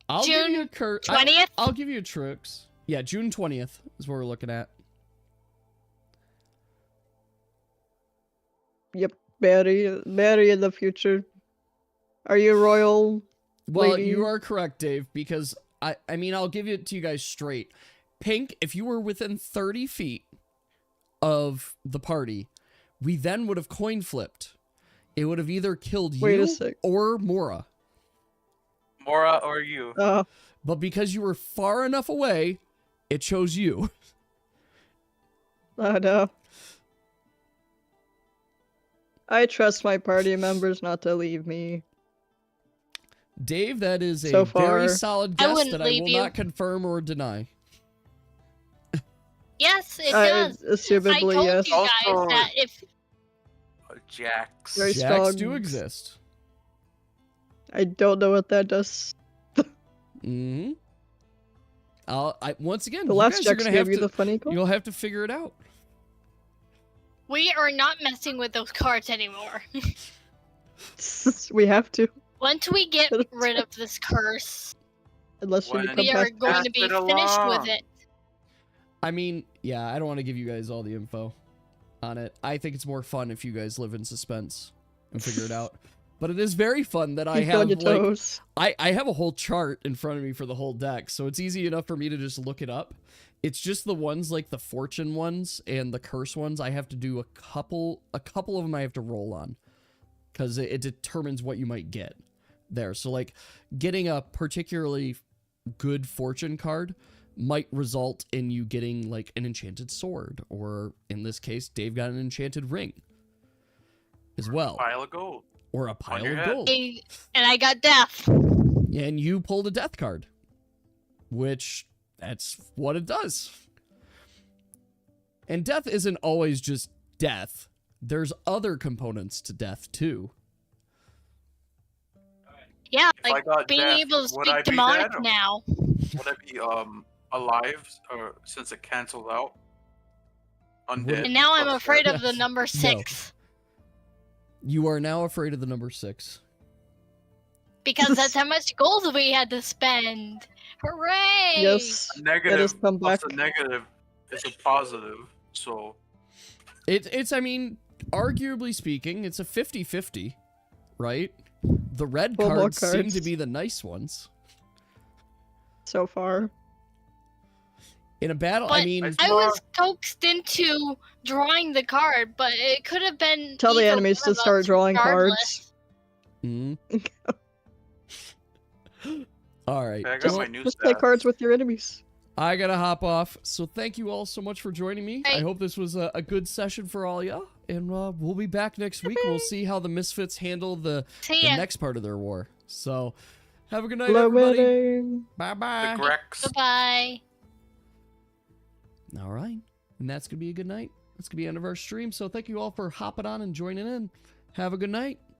I'll give June you a 20th? I'll give you a tricks. Yeah, June 20th is what we're looking at. Yep. Mary in the future. Are you royal? Well, lady? you are correct, Dave, because I mean, I'll give it to you guys straight. Pink, if you were within 30 feet of the party, we then would have coin flipped. It would have either killed Wait a you sec. or Mora. Mora or you. But because you were far enough away, it chose you. Oh no. I trust my party members not to leave me. Dave, that is a So very far. solid I guess wouldn't that I leave will you. not confirm or deny. Yes, it does. I Assumably, told yes. you guys Also- that if Jax. Very Jacks strong. do exist. I don't know what that does. Mm-hmm. Once again, The you last guys are Jax gonna have gave you to. the funny call. You'll have to figure it out. we are not messing with those cards anymore. We have to. Once we get rid of this curse, Unless we When become we are past going to be Pass it finished with along. it. I mean, yeah, I don't want to give you guys all the info on it. I think it's more fun if you guys live in suspense and figure it out. But it is very fun that I Keep have on your like toes. I have a whole chart in front of me for the whole deck, so it's easy enough for me to just look it up. It's just the ones like the fortune ones and the curse ones. I have to do a couple of them I have to roll on because it determines what you might get there. So like getting a particularly good fortune card might result in you getting like an enchanted sword, or in this case, Dave got an enchanted ring as well, Pile of gold. or a pile your of head. gold. And I got death. And you pulled a death card, which that's what it does. And death isn't always just death. There's other components to death too. Yeah, If I like got being death, able to would I speak be demonic dead? now. Would I be alive or since it canceled out? Undead. And now I'm Oh, afraid shit. of the number 6. You are now afraid of the number 6. Because that's how much gold we had to spend. Hooray! Yes. A It negative has come plus back. a negative is a positive. So It's I mean, arguably speaking, it's a 50-50, right? The red Well, more cards seem cards. to be the nice ones. So far. In a battle, But I mean, I was coaxed into drawing the card, but it could have been. Tell the either enemies one to of start us drawing regardless. cards. All right. I got my new Just play stats. cards with your enemies. I gotta hop off. So thank you all so much for joining me. I Hey. hope this was a good session for all y'all. And we'll be back next week. We'll see how the Misfits handle the See ya. next part of their war. So have a good night, Hello, everybody. wedding. Bye-bye. The Grex. Goodbye. All right. And that's going to be a good night. That's going to be the end of our stream. So thank you all for hopping on and joining in. Have a good night.